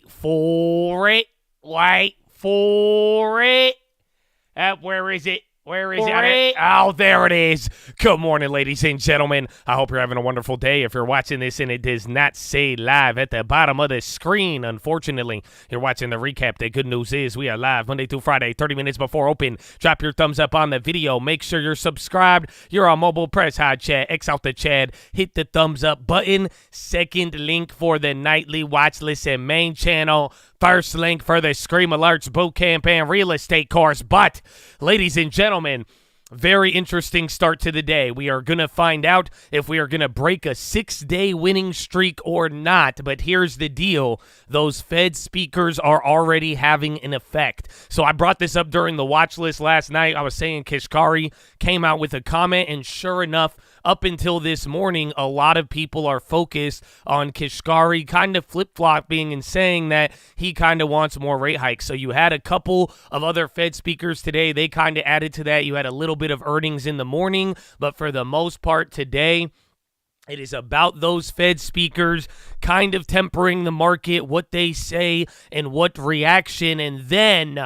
Wait for it. Wait for it. Where is it? Where is it? Oh, there it is. Good morning, ladies and gentlemen. I hope you're having a wonderful day. If you're watching this and it does not say live at the bottom of the screen, unfortunately, you're watching the recap. The good news is we are live Monday through Friday, 30 minutes before open. Drop your thumbs up on the video. Make sure you're subscribed. You're on mobile. Press hot chat. X out the chat. Hit the thumbs up button. Second link for the nightly watch list and main channel. First link for the Scream Alerts Bootcamp and Real Estate course. But, ladies and gentlemen, very interesting start to the day. We are going to find out if we are going to break a 6-day winning streak or not. But here's the deal. Those Fed speakers are already having an effect. So I brought this up during the watch list last night. I was saying Kashkari came out with a comment, and sure enough, up until this morning, a lot of people are focused on Kashkari kind of flip-flopping and saying that he kind of wants more rate hikes. So you had a couple of other Fed speakers today. They kind of added to that. You had a little bit of earnings in the morning, but for the most part today, it is about those Fed speakers kind of tempering the market, what they say and what reaction, and then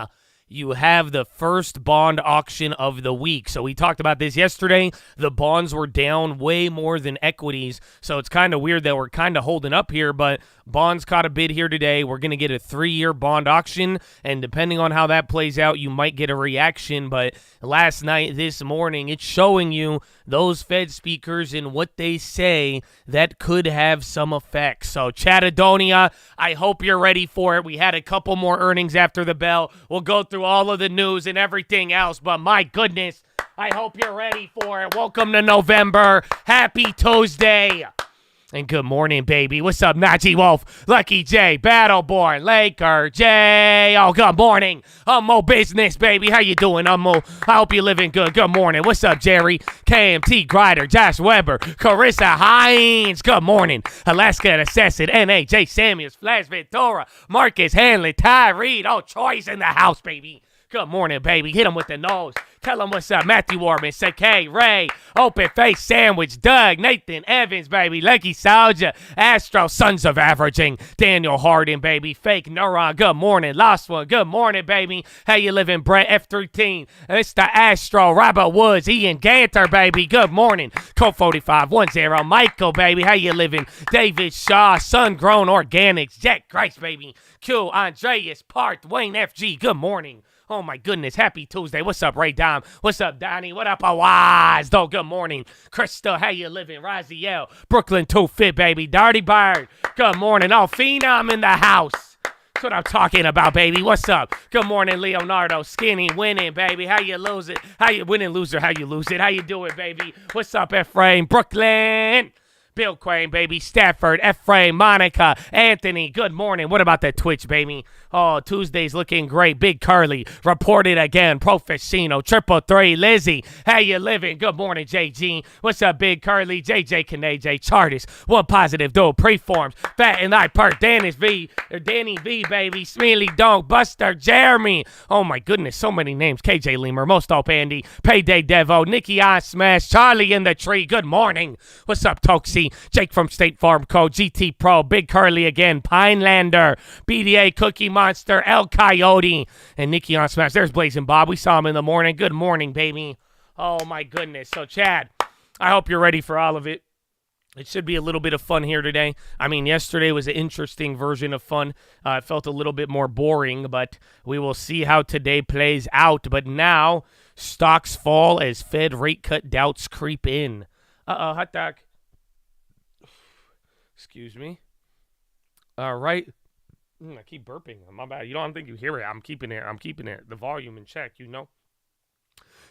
you have the first bond auction of the week. So we talked about this yesterday. The bonds were down way more than equities. So it's kind of weird that we're kind of holding up here, but bonds caught a bid here today. We're going to get a 3-year bond auction, and depending on how that plays out, you might get a reaction. But last night, this morning, it's showing you those Fed speakers and what they say that could have some effect. So Chattadonia, I hope you're ready for it. We had a couple more earnings after the bell. We'll go through all of the news and everything else, but my goodness, I hope you're ready for it. Welcome to November. Happy Tuesday. And good morning, baby. What's up, Najee Wolf, Lucky J, Battleborn, Laker, J. Oh, good morning. Mo Business, baby. How you doing, Mo? I hope you're living good. Good morning. What's up, Jerry? KMT Grider, Josh Weber, Carissa Hines. Good morning. Alaska Assassin, N.A., J. Samuels, Flash Ventura, Marcus Hanley, Ty Reed. Oh, Troy's in the house, baby. Good morning, baby. Hit him with the nose. Tell him what's up. Matthew Warman, Sakay, Ray, Open Face Sandwich, Doug, Nathan Evans, baby. Lucky Soldier, Astro, Sons of Averaging, Daniel Harden, baby. Fake Neuron, good morning. Lost One, good morning, baby. How you living, Brett? F13, Mr. Astro, Robert Woods, Ian Ganter, baby. Good morning. Code 4510, Michael, baby. How you living? David Shaw, Sun Grown Organics, Jack Christ, baby. Q, Andreas, Part, Wayne FG, good morning. Oh, my goodness. Happy Tuesday. What's up, Ray Dom? What's up, Donnie? What up, Awaz? Though, good morning. Krista, how you living? Raziel, Brooklyn 2 Fit, baby. Darty Bird, good morning. Oh, Phenom in the house. That's what I'm talking about, baby. What's up? Good morning, Leonardo. Skinny, winning, baby. How you lose it? How you winning, loser? How you lose it? How you doing, baby? What's up, Ephraim? Brooklyn. Bill Quayne, baby. Stafford, Ephraim, Monica, Anthony, good morning. What about the Twitch, baby? Oh, Tuesday's looking great. Big Curly, reported again. Professional, 333, Lizzie, how you living? Good morning, JG. What's up, Big Curly? JJ Canaj, Chartist, One Positive Dual, Preforms, Fat and I Part, Danny V, baby. Smeely Donk, Buster, Jeremy. Oh, my goodness, so many names. KJ Lemur, Most Up Andy, Payday Devo, Nikki on Smash, Charlie in the Tree. Good morning. What's up, Toxie? Jake from State Farm Co., GT Pro, Big Curly again, Pinelander, BDA, Cookie Monster, El Coyote, and Nikki on Smash. There's Blazing Bob. We saw him in the morning. Good morning, baby. Oh, my goodness. So, Chad, I hope you're ready for all of it. It should be a little bit of fun here today. I mean, yesterday was an interesting version of fun. It felt a little bit more boring, but we will see how today plays out. But now, stocks fall as Fed rate cut doubts creep in. Hot dog. Excuse me. All right. I keep burping. My bad. You don't think you hear it. I'm keeping it. The volume in check, you know.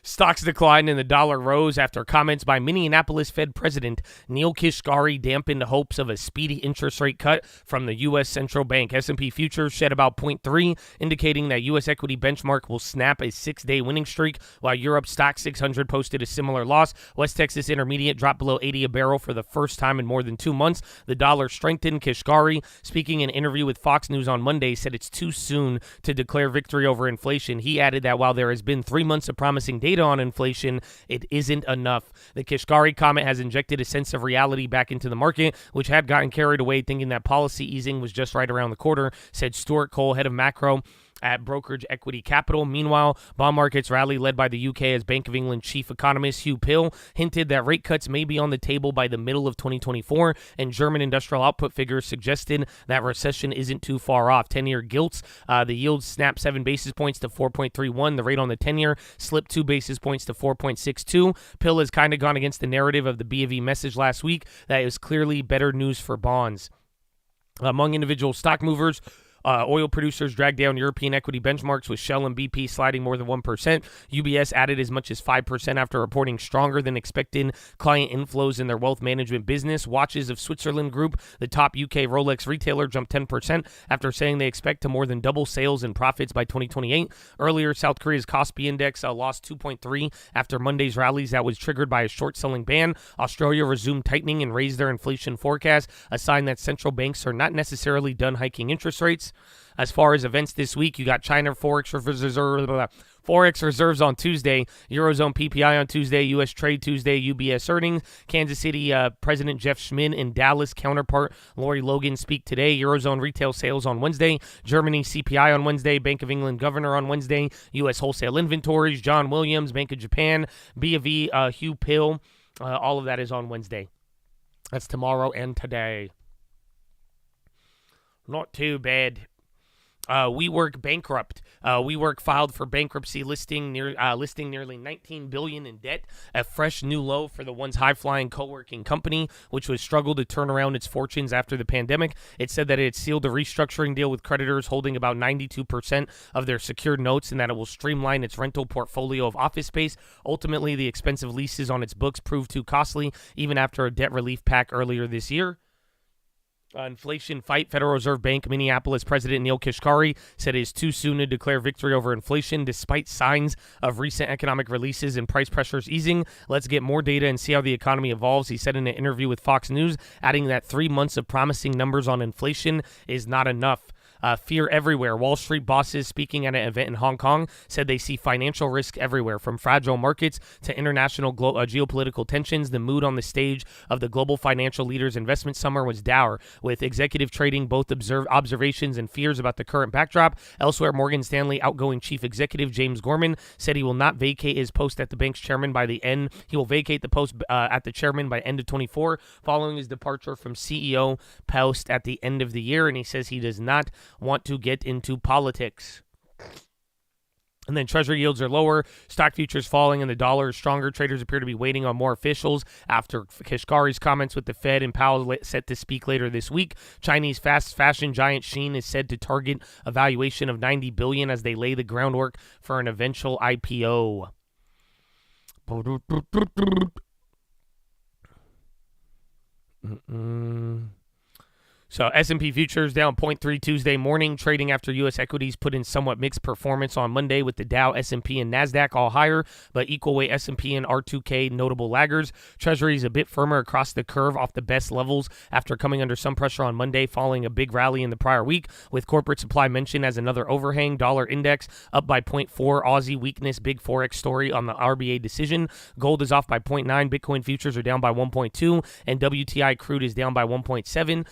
Stocks declined and the dollar rose after comments by Minneapolis Fed President Neil Kashkari dampened hopes of a speedy interest rate cut from the U.S. Central Bank. S&P futures shed about 0.3, indicating that U.S. equity benchmark will snap a 6-day winning streak, while Europe stock 600 posted a similar loss. West Texas Intermediate dropped below 80 a barrel for the first time in more than 2 months. The dollar strengthened. Kashkari, speaking in an interview with Fox News on Monday, said it's too soon to declare victory over inflation. He added that while there has been 3 months of promising data, data on inflation, it isn't enough. The Kashkari comment has injected a sense of reality back into the market, which had gotten carried away thinking that policy easing was just right around the corner, said Stuart Cole, head of macro at Brokerage Equity Capital. Meanwhile, bond markets rally led by the UK as Bank of England chief economist PHILO hinted that rate cuts may be on the table by the middle of 2024, and German industrial output figures suggested that recession isn't too far off. 10-year gilts, the yield snapped 7 basis points to 4.31. The rate on the 10-year slipped 2 basis points to 4.62. PHILO has kind of gone against the narrative of the B of E message last week that it was clearly better news for bonds. Among individual stock movers, oil producers dragged down European equity benchmarks, with Shell and BP sliding more than 1%. UBS added as much as 5% after reporting stronger than expected client inflows in their wealth management business. Watches of Switzerland Group, the top UK Rolex retailer, jumped 10% after saying they expect to more than double sales and profits by 2028. Earlier, South Korea's Kospi index lost 2.3 after Monday's rallies that was triggered by a short-selling ban. Australia resumed tightening and raised their inflation forecast, a sign that central banks are not necessarily done hiking interest rates. As far as events this week, you got China Forex reserves on Tuesday, Eurozone PPI on Tuesday, U.S. trade Tuesday, UBS earnings, Kansas City President Jeff Schmidt and Dallas counterpart Lori Logan speak today, Eurozone retail sales on Wednesday, Germany CPI on Wednesday, Bank of England governor on Wednesday, U.S. wholesale inventories, John Williams, Bank of Japan, B of E, PHILO, all of that is on Wednesday. That's tomorrow and today. Not too bad. WeWork bankrupt. WeWork filed for bankruptcy, listing nearly $19 billion in debt, a fresh new low for the once high-flying co-working company, which was struggled to turn around its fortunes after the pandemic. It said that it had sealed a restructuring deal with creditors holding about 92% of their secured notes, and that it will streamline its rental portfolio of office space. Ultimately, the expensive leases on its books proved too costly, even after a debt relief pack earlier this year. Inflation fight. Federal Reserve Bank Minneapolis President Neil Kashkari said it is too soon to declare victory over inflation despite signs of recent economic releases and price pressures easing. Let's get more data and see how the economy evolves, he said in an interview with Fox News, adding that 3 months of promising numbers on inflation is not enough. Fear everywhere. Wall Street bosses speaking at an event in Hong Kong said they see financial risk everywhere, from fragile markets to international geopolitical tensions. The mood on the stage of the global financial leaders' investment summer was dour, with executive trading both observations and fears about the current backdrop. Elsewhere, Morgan Stanley outgoing chief executive James Gorman said he will not vacate his post at the bank's chairman by the end. He will vacate the post at the chairman by end of 24, following his departure from CEO post at the end of the year. And he says he does not want to get into politics. And then Treasury yields are lower, stock futures falling, and the dollar is stronger. Traders appear to be waiting on more officials after Kashkari's comments with the Fed and Powell set to speak later this week. Chinese fast fashion giant Shein is said to target a valuation of $90 billion as they lay the groundwork for an eventual IPO. So S&P futures down 0.3 Tuesday morning, trading after U.S. equities put in somewhat mixed performance on Monday, with the Dow, S&P, and NASDAQ all higher, but equal weight S&P and R2K notable laggers. Treasuries a bit firmer across the curve off the best levels after coming under some pressure on Monday following a big rally in the prior week, with corporate supply mentioned as another overhang. Dollar index up by 0.4, Aussie weakness, big Forex story on the RBA decision. Gold is off by 0.9, Bitcoin futures are down by 1.2, and WTI crude is down by 1.7.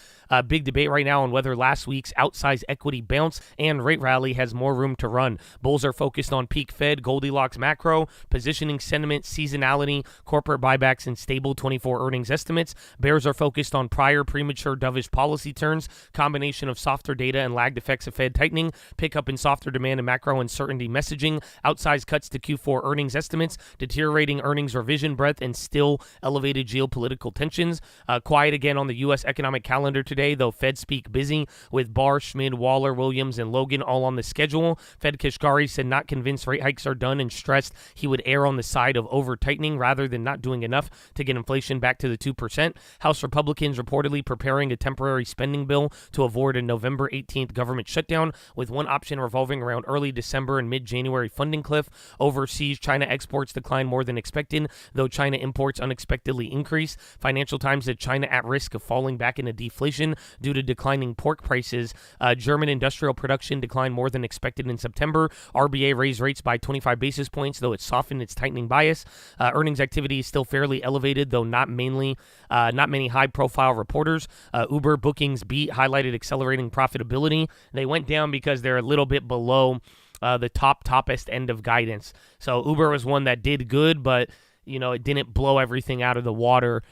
Big debate right now on whether last week's outsized equity bounce and rate rally has more room to run. Bulls are focused on peak Fed, Goldilocks macro, positioning sentiment, seasonality, corporate buybacks, and stable 24 earnings estimates. Bears are focused on prior premature dovish policy turns, combination of softer data and lagged effects of Fed tightening, pickup in softer demand and macro uncertainty messaging, outsized cuts to Q4 earnings estimates, deteriorating earnings revision breadth, and still elevated geopolitical tensions. Quiet again on the U.S. economic calendar today, though Fed speak busy, with Barr, Schmid, Waller, Williams, and Logan all on the schedule. Fed Kashkari said not convinced rate hikes are done and stressed he would err on the side of over-tightening rather than not doing enough to get inflation back to the 2%. House Republicans reportedly preparing a temporary spending bill to avoid a November 18th government shutdown, with one option revolving around early December and mid-January funding cliff. Overseas, China exports declined more than expected, though China imports unexpectedly increased. Financial Times said China at risk of falling back into deflation due to declining pork prices. German industrial production declined more than expected in September. RBA raised rates by 25 basis points, though it softened its tightening bias. Earnings activity is still fairly elevated, though not many high-profile reporters. Uber bookings beat, highlighted accelerating profitability. They went down because they're a little bit below the toppest end of guidance. So Uber was one that did good, but it didn't blow everything out of the water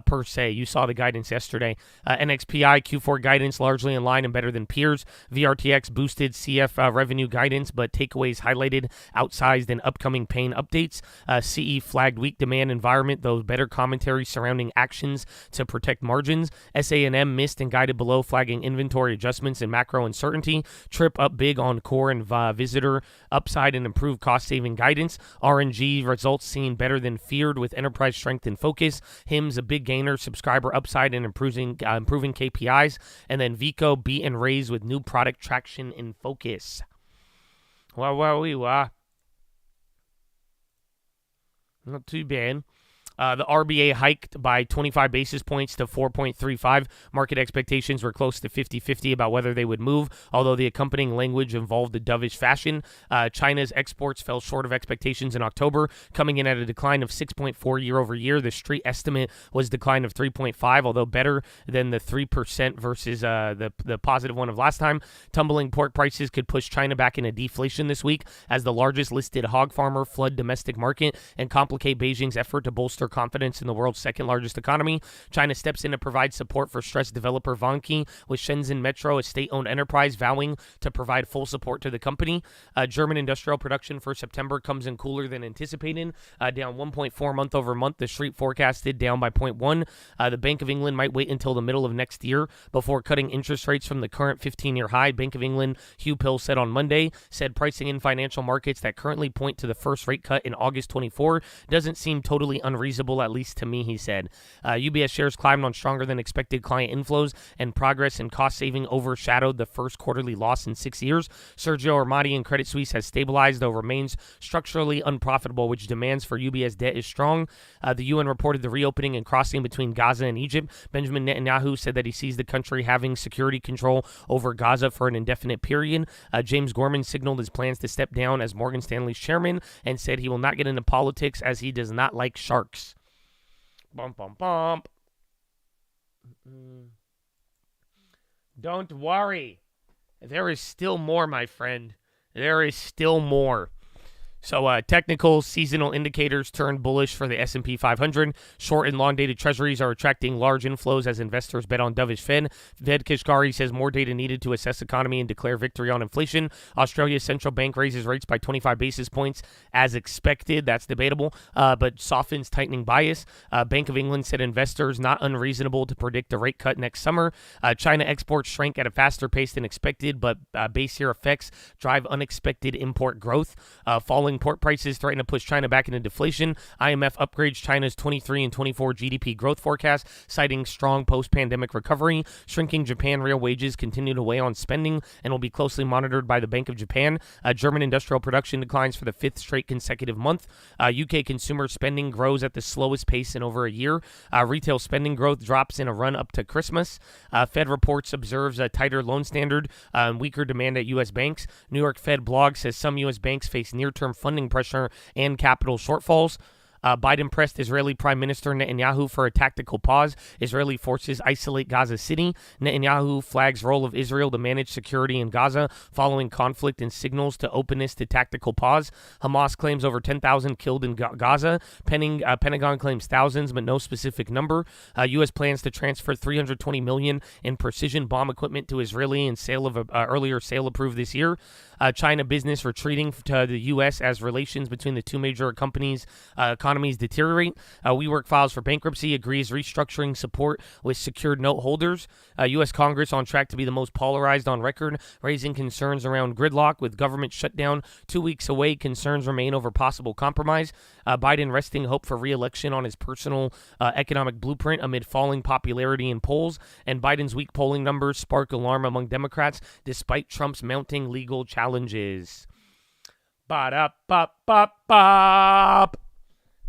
per se. You saw the guidance yesterday. NXPI Q4 guidance largely in line and better than peers. VRTX boosted CF revenue guidance, but takeaways highlighted outsized and upcoming pain updates. CE flagged weak demand environment, though better commentary surrounding actions to protect margins. SANM missed and guided below, flagging inventory adjustments and macro uncertainty. Trip up big on core and visitor upside and improved cost-saving guidance. RNG results seen better than feared with enterprise strength and focus. HIM's a big gainer, subscriber upside and improving KPIs. And then Vico beat and raised with new product traction and focus. Not too bad. The RBA hiked by 25 basis points to 4.35. Market expectations were close to 50-50 about whether they would move, although the accompanying language involved a dovish fashion. China's exports fell short of expectations in October, coming in at a decline of 6.4 year over year. The street estimate was a decline of 3.5, although better than the 3% versus the positive one of last time. Tumbling pork prices could push China back into deflation this week as the largest listed hog farmer flood domestic market and complicate Beijing's effort to bolster confidence in the world's second largest economy. China steps in to provide support for stressed developer Vanke, with Shenzhen Metro, a state-owned enterprise, vowing to provide full support to the company. German industrial production for September comes in cooler than anticipated, down 1.4 month over month. The street forecasted down by 0.1. The Bank of England might wait until the middle of next year before cutting interest rates from the current 15-year high. Bank of England Hugh Pill said on Monday, pricing in financial markets that currently point to the first rate cut in August 24 doesn't seem totally unreasonable, at least to me, he said. UBS shares climbed on stronger than expected client inflows, and progress in cost saving overshadowed the first quarterly loss in 6 years. Sergio Armati in Credit Suisse has stabilized, though remains structurally unprofitable, which demands for UBS debt is strong. The UN reported the reopening and crossing between Gaza and Egypt. Benjamin Netanyahu said that he sees the country having security control over Gaza for an indefinite period. James Gorman signaled his plans to step down as Morgan Stanley's chairman and said he will not get into politics as he does not like sharks. Bump, bump, bump. Don't worry. There is still more, my friend. There is still more. So technical seasonal indicators turned bullish for the S&P 500. Short and long-dated treasuries are attracting large inflows as investors bet on dovish Fed. Ved Kishgari says more data needed to assess economy and declare victory on inflation. Australia's central bank raises rates by 25 basis points as expected. That's debatable, but softens tightening bias. Bank of England said investors not unreasonable to predict a rate cut next summer. China exports shrank at a faster pace than expected, but base year effects drive unexpected import growth. Falling pork prices threaten to push China back into deflation. IMF upgrades China's 23 and 24 GDP growth forecast, citing strong post-pandemic recovery. Shrinking Japan real wages continue to weigh on spending and will be closely monitored by the Bank of Japan. German industrial production declines for the fifth straight consecutive month. UK consumer spending grows at the slowest pace in over a year. Retail spending growth drops in a run up to Christmas. Fed reports observes a tighter loan standard and weaker demand at U.S. banks. New York Fed blog says some U.S. banks face near-term funding pressure and capital shortfalls. Biden pressed Israeli Prime Minister Netanyahu for a tactical pause. Israeli forces isolate Gaza City. Netanyahu flags role of Israel to manage security in Gaza following conflict and signals to openness to tactical pause. Hamas claims over 10,000 killed in Gaza. Pentagon claims thousands, but no specific number. U.S. plans to transfer $320 million in precision bomb equipment to Israeli and earlier sale approved this year. China business retreating to the U.S. as relations between the two major economies deteriorate. WeWork files for bankruptcy, agrees restructuring support with secured note holders. U.S. Congress on track to be the most polarized on record, raising concerns around gridlock with government shutdown 2 weeks away. Concerns remain over possible compromise. Biden resting hope for re-election on his personal economic blueprint amid falling popularity in polls. And Biden's weak polling numbers spark alarm among Democrats despite Trump's mounting legal challenges. Ba-da-ba-ba-bop.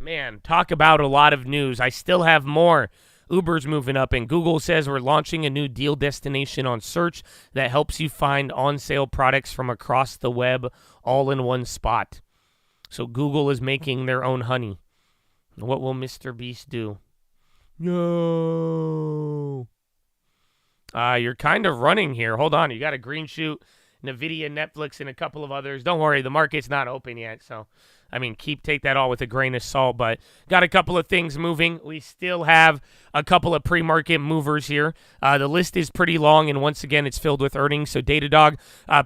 Man, talk about a lot of news. I still have more. Uber's moving up, and Google says we're launching a new deal destination on search that helps you find on-sale products from across the web all in one spot. So Google is making their own honey. What will Mr. Beast do? No. You're kind of running here. Hold on. You got a green shoot, NVIDIA, Netflix, and a couple of others. Don't worry. The market's not open yet. So, I mean, take that all with a grain of salt. But got a couple of things moving. We still have a couple of pre-market movers here. The list is pretty long, and once again, it's filled with earnings. So Datadog,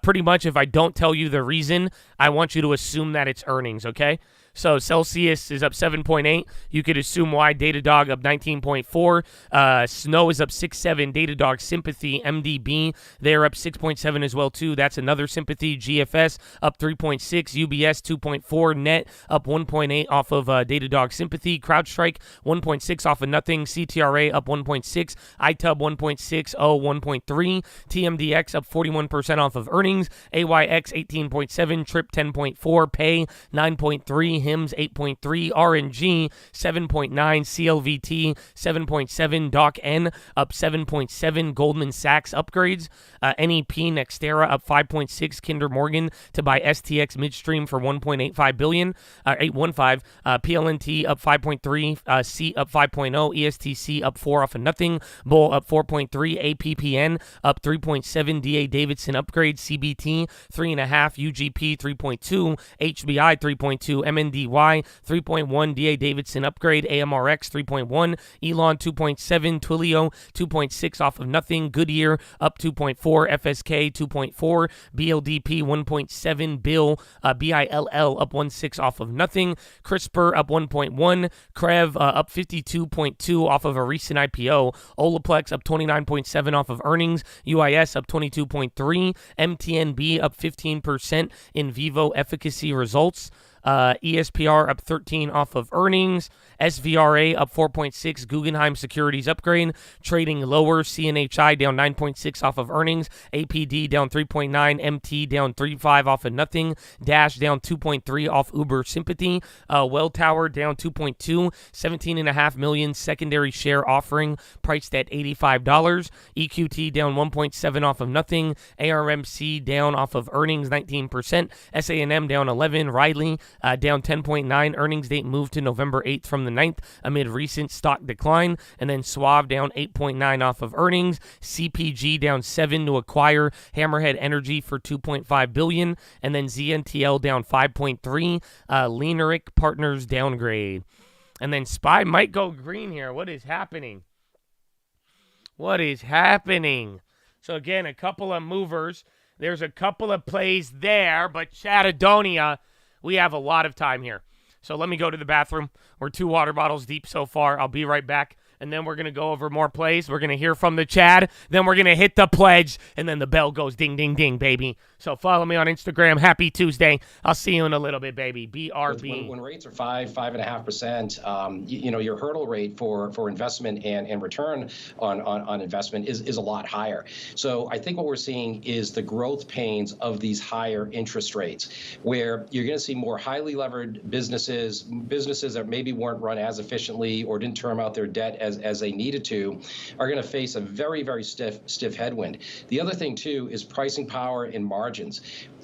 pretty much if I don't tell you the reason, I want you to assume that it's earnings, okay? So Celsius is up 7.8. You could assume why. Datadog up 19.4. Snow is up 6.7. Datadog Sympathy, MDB, they're up 6.7 as well too. That's another Sympathy. GFS up 3.6. UBS 2.4. Net up 1.8 off of Datadog Sympathy. CrowdStrike 1.6 off of nothing. CTRA up 1.6. ITUB 1.6. O 1.3. TMDX up 41% off of earnings. AYX 18.7. Trip 10.4. Pay 9.3. HIMS 8.3, RNG 7.9, CLVT 7.7, Doc N up 7.7, Goldman Sachs upgrades, NEP Nextera up 5.6, Kinder Morgan to buy STX Midstream for 1.85 billion, 815, PLNT up 5.3, C up 5.0, ESTC up 4 off of nothing, Bull up 4.3, APPN up 3.7, DA Davidson upgrades, CBT 3.5, UGP 3.2, HBI 3.2, MNDY 3.1, DA Davidson upgrade, AMRX 3.1, Elon 2.7, Twilio 2.6 off of nothing, Goodyear up 2.4, FSK 2.4, BLDP 1.7, Bill BILL up 1.6 off of nothing, CRISPR up 1.1, Crev up 52.2 off of a recent IPO, Olaplex up 29.7 off of earnings, UIS up 22.3, MTNB up 15% in vivo efficacy results, ESPR up 13 off of earnings, SVRA up 4.6, Guggenheim Securities upgrade, trading lower, CNHI down 9.6 off of earnings, APD down 3.9, MT down 3.5 off of nothing, Dash down 2.3 off Uber Sympathy, Welltower down 2.2, 17.5 million secondary share offering priced at $85, EQT down 1.7 off of nothing, ARMC down off of earnings 19%, SANM down 11, Riley down 10.9, earnings date moved to November 8th from the 9th amid recent stock decline, and then Suave down 8.9 off of earnings, CPG down 7 to acquire Hammerhead Energy for $2.5 billion, and then ZNTL down 5.3, Leneric Partners downgrade. And then SPY might go green here. What is happening? What is happening? So again, a couple of movers. There's a couple of plays there, but Chattadonia, we have a lot of time here. So let me go to the bathroom. We're 2 water bottles deep so far. I'll be right back. And then we're going to go over more plays. We're going to hear from the Chad. Then we're going to hit the pledge. And then the bell goes ding, ding, ding, baby. So follow me on Instagram. Happy Tuesday. I'll see you in a little bit, baby. BRB. When rates are 5.5%, your hurdle rate for investment and return on investment is a lot higher. So I think what we're seeing is the growth pains of these higher interest rates, where you're going to see more highly levered businesses that maybe weren't run as efficiently or didn't term out their debt as they needed to, are going to face a very, very stiff headwind. The other thing, too, is pricing power and margins.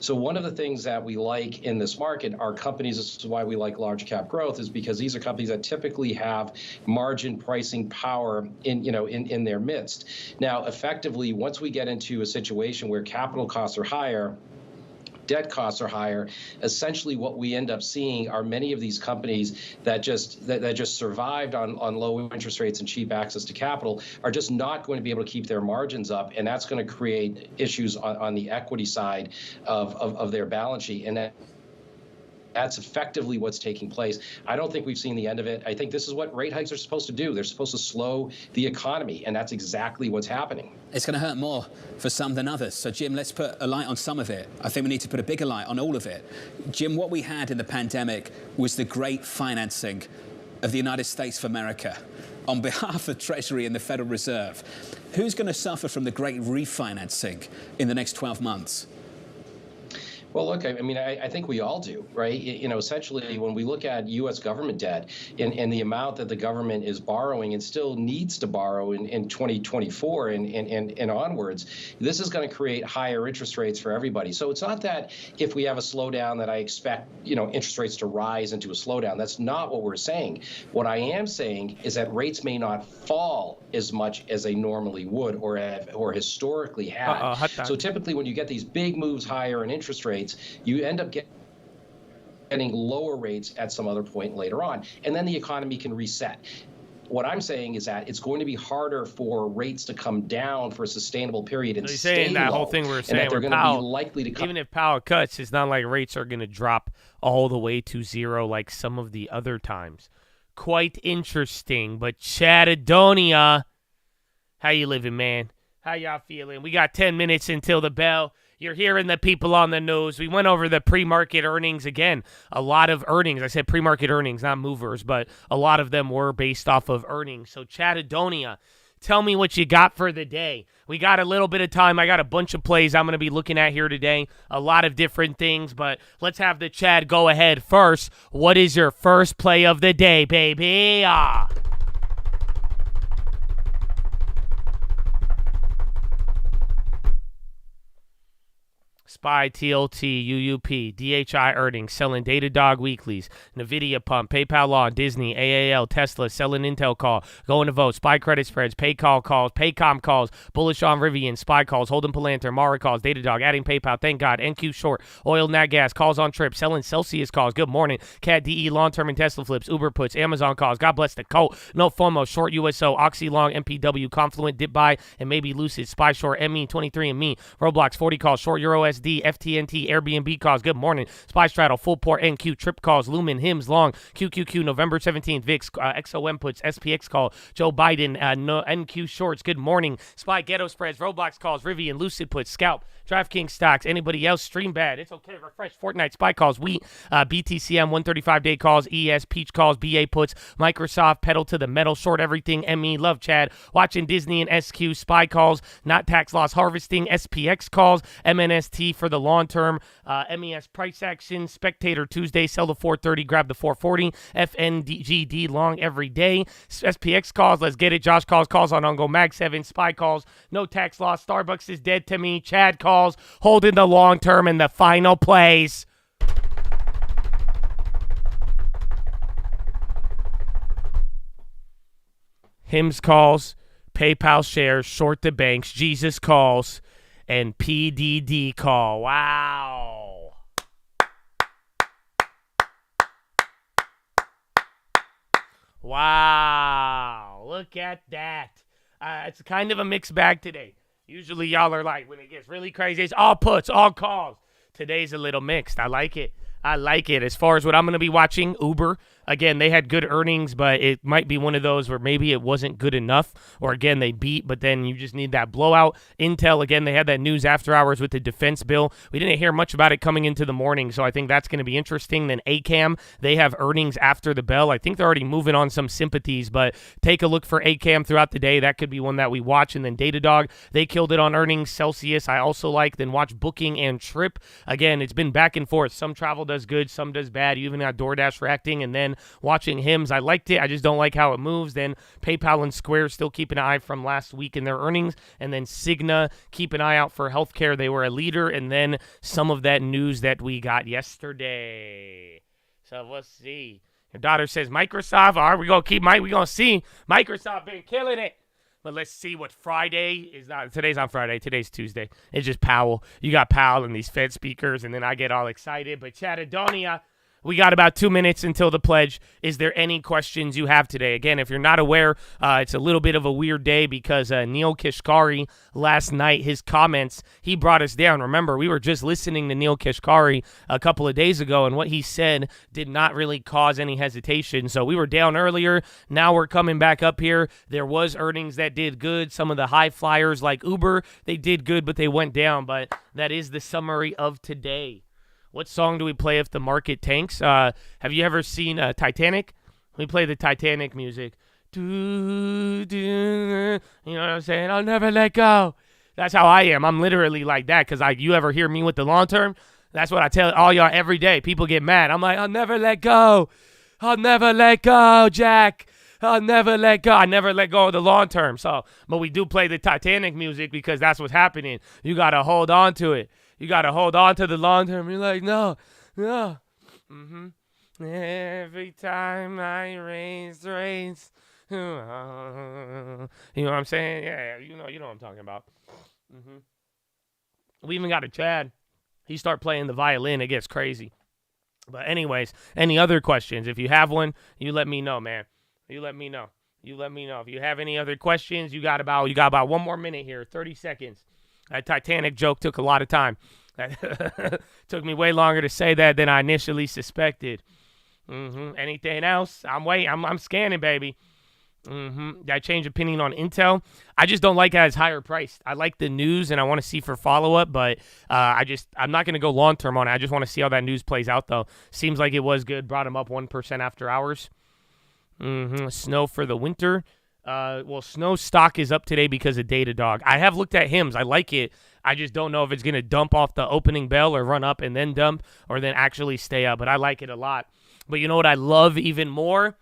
So one of the things that we like in this market are companies, this is why we like large cap growth, is because these are companies that typically have margin pricing power in their midst. Now, effectively, once we get into a situation where capital costs are higher, debt costs are higher, essentially what we end up seeing are many of these companies that just survived on low interest rates and cheap access to capital are just not going to be able to keep their margins up, and that's going to create issues on the equity side of their balance sheet. And that's effectively what's taking place. I don't think we've seen the end of it. I think this is what rate hikes are supposed to do. They're supposed to slow the economy, and that's exactly what's happening. It's going to hurt more for some than others. So, Jim, let's put a light on some of it. I think we need to put a bigger light on all of it. Jim, what we had in the pandemic was the great financing of the United States of America on behalf of Treasury and the Federal Reserve. Who's going to suffer from the great refinancing in the next 12 months? Well, look, I mean, I think we all do, right? Essentially, when we look at U.S. government debt and the amount that the government is borrowing and still needs to borrow in 2024 and onwards, this is going to create higher interest rates for everybody. So it's not that if we have a slowdown that I expect, interest rates to rise into a slowdown. That's not what we're saying. What I am saying is that rates may not fall as much as they normally would or historically had. So typically when you get these big moves higher in interest rates, you end up getting lower rates at some other point later on, and then the economy can reset. What I'm saying is that it's going to be harder for rates to come down for a sustainable period and stay saying that low, whole thing we were and saying that they're where going to be Powell, likely to come. even if Powell cuts, it's not like rates are going to drop all the way to zero like some of the other times. Quite interesting. But Chattadonia, how you living, man? How y'all feeling? We got 10 minutes until the bell. You're hearing the people on the news. We went over the pre-market earnings again. A lot of earnings. I said pre-market earnings, not movers, but a lot of them were based off of earnings. So Chattadonia, tell me what you got for the day. We got a little bit of time. I got a bunch of plays I'm going to be looking at here today. A lot of different things, but let's have the Chad go ahead first. What is your first play of the day, baby? SPY, TLT, UUP, DHI earnings, selling Datadog weeklies, NVIDIA pump, PayPal law, Disney, AAL, Tesla, selling Intel call, going to vote, SPY credit spreads, PayCall calls, Paycom calls, bullish on Rivian, SPY calls, holding Palantir, Mara calls, Datadog, adding PayPal, thank God, NQ short, oil, nat gas, calls on trip, selling Celsius calls, good morning, CAT, DE, long-term and Tesla flips, Uber puts, Amazon calls, God bless the cult, no FOMO, short USO, Oxy long, MPW, Confluent, dip buy, and maybe Lucid, SPY short, ME, 23 and me, Roblox, 40 calls, short Euro SD, FTNT, Airbnb calls, good morning, SPY straddle, full port, NQ, trip calls, Lumen, Hims, long, QQQ, November 17th, VIX, XOM puts, SPX call, Joe Biden, no, NQ shorts, good morning, SPY ghetto spreads, Roblox calls, Rivian, Lucid puts, scalp, DraftKings stocks, anybody else, stream bad, it's okay, refresh, Fortnite, SPY calls, Wheat, BTCM, 135-day calls, ES, Peach calls, BA puts, Microsoft, pedal to the metal, short everything, ME, love Chad, watching Disney and SQ, SPY calls, not tax loss harvesting, SPX calls, MNST for the long term, MES price action, Spectator Tuesday, sell the 430, grab the 440, FNGD long every day, SPX calls, let's get it, Josh calls on Go Mag 7, SPY calls, no tax loss, Starbucks is dead to me, Chad calls, holding the long term in the final plays. Hims calls, PayPal shares, short the banks, Jesus calls, and PDD call. Wow. Wow. Look at that. It's kind of a mixed bag today. Usually y'all are like, when it gets really crazy, it's all puts, all calls. Today's a little mixed. I like it. As far as what I'm going to be watching, Uber. Again, they had good earnings, but it might be one of those where maybe it wasn't good enough. Or again, they beat, but then you just need that blowout. Intel, again, they had that news after hours with the defense bill. We didn't hear much about it coming into the morning, so I think that's going to be interesting. Then ACAM, they have earnings after the bell. I think they're already moving on some sympathies, but take a look for ACAM throughout the day. That could be one that we watch. And then Datadog, they killed it on earnings. Celsius, I also like. Then watch Booking and Trip. Again, it's been back and forth. Some travel does good, some does bad. You even got DoorDash reacting, and then watching Hims. I liked it. I just don't like how it moves. Then PayPal and Square still keep an eye from last week in their earnings. And then Cigna, keep an eye out for healthcare. They were a leader. And then some of that news that we got yesterday. So we'll see. Your daughter says Microsoft. All right, we're going to see. Microsoft been killing it. But let's see what Friday is. Not today's on Friday. Today's Tuesday. It's just Powell. You got Powell and these Fed speakers, and then I get all excited. But Chattadonia, we got about 2 minutes until the pledge. Is there any questions you have today? Again, if you're not aware, it's a little bit of a weird day because Neil Kashkari last night, his comments, he brought us down. Remember, we were just listening to Neil Kashkari a couple of days ago, and what he said did not really cause any hesitation. So we were down earlier. Now we're coming back up here. There was earnings that did good. Some of the high flyers like Uber, they did good, but they went down. But that is the summary of today. What song do we play if the market tanks? Have you ever seen Titanic? We play the Titanic music. You know what I'm saying? I'll never let go. That's how I am. I'm literally like that because you ever hear me with the long term? That's what I tell all y'all every day. People get mad. I'm like, I'll never let go. I'll never let go, Jack. I'll never let go. I never let go of the long term. So, but we do play the Titanic music because that's what's happening. You got to hold on to it. You got to hold on to the long term. You're like, no. Every time I raise. You know what I'm saying? Yeah, you know what I'm talking about. We even got a Chad. He start playing the violin. It gets crazy. But anyways, any other questions? If you have one, you let me know, man. You let me know. If you have any other questions, you got about 1 more minute here, 30 seconds. That Titanic joke took a lot of time. Took me way longer to say that than I initially suspected. Anything else? I'm waiting. I'm scanning, baby. Did I change opinion on Intel? I just don't like it as higher priced. I like the news and I want to see for follow-up, but I'm not going to go long-term on it. I just want to see how that news plays out, though. Seems like it was good. Brought them up 1% after hours. Snow for the winter. Well, Snow stock is up today because of Datadog. I have looked at HIMS. I like it. I just don't know if it's going to dump off the opening bell or run up and then dump or then actually stay up, but I like it a lot. But you know what I love even more?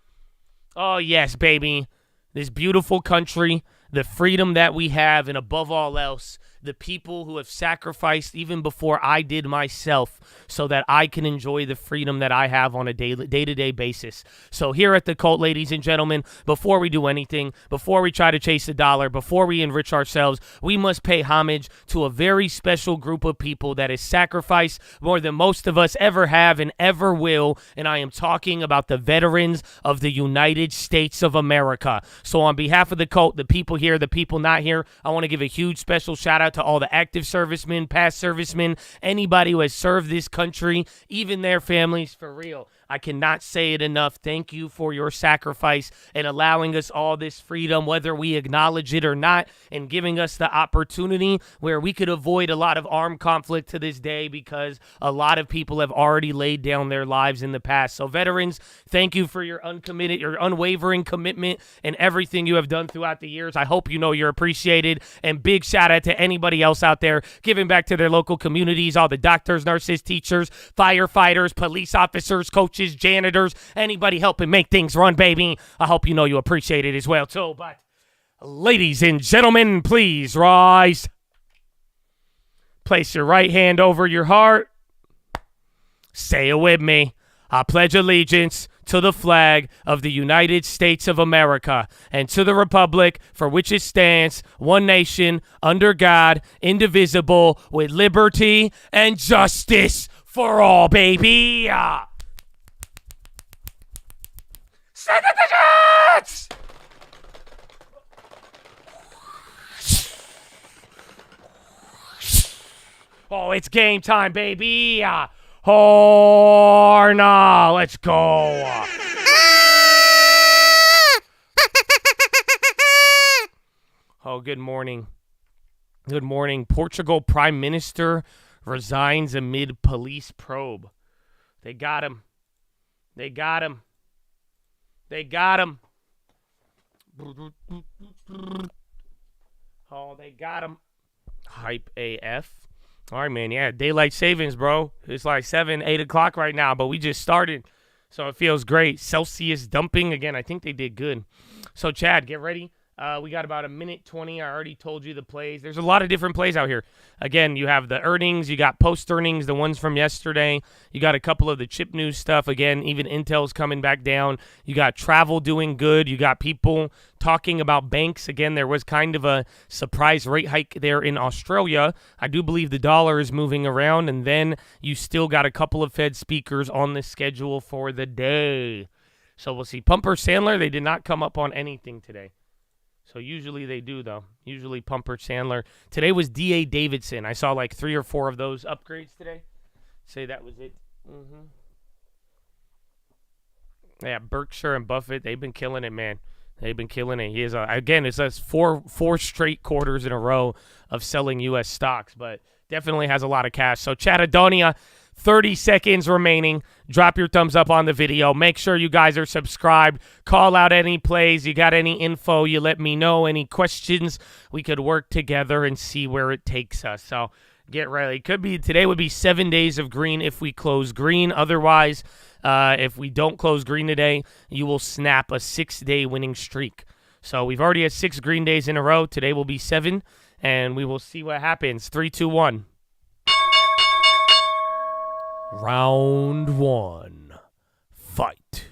Oh, yes, baby. This beautiful country, the freedom that we have, and above all else, the people who have sacrificed even before I did myself so that I can enjoy the freedom that I have on a day-to-day basis. So here at The Cult, ladies and gentlemen, before we do anything, before we try to chase the dollar, before we enrich ourselves, we must pay homage to a very special group of people that has sacrificed more than most of us ever have and ever will, and I am talking about the veterans of the United States of America. So on behalf of The Cult, the people here, the people not here, I want to give a huge special shout out to all the active servicemen, past servicemen, anybody who has served this country, even their families, for real. I cannot say it enough. Thank you for your sacrifice and allowing us all this freedom, whether we acknowledge it or not, and giving us the opportunity where we could avoid a lot of armed conflict to this day because a lot of people have already laid down their lives in the past. So veterans, thank you for your unwavering commitment and everything you have done throughout the years. I hope you know you're appreciated, and big shout out to anybody else out there giving back to their local communities, all the doctors, nurses, teachers, firefighters, police officers, coaches, janitors, anybody helping make things run, baby. I hope you know you appreciate it as well, too. But ladies and gentlemen, please rise. Place your right hand over your heart. Say it with me. I pledge allegiance to the flag of the United States of America and to the republic for which it stands, one nation, under God, indivisible, with liberty and justice for all, baby. Send the digits! Oh, it's game time, baby. Horna, let's go. Oh, good morning. Good morning. Portugal Prime Minister resigns amid police probe. They got him. They got him. They got him. Oh, they got him. Hype AF. All right, man. Yeah, daylight savings, bro. It's like 7, 8 o'clock right now, but we just started, so it feels great. Celsius dumping. Again, I think they did good. So, Chad, get ready. We got about 1:20. I already told you the plays. There's a lot of different plays out here. Again, you have the earnings. You got post-earnings, the ones from yesterday. You got a couple of the chip news stuff. Again, even Intel's coming back down. You got travel doing good. You got people talking about banks. Again, there was kind of a surprise rate hike there in Australia. I do believe the dollar is moving around. And then you still got a couple of Fed speakers on the schedule for the day. So we'll see. Pumper Sandler, they did not come up on anything today. So usually they do, though. Usually Pumper Sandler. Today was D.A. Davidson. I saw like 3 or 4 of those upgrades today. Say that was it. Yeah, Berkshire and Buffett, they've been killing it, man. They've been killing it. He is, again, it's us four straight quarters in a row of selling U.S. stocks, but definitely has a lot of cash. So Chattadonia, 30 seconds remaining. Drop your thumbs up on the video. Make sure you guys are subscribed. Call out any plays. You got any info, you let me know. Any questions, we could work together and see where it takes us. So Get ready. Today would be 7 days of green if we close green. Otherwise, if we don't close green today, you will snap a 6-day winning streak. So we've already had 6 green days in a row. Today will be 7, and we will see what happens. 3, 2, 1. Round 1. Fight.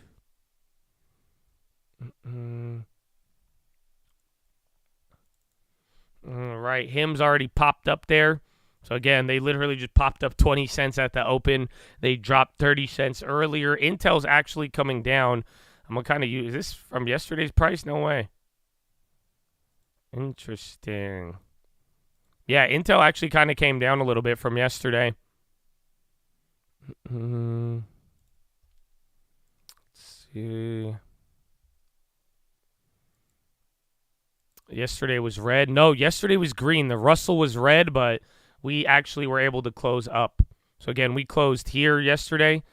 All right, him's already popped up there. So, again, they literally just popped up 20 cents at the open. They dropped 30 cents earlier. Intel's actually coming down. I'm going to kind of use this from yesterday's price? No way. Interesting. Yeah, Intel actually kind of came down a little bit from yesterday. Let's see. Yesterday was red. No, yesterday was green. The Russell was red, but we actually were able to close up. So, again, we closed here yesterday,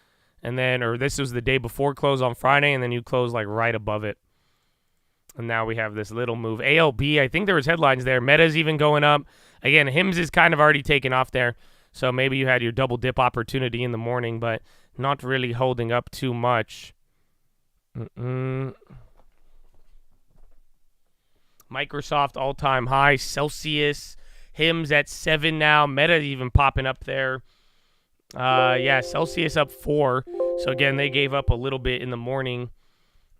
and then, or this was the day before close on Friday, and then you closed like right above it. And now we have this little move. ALB, I think there was headlines there. Meta's even going up. Again, HIMS is kind of already taken off there. So maybe you had your double dip opportunity in the morning, but not really holding up too much. Microsoft all-time high. Celsius. HIMS at 7 now. Meta even popping up there. Yeah, Celsius up 4. So, again, they gave up a little bit in the morning.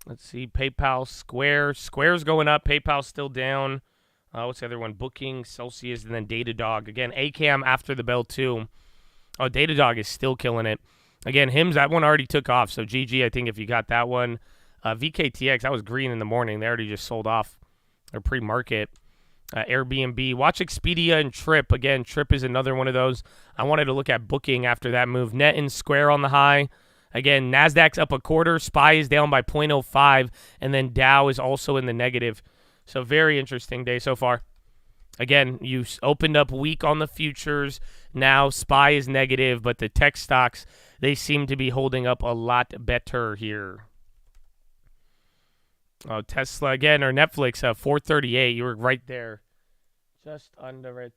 Let's see. PayPal, Square. Square's going up. PayPal's still down. What's the other one? Booking, Celsius, and then Datadog. Again, ACAM after the bell, too. Oh, Datadog is still killing it. Again, HIMS, that one already took off. So, GG, I think if you got that one. VKTX, that was green in the morning. They already just sold off. They're pre-market. Airbnb. Watch Expedia and Trip. Again, Trip is another one of those. I wanted to look at Booking after that move. Net and Square on the high. Again, NASDAQ's up a quarter. SPY is down by 0.05. And then Dow is also in the negative. So very interesting day so far. Again, you opened up weak on the futures. Now SPY is negative, but the tech stocks, they seem to be holding up a lot better here. Oh, Tesla again, or Netflix, 438. You were right there. Just under it.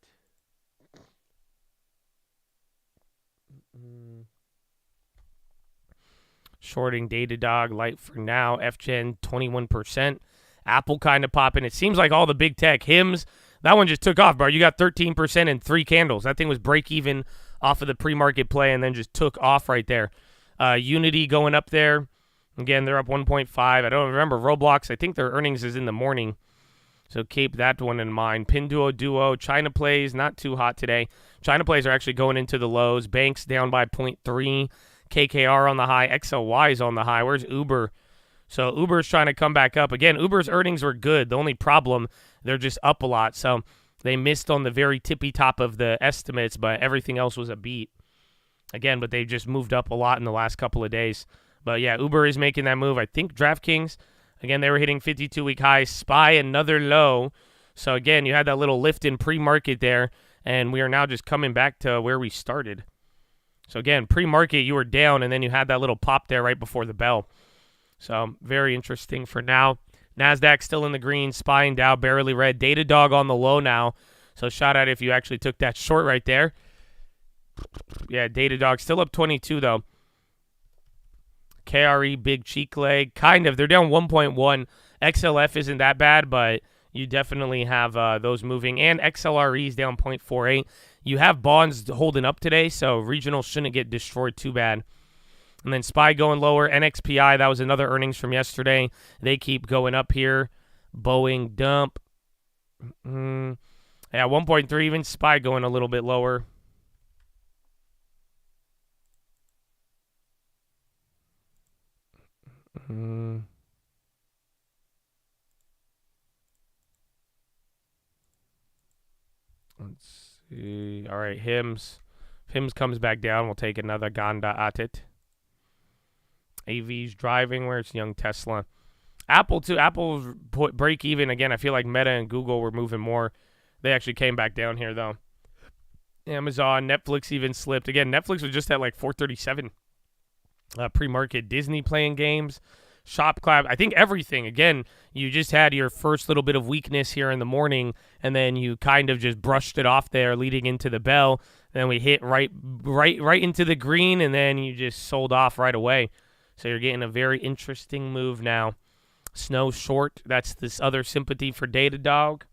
Shorting Datadog, light for now. FGen, 21%. Apple kind of popping. It seems like all the big tech. HIMS, that one just took off, bro. You got 13% in 3 candles. That thing was break even off of the pre-market play and then just took off right there. Unity going up there. Again, they're up 1.5. I don't remember. Roblox, I think their earnings is in the morning. So keep that one in mind. Pinduo Duo. China Plays, not too hot today. China Plays are actually going into the lows. Banks down by 0.3. KKR on the high. XLY is on the high. Where's Uber? So Uber's trying to come back up. Again, Uber's earnings were good. The only problem, they're just up a lot. So they missed on the very tippy top of the estimates, but everything else was a beat. Again, but they just moved up a lot in the last couple of days. But, yeah, Uber is making that move. I think DraftKings, again, they were hitting 52-week highs. SPY, another low. So, again, you had that little lift in pre-market there, and we are now just coming back to where we started. So, again, pre-market, you were down, and then you had that little pop there right before the bell. So, very interesting for now. NASDAQ still in the green. SPY and Dow barely red. Datadog on the low now. So, shout out if you actually took that short right there. Yeah, Datadog still up 22, though. KRE, big cheek leg. Kind of. They're down 1.1. XLF isn't that bad, but you definitely have those moving. And XLRE is down 0.48. You have bonds holding up today, so regional shouldn't get destroyed too bad. And then SPY going lower. NXPI, that was another earnings from yesterday. They keep going up here. Boeing dump. Yeah, 1.3. Even SPY going a little bit lower. Let's see. All right, HIMS. If HIMS comes back down, we'll take another Ganda at it. AV's driving. Where's young Tesla? Apple, too. Apple's break even. Again, I feel like Meta and Google were moving more. They actually came back down here, though. Amazon, Netflix even slipped. Again, Netflix was just at like 437 pre-market. Disney playing games. shop clap. I think everything. Again, you just had your first little bit of weakness here in the morning, and then you kind of just brushed it off there leading into the bell. Then we hit right into the green, and then you just sold off right away. So you're getting a very interesting move now. Snow short. That's this other sympathy for Datadog.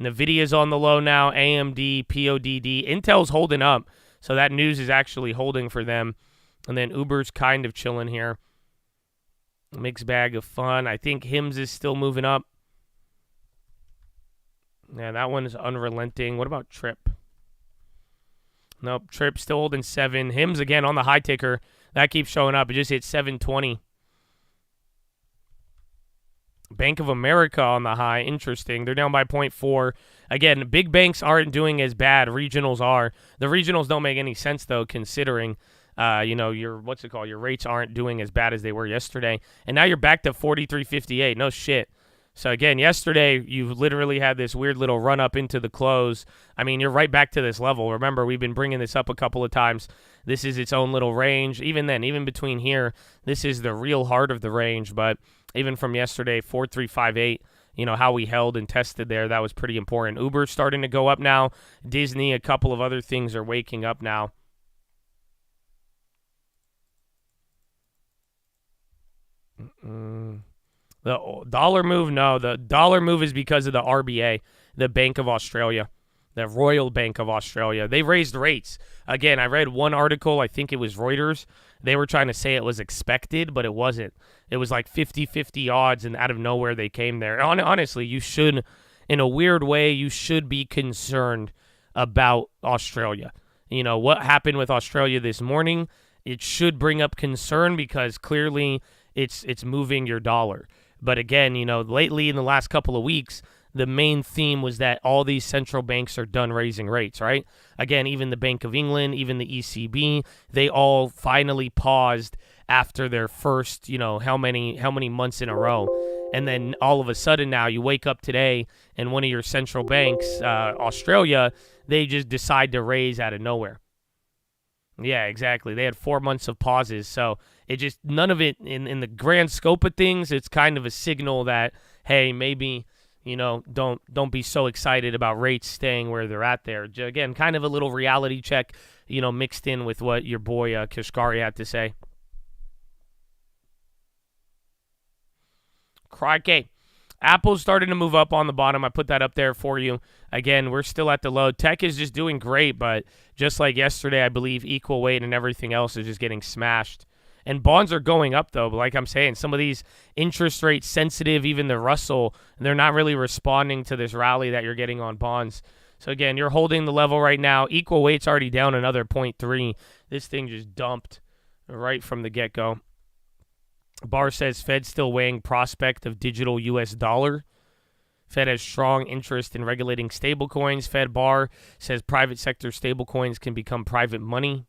NVIDIA's on the low now. AMD, PODD. Intel's holding up. So that news is actually holding for them. And then Uber's kind of chilling here. Mixed bag of fun. I think HIMS is still moving up. Yeah, that one is unrelenting. What about Trip? Nope, Trip still holding 7. HIMS again on the high ticker. That keeps showing up. It just hit 720. Bank of America on the high. Interesting. They're down by 0.4. Again, big banks aren't doing as bad. Regionals are. The regionals don't make any sense, though, considering, your rates aren't doing as bad as they were yesterday. And now you're back to 43.58. No shit. So, again, yesterday you literally had this weird little run up into the close. I mean, you're right back to this level. Remember, we've been bringing this up a couple of times. This is its own little range. Even then, even between here, this is the real heart of the range. But even from yesterday, 4358, how we held and tested there, that was pretty important. Uber's starting to go up now. Disney, a couple of other things are waking up now. The dollar move, no. The dollar move is because of the RBA, the Bank of Australia, the Royal Bank of Australia. They raised rates. Again, I read one article, I think it was Reuters. They were trying to say it was expected, but it wasn't. It was like 50-50 odds, and out of nowhere they came there. Honestly, you should, in a weird way, you should be concerned about Australia. What happened with Australia this morning, it should bring up concern because clearly it's moving your dollar. But again, lately in the last couple of weeks, the main theme was that all these central banks are done raising rates, right? Again, even the Bank of England, even the ECB, they all finally paused after their first, how many months in a row. And then all of a sudden now you wake up today and one of your central banks, Australia, they just decide to raise out of nowhere. Yeah, exactly. They had 4 months of pauses. So it just, none of it in the grand scope of things, it's kind of a signal that, hey, maybe, don't be so excited about rates staying where they're at there. Again, kind of a little reality check, mixed in with what your boy Kashkari had to say. Crikey. Apple's starting to move up on the bottom. I put that up there for you. Again, we're still at the low. Tech is just doing great, but just like yesterday, I believe equal weight and everything else is just getting smashed. And bonds are going up, though. But like I'm saying, some of these interest rate sensitive, even the Russell, they're not really responding to this rally that you're getting on bonds. So, again, you're holding the level right now. Equal weight's already down another 0.3. This thing just dumped right from the get-go. Barr says Fed still weighing prospect of digital U.S. dollar. Fed has strong interest in regulating stablecoins. Fed Barr says private sector stablecoins can become private money.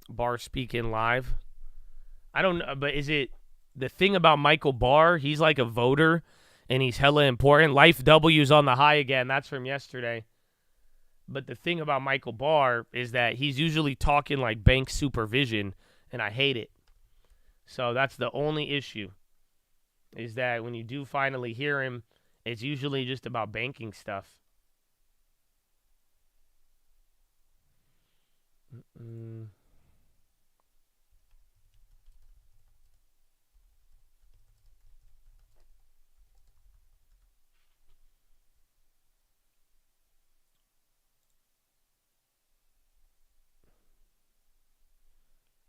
Barr speaking live. I don't know, but is it the thing about Michael Barr? He's like a voter, and he's hella important. Life W's on the high again. That's from yesterday. But the thing about Michael Barr is that he's usually talking like bank supervision, and I hate it. So that's the only issue, is that when you do finally hear him, it's usually just about banking stuff.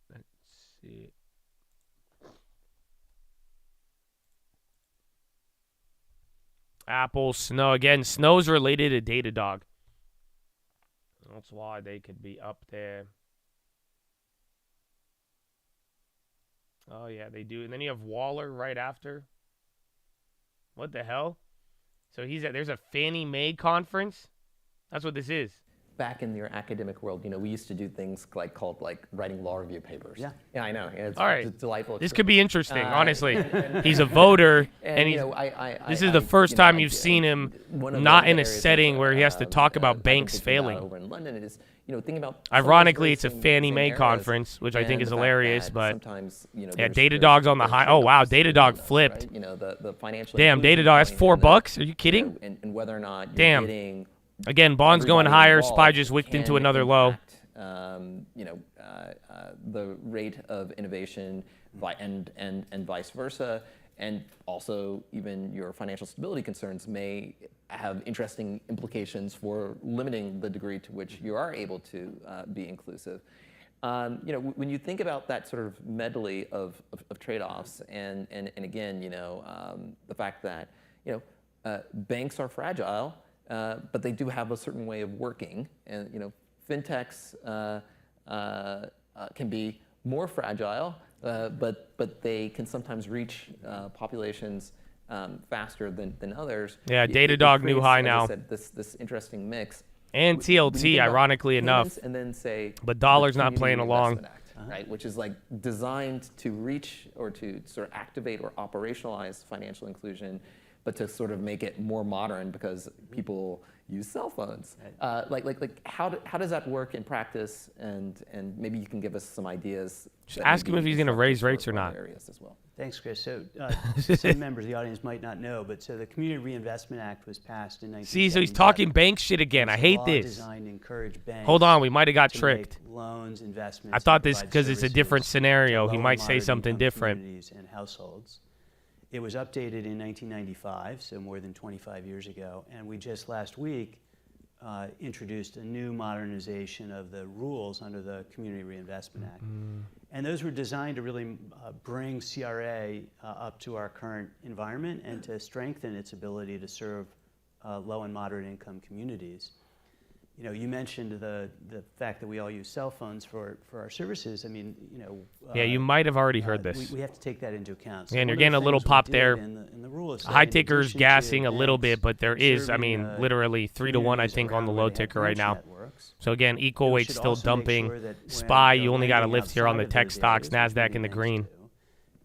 Let's see. Apple, Snow. Again, Snow's related to Datadog. That's why they could be up there. Oh, yeah, they do. And then you have Waller right after. What the hell? So there's a Fannie Mae conference? That's what this is. back in your academic world, we used to do things called writing law review papers. Yeah. Yeah, I know. It's All right. a delightful. This could be interesting, honestly. and- He's a voter, and he's, this is I- the first time you've I- seen him one of not the in a areas setting where he has to talk I've about been banks thinking about failing. over in London is, thinking about. Ironically, it's a some Fannie Mae areas, conference, which I think and is the fact hilarious, that but sometimes, yeah, there's Datadog's on the high. Oh wow, trade-offs Datadog in this, flipped. right? The financial. Damn, inclusion Datadog, that's point $4. and Are you kidding? and whether or not you're Damn. getting Again, bonds going everybody higher. involved SPY just wicked into can another low. impact, the rate of innovation, and vice versa, and also even your financial stability concerns may have interesting implications for limiting the degree to which you are able to be inclusive. When you think about that sort of medley of trade-offs, and again, the fact that banks are fragile, but they do have a certain way of working, and fintechs can be more fragile, but they can sometimes reach populations faster than others. Yeah, It Datadog new creates, high as I now. said, this interesting mix. And When you TLT, think about ironically payments enough. and then say But dollar's the not playing Community along. Investment Act, right? Which is designed to reach or to sort of activate or operationalize financial inclusion, but to sort of make it more modern because people use cell phones. How does that work in practice? And maybe you can give us some ideas. Just that ask may him if be he's going to raise instructive rates or for not. other areas as well. Thanks, Chris. So some members of the audience might not know, but so the Community Reinvestment Act was passed in 1977. See, so he's talking bank shit again. I It's a hate law this. designed to encourage banks Hold on, we might have got to tricked. make loans, investments. I thought and this provide because it's a services different to scenario. He low might and say something moderate-income different. communities and households. It was updated in 1995, so more than 25 years ago, and we just last week introduced a new modernization of the rules under the Community Reinvestment Act. And those were designed to really bring CRA up to our current environment and to strengthen its ability to serve low and moderate income communities. You mentioned the fact that we all use cell phones for our services. I mean, Yeah, you might have already heard this. We have to take that into account. So And you're one of getting the a little things we pop did there. in the rule is High that in ticker's addition to gassing a little banks bit, but there is, serving, literally 3 to 1, I communities think, on the around low where they have ticker right now. branch networks. So again, equal We weight should still also make dumping. sure that when SPY, they're you only got a lending lift here on the outside of tech those stocks, areas, which NASDAQ in the many green. banks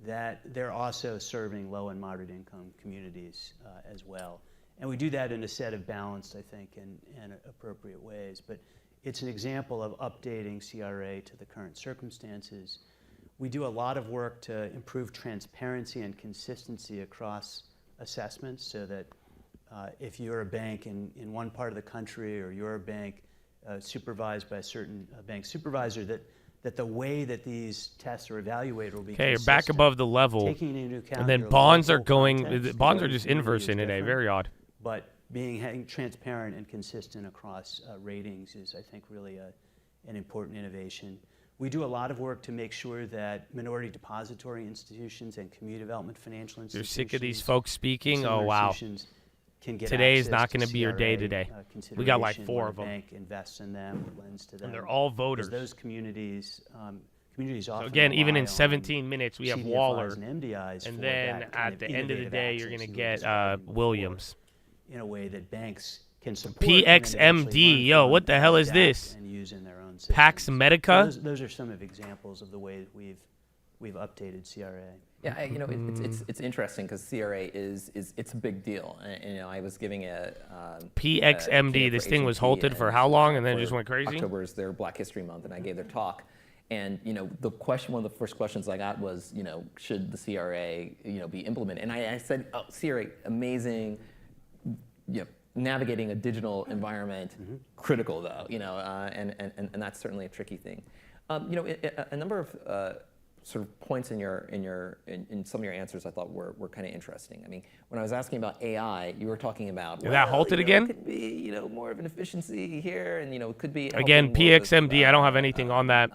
do, that they're also serving low and moderate income communities as well. And we do that in a set of balanced, I think, and appropriate ways. But it's an example of updating CRA to the current circumstances. We do a lot of work to improve transparency and consistency across assessments so that if you're a bank in one part of the country or you're a bank supervised by a certain bank supervisor, that the way that these tests are evaluated will be Okay, you're consistent, back above the level. taking into account And then your bonds are local going, context, bonds are because just every community inversing is today. different. Very odd. But being transparent and consistent across ratings is, I think, really an important innovation. We do a lot of work to make sure that minority depository institutions and community development financial You're institutions. sick of these folks speaking? similar Oh, wow. institutions can get Today is access not to gonna be your day CRA, today. We got like consideration 4 when of a 'em. bank invests in them or lends to them. And they're all Because voters. those communities often Again, even rely in on 17 minutes, we have CDFIs Waller. and MDIs And for then that kind at the end of the innovative day, you're going access to you were get describing before, Williams. in a way that banks can support and then actually PXMD. learn Yo, from what the and hell is adapt this? and use in their own systems. Pax Medica? So those are some of examples of the way that we've updated CRA. Yeah, it's interesting because CRA it's a big deal. And, I was giving a PXMD. keynote This for thing was H&P, halted for and, how long and then for just went crazy? October is their Black History Month, and I gave their talk. And one of the first questions I got was, should the CRA be implemented? And I said, oh, CRA, amazing. Navigating a digital environment, critical though. And that's certainly a tricky thing. A number of sort of points in some of your answers I thought were kind of interesting. I mean, when I was asking about AI, you were talking about that halted again? It could be more of an efficiency here, and it could be Again, helping more with, PXMD, I don't have anything on that.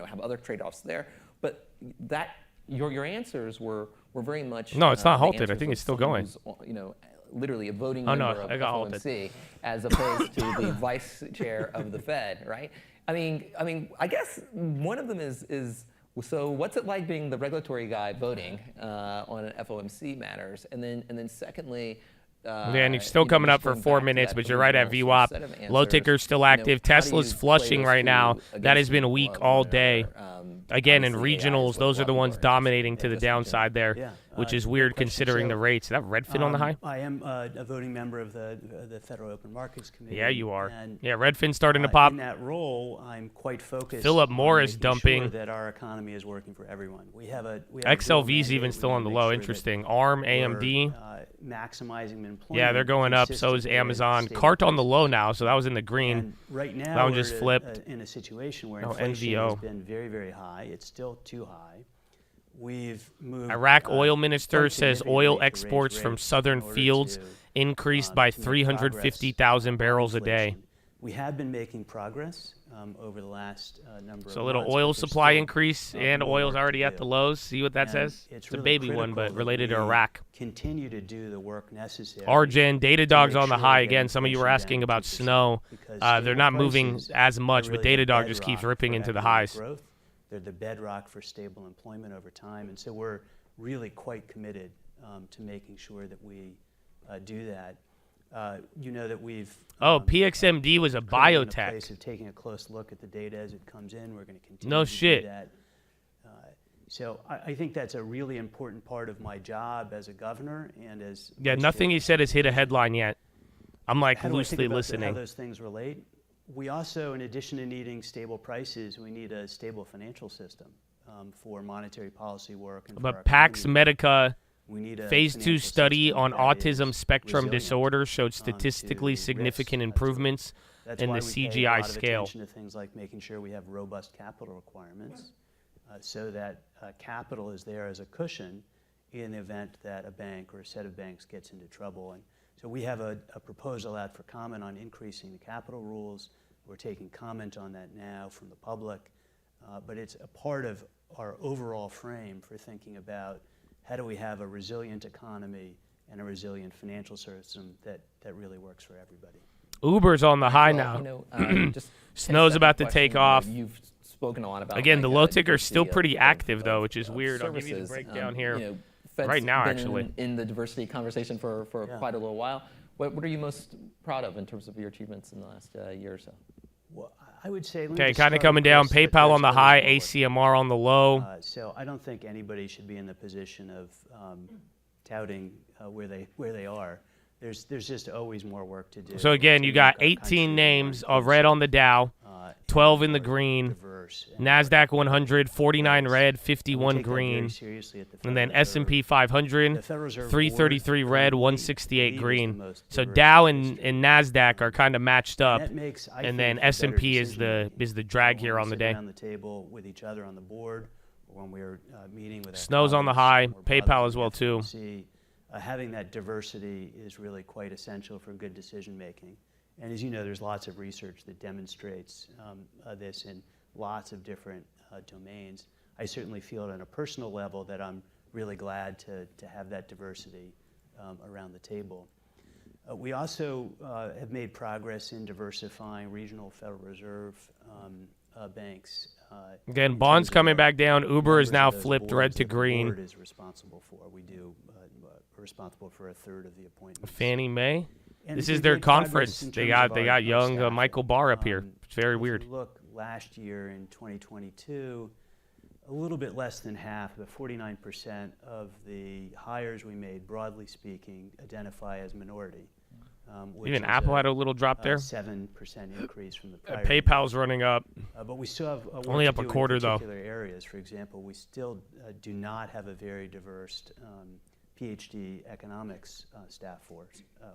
have other trade-offs there. But that your answers were very much No, it's not the halted. I answers think of it's still someone going. who's, literally a voting Oh, no, member of it got halted. FOMC, as opposed to the vice chair of the Fed, right? I mean, I guess one of them is so what's it like being the regulatory guy voting on FOMC matters, and then secondly, and you're still coming up for 4 minutes, but you're right at VWAP. Low ticker's still active. Tesla's flushing right now. That has been weak all day. Again, in regionals, those are the ones dominating to the downside there, which is weird considering the rates. Is that Redfin on the high? I am a voting member of the Federal Open Markets Committee. Yeah, you are. And, yeah, Redfin's starting to pop. In that role, I'm quite focused Philip on Morris making dumping. sure that our economy is working for everyone. We have a XLV's even still on the low. Interesting. ARM, AMD. Maximizing employment. Yeah, they're going up. So is Amazon. Cart on the low now, so that was in the green. And right now, that one we're just flipped. in a situation where Oh, inflation NVO. has been very, very high. It's still too high. We've moved. Iraq oil minister quite says significantly oil to raise exports from rates southern in order fields to, increased by make progress 350,000 barrels a day. inflation. We have been making progress over the last number of So a little months, oil but there's supply still, increase, and more oil's work already to at the do. lows. See what that And says? It's a really baby one, critical but that related to we Iraq. Continue to do the work necessary. Argen, Datadog's make on the sure high we get again. Some of you were inflation asking down about 2%, snow. because They're stable not moving prices as much, are but really the Datadog just keeps bedrock ripping for into the economic highs. growth. They're the bedrock for stable employment over time, and so we're really quite committed to making sure that we do that. You know that we've PXMD was a currently in the biotech. place of taking a close look at the data as it comes in. We're going to continue No to shit. do that. So I think that's a really important part of my job as a governor and as Yeah, vice nothing chair. he said has hit a headline yet. I'm like How do I think loosely about How listening. those things relate? We also, in addition to needing stable prices, we need a stable financial system for monetary policy work. And for our But Pax economy. Medica We need a phase 2 financial study system on that autism is spectrum resilient, disorder showed to statistically risks. significant That's improvements That's in why the we pay a CGI lot of scale. attention to things like making sure we have robust capital requirements, so that capital is there as a cushion in the event that a bank or a set of banks gets into trouble. And so we have a proposal out for comment on increasing the capital rules. We're taking comment on that now from the public, but it's a part of our overall frame for thinking about how do we have a resilient economy and a resilient financial system that really works for everybody. Uber's on the high Well, now. just Snow's 10-second about to question. take off. You've spoken a lot about Again, the like, low ticker's still diversity pretty of- active, of- though, which is of weird. I'll give you the services. breakdown here. Fed's Right now, been actually. in the diversity conversation for Yeah. quite a little while. What are you most proud of in terms of your achievements in the last year or so? Well, I would say. let me Okay, just kind of start coming with down. this, that PayPal there's on the always high, more work. ACMR on the low. So I don't think anybody should be in the position of touting where they are. There's just always more work to do. So again, to you make got our country 18 more names of inclusive, red on the Dow, and 12 in the more green, diverse, and NASDAQ 100, 49 diverse. red, And we 51 take that very green, seriously at the and then Federal Reserve. S&P 500, The Federal Reserve 333 Board red, currently 168 believes the green. most So diverse Dow in and history. NASDAQ are kind of matched up, That makes, I and think, then for better S&P is the decision-making. drag When here we on the sit day. around the table with each other on the board, or when we're meeting with our Snow's on the high, colleagues more broadly PayPal in as the well, too. FOMC, having that diversity is really quite essential for good decision making. And as you know, there's lots of research that demonstrates this in lots of different domains. I certainly feel it on a personal level that I'm really glad to have that diversity around the table. We also have made progress in diversifying regional Federal Reserve banks. Again, in bonds terms of coming the back down. Uber is members now of those flipped red boards to that the green. board is responsible for. We do we're responsible for a third of the appointments. Fannie Mae. And This we've is their made progress conference. in They terms of got our young staffing. Michael Barr up here. It's very if weird. you look last year in 2022, a little bit less than half, about 49% of the hires we made, broadly speaking, identify as minority. Which Even is Apple had a little drop there. 7% increase from the prior PayPal's running up. but we still have work Only to up a do quarter, in though. particular areas. For example, we still do not have a very diverse PhD economics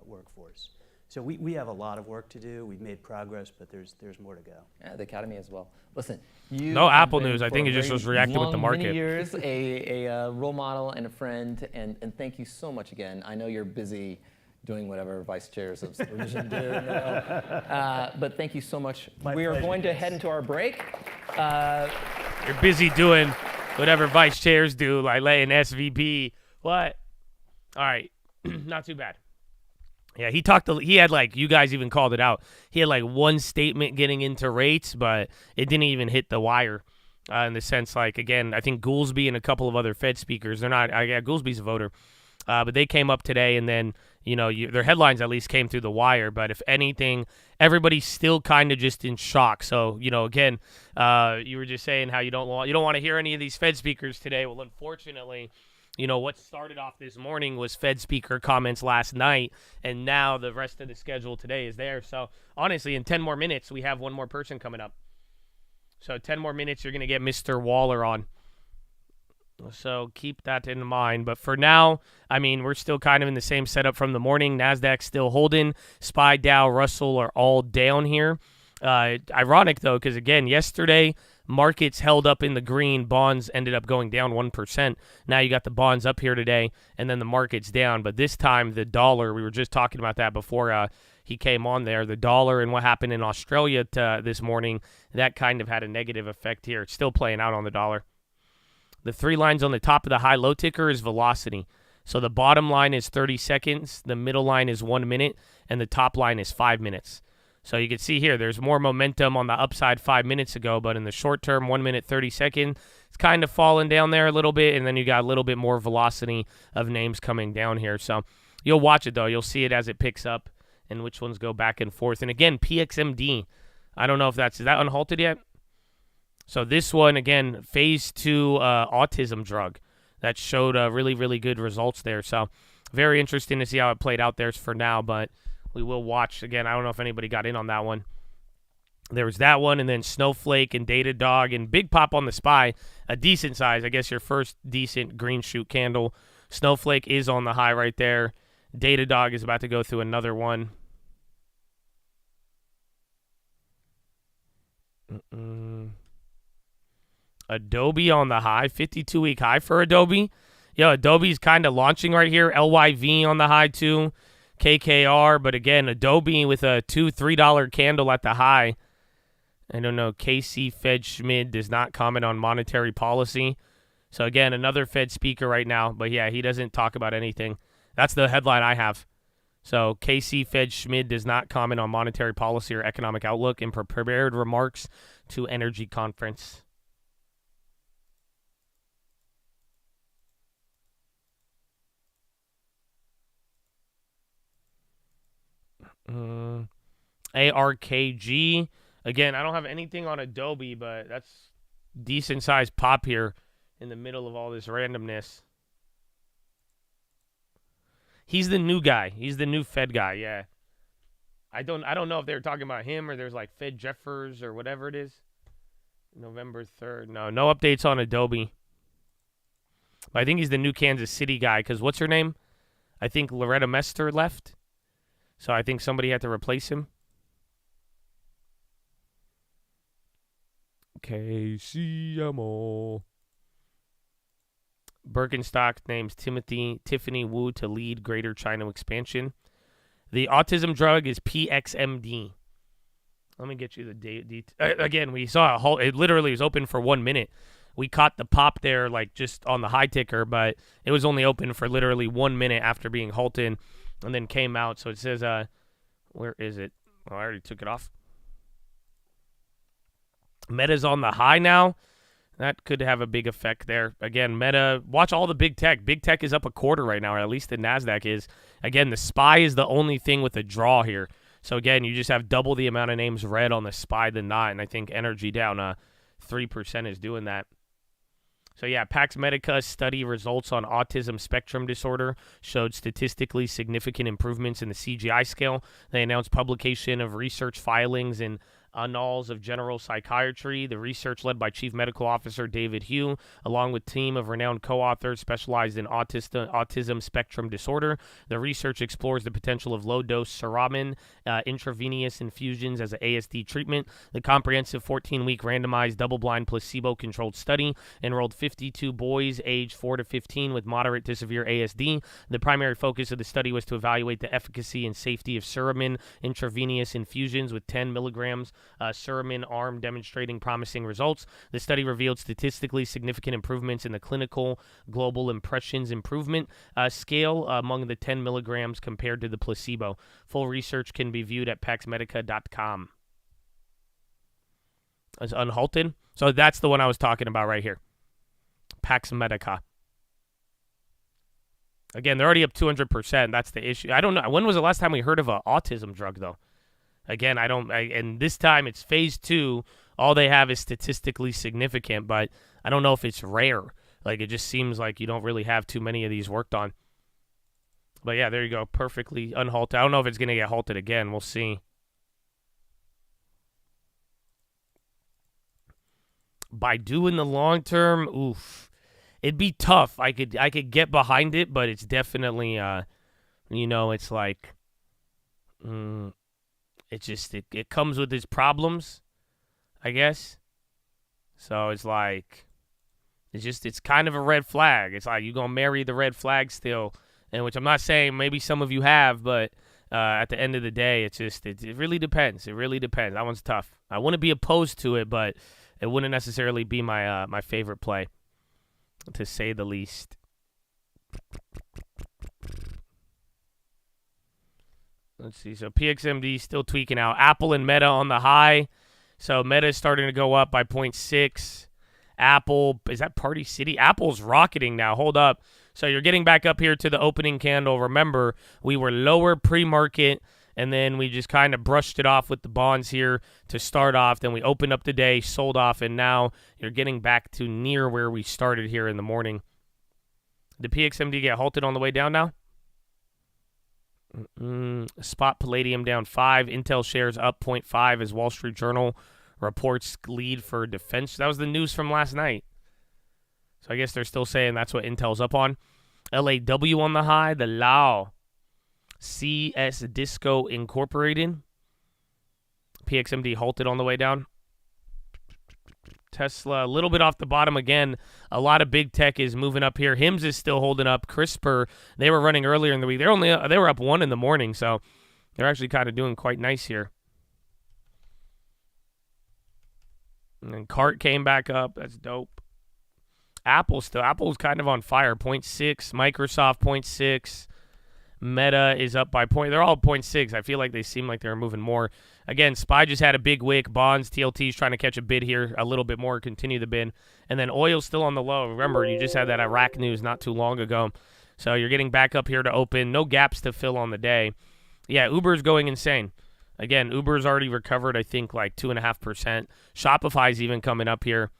workforce. So we have a lot of work to do. We've made progress, but there's more to go. Yeah, the Academy as well. Listen, you No have Apple been news. I for think a it just very was reacting with the long, many market. years, a role model and a friend, and thank you so much again. I know you're busy doing whatever vice chairs of supervision do, but thank you so much. We are going to head into our break. You're busy doing whatever vice chairs do, like letting SVP. What? All right, not too bad. Yeah, he had like, you guys even called it out. He had like one statement getting into rates, but it didn't even hit the wire in the sense, like, again, I think Goolsbee and a couple of other Fed speakers, they're not, yeah, Goolsbee's a voter. But they came up today, and then, their headlines at least came through the wire. But if anything, everybody's still kind of just in shock. So, again, you were just saying how you don't want to hear any of these Fed speakers today. Well, unfortunately, what started off this morning was Fed speaker comments last night, and now the rest of the schedule today is there. So, honestly, in 10 more minutes, we have one more person coming up. So, 10 more minutes, you're going to get Mr. Waller on. So keep that in mind. But for now, we're still kind of in the same setup from the morning. NASDAQ's still holding. SPY, Dow, Russell are all down here. Ironic, though, because, again, yesterday, markets held up in the green. Bonds ended up going down 1%. Now you got the bonds up here today, and then the market's down. But this time, the dollar, we were just talking about that before he came on there. The dollar and what happened in Australia this morning, that kind of had a negative effect here. It's still playing out on the dollar. The 3 lines on the top of the high-low ticker is velocity. So the bottom line is 30 seconds, the middle line is 1 minute, and the top line is 5 minutes. So you can see here, there's more momentum on the upside 5 minutes ago, but in the short term, 1 minute, 30 seconds, it's kind of falling down there a little bit, and then you got a little bit more velocity of names coming down here. So you'll watch it, though. You'll see it as it picks up and which ones go back and forth. And again, PXMD, I don't know if is that unhalted yet? So this one, again, phase 2 autism drug that showed really, really good results there. So very interesting to see how it played out there for now, but we will watch. Again, I don't know if anybody got in on that one. There was that one, and then Snowflake and Datadog and Big Pop on the SPY, a decent size. I guess your first decent green shoot candle. Snowflake is on the high right there. Datadog is about to go through another one. Adobe on the high, 52-week high for Adobe. Adobe's kind of launching right here. LYV on the high too. KKR, but again, Adobe with a $2-3 candle at the high. I don't know. KC Fed Schmid does not comment on monetary policy. So again, another Fed speaker right now, but yeah, he doesn't talk about anything. That's the headline I have. So KC Fed Schmid does not comment on monetary policy or economic outlook in prepared remarks to energy conference. ARKG. Again, I don't have anything on Adobe, but that's decent sized pop here in the middle of all this randomness. He's the new guy. He's the new Fed guy, yeah. I don't know if they were talking about him or there's like Fed Jeffers or whatever it is. November 3rd. No updates on Adobe. But I think he's the new Kansas City guy because what's her name? I think Loretta Mester left. So I think somebody had to replace him. KCMO. Birkenstock names Tiffany Wu to lead Greater China expansion. The autism drug is PXMD. Let me get you the date. Again, we saw it literally was open for 1 minute. We caught the pop there like just on the high ticker, but it was only open for literally 1 minute after being halted and then came out. So it says, where is it? Oh, I already took it off. Meta's on the high now. That could have a big effect there. Again, Meta, watch all the big tech. Big tech is up a quarter right now, or at least the NASDAQ is. Again, the SPY is the only thing with a draw here. So, again, you just have double the amount of names red on the SPY than not, and I think energy down 3% is doing that. So, yeah, Pax Medica study results on autism spectrum disorder showed statistically significant improvements in the CGI scale. They announced publication of research filings in Annals of General Psychiatry. The research led by Chief Medical Officer David Hugh, along with a team of renowned co-authors specialized in autism spectrum disorder. The research explores the potential of low-dose suramin intravenous infusions as an ASD treatment. The comprehensive 14-week randomized double-blind placebo-controlled study enrolled 52 boys aged 4 to 15 with moderate to severe ASD. The primary focus of the study was to evaluate the efficacy and safety of suramin intravenous infusions with 10 milligrams suramin arm demonstrating promising results. The study revealed statistically significant improvements in the clinical global impressions improvement scale among the 10 milligrams compared to the placebo. Full research can be viewed at paxmedica.com. As unhalted. So that's the one I was talking about right here. Pax Medica. Again, they're already up 200%. That's the issue. I don't know. When was the last time we heard of an autism drug, though? Again, and this time it's phase 2. All they have is statistically significant, but I don't know if it's rare. Like, it just seems like you don't really have too many of these worked on. But yeah, there you go. Perfectly unhalted. I don't know if it's going to get halted again. We'll see. By doing the long term, oof. It'd be tough. I could get behind it, but it's definitely, it's like, it comes with its problems, I guess. So it's like, it's kind of a red flag. It's like, you gonna marry the red flag still, and which I'm not saying maybe some of you have, but at the end of the day, it really depends. It really depends. That one's tough. I wouldn't be opposed to it, but it wouldn't necessarily be my favorite play, to say the least. Let's see. So PXMD still tweaking out. Apple and Meta on the high. So Meta is starting to go up by 0.6. Apple, is that Party City? Apple's rocketing now. Hold up. So you're getting back up here to the opening candle. Remember, we were lower pre-market, and then we just kind of brushed it off with the bonds here to start off. Then we opened up the day, sold off, and now you're getting back to near where we started here in the morning. Did PXMD get halted on the way down now? Spot Palladium down 5. Intel shares up 0.5 as Wall Street Journal reports lead for defense. That was the news from last night. So I guess they're still saying that's what Intel's up on. LAW on the high. The Lao. CS Disco Incorporated. PXMD halted on the way down. Tesla a little bit off the bottom again. A lot of big tech is moving up here. Hims is still holding up. CRISPR, they were running earlier in the week. They were up 1 in the morning, so they're actually kind of doing quite nice here. And then CART came back up. That's dope. Apple's kind of on fire. 0.6. Microsoft 0.6. Meta is up by point. They're all 0.6. I feel like they seem like they're moving more. Again, SPY just had a big wick. Bonds, TLT's trying to catch a bid here a little bit more, continue the bid. And then oil's still on the low. Remember, you just had that Iraq news not too long ago. So you're getting back up here to open. No gaps to fill on the day. Yeah, Uber's going insane. Again, Uber's already recovered, I think, like 2.5%. Shopify's even coming up here.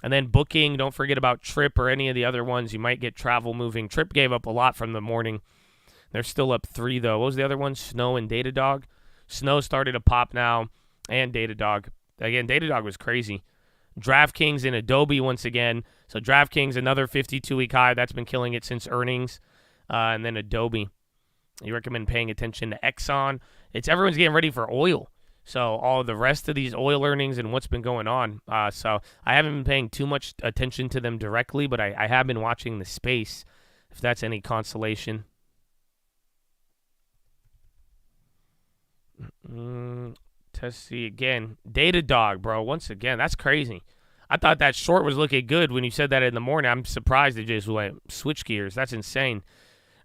And then Booking, don't forget about Trip or any of the other ones. You might get travel moving. Trip gave up a lot from the morning. They're still up 3, though. What was the other one? Snow and Datadog. Snow started to pop now, and Datadog. Again, Datadog was crazy. DraftKings and Adobe once again. So DraftKings, another 52-week high. That's been killing it since earnings. And then Adobe. You recommend paying attention to Exxon. Everyone's getting ready for oil. So all the rest of these oil earnings and what's been going on. So I haven't been paying too much attention to them directly, but I have been watching the space, if that's any consolation. Let's see again. Datadog, bro. Once again, that's crazy. I thought that short was looking good when you said that in the morning. I'm surprised it just went switch gears. That's insane.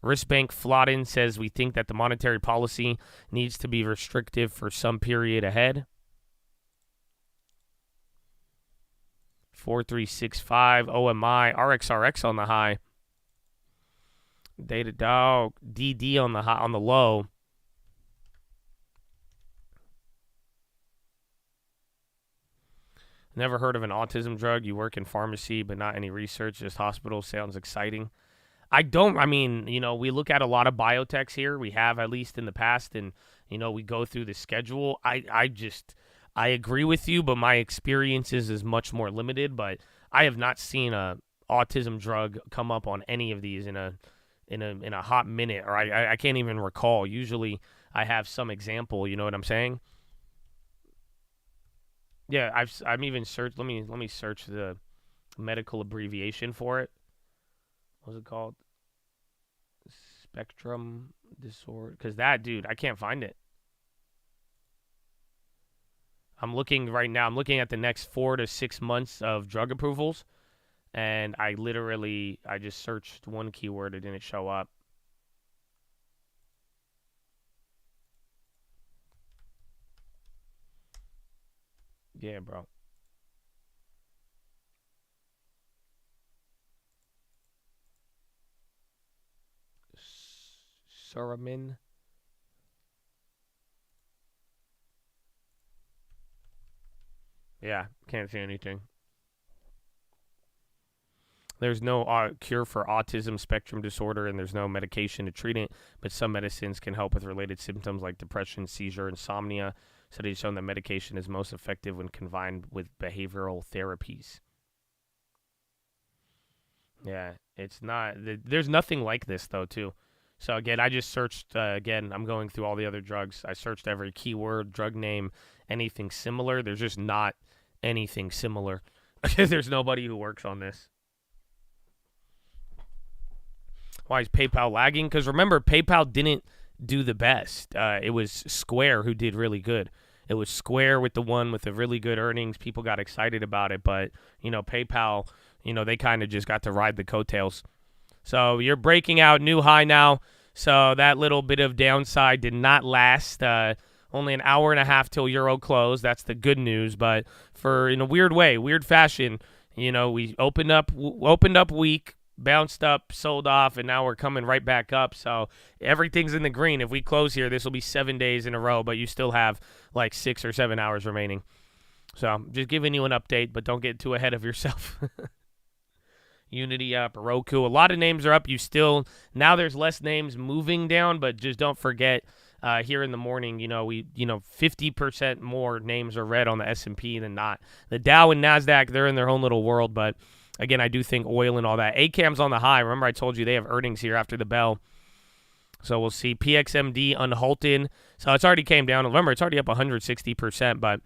Riskbank Flodden says we think that the monetary policy needs to be restrictive for some period ahead. 4365 OMI RXRX on the high. Datadog DD on the high, on the low. Never heard of an autism drug. You work in pharmacy, but not any research, just hospital. Sounds exciting. We look at a lot of biotechs here. We have, at least in the past, and, we go through the schedule. I agree with you, but my experiences is much more limited, but I have not seen a autism drug come up on any of these in a hot minute, or I can't even recall. Usually I have some example, you know what I'm saying? Yeah, I've even searched. Let me search the medical abbreviation for it. What's it called? Spectrum disorder. Because that, dude, I can't find it. I'm looking right now. I'm looking at the next 4 to 6 months of drug approvals, and I just searched one keyword. It didn't show up. Yeah, bro. Suramin. Yeah, can't see anything. There's no cure for autism spectrum disorder, and there's no medication to treat it, but some medicines can help with related symptoms like depression, seizure, insomnia. Studies shown that medication is most effective when combined with behavioral therapies. Yeah, it's not. There's nothing like this, though, too. So, again, I just searched, again, I'm going through all the other drugs. I searched every keyword, drug name, anything similar. There's just not anything similar. There's nobody who works on this. Why is PayPal lagging? Because remember, PayPal didn't do the best. It was Square who did really good. It was Square with the one with the really good earnings. People got excited about it, but, PayPal, they kind of just got to ride the coattails. So you're breaking out new high now. So that little bit of downside did not last. Only an hour and a half till Euro close. That's the good news. But for, in a weird way, weird fashion, we opened up weak, bounced up, sold off, and now we're coming right back up. So everything's in the green. If we close here, this will be 7 days in a row, but you still have like 6 or 7 hours remaining. So I'm just giving you an update, but don't get too ahead of yourself. Unity up, Roku. A lot of names are up. Now there's less names moving down, but just don't forget here in the morning, 50% more names are red on the S&P than not. The Dow and NASDAQ, they're in their own little world, but again, I do think oil and all that. ACAM's on the high. Remember I told you they have earnings here after the bell. So we'll see. PXMD unhalted. So it's already came down. Remember, it's already up 160%, but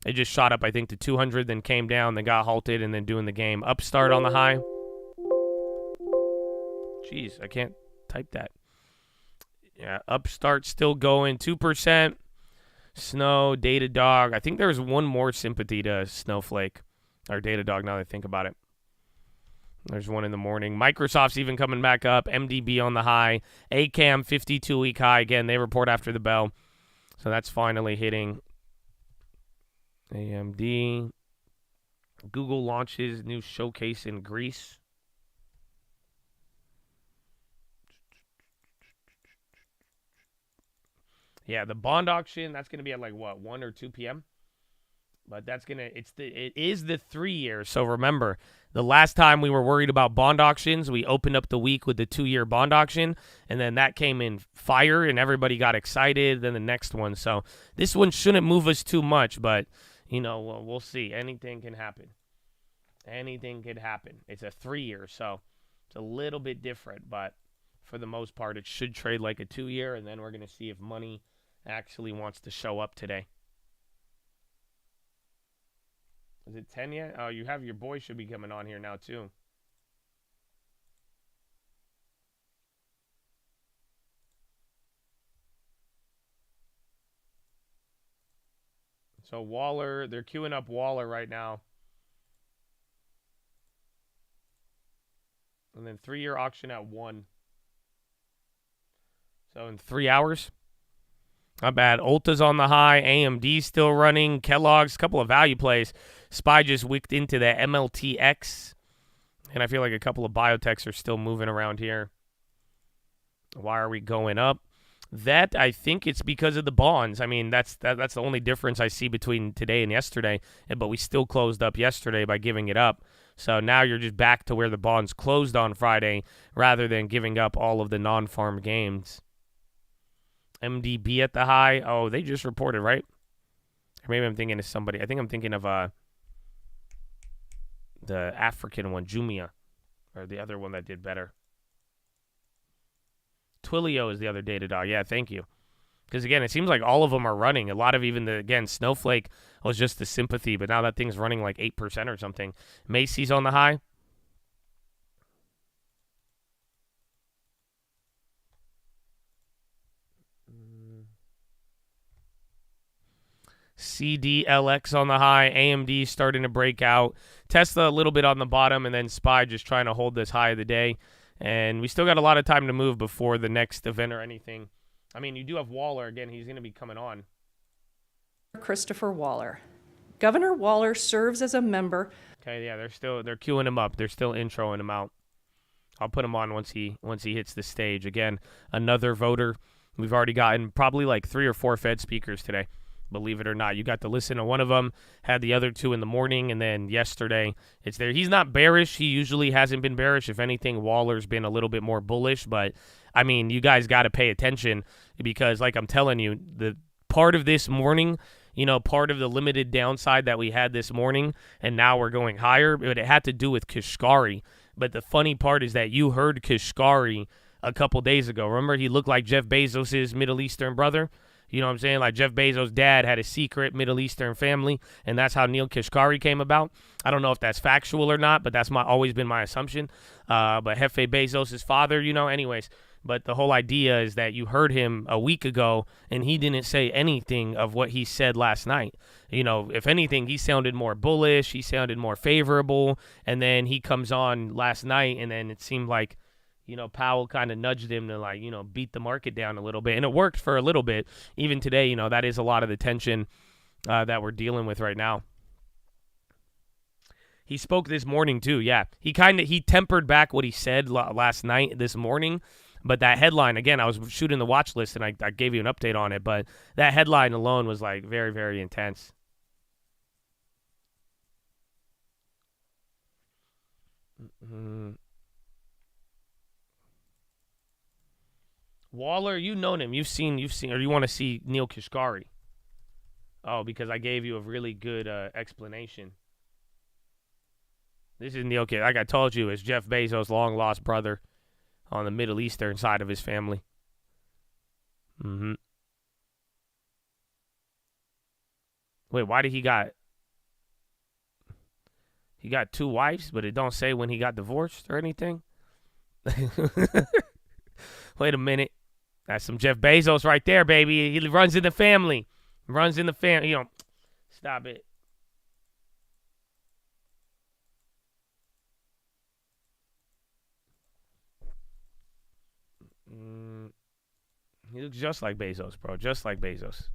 it just shot up, I think, to 200, then came down, then got halted, and then doing the game. Upstart on the high. Jeez, I can't type that. Yeah, Upstart still going 2%. Snow, Datadog. I think there's one more sympathy to Snowflake or Datadog now that I think about it. There's one in the morning. Microsoft's even coming back up. MDB on the high. ACAM 52-week high. Again, they report after the bell. So that's finally hitting. AMD. Google launches new showcase in Greece. Yeah, the bond auction, that's going to be at 1 or 2 p.m.? But it is the 3 years. So remember, the last time we were worried about bond auctions, we opened up the week with the 2-year bond auction, and then that came in fire, and everybody got excited. Then the next one. So this one shouldn't move us too much, but, we'll see. Anything can happen. Anything could happen. It's a 3 year, so it's a little bit different, but for the most part, it should trade like a 2 year, and then we're going to see if money actually wants to show up today. Is it 10 yet? Oh, you have your boy should be coming on here now too. So Waller, they're queuing up Waller right now. And then 3-year auction at 1. So in 3 hours. Not bad. Ulta's on the high. AMD's still running. Kellogg's, a couple of value plays. SPY just wicked into the MLTX. And I feel like a couple of biotechs are still moving around here. Why are we going up? That, I think it's because of the bonds. I mean, that's the only difference I see between today and yesterday. But we still closed up yesterday by giving it up. So now you're just back to where the bonds closed on Friday rather than giving up all of the non-farm gains. MDB at the high. Oh, they just reported, right? Or maybe I'm thinking of somebody. I think I'm thinking of the African one, Jumia, or the other one that did better. Twilio is the other Datadog. Yeah, thank you. Because, again, it seems like all of them are running. A lot of even Snowflake was just the sympathy, but now that thing's running like 8% or something. Macy's on the high. CDLX on the high. AMD starting to break out. Tesla a little bit on the bottom, and then SPY just trying to hold this high of the day. And we still got a lot of time to move before the next event or anything. I mean, you do have Waller. Again, he's going to be coming on. Christopher Waller. Governor Waller serves as a member. Okay, yeah, they're queuing him up. They're still introing him out. I'll put him on once he hits the stage. Again, another voter. We've already gotten probably like 3 or 4 Fed speakers today. Believe it or not, you got to listen to one of them, had the other 2 in the morning, and then yesterday it's there. He's not bearish. He usually hasn't been bearish. If anything, Waller's been a little bit more bullish. But, I mean, you guys got to pay attention because, like I'm telling you, the part of this morning, part of the limited downside that we had this morning, and now we're going higher, but it had to do with Kashkari. But the funny part is that you heard Kashkari a couple days ago. Remember, he looked like Jeff Bezos' Middle Eastern brother? You know what I'm saying? Like Jeff Bezos' dad had a secret Middle Eastern family, and that's how Neil Kashkari came about. I don't know if that's factual or not, but that's always been my assumption. But Jefe Bezos' father, anyways. But the whole idea is that you heard him a week ago, and he didn't say anything of what he said last night. If anything, he sounded more bullish. He sounded more favorable. And then he comes on last night, and then it seemed like, Powell kind of nudged him to beat the market down a little bit. And it worked for a little bit. Even today, that is a lot of the tension that we're dealing with right now. He spoke this morning too. Yeah, he tempered back what he said last night, this morning. But that headline, again, I was shooting the watch list and I gave you an update on it. But that headline alone was like very, very intense. Waller, you've known him. You've seen, or you want to see Neil Kashkari? Oh, because I gave you a really good explanation. This is Neil Kashkari. Like I told you, it's Jeff Bezos' long-lost brother on the Middle Eastern side of his family. Wait, why did he got 2 wives, but it don't say when he got divorced or anything? Wait a minute. That's some Jeff Bezos right there, baby. He runs in the family. Stop it. He looks just like Bezos, bro. Just like Bezos.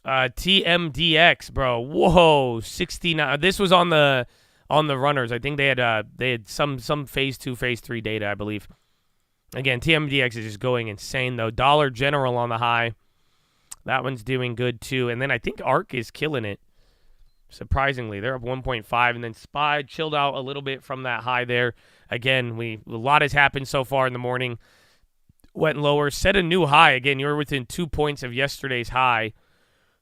TMDX, bro. Whoa, 69. This was on the runners. I think they had some phase 2, phase 3 data, I believe. Again, TMDX is just going insane though. Dollar General on the high. That one's doing good too. And then I think ARK is killing it. Surprisingly, they're up 1.5, and then SPY chilled out a little bit from that high there. Again, a lot has happened so far in the morning. Went lower, set a new high. Again, you were within 2 points of yesterday's high,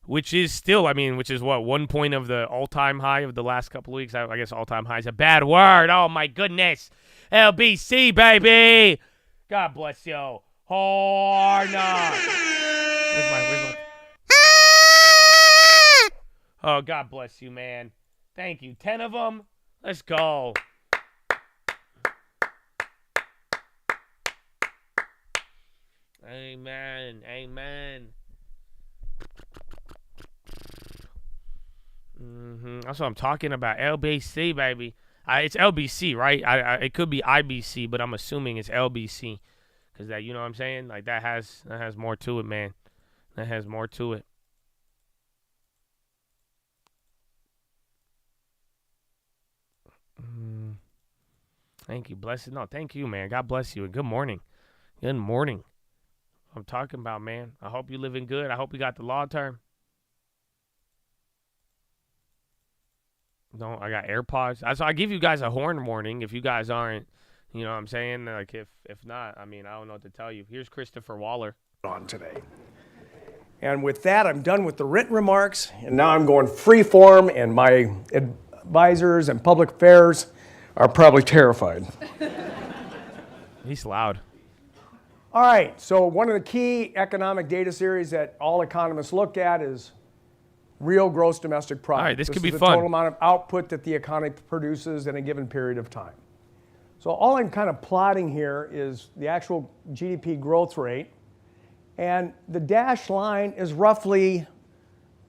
which is still, which is what, 1 point of the all-time high of the last couple of weeks. I guess all-time high is a bad word. Oh, my goodness. LBC, baby. God bless you. Hard knock. Where's my... Oh, God bless you, man. Thank you. 10 of them. Let's go. Amen. Amen. That's what I'm talking about. LBC, baby. It's LBC, right? It could be IBC, but I'm assuming it's LBC. Because that, you know what I'm saying? Like, that has more to it, man. That has more to it. Thank you. Blessed. No, thank you, man. God bless you. And good morning. Good morning. I'm talking about, man. I hope you're living good. I hope you got the law term. No, I got AirPods. So I give you guys a horn warning if you guys aren't, you know what I'm saying? Like, if not, I don't know what to tell you. Here's Christopher Waller. On today. And with that, I'm done with the written remarks, and now I'm going free form, and my advisors and public affairs are probably terrified. He's loud. All right, so one of the key economic data series that all economists look at is real gross domestic product. All right, this could be fun. fun. The total amount of output that the economy produces in a given period of time. So all I'm kind of plotting here is the actual GDP growth rate, and the dashed line is roughly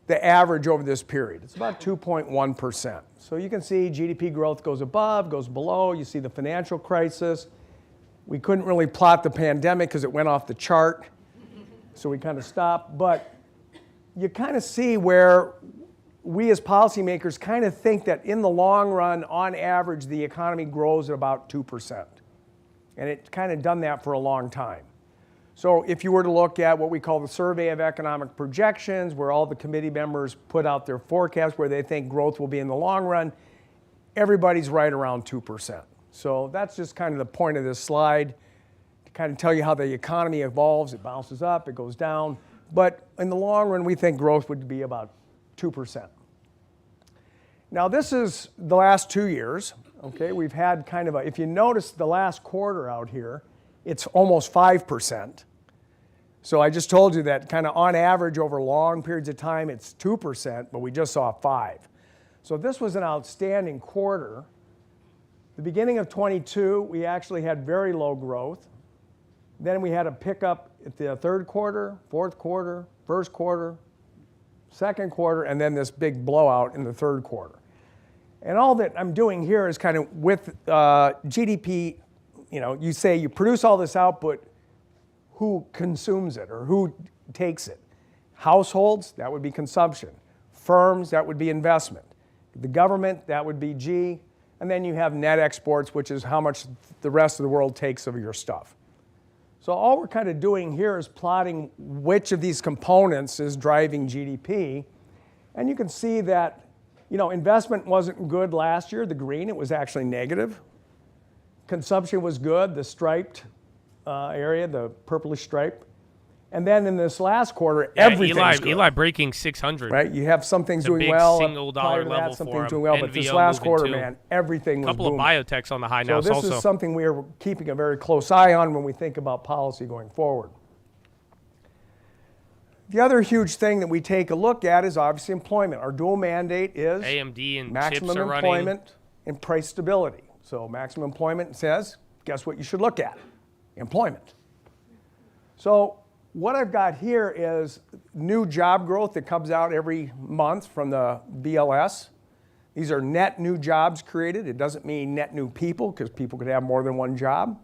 the average over this period. It's about 2.1%. So you can see GDP growth goes above, goes below. You see the financial crisis. We couldn't really plot the pandemic because it went off the chart, so we kind of stopped. But you kind of see where we as policymakers kind of think that in the long run, on average, the economy grows at about 2%. And it's kind of done that for a long time. So if you were to look at what we call the Survey of Economic Projections, where all the committee members put out their forecast where they think growth will be in the long run, everybody's right around 2%. So that's just kind of the point of this slide, to kind of tell you how the economy evolves. It bounces up, it goes down. But in the long run, we think growth would be about 2%. Now this is the last 2 years. Okay, we've had kind of a, if you notice the last quarter out here, it's almost 5%. So I just told you that kind of on average over long periods of time, it's 2%, but we just saw 5. So this was an outstanding quarter. The beginning of 22, we actually had very low growth. Then we had a pickup at the third quarter, fourth quarter, first quarter, second quarter, and then this big blowout in the third quarter. And all that I'm doing here is kind of with GDP, you know, you say you produce all this output, who consumes it or who takes it? Households, that would be consumption. Firms, that would be investment. The government, that would be G. And then you have net exports, which is how much the rest of the world takes of your stuff. So all we're kind of doing here is plotting which of these components is driving GDP. And you can see that, you know, investment wasn't good last year, the green, it was actually negative. Consumption was good, the striped area, the purplish stripe. And then in this last quarter, everything's good. Eli breaking 600. Right, you have some things doing big well. single dollar level some for things him. doing well, but this NVO last quarter, moving too. man, everything was booming. A couple of biotechs on the high now. So this is something we are keeping a very close eye on when we think about policy going forward. The other huge thing that we take a look at is obviously employment. Our dual mandate is AMD and maximum chips are employment running. and price stability. So maximum employment says, guess what you should look at? Employment. So what I've got here is new job growth that comes out every month from the BLS. These are net new jobs created. It doesn't mean net new people, because people could have more than one job.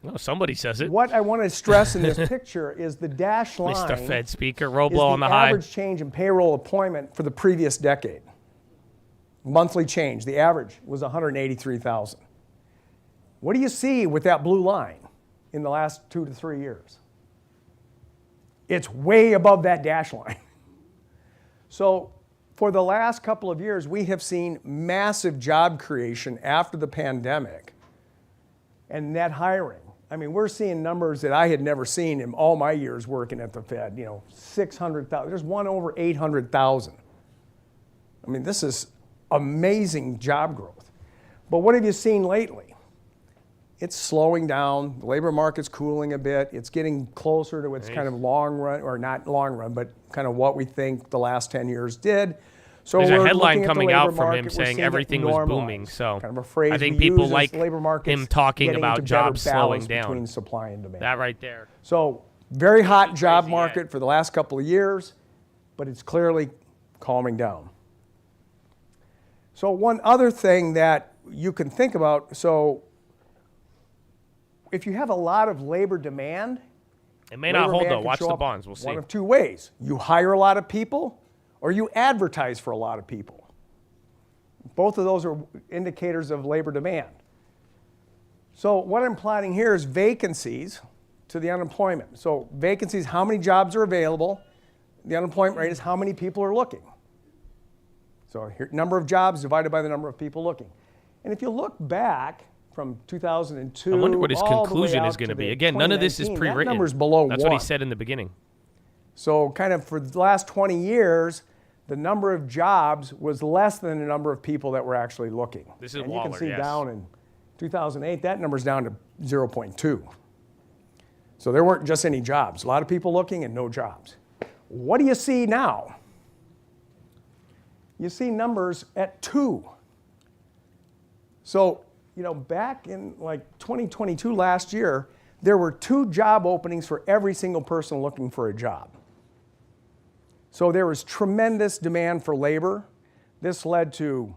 No, somebody says it. What I want to stress in this picture is the dashed line Mr. Fed Speaker, is Roblo on the high. average change in payroll employment for the previous decade. Monthly change, the average was 183,000. What do you see with that blue line in the last 2 to 3 years? It's way above that dash line. So for the last couple of years, we have seen massive job creation after the pandemic and net hiring. I mean, we're seeing numbers that I had never seen in all my years working at the Fed. You know, 600,000. There's one over 800,000. I mean, this is amazing job growth. But what have you seen lately? It's slowing down. The labor market's cooling a bit. It's getting closer to its kind of long run, or not long run, but kind of what we think the last 10 years did. So There's we're a headline looking at the coming labor out from market, him we're saying seeing it everything was normalize. booming. So kind of a phrase I think we people use like as labor markets him talking getting about into better jobs slowing balance down. between supply and demand. That right there. So very hot job Crazy, market yeah. for the last couple of years, but it's clearly calming down. So one other thing that you can think about, so if you have a lot of labor demand, It may not labor hold demand though. can Watch show the up bonds. We'll see. One of two ways. You hire a lot of people or you advertise for a lot of people. Both of those are indicators of labor demand. So what I'm plotting here is vacancies to the unemployment. So vacancies, how many jobs are available. The unemployment rate is how many people are looking. So here, number of jobs divided by the number of people looking. And if you look back from 2002, I wonder what his all the way conclusion is out going to to be. the Again, none of this is 2019, pre-written. That number's below That's 1. what he said in the beginning. So kind of for the last 20 years, the number of jobs was less than the number of people that were actually looking. This is and Waller, you can see yes. down in 2008, that number's down to 0.2. So there weren't just any jobs. A lot of people looking and no jobs. What do you see now? You see numbers at 2. So, you know, back in like 2022 last year, there were 2 job openings for every single person looking for a job. So there was tremendous demand for labor. This led to,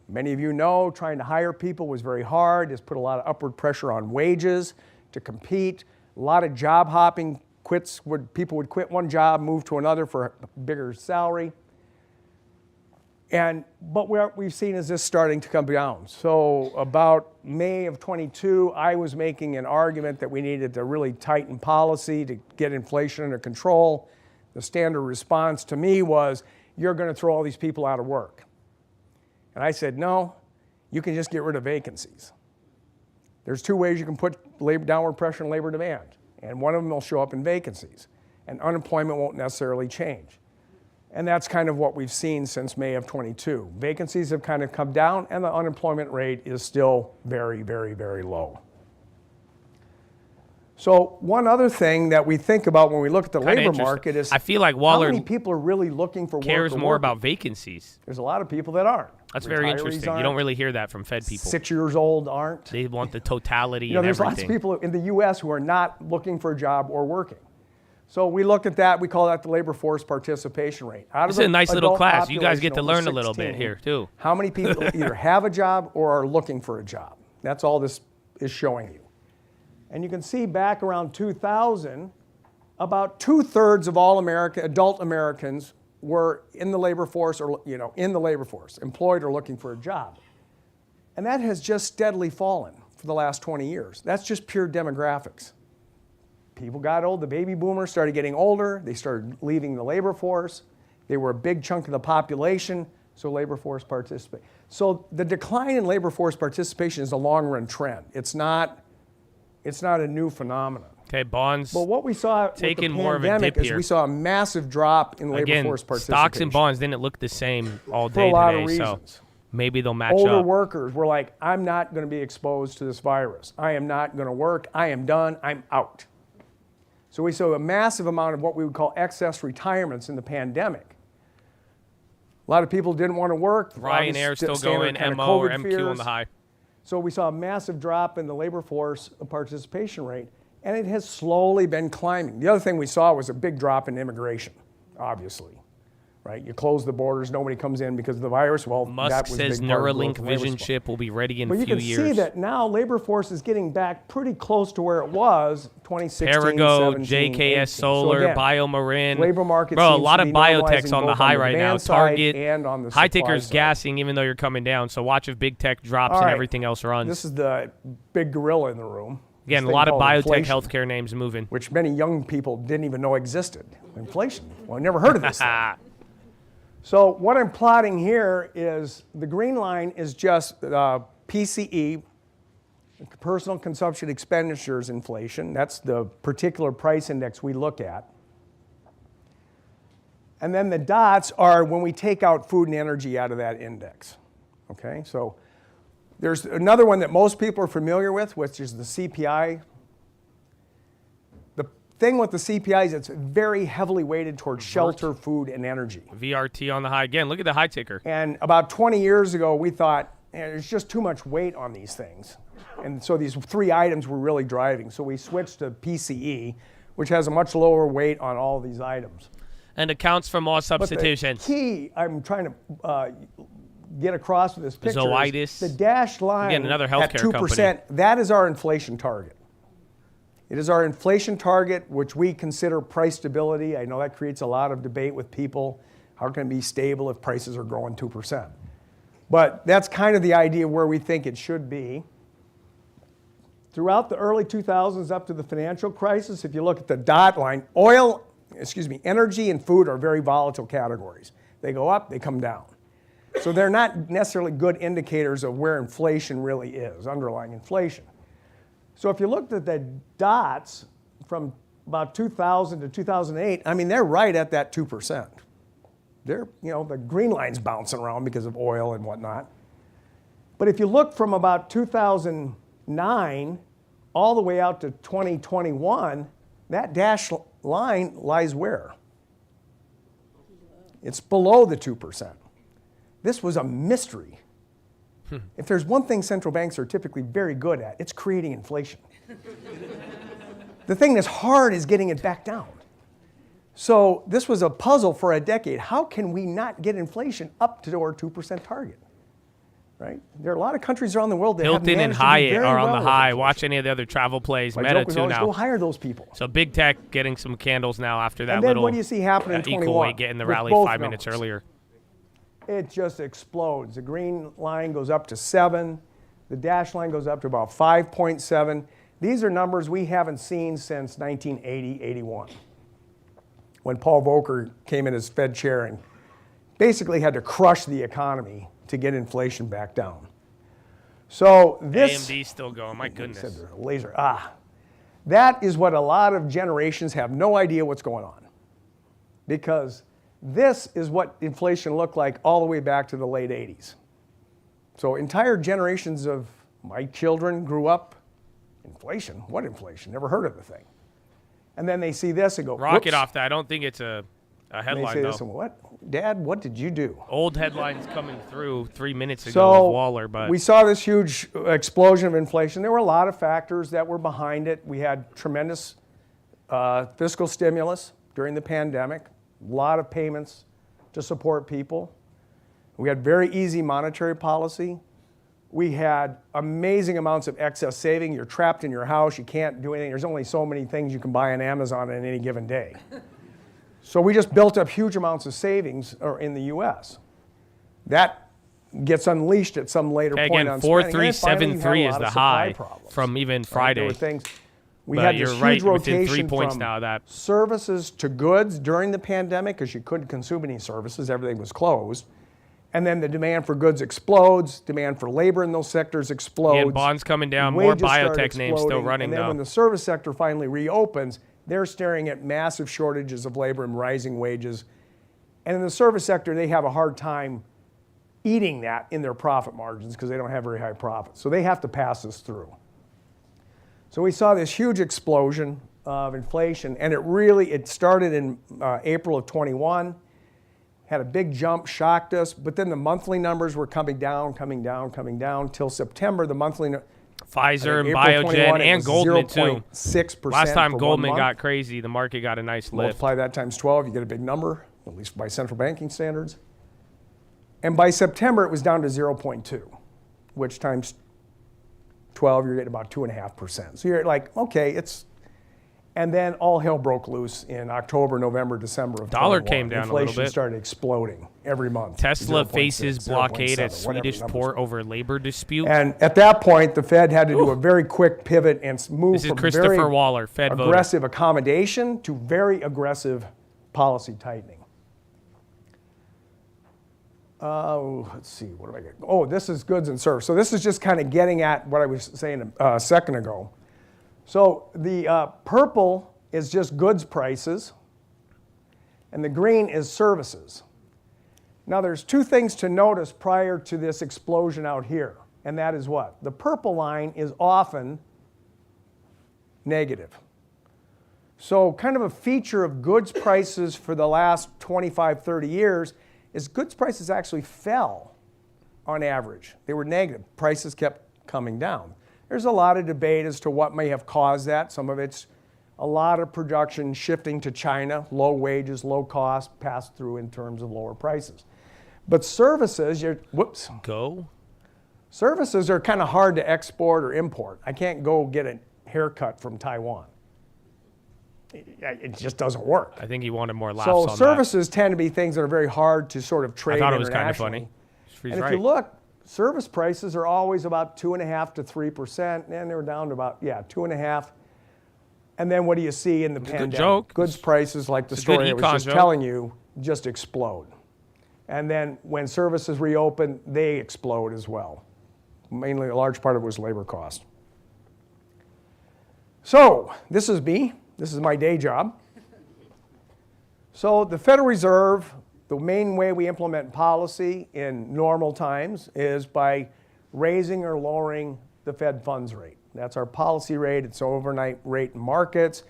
many of you know, trying to hire people was very hard. This put a lot of upward pressure on wages to compete. A lot of job hopping. People would quit one job, move to another for a bigger salary. But what we've seen is this starting to come down. So about May of 22, I was making an argument that we needed to really tighten policy to get inflation under control. The standard response to me was, you're going to throw all these people out of work. And I said, no, you can just get rid of vacancies. There's two ways you can put downward pressure on labor demand, and one of them will show up in vacancies, and unemployment won't necessarily change. And that's kind of what we've seen since May of 22. Vacancies have kind of come down, and the unemployment rate is still very, very, very low. So one other thing that we think about when we look at the labor market is, I feel like Waller how many people are really looking for work? cares more about vacancies. There's a lot of people that aren't. That's very interesting. You don't really hear that from Fed people. 6 years old aren't. They want the totality and there's everything. lots of people in the U.S. who are not looking for a job or working. So we look at that. We call that the labor force participation rate. This is a nice little class. You guys get to learn a little bit here, too. How many people either have a job or are looking for a job? That's all this is showing you. And you can see back around 2000, about 2/3 of all adult Americans were in the labor force employed or looking for a job. And that has just steadily fallen for the last 20 years. That's just pure demographics. People got old, the baby boomers started getting older, they started leaving the labor force, they were a big chunk of the population, so labor force participation. So the decline in labor force participation is a long-run trend. It's not a new phenomenon. Okay, bonds. But what we saw taking with the more of a pandemic dip is here. we saw a massive drop in labor force participation. Stocks and bonds didn't look the same all for day a lot today, of reasons. so maybe they'll match Older up. workers were like, I'm not going to be exposed to this virus. I am not going to work. I am done. I'm out. So we saw a massive amount of what we would call excess retirements in the pandemic. A lot of people didn't want to work. Ryanair still going, MO or MQ on the high. So we saw a massive drop in the labor force participation rate, and it has slowly been climbing. The other thing we saw was a big drop in immigration, obviously. Right? You close the borders, nobody comes in because of the virus. Well, Musk that was says a big part of the Neuralink growth of labor vision supply. chip will be ready in But a few you can years. see that now labor force is getting back pretty close to where it was 2016, Perigo, 17, JKS 18. Solar, so again, Biomarin. labor market Bro, a seems lot to of be biotech's normalizing on the both high the right now. demand side Target, and on the high supply ticker's side. gassing even though you're coming down. So watch if big tech drops All and right. everything else runs. This is the big gorilla in the room. Again, This a thing lot of called biotech inflation, healthcare names moving. which many young people didn't even know existed. Inflation. Well, I never heard of this thing. So what I'm plotting here is the green line is just PCE, personal consumption expenditures inflation. That's the particular price index we look at. And then the dots are when we take out food and energy out of that index. Okay, so there's another one that most people are familiar with, which is the CPI. The thing with the CPI is it's very heavily weighted towards shelter, food, and energy. VRT on the high. Again, look at the high ticker. And about 20 years ago, we thought, there's just too much weight on these things. And so these three items were really driving. So we switched to PCE, which has a much lower weight on all these items. And accounts for more substitution. But the key I'm trying to get across with this picture Zoitis. is the dashed line Again, another at healthcare 2%, company. that is our inflation target. It is our inflation target, which we consider price stability. I know that creates a lot of debate with people. How can it be stable if prices are growing 2%? But that's kind of the idea where we think it should be. Throughout the early 2000s up to the financial crisis, if you look at the dot line, energy and food are very volatile categories. They go up, they come down. So they're not necessarily good indicators of where inflation really is, underlying inflation. So if you looked at the dots from about 2000 to 2008, I mean, they're right at that 2%. They're, the green line's bouncing around because of oil and whatnot. But if you look from about 2009 all the way out to 2021, that dashed line lies where? It's below the 2%. This was a mystery. If there's one thing central banks are typically very good at, it's creating inflation. The thing that's hard is getting it back down. So this was a puzzle for a decade. How can we not get inflation up to our 2% target? Right? There are a lot of countries around the world that have Hilton and managed to do Hyatt very are on well the with high. inflation. Watch any of the other travel plays. My Meta joke was too always now. go hire those people. So big tech getting some candles now after that And then little what do you see happening in equal 21 weight getting the with rally both 5 minutes numbers? earlier. it just explodes. The green line goes up to 7. The dashed line goes up to about 5.7. These are numbers we haven't seen since 1980, 81, when Paul Volcker came in as Fed chair and basically had to crush the economy to get inflation back down. So this AMD's still going, my goodness. laser. That is what a lot of generations have no idea what's going on. Because this is what inflation looked like all the way back to the late 80s. So entire generations of my children grew up, inflation? What inflation? Never heard of the thing. And then they see this and go, Rocket whoops. off that. I don't think it's a And headline, they say though. this and what? Dad, what did you do? Old headlines coming through 3 minutes ago So with Waller, but we saw this huge explosion of inflation. There were a lot of factors that were behind it. We had tremendous fiscal stimulus during the pandemic, a lot of payments to support people. We had very easy monetary policy. We had amazing amounts of excess saving. You're trapped in your house. You can't do anything. There's only so many things you can buy on Amazon in any given day. So we just built up huge amounts of savings in the U.S. That gets unleashed at some later point again, on spending. And then finally, you had 4373 a is lot the of supply high problems, from even right? Friday. There were things. We But had this you're huge right, within 3 rotation points from now that- services to goods during the pandemic because you couldn't consume any services. Everything was closed. And then the demand for goods explodes. Demand for labor in those sectors explodes. And bonds coming down, more Wages start biotech names still exploding, running and then though. when the service sector finally reopens, they're staring at massive shortages of labor and rising wages. And in the service sector, they have a hard time eating that in their profit margins because they don't have very high profits. So they have to pass this through. So we saw this huge explosion of inflation, and it started in April of 21, had a big jump, shocked us, but then the monthly numbers were coming down, till September, the monthly Pfizer and April Biogen 21, it and was Goldman too. 0.6% Last time for 1 Goldman month. got crazy, the market got a nice lift. Multiply that times 12, you get a big number, at least by central banking standards. And by September, it was down to 0.2, which times 12, you're getting about 2.5%. So you're like, okay, and then all hell broke loose in October, November, December of Dollar 21. came down a little Inflation bit. started exploding every month. Tesla 0.6, faces blockade 0.7, at Swedish whatever port numbers. over labor dispute. And at that point, the Fed had to do a very quick pivot and move This is from Christopher very Waller, Fed voter. aggressive accommodation to very aggressive policy tightening. Let's see, what do I get? Oh, this is goods and services. So this is just kind of getting at what I was saying a second ago. So the purple is just goods prices, and the green is services. Now there's two things to notice prior to this explosion out here, and that is what? The purple line is often negative. So kind of a feature of goods prices for the last 25, 30 years is goods prices actually fell on average. They were negative. Prices kept coming down. There's a lot of debate as to what may have caused that. Some of it's a lot of production shifting to China, low wages, low cost, passed through in terms of lower prices. But services, services are kind of hard to export or import. I can't go get a haircut from Taiwan. It just doesn't work. I think he wanted more laughs So on that. services tend to be things that are very hard to sort of trade I thought it was kind of internationally. funny. He's And right. if you look, service prices are always about 2.5% to 3%, and they were down to about 2.5%. And then what do you see in the pandemic? joke. Goods prices, like the It's a good story I was econ just joke. telling you, just explode. And then when services reopen, they explode as well. Mainly, a large part of it was labor cost. So this is me. This is my day job. So the Federal Reserve, the main way we implement policy in normal times is by raising or lowering the Fed funds rate. That's our policy rate. It's overnight rate in markets.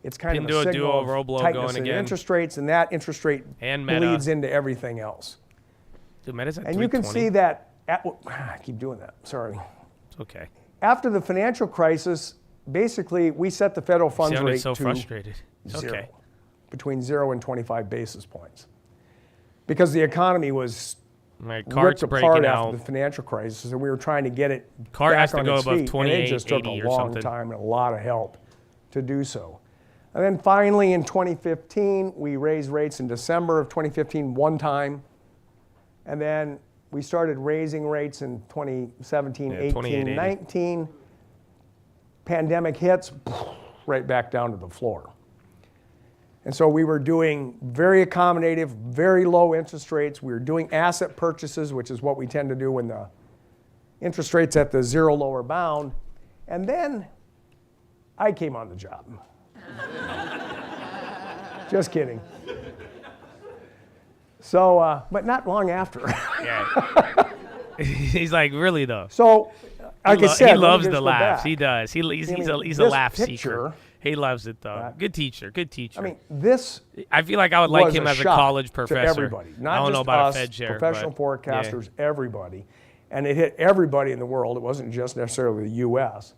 It's kind of a Pinduoduo, signal of Roblo tightness going in again. interest rates, and that interest rate And Meta. bleeds into everything else. Dude, Meta's at And you can 320. see that, I keep doing that, sorry. It's okay. After the financial crisis, basically we set the federal funds Sounded rate so to frustrated. It's zero, okay. between 0 and 25 basis points. Because the economy was My cart's ripped apart breaking after out. the financial crisis, and we were trying to get it Cart back has to on go its above feet, and it just took 28.80 a or long something. time and a lot of help to do so. And then finally in 2015, we raised rates in December of 2015 one time. And then we started raising rates in 2017, 18, 28, 19. Pandemic hits, right back down to the floor. And so we were doing very accommodative, very low interest rates. We were doing asset purchases, which is what we tend to do when the interest rate's at the zero lower bound. And then I came on the job. Just kidding. So, but not long after. Yeah. He's like, really though. So, like I said, he let me loves just the go laughs. back. He does. He's this a laugh picture, seeker. He loves it though. Good teacher. Good teacher. I mean, this I feel like I would like was him as a shock college professor. to everybody, not I don't just know about us, a Fed chair, professional but, forecasters, everybody. And it hit everybody in the world. It wasn't just necessarily the U.S.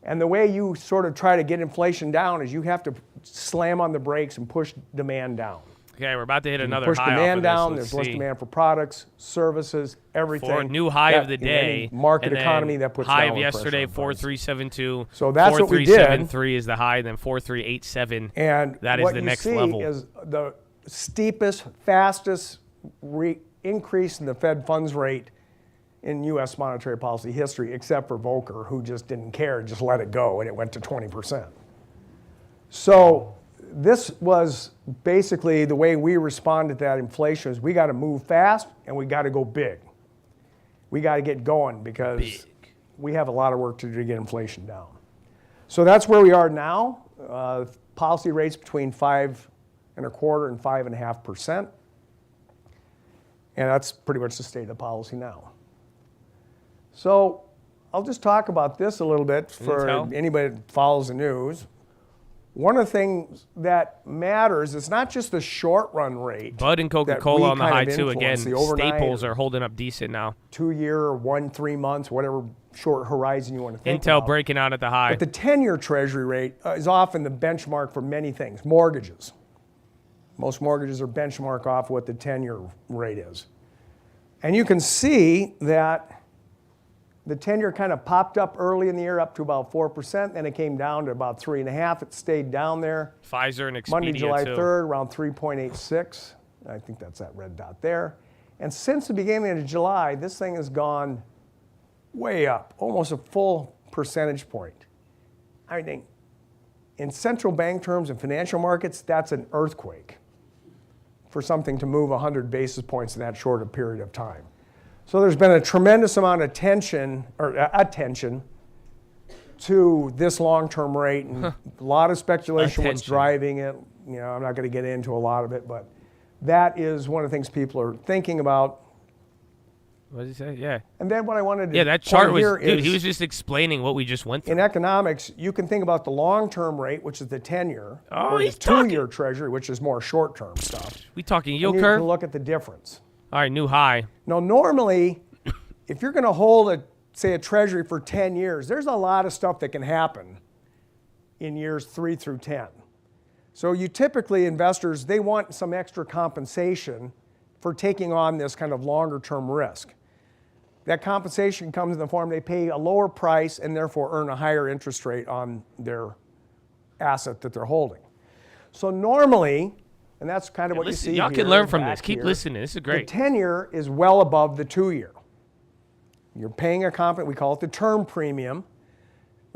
And the way you sort of try to get inflation down is you have to slam on the brakes and push demand down. Okay, we're about to hit You another push high demand off of down, this. there's Let's less see. demand for products, services, everything. For a new high of the in any day. market and then economy that puts high of downward yesterday, pressure on price. 4372. So that's what we did. 4373 is the high, then 4387. And that is what the you next see level. is the steepest, fastest increase in the Fed funds rate in U.S. monetary policy history, except for Volcker, who just didn't care, just let it go, and it went to 20%. So this was basically the way we responded to that inflation is we got to move fast and we got to go big. We got to get going because we have a lot of work to do to get inflation down. So that's where we are now. Policy rates between 5.25% and 5.5%. And that's pretty much the state of policy now. So I'll just talk about this a little bit for anybody that follows the news. One of the things that matters is not just the short run rate. Bud and Coca-Cola on the high too. Again, staples are holding up decent now. 2 year, 3 months, whatever short horizon you want to think Intel about. breaking out at the high. But the 10-year Treasury rate is often the benchmark for many things. Mortgages. Most mortgages are benchmark off what the 10-year rate is. And you can see that the 10-year kind of popped up early in the year up to about 4%, then it came down to about 3.5%. It stayed down there. Pfizer and Expedia Monday, July too. 3rd, around 3.86. I think that's that red dot there. And since the beginning of July, this thing has gone way up, almost a full percentage point. I think in central bank terms and financial markets, that's an earthquake for something to move 100 basis points in that short a period of time. So there's been a tremendous amount of attention to this long-term rate, and a lot of speculation what's driving it. You know, I'm not going to get into a lot of it, but that is one of the things people are thinking about. What did he say? Yeah. And then what I wanted to that chart point was, here dude, is he was just explaining what we just went through. in economics, you can think about the long-term rate, which is the 10-year, Oh, or the he's talking. 2-year Treasury, which is more short-term stuff. We talking yield And you curve? can look at the difference. All right, new high. Now, normally, if you're going to hold, say, a Treasury for 10 years, there's a lot of stuff that can happen in years 3 through 10. So you typically, investors, they want some extra compensation for taking on this kind of longer-term risk. That compensation comes in the form they pay a lower price and therefore earn a higher interest rate on their asset that they're holding. So normally, and that's kind of what Listen, you see y'all here can learn from back this. Keep here, listening. This is great. The 10-year is well above the 2-year. You're paying a we call it the term premium.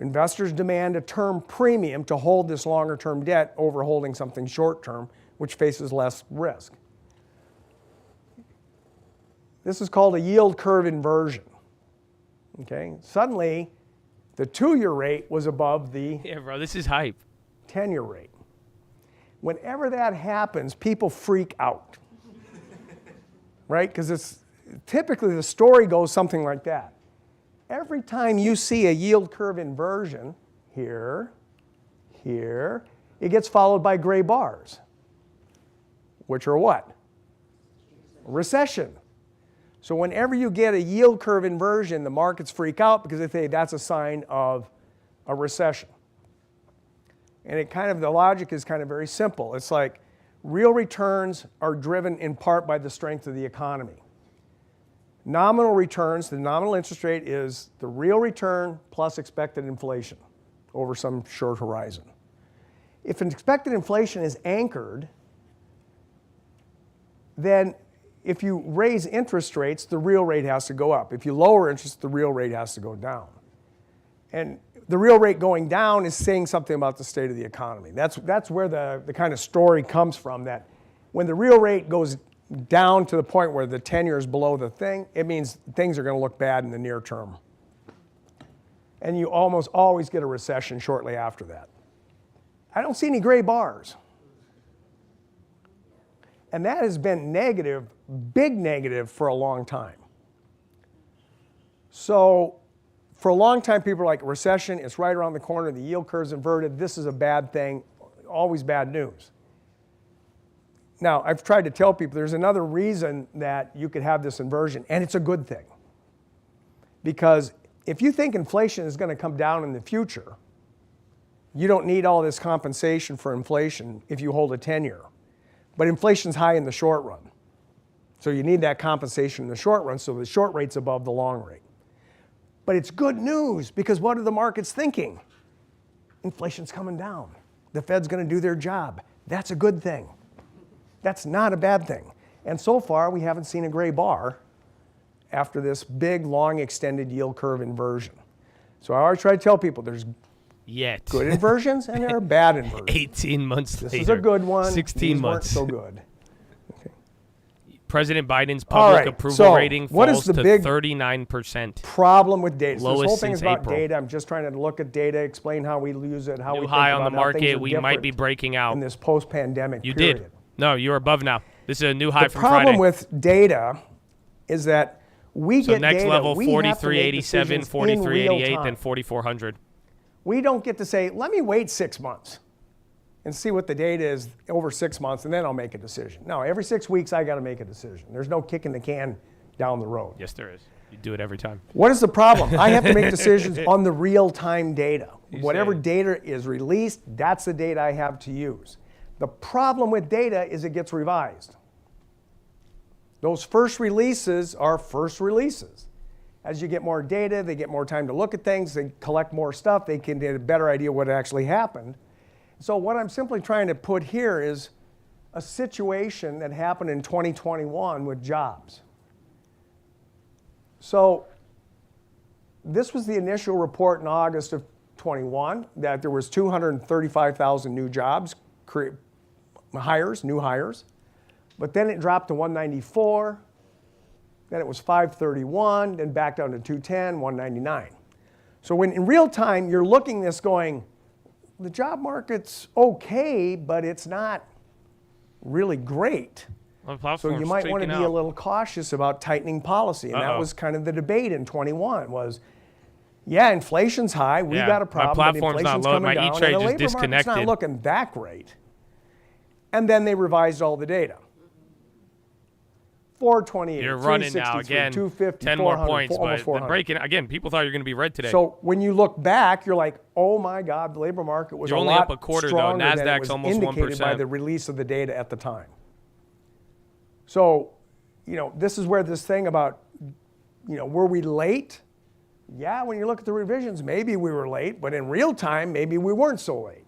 Investors demand a term premium to hold this longer term debt over holding something short term, which faces less risk. This is called a yield curve inversion. Okay? Suddenly, the 2-year rate was above the Yeah, bro, this is hype. 10-year rate. Whenever that happens, people freak out. Right? Because it's typically the story goes something like that. Every time you see a yield curve inversion, here, it gets followed by gray bars, which are what? Recession. So whenever you get a yield curve inversion, the markets freak out because they say that's a sign of a recession. And the logic is kind of very simple. It's like real returns are driven in part by the strength of the economy. Nominal returns, the nominal interest rate is the real return plus expected inflation over some short horizon. If an expected inflation is anchored, then if you raise interest rates, the real rate has to go up. If you lower interest, the real rate has to go down. And the real rate going down is saying something about the state of the economy. That's where the kind of story comes from, that when the real rate goes down to the point where the 10-year is below the thing, it means things are going to look bad in the near term. And you almost always get a recession shortly after that. I don't see any gray bars. And that has been negative, big negative, for a long time. So for a long time, people are like, recession, it's right around the corner, the yield curve's inverted, this is a bad thing, always bad news. Now, I've tried to tell people there's another reason that you could have this inversion, and it's a good thing. Because if you think inflation is going to come down in the future, you don't need all this compensation for inflation if you hold a 10-year. But inflation's high in the short run. So you need that compensation in the short run, so the short rate's above the long rate. But it's good news, because what are the markets thinking? Inflation's coming down. The Fed's going to do their job. That's a good thing. That's not a bad thing. And so far, we haven't seen a gray bar after this big, long, extended yield curve inversion. So I always try to tell people there's good inversions and there are bad inversions. 18 months later. This is a good one. 16 These months. weren't so good. President Biden's public approval so rating what falls is the to big 39%. Problem with data. So Lowest this whole thing is since about April. data. I'm just trying to look at data, explain how we use it, how we New think high about on the how things market. are We might be different breaking out. in this post-pandemic You period. did. No, you're above now. This is a new high The from problem Friday. with data is that we So get next data. level, we have to make 4387, decisions in real 4388, time. then 4400. We don't get to say, let me wait 6 months and see what the data is over 6 months, and then I'll make a decision. No, every 6 weeks I got to make a decision. There's no kicking the can down the road. Yes, there is. You do it every time. What is the problem? I have to make decisions on the real-time data. You Whatever say. data is released, that's the data I have to use. The problem with data is it gets revised. Those first releases are first releases. As you get more data, they get more time to look at things, they collect more stuff, they can get a better idea what actually happened. So what I'm simply trying to put here is a situation that happened in 2021 with jobs. So this was the initial report in August of 21, that there was 235,000 new jobs, new hires. But then it dropped to 194, then it was 531, then back down to 210, 199. So when in real time, you're looking this going, the job market's okay, but it's not really great. So you might want to be a little cautious about tightening policy. And that was kind of the debate in 21 was, yeah, inflation's high, we got a problem, my but platform's inflation's not loaded, coming my down, E-Trade and the just labor market's not disconnected. looking that great. And then they revised all the data. 428, You're running now 363, again. 250, 10 400, more points, almost but the 400. breaking again. People thought you were going to be red today. So when you look back, you're like, oh my God, the labor market was You're a only lot up a quarter, though. stronger than it Nasdaq's was almost indicated by 1%. the release of the data at the time. So, this is where this thing about, were we late? Yeah, when you look at the revisions, maybe we were late, but in real time, maybe we weren't so late.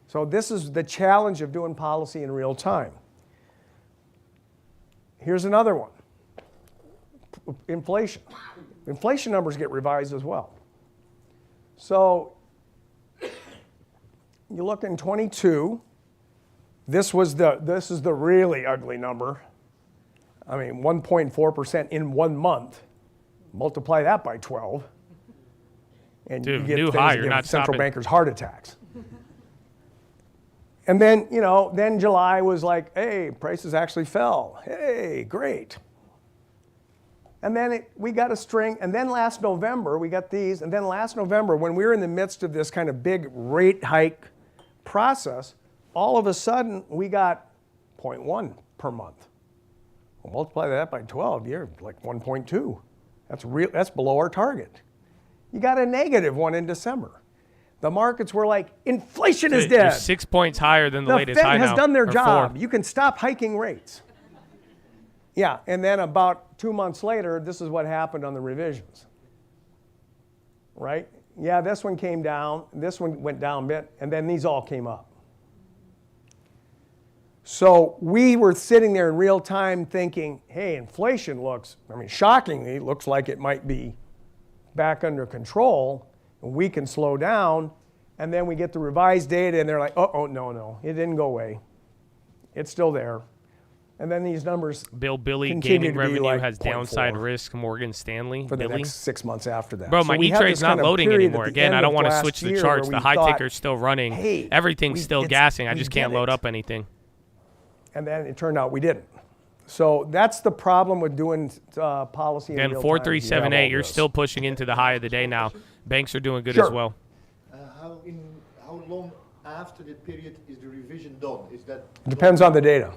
So this is the challenge of doing policy in real time. Here's another one. Inflation. Inflation numbers get revised as well. So you look in 22, this is the really ugly number. I mean, 1.4% in 1 month. Multiply that by 12. And Dude, you get new things high, that you're give not central stopping. bankers heart attacks. And then, then July was like, hey, prices actually fell. Hey, great. And then we got a string, and then last November, we got these, and then last November, when we were in the midst of this kind of big rate hike process, all of a sudden, we got 0.1 per month. Well, multiply that by 12, you're like 1.2. That's below our target. You got a -1 in December. The markets were like, inflation is You're dead. 6 points higher than the The latest Fed high now. has done their or job. 4. You can stop hiking rates. Yeah, and then about 2 months later, this is what happened on the revisions. Right? Yeah, this one came down, this one went down a bit, and then these all came up. So we were sitting there in real time thinking, hey, inflation shockingly, looks like it might be back under control, and we can slow down. And then we get the revised data, and they're like, oh, no, it didn't go away. It's still there. And then these numbers Billy continue gaining to be revenue like has downside 0.4 risk. Morgan Stanley. for the Billy. next 6 months after that. Bro, So my we had E-Trade's this not kind of loading period at anymore. the Again, end I don't of want to last switch the year charts. where The we high thought, ticker's still running. hey, Everything's still gassing. I just can't load up anything. And then it turned out we didn't. So that's the problem with doing policy in Again, real time. 4378. You're this. still pushing into the high of the day now. Banks are doing good Sure. as well. How long after the period is the revision done? Is that Depends on the data.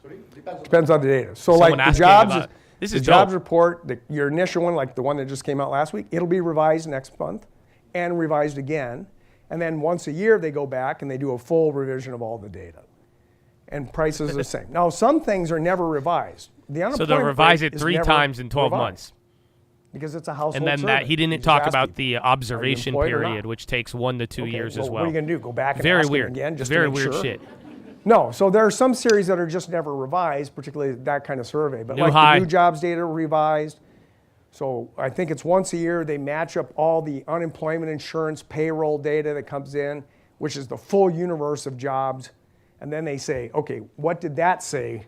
sorry? Depends on the data. So Someone like the asking jobs, about- this the is jobs dope. report, your initial one, like the one that just came out last week, it'll be revised next month and revised again. And then once a year they go back and they do a full revision of all the data. And prices are the same. Now some things are never revised. The So unemployment they'll revise rate it is 3 never times in 12 revised months. because it's a household And then survey. he didn't You just talk ask about people, the "Are you observation employed or not?" period, which takes 1 to 2 Okay, years well, as well. What are you going to do? Go back and Very ask weird. them again? Just to Very make weird sure? shit. No, so there are some series that are just never revised, particularly that kind of survey. But New like high. the new jobs data are revised. So I think it's once a year they match up all the unemployment insurance payroll data that comes in, which is the full universe of jobs. And then they say, okay, what did that say?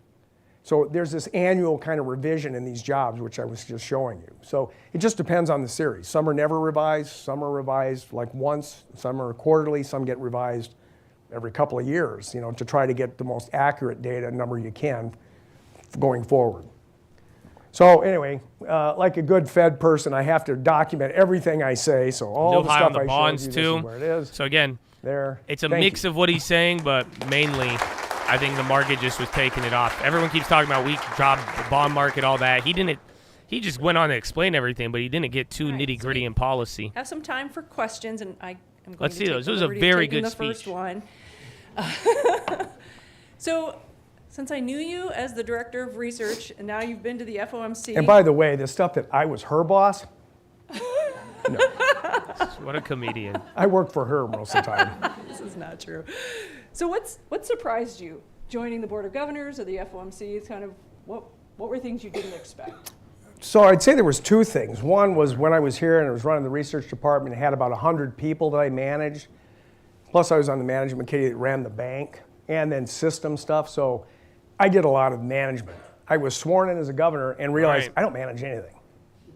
So there's this annual kind of revision in these jobs, which I was just showing you. So it just depends on the series. Some are never revised, some are revised like once, some are quarterly, some get revised every couple of years, to try to get the most accurate data number you can going forward. So anyway, like a good Fed person, I have to document everything I say. So all New the high stuff on the I bonds showed you, this too. is where it is. So again, There. it's a Thank mix you. of what he's saying, but mainly I think the market just was taking it off. Everyone keeps talking about weak job, bond market, all that. He just went on to explain everything, but he didn't get too Right, nitty gritty in policy. Have some time for questions, and I am going Let's to see take those. the It was a liberty of very taking good the first speech. one. So, since I knew you as the director of research, and now you've been to the FOMC. And by the way, the stuff that I was her boss, What a comedian. I worked for her most of the time. This is not true. So what surprised you joining the Board of Governors or the FOMC? It's kind of what were things you didn't expect? So I'd say there was 2 things. One was when I was here and I was running the research department, I had about 100 people that I managed. Plus I was on the management committee that ran the bank and then system stuff. So I did a lot of management. I was sworn in as a governor and realized Right. I don't manage anything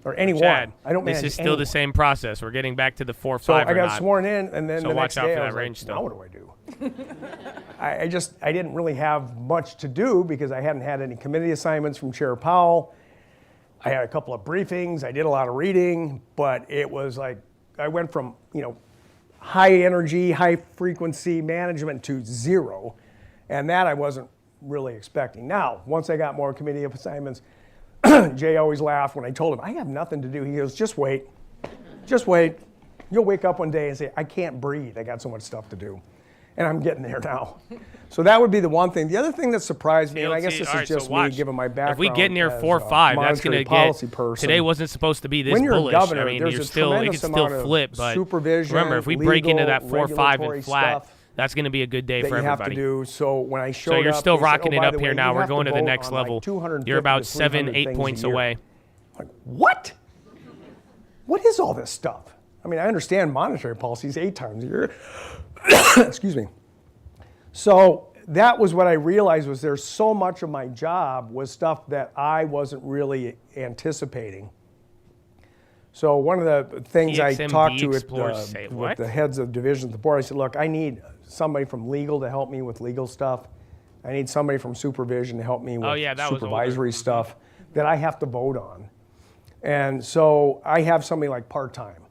or anyone. Chad, I don't manage this is still anyone. the same process. We're getting back to the 4-5 So or I got not. sworn in, and then So the watch next out day for I that was range like, still. now what do I do? I didn't really have much to do because I hadn't had any committee assignments from Chair Powell. I had a couple of briefings. I did a lot of reading, but it was like I went from high energy, high frequency management to 0, and that I wasn't really expecting. Now, once I got more committee assignments, Jay always laughed when I told him I have nothing to do. He goes, just wait. Just wait. You'll wake up one day and say, I can't breathe. I got so much stuff to do. And I'm getting there now. So that would be the one thing. The other thing that surprised me, and I guess this All right, is just so watch. me given my background. If we get near as 4 or 5, that's monetary going to policy get. person, Today wasn't supposed to be this when you're a bullish. governor, I mean, there's you're a still it tremendous could still amount of flip, but supervision, remember, if we break into that legal, 4 or 5 regulatory and flat, stuff that's going to be a good day that for you have to everybody. do. So when I showed So you're up, still they said, rocking "Oh, it by up the here way, now. you We're have going to the vote next on, like, level. 250 You're about to 300 7-8 things a points year." away. Like, what? What is all this stuff? I mean, I understand monetary policy is 8 times a year. Excuse me. So that was what I realized was there's so much of my job was stuff that I wasn't really anticipating. So one of the things I TXMD talked to explores say with what? the heads of divisions of the board, I said, look, I need somebody from legal to help me with legal stuff. I need somebody from supervision to help me with yeah, that was supervisory older. stuff that I have to vote on. And so I have somebody like part-time.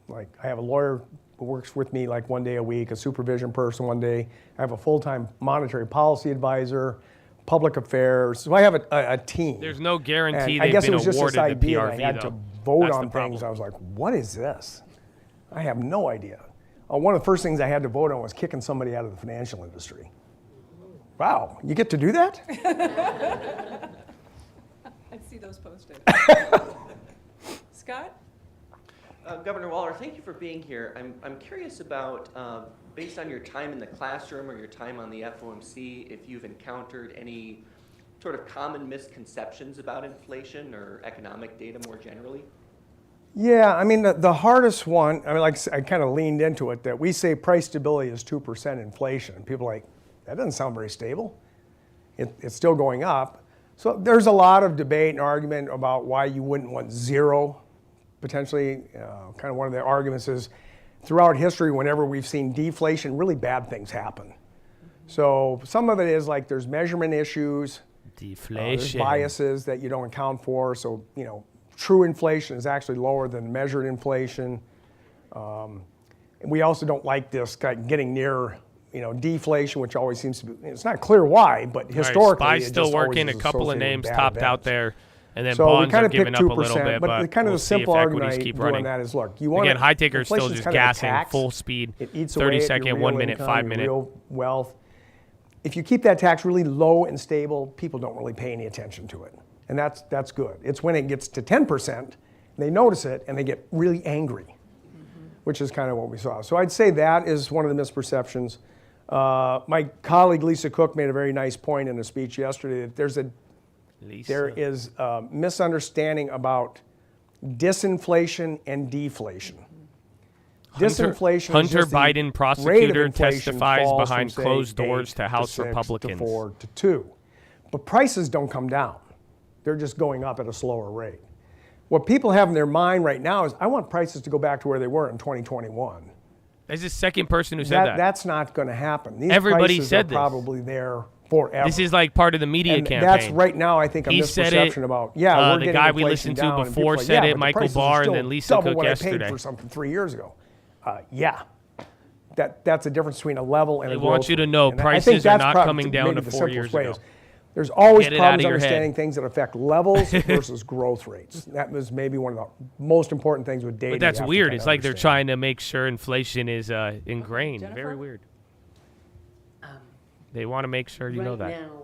Like I have a lawyer who works with me like 1 day a week, a supervision person 1 day. I have a full-time monetary policy advisor, public affairs. So I have a team. There's no guarantee And I they've guess it been was just this awarded the idea that PRV, I had though. to vote That's on the problem. things. I was like, what is this? I have no idea. One of the first things I had to vote on was kicking somebody out of the financial industry. Wow, you get to do that? I see those posted. Scott? Governor Waller, thank you for being here. I'm curious about, based on your time in the classroom or your time on the FOMC, if you've encountered any sort of common misconceptions about inflation or economic data more generally? Yeah, I mean, the hardest one, I mean, like I kind of leaned into it, that we say price stability is 2% inflation. People are like, that doesn't sound very stable. It's still going up. So there's a lot of debate and argument about why you wouldn't want zero, potentially. Kind of one of the arguments is, throughout history, whenever we've seen deflation, really bad things happen. So some of it is like there's measurement issues. Deflation. There's biases that you don't account for. So, true inflation is actually lower than measured inflation. And we also don't like this getting near, deflation, which always seems to be, it's not clear why, but historically, SPY's still working. A couple of names topped out there. And then so bonds we kind are of giving pick up 2%, a little bit, but kind of we'll the see if simple argument equities I keep do running. on that is, look, you want Again, high takers still inflation's just kind of a gassing tax. full speed. It eats 30 away at second, your 1 real minute, income, 5 your minute. real wealth. If you keep that tax really low and stable, people don't really pay any attention to it, and that's good. It's when it gets to 10%, they notice it and they get really angry, which is kind of what we saw. So I'd say that is one of the misperceptions. My colleague Lisa Cook made a very nice point in a speech yesterday that there is a misunderstanding about disinflation and deflation. Disinflation is Hunter just the Biden rate of prosecutor inflation testifies falls behind from, say, closed doors 8 to House 6 Republicans. to 4 to 2. But prices don't come down. They're just going up at a slower rate. What people have in their mind right now is, I want prices to go back to where they were in 2021. There's the second person who said that. That's not going to happen. These Everybody prices said are this. probably there forever. This is like part of the media and campaign. that's right now, I think, a He said it. misperception about, we're the getting guy we inflation listened to down, and before people are like, said it, but the Michael prices are Barr, and still then Lisa double Cook what yesterday. I paid for something 3 years ago. That's a difference between a level and They a want growth you to rate. know And I prices think are that's not coming down maybe to the 4 years simplest ago. way. There's always Get it out of problems your head. understanding things that affect levels versus growth rates. That was maybe one of the most important things with data. But that's you have to weird. kinda It's like they're understand. trying to make sure inflation is ingrained. Jennifer? Very weird. They want to make sure you know that. Right now,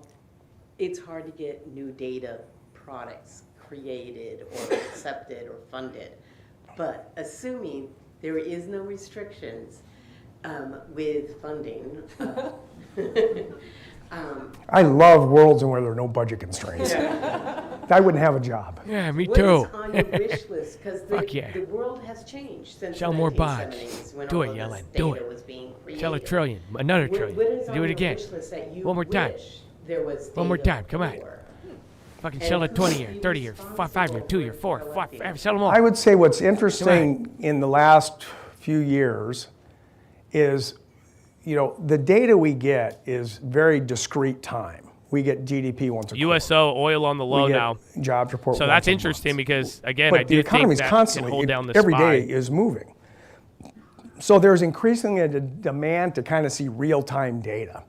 it's hard to get new data products created or accepted or funded. But assuming there is no restrictions with funding, I love worlds in where there are no budget constraints. I wouldn't have a job. Yeah, me what too. is on your wish list? Because Fuck yeah. the world has changed since Sell the more bonds. 1970s when Do all it, of Yellen. this Do data it. was being created. Sell a trillion, another What trillion. is Do on it your again. wish list that you One more time. wish there was One more data time. Come on. for? Fucking And sell a who 20 should year, be 30 year, 5 year, 2 year, 4, 5. Sell them all. I would say what's interesting in the last few years is, the data we get is very discrete time. We get GDP once a quarter. USO oil on the low We get now. jobs report. So once that's a interesting month. because, again, But I the do think economy's that can constantly, hold down the every SPY. day is moving. So there's increasingly a demand to kind of see real-time data.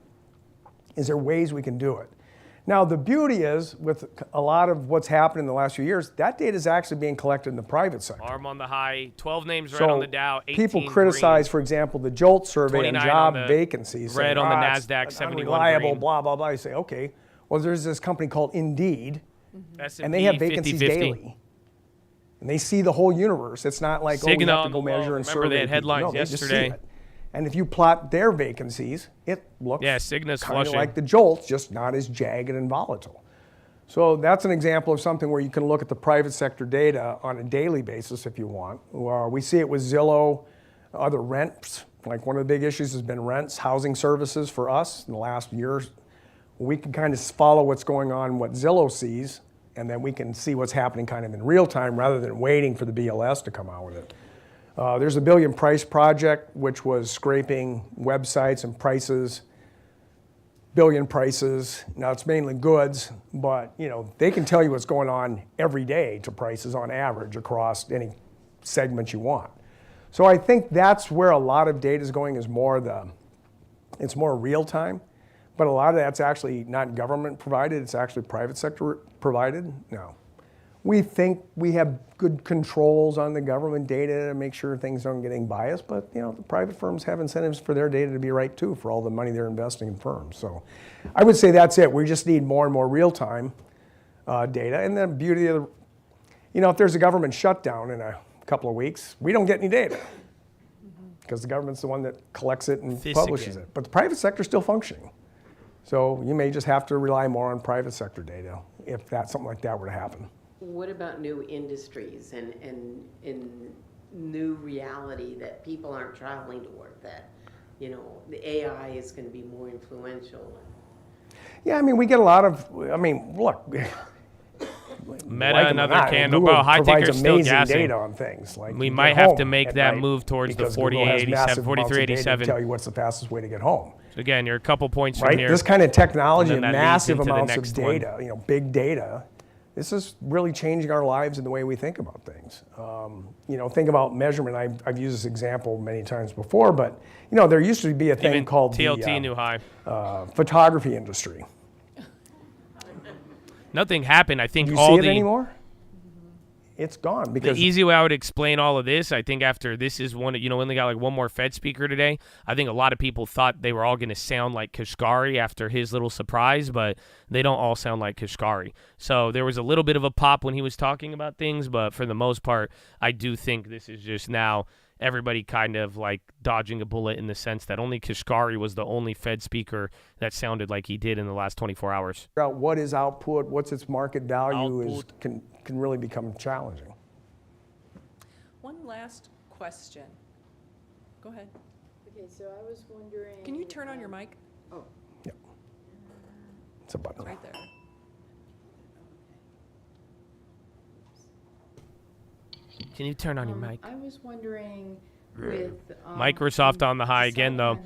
Is there ways we can do it? Now, the beauty is, with a lot of what's happened in the last few years, that data is actually being collected in the private sector. Arm on the high, 12 names red So on the Dow, 18 people criticize, green. for example, the JOLT survey on 29 job on the vacancies. red saying, on the it's NASDAQ, 71 unreliable, green. blah, blah, blah. You say, okay, well, there's this company called Indeed, S&P and they have vacancies 50-50. daily. And they see the whole universe. It's not like, we Cigna have on to go the measure low. and Remember survey they had people. headlines No, they just see yesterday. it. And if you plot their vacancies, it looks Yeah, Cigna's kind of flushing. like the JOLTs, just not as jagged and volatile. So that's an example of something where you can look at the private sector data on a daily basis if you want. We see it with Zillow, other rents. Like one of the big issues has been rents, housing services for us in the last year. We can kind of follow what's going on, what Zillow sees, and then we can see what's happening kind of in real time rather than waiting for the BLS to come out with it. There's a Billion Price Project, which was scraping websites and prices, billion prices. Now it's mainly goods, but they can tell you what's going on every day to prices on average across any segment you want. So I think that's where a lot of data is going, is it's more real time, but a lot of that's actually not government provided, it's actually private sector provided. No. We think we have good controls on the government data to make sure things aren't getting biased, but the private firms have incentives for their data to be right too, for all the money they're investing in firms. So I would say that's it. We just need more and more real-time data. And the beauty of if there's a government shutdown in a couple of weeks, we don't get any data because the government's the one that collects it and publishes it. But the private sector's still functioning. So you may just have to rely more on private sector data if something like that were to happen. What about new industries and new reality that people aren't traveling to work, that, you know, the AI is going to be more influential? Yeah, I mean, we get a lot of, I mean, look. Meta, another candle. Bro, high taker's still gassing. Data on things. Like we might have to make that move towards the 4887, 4387. Tell you what's the fastest way to get home. So again, you're a couple points from here. This kind of technology and that massive leads into the amounts of next data, one. you know, big data. This is really changing our lives and the way we think about things. You know, think about measurement. I've used this example many times before, but you know, there used to be a thing Even called TLT the new high. Photography industry. Nothing happened. I think Do you all see it the anymore? It's gone because the easy way I would explain all of this, I think after this is one, you know, when they got like one more Fed speaker today, I think a lot of people thought they were all going to sound like Kashkari after his little surprise, but they don't all sound like Kashkari. So there was a little bit of a pop when he was talking about things, but for the most part, I do think this is just now everybody kind of like dodging a bullet in the sense that only Kashkari was the only Fed speaker that sounded like he did in the last 24 hours. figure out what is output, what's its market value can really become challenging. One last question. Go ahead. Okay, so I was wondering. Can you turn on your mic? Oh. Yeah. It's a button. Right there. Can you turn on your mic? I was wondering with Microsoft on the high again, though.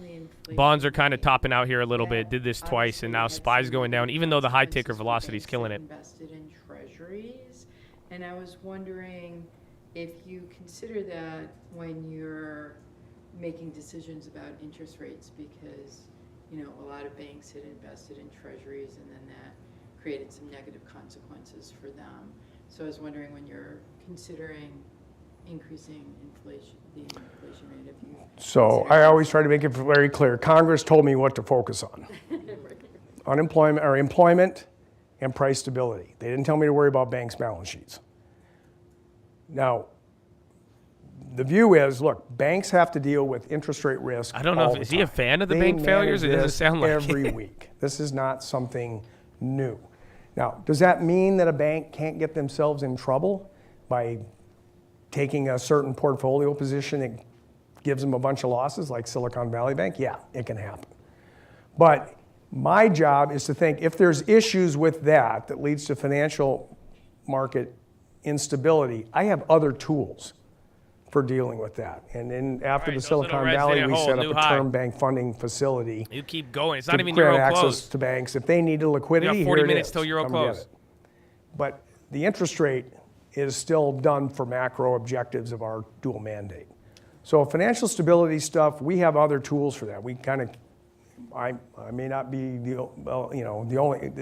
Bonds are kind of topping out here a little bit. Did this twice, and now SPY's going down, even though the high ticker velocity is killing it. Invested in treasuries, and I was wondering if you consider that when you're making decisions about interest rates, because you know a lot of banks had invested in treasuries, and then that created some negative consequences for them. So I was wondering when you're considering increasing inflation, the inflation rate, if you. So I always try to make it very clear. Congress told me what to focus on. Unemployment or employment and price stability. They didn't tell me to worry about banks' balance sheets. Now, the view is, look, banks have to deal with interest rate risk. I don't know. Is he a fan of the bank failures? It doesn't sound like every week. This is not something new. Now, does that mean that a bank can't get themselves in trouble by taking a certain portfolio position that gives them a bunch of losses, like Silicon Valley Bank? Yeah, it can happen. But my job is to think if there's issues with that leads to financial market instability, I have other tools for dealing with that. And then after the Silicon Valley, we set up a term bank funding facility. You keep going. It's not even Euro access close to banks. If they need a liquidity, you got 40 here it minutes is. till Euro Come close. get it. But the interest rate is still done for macro objectives of our dual mandate. So financial stability stuff, we have other tools for that. We kind of, I may not be the only.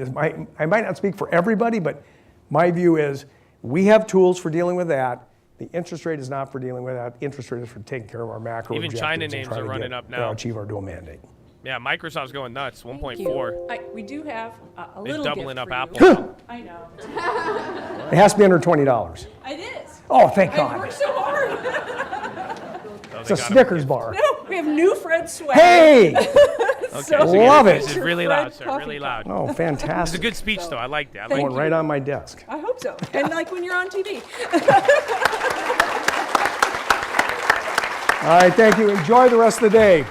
I might not speak for everybody, but my view is we have tools for dealing with that. The interest rate is not for dealing with that. Interest rate is for taking care of our macro Even objectives. China names are running up now. Achieve our dual mandate. Yeah, Microsoft's going nuts. 1.4. We do have a little doubling gift up for you. Apple. I know. It has to be under $20. It is. Oh, thank I God. worked so hard. It's a Snickers bar. No, we have new Fred swag. Hey! Okay, So love it. This is really loud, sir. Really loud. Oh, It's fantastic. a good speech, though. I liked it. I Thank liked Going it. right on my desk. I hope so. And like when you're on TV. All right, thank you. Enjoy the rest of the day.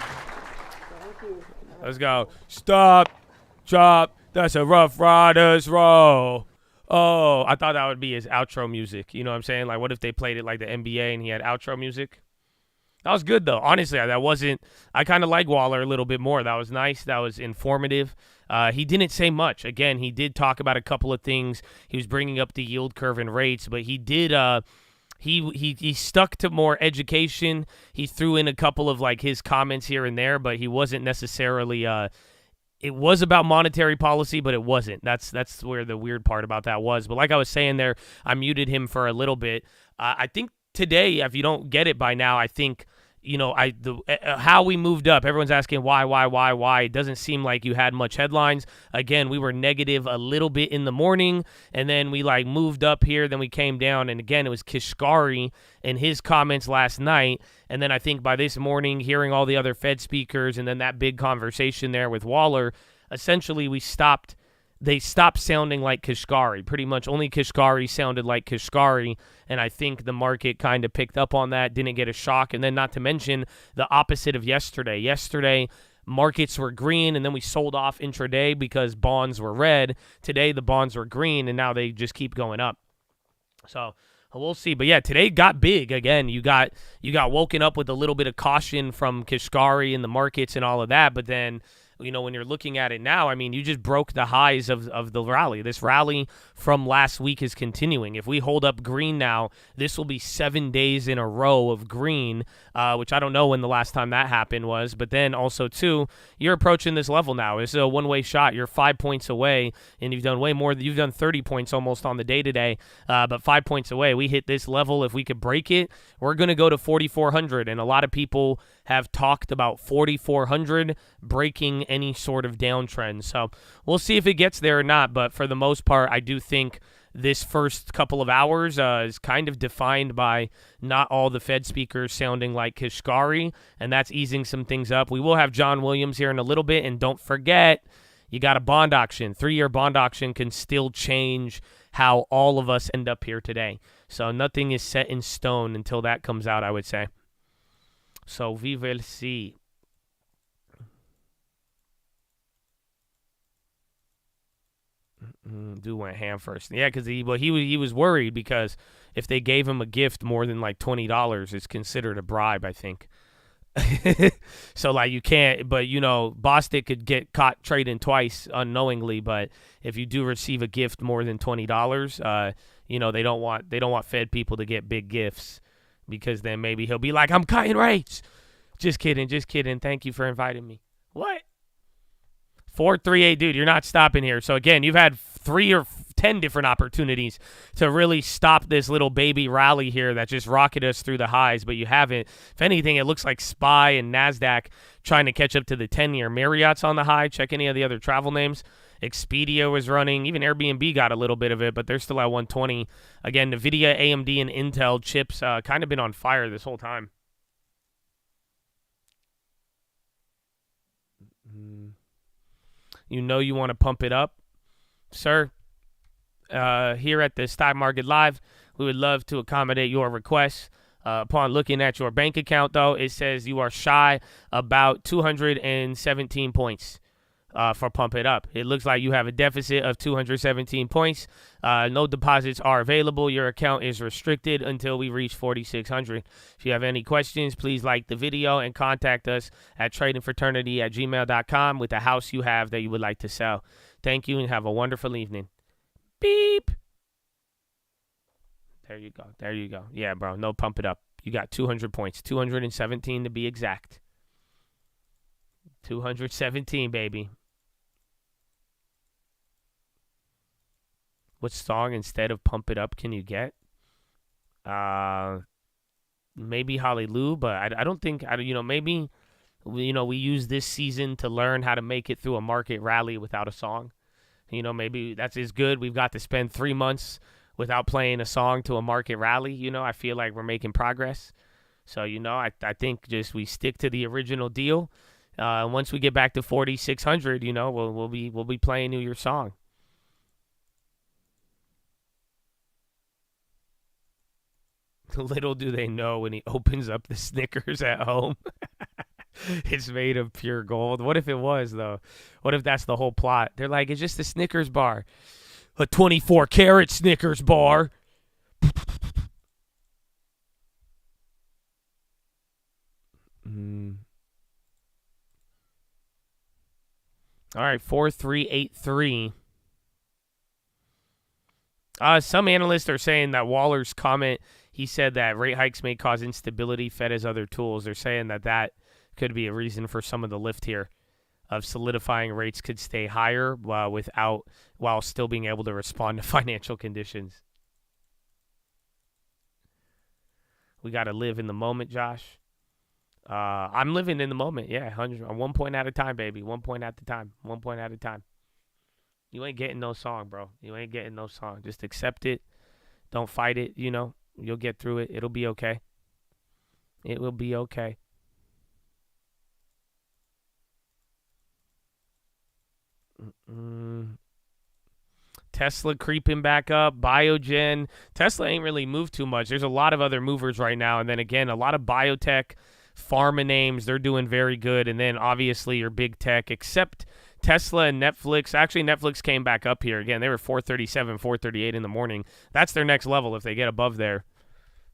Let's go. Stop. Drop. That's a Rough Riders roll. Oh, I thought that would be his outro music. You know what I'm saying? Like, what if they played it like the NBA and he had outro music? That was good, though. Honestly, that wasn't – I kind of like Waller a little bit more. That was nice. That was informative. He didn't say much. Again, he did talk about a couple of things. He was bringing up the yield curve and rates, but he did he stuck to more education. He threw in a couple of, like, his comments here and there, but he wasn't necessarily it was about monetary policy, but it wasn't. That's where the weird part about that was. But like I was saying there, I muted him for a little bit. I think today, if you don't get it by now, I think how we moved up. Everyone's asking why. It doesn't seem like you had much headlines. Again, we were negative a little bit in the morning, and then we moved up here, then we came down, and again, it was Kashkari and his comments last night, and then I think by this morning, hearing all the other Fed speakers, and then that big conversation there with Waller, essentially they stopped sounding like Kashkari. Pretty much only Kashkari sounded like Kashkari, and I think the market kind of picked up on that, didn't get a shock, and then not to mention the opposite of yesterday. Yesterday, markets were green, and then we sold off intraday because bonds were red. Today, the bonds were green, and now they just keep going up. So we'll see. But yeah, today got big again. You got woken up with a little bit of caution from Kashkari in the markets and all of that, but then when you're looking at it now, I mean, you just broke the highs of the rally. This rally from last week is continuing. If we hold up green now, this will be 7 days in a row of green, which I don't know when the last time that happened was. But then also, too, you're approaching this level now. It's a one-way shot. You're 5 points away, and you've done way more. You've done 30 points almost on the day today, but 5 points away. We hit this level. If we could break it, we're going to go to 4,400, and a lot of people have talked about 4,400 breaking any sort of downtrend. So we'll see if it gets there or not, but for the most part, I do think this first couple of hours is kind of defined by not all the Fed speakers sounding like Kashkari, and that's easing some things up. We will have John Williams here in a little bit, and don't forget, you got a bond auction. 3-year bond auction can still change how all of us end up here today. So nothing is set in stone until that comes out, I would say. So we will see. Dude went ham first. Yeah, because he was worried because if they gave him a gift more than $20, it's considered a bribe, I think. So you can't, but Bostic could get caught trading twice unknowingly, but if you do receive a gift more than $20, they don't want Fed people to get big gifts, because then maybe he'll be like, I'm cutting rates. Just kidding. Thank you for inviting me. What? 438, dude, you're not stopping here. So again, you've had 3 or 10 different opportunities to really stop this little baby rally here that just rocketed us through the highs, but you haven't. If anything, it looks like SPY and NASDAQ trying to catch up to the 10-year. Marriott's on the high. Check any of the other travel names. Expedia was running. Even Airbnb got a little bit of it, but they're still at 120. Again, NVIDIA, AMD, and Intel chips kind of been on fire this whole time. You want to pump it up, sir? Here at the Stock Market Live, we would love to accommodate your requests. Upon looking at your bank account, though, it says you are shy about 217 points for Pump It Up. It looks like you have a deficit of 217 points. No deposits are available. Your account is restricted until we reach 4,600. If you have any questions, please like the video and contact us at tradingfraternity@gmail.com with the house you have that you would like to sell. Thank you and have a wonderful evening. Beep. There you go. Yeah, bro. No, Pump It Up. You got 200 points. 217 to be exact. 217, baby. What song instead of Pump It Up can you get? Maybe Hallelujah, but I don't think, maybe, we use this season to learn how to make it through a market rally without a song. Maybe that's as good. We've got to spend 3 months without playing a song to a market rally. I feel like we're making progress. So, I think just we stick to the original deal. Once we get back to 4,600, we'll be playing you your song. Little do they know when he opens up the Snickers at home, it's made of pure gold. What if it was, though? What if that's the whole plot? They're like, it's just a Snickers bar. A 24-karat Snickers bar. All right, 4383. Some analysts are saying that Waller's comment, he said that rate hikes may cause instability. Fed has other tools. They're saying that could be a reason for some of the lift here, of solidifying rates could stay higher while still being able to respond to financial conditions. We got to live in the moment, Josh. I'm living in the moment. Yeah, 1 point at a time, baby. 1 point at a time. 1 point at a time. You ain't getting no song, bro. You ain't getting no song. Just accept it. Don't fight it. You know, you'll get through it. It'll be okay. It will be okay. Tesla creeping back up. Biogen. Tesla ain't really moved too much. There's a lot of other movers right now. And then again, a lot of biotech, pharma names. They're doing very good. And then obviously your big tech, except Tesla and Netflix. Actually, Netflix came back up here. Again, they were 437, 438 in the morning. That's their next level if they get above there.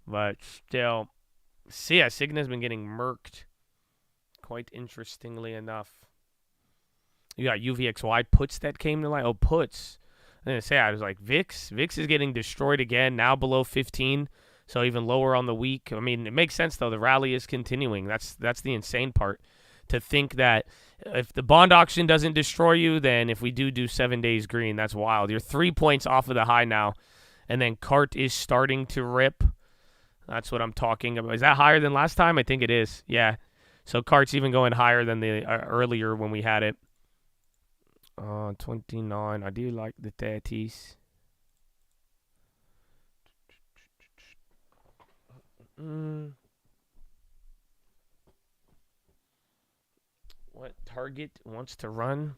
But still, see, yeah, Cigna's been getting murked. Quite interestingly enough. You got UVXY puts that came to light. Oh, puts. I didn't say I was like VIX. VIX is getting destroyed again, now below 15, so even lower on the week. I mean, it makes sense, though. The rally is continuing. That's the insane part. To think that if the bond auction doesn't destroy you, then if we do 7 days green, that's wild. You're 3 points off of the high now, and then CART is starting to rip. That's what I'm talking about. Is that higher than last time? I think it is. Yeah. So CART's even going higher than the earlier when we had it. 29. I do like the thesis. What Target wants to run?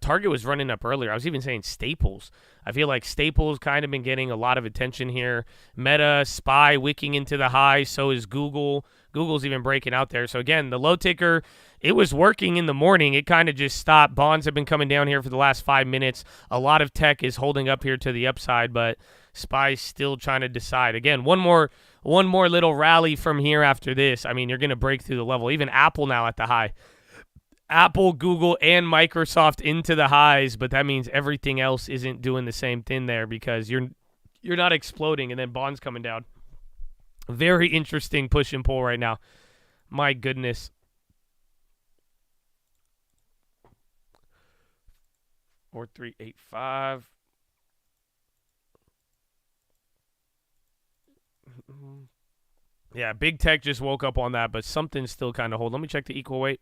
Target was running up earlier. I was even saying Staples. I feel like Staples kind of been getting a lot of attention here. Meta, SPY wicking into the high. So is Google. Google's even breaking out there. So again, the low ticker, it was working in the morning. It kind of just stopped. Bonds have been coming down here for the last 5 minutes. A lot of tech is holding up here to the upside, but SPY's still trying to decide. Again, one more little rally from here after this. I mean, you're going to break through the level. Even Apple now at the high. Apple, Google, and Microsoft into the highs, but that means everything else isn't doing the same thing there because you're not exploding, and then bonds coming down. Very interesting push and pull right now. My goodness. 4385. Yeah, big tech just woke up on that, but something's still kind of holding. Let me check the equal weight.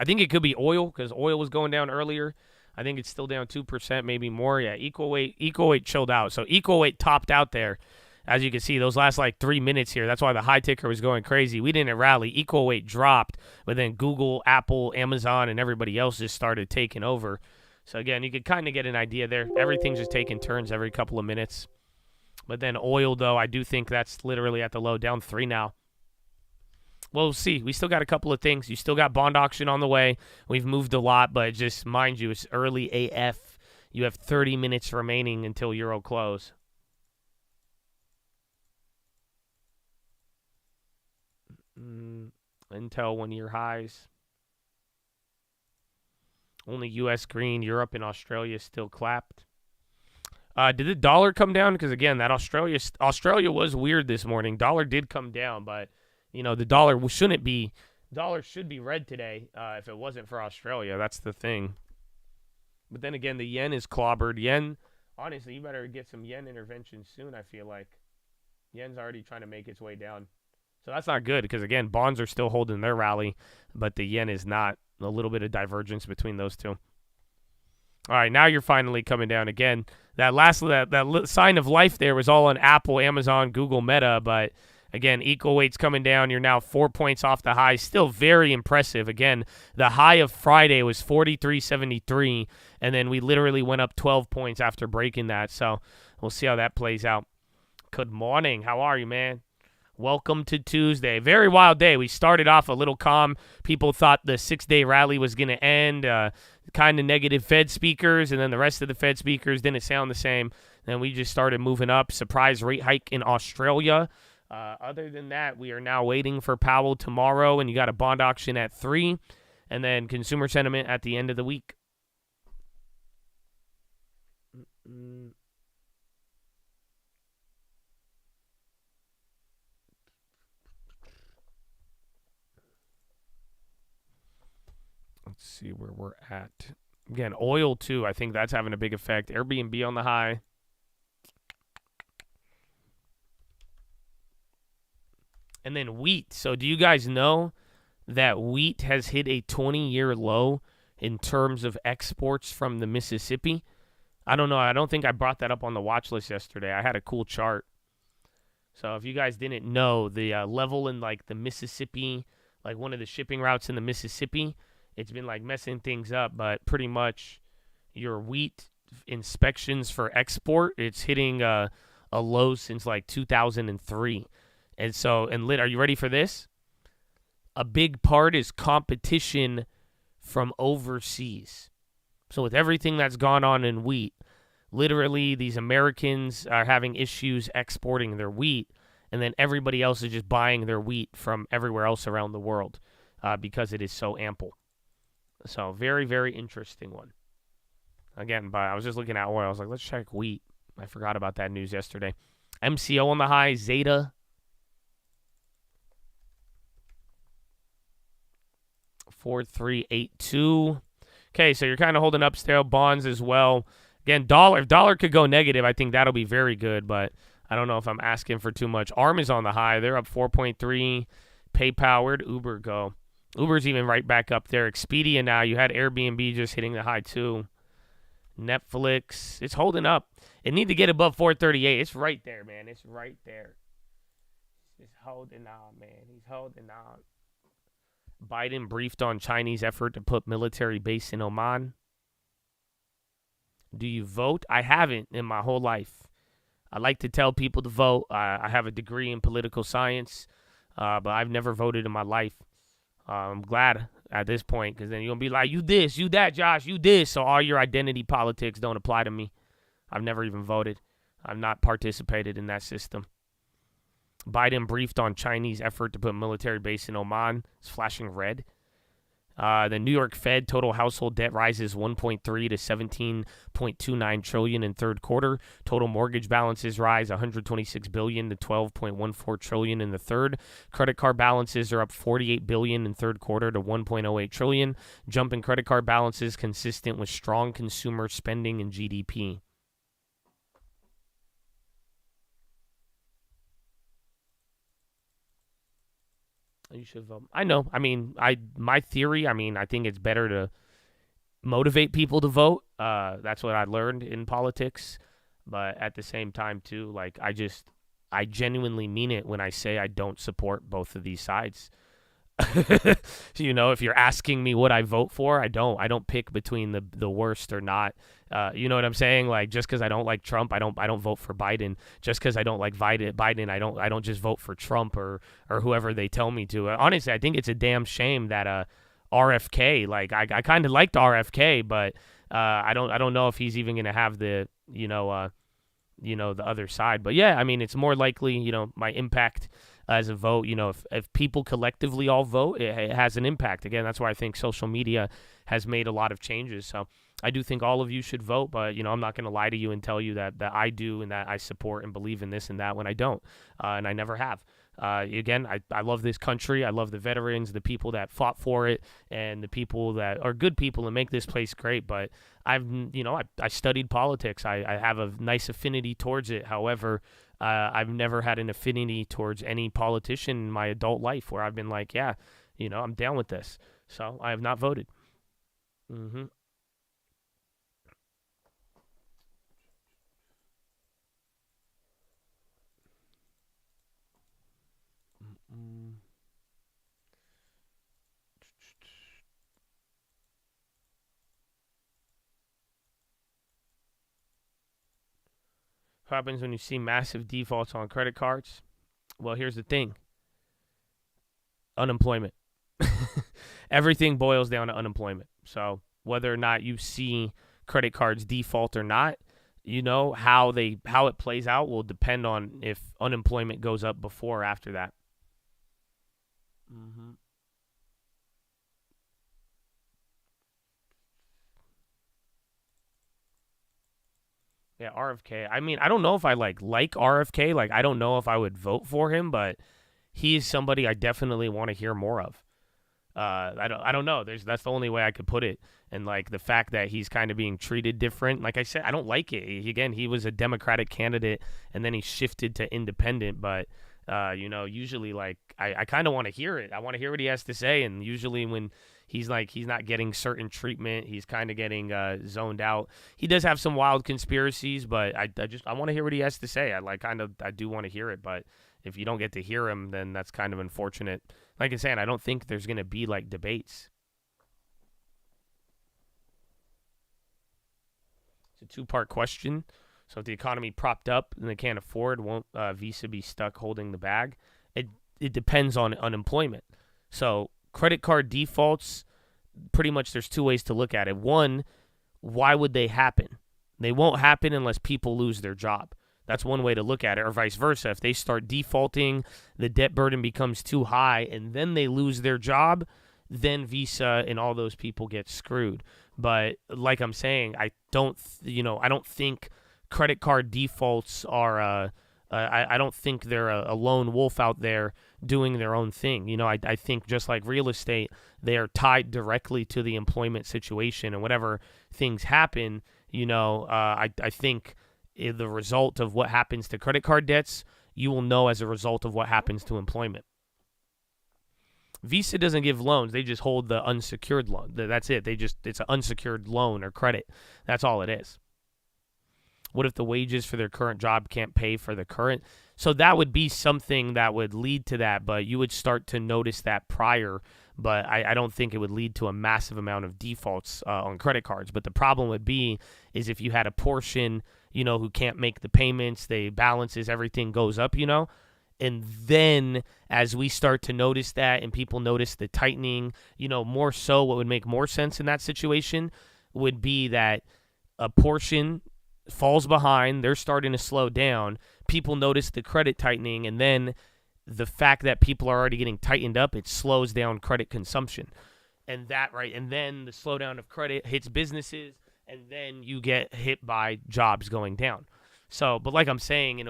I think it could be oil because oil was going down earlier. I think it's still down 2%, maybe more. Yeah, equal weight chilled out. So equal weight topped out there. As you can see, those last like 3 minutes here, that's why the high ticker was going crazy. We didn't rally. Equal weight dropped, but then Google, Apple, Amazon, and everybody else just started taking over. So again, you could kind of get an idea there. Everything's just taking turns every couple of minutes. But then oil, though, I do think that's literally at the low, down 3 now. We'll see. We still got a couple of things. You still got bond auction on the way. We've moved a lot, but just mind you, it's early AF. You have 30 minutes remaining until Euro close. Intel 1-year highs. Only U.S. green. Europe and Australia still clapped. Did the dollar come down? Because again, that Australia was weird this morning. Dollar did come down, but you know the dollar should be red today if it wasn't for Australia. That's the thing. But then again, the yen is clobbered. Yen, honestly, you better get some yen intervention soon. I feel like yen's already trying to make its way down. So that's not good because, again, bonds are still holding their rally, but the yen is not. A little bit of divergence between those two. All right, now you're finally coming down again. That sign of life there was all on Apple, Amazon, Google, Meta, but again, equal weight's coming down. You're now 4 points off the high. Still very impressive. Again, the high of Friday was 43.73, and then we literally went up 12 points after breaking that. So we'll see how that plays out. Good morning. How are you, man? Welcome to Tuesday. Very wild day. We started off a little calm. People thought the 6-day rally was going to end. Kind of negative Fed speakers, and then the rest of the Fed speakers didn't sound the same. Then we just started moving up. Surprise rate hike in Australia. Other than that, we are now waiting for Powell tomorrow, and you got a bond auction at 3, and then consumer sentiment at the end of the week. Let's see where we're at. Again, oil, too. I think that's having a big effect. Airbnb on the high. And then wheat. So do you guys know that wheat has hit a 20-year low in terms of exports from the Mississippi? I don't know. I don't think I brought that up on the watch list yesterday. I had a cool chart. So if you guys didn't know, the level in like the Mississippi, like one of the shipping routes in the Mississippi, it's been like messing things up. But pretty much your wheat inspections for export, it's hitting a low since like 2003. And so, are you ready for this? A big part is competition from overseas. So with everything that's gone on in wheat, literally these Americans are having issues exporting their wheat, and then everybody else is just buying their wheat from everywhere else around the world because it is so ample. So very, very interesting one. Again, but I was just looking at oil. I was like, let's check wheat. I forgot about that news yesterday. MCO on the high, Zeta 4382. Okay, so you're kind of holding up stale bonds as well. Again, if dollar could go negative, I think that'll be very good, but I don't know if I'm asking for too much. ARM is on the high. They're up 4.3. PayPal, where'd Uber go? Uber's even right back up there. Expedia now. You had Airbnb just hitting the high too. Netflix, it's holding up. It need to get above 438. It's right there, man. It's right there. It's holding on, man. He's holding on. Biden briefed on Chinese effort to put military base in Oman. Do you vote? I haven't in my whole life. I like to tell people to vote. I have a degree in political science, but I've never voted in my life. I'm glad at this point, because then you're going to be like, you this, you that, Josh, you this. So all your identity politics don't apply to me. I've never even voted. I've not participated in that system. Biden briefed on Chinese effort to put military base in Oman. It's flashing red. The New York Fed total household debt rises 1.3 to 17.29 trillion in third quarter. Total mortgage balances rise 126 billion to 12.14 trillion in the third. Credit card balances are up 48 billion in third quarter to 1.08 trillion. Jump in credit card balances consistent with strong consumer spending and GDP. You should vote. I know. I mean, my theory, I think it's better to motivate people to vote. That's what I learned in politics. But at the same time, too, like, I genuinely mean it when I say I don't support both of these sides. You know, if you're asking me what I vote for, I don't pick between the worst or not. You know what I'm saying? Like, just because I don't like Trump, I don't vote for Biden. Just because I don't like Biden, I don't just vote for Trump or whoever they tell me to. Honestly, I think it's a damn shame that RFK, like, I kind of liked RFK, but I don't know if he's even gonna have the the other side. But yeah, I mean, it's more likely, my impact as a vote, if people collectively all vote, it has an impact. Again, that's why I think social media has made a lot of changes. So I do think all of you should vote, but, I'm not going to lie to you and tell you that I do and that I support and believe in this and that when I don't, and I never have. Again, I love this country. I love the veterans, the people that fought for it, and the people that are good people and make this place great. But I studied politics. I have a nice affinity towards it. However, I've never had an affinity towards any politician in my adult life where I've been like, yeah, I'm down with this. So I have not voted. Mm-hmm. What happens when you see massive defaults on credit cards? Well, here's the thing. Unemployment. Everything boils down to unemployment. So whether or not you see credit cards default or not, how it plays out will depend on if unemployment goes up before or after that. Mm-hmm. Yeah, RFK. I mean, I don't know if I like RFK. Like, I don't know if I would vote for him, but he is somebody I definitely want to hear more of. I don't know. That's the only way I could put it. And like the fact that he's kind of being treated different. Like I said, I don't like it. Again, he was a Democratic candidate, and then he shifted to independent. But Usually like I kind of want to hear it. I want to hear what he has to say. And usually when he's not getting certain treatment, he's kind of getting zoned out. He does have some wild conspiracies, but I want to hear what he has to say. I do want to hear it, but if you don't get to hear him, then that's kind of unfortunate. Like I'm saying, I don't think there's going to be like debates. It's a 2-part question. So if the economy propped up and they can't afford, won't Visa be stuck holding the bag? It depends on unemployment. So credit card defaults, pretty much there's 2 ways to look at it. One, why would they happen? They won't happen unless people lose their job. That's one way to look at it, or vice versa. If they start defaulting, the debt burden becomes too high, and then they lose their job, then Visa and all those people get screwed. But like I'm saying, I don't think credit card defaults are. I don't think they're a lone wolf out there doing their own thing. I think just like real estate, they are tied directly to the employment situation, and whatever things happen, I think the result of what happens to credit card debts, you will know as a result of what happens to employment. Visa doesn't give loans. They just hold the unsecured loan. That's it. It's an unsecured loan or credit. That's all it is. What if the wages for their current job can't pay for the current? So that would be something that would lead to that, but you would start to notice that prior. But I don't think it would lead to a massive amount of defaults on credit cards. But the problem would be is if you had a portion, who can't make the payments, they balances, everything goes up, And then as we start to notice that and people notice the tightening, more so what would make more sense in that situation would be that a portion falls behind, they're starting to slow down, people notice the credit tightening, and then the fact that people are already getting tightened up, it slows down credit consumption. And then the slowdown of credit hits businesses, and then you get hit by jobs going down. So, but like I'm saying,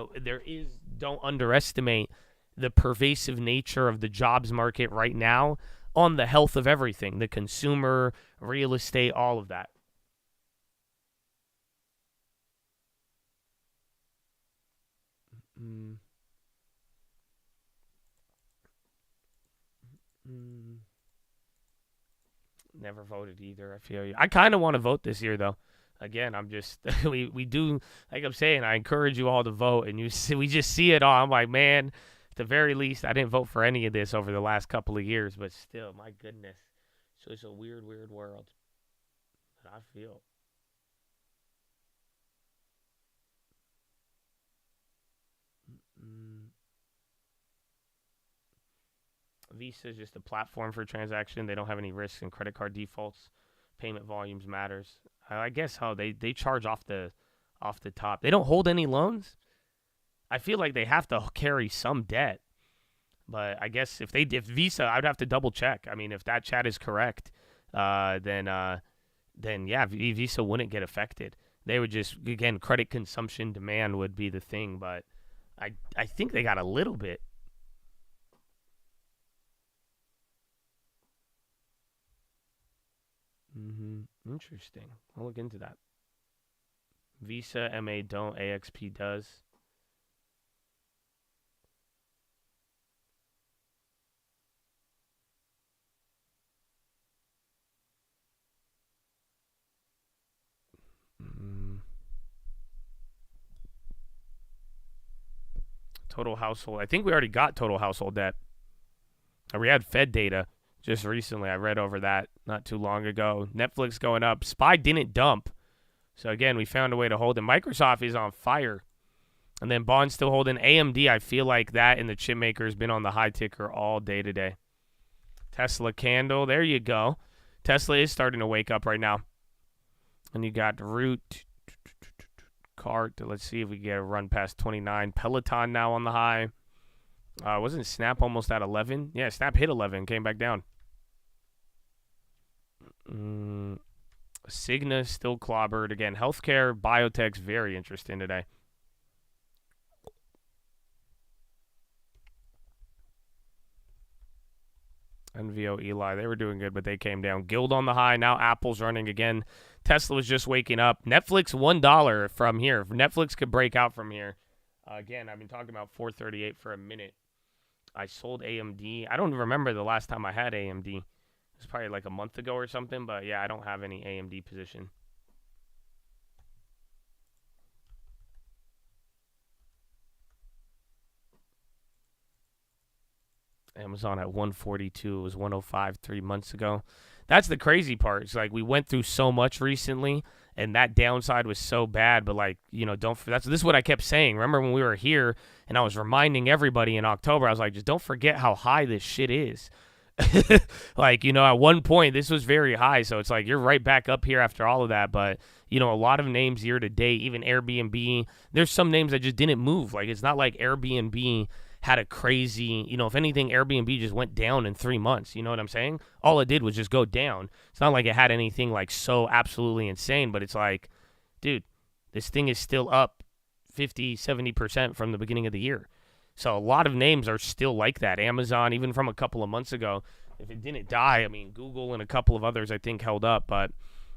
don't underestimate the pervasive nature of the jobs market right now on the health of everything, the consumer, real estate, all of that. Never voted either. I feel you. I kind of want to vote this year, though. Again, I'm just we do, like I'm saying, I encourage you all to vote, and we just see it all. I'm like, man, at the very least, I didn't vote for any of this over the last couple of years, but still, my goodness, so it's a weird world. I feel. Visa is just a platform for transaction. They don't have any risks in credit card defaults. Payment volumes matters. I guess they charge off the top. They don't hold any loans. I feel like they have to carry some debt. But I guess if Visa, I'd have to double check. I mean, if that chat is correct, then yeah, Visa wouldn't get affected. They would just, again, credit consumption demand would be the thing. But I think they got a little bit. Interesting. I'll look into that. Visa, MA don't, AXP does. Total household. I think we already got total household debt. We had Fed data just recently. I read over that not too long ago. Netflix going up. SPY didn't dump. So, again, we found a way to hold it. Microsoft is on fire. And then bonds still holding. AMD, I feel like that and the chip maker has been on the high ticker all day today. Tesla candle. There you go. Tesla is starting to wake up right now. And you got Root, Cart. Let's see if we get a run past 29. Peloton now on the high. Wasn't Snap almost at 11? Yeah, Snap hit 11, came back down. Cigna still clobbered. Again, healthcare, biotech's very interesting today. NVO, Eli, they were doing good, but they came down. Guild on the high. Now Apple's running again. Tesla was just waking up. Netflix, $1 from here. If Netflix could break out from here. Again, I've been talking about 438 for a minute. I sold AMD. I don't remember the last time I had AMD. It was probably like a month ago or something, but yeah, I don't have any AMD position. Amazon at 142. It was 105 3 months ago. That's the crazy part. It's like we went through so much recently, and that downside was so bad. But like, you know, this is what I kept saying. Remember when we were here, and I was reminding everybody in October, I was like, just don't forget how high this shit is. Like, you know, at one point this was very high, so it's like you're right back up here after all of that. But you know, a lot of names year to date, even Airbnb, there's some names that just didn't move. Like, it's not like Airbnb had a crazy, you know, if anything, Airbnb just went down in 3 months. You know what I'm saying? All it did was just go down. It's not like it had anything like so absolutely insane, but it's like, dude, this thing is still up 50, 70% from the beginning of the year. So a lot of names are still like that. Amazon, even from a couple of months ago, if it didn't die, I mean, Google and a couple of others I think held up, but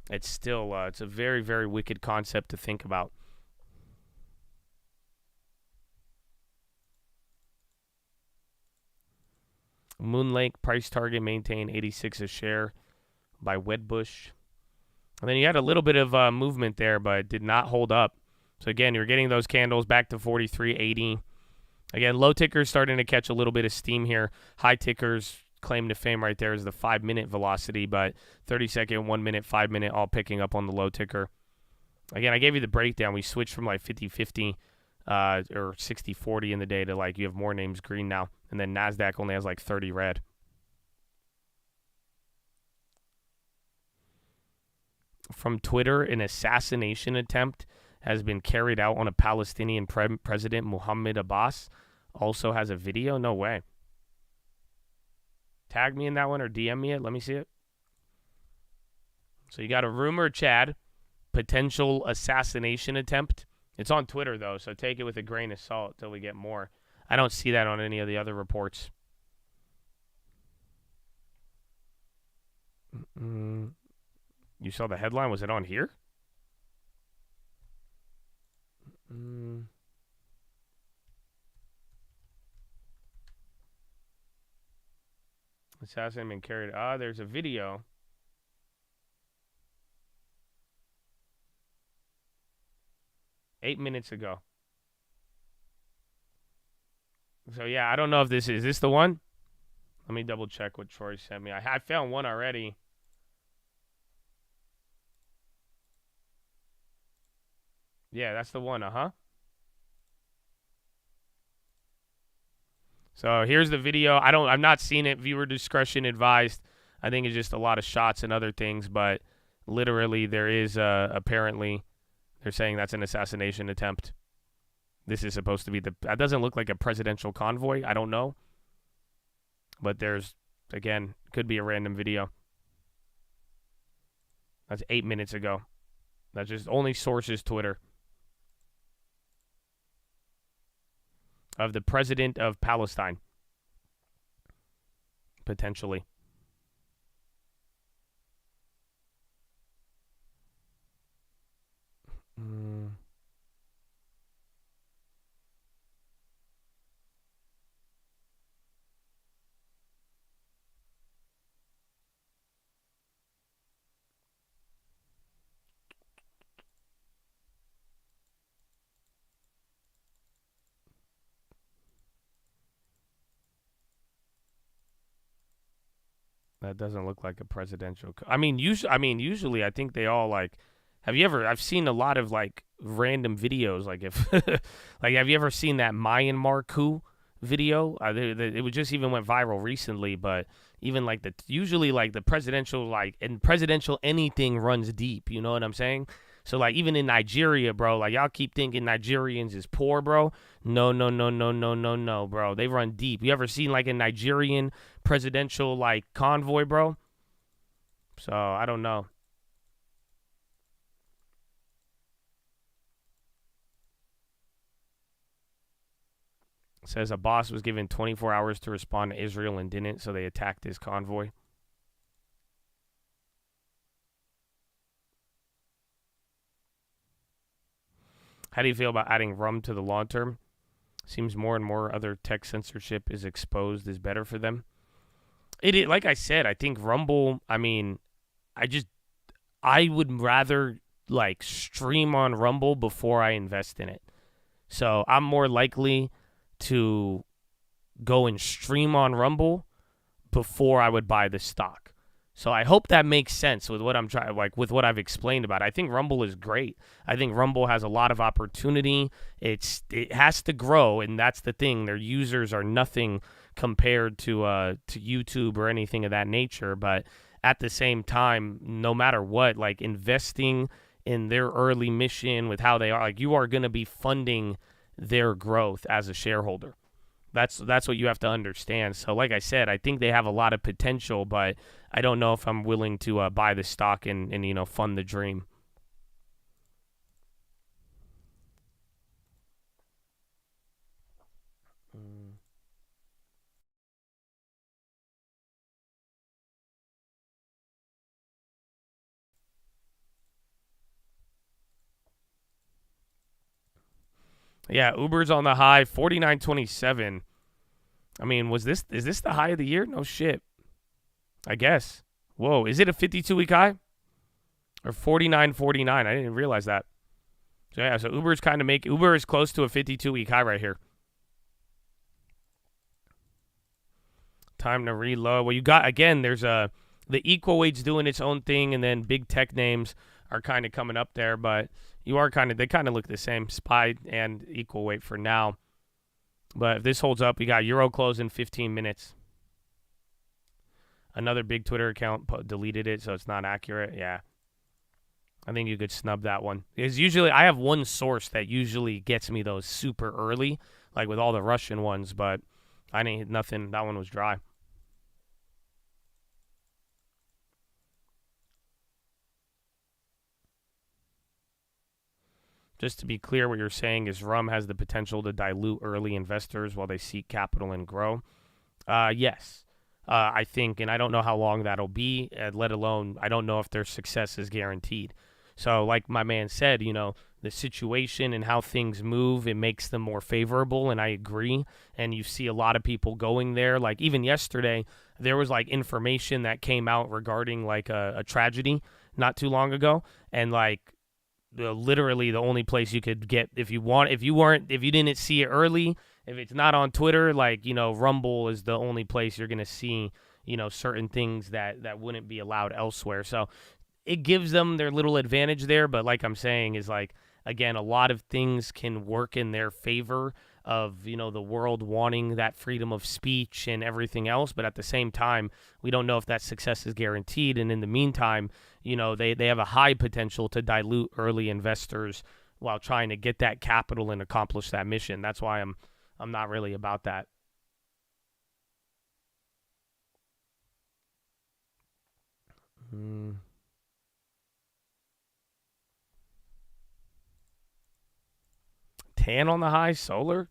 it's still, it's a very, very wicked concept to think about. Moon Lake price target maintained 86 a share by Wedbush. And then you had a little bit of movement there, but it did not hold up. So again, you're getting those candles back to 43.80. Again, low tickers starting to catch a little bit of steam here. High tickers claim to fame right there is the 5-minute velocity, but 30-second, 1 minute, 5 minute, all picking up on the low ticker. Again, I gave you the breakdown. We switched from like 50-50 or 60-40 in the day to like you have more names green now. And then NASDAQ only has like 30 red. From Twitter, an assassination attempt has been carried out on a Palestinian president, Mohammed Abbas. Also has a video? No way. Tag me in that one or DM me it. Let me see it. So you got a rumor, Chad. Potential assassination attempt. It's on Twitter, though, so take it with a grain of salt till we get more. I don't see that on any of the other reports. You saw the headline? Was it on here? Assassin been carried. There's a video. Eight minutes ago. So yeah, I don't know if this is this the one? Let me double check what Troy sent me. I found one already. Yeah, that's the one, So here's the video. I've not seen it. Viewer discretion advised. I think it's just a lot of shots and other things, but literally there is apparently they're saying that's an assassination attempt. This is supposed to be that doesn't look like a presidential convoy. I don't know. But there's, again, could be a random video. That's 8 minutes ago. That's just only sources Twitter. Of the president of Palestine. Potentially. That doesn't look like a presidential. Usually I think they all like. I've seen a lot of like random videos. Like if, like, have you ever seen that Myanmar coup video? It was just even went viral recently. But even like usually like the presidential like and presidential anything runs deep. You know what I'm saying? So like even in Nigeria, bro, like y'all keep thinking Nigerians is poor, bro. No, bro. They run deep. You ever seen like a Nigerian presidential like convoy, bro? So I don't know. It says a boss was given 24 hours to respond to Israel and didn't, so they attacked his convoy. How do you feel about adding rum to the long term? Seems more and more other tech censorship is exposed is better for them. Like I said, I think Rumble, I mean, I would rather like stream on Rumble before I invest in it. So I'm more likely to go and stream on Rumble before I would buy the stock. So I hope that makes sense with what I'm trying, like with what I've explained about it. I think Rumble is great. I think Rumble has a lot of opportunity. It has to grow, and that's the thing. Their users are nothing compared to YouTube or anything of that nature. But at the same time, no matter what, like investing in their early mission with how they are, like you are going to be funding their growth as a shareholder. That's what you have to understand. So like I said, I think they have a lot of potential, but I don't know if I'm willing to buy the stock and you know, fund the dream. Yeah, Uber's on the high, 49.27. I mean, is this the high of the year? No shit. I guess. Whoa, is it a 52-week high? Or 49.49? I didn't even realize that. So yeah, so Uber is close to a 52-week high right here. Time to reload. Well, you got, again, there's the equal weight's doing its own thing, and then big tech names are kind of coming up there, but they kind of look the same, SPY and equal weight for now. But if this holds up, we got Euro close in 15 minutes. Another big Twitter account deleted it, so it's not accurate. Yeah. I think you could snub that one. Because usually I have one source that usually gets me those super early, like with all the Russian ones, but I didn't hit nothing. That one was dry. Just to be clear, what you're saying is RUM has the potential to dilute early investors while they seek capital and grow. Yes, I think, and I don't know how long that'll be, let alone I don't know if their success is guaranteed. So like my man said, you know, the situation and how things move, it makes them more favorable, and I agree. And you see a lot of people going there. Like even yesterday, there was like information that came out regarding like a tragedy not too long ago, and like literally the only place you could get if you didn't see it early, if it's not on Twitter, like, you know, Rumble is the only place you're going to see, you know, certain things that wouldn't be allowed elsewhere. So it gives them their little advantage there. But like I'm saying is like, again, a lot of things can work in their favor of, you know, the world wanting that freedom of speech and everything else. But at the same time, we don't know if that success is guaranteed. And in the meantime, you know, they have a high potential to dilute early investors while trying to get that capital and accomplish that mission. That's why I'm not really about that. Tan on the high, solar.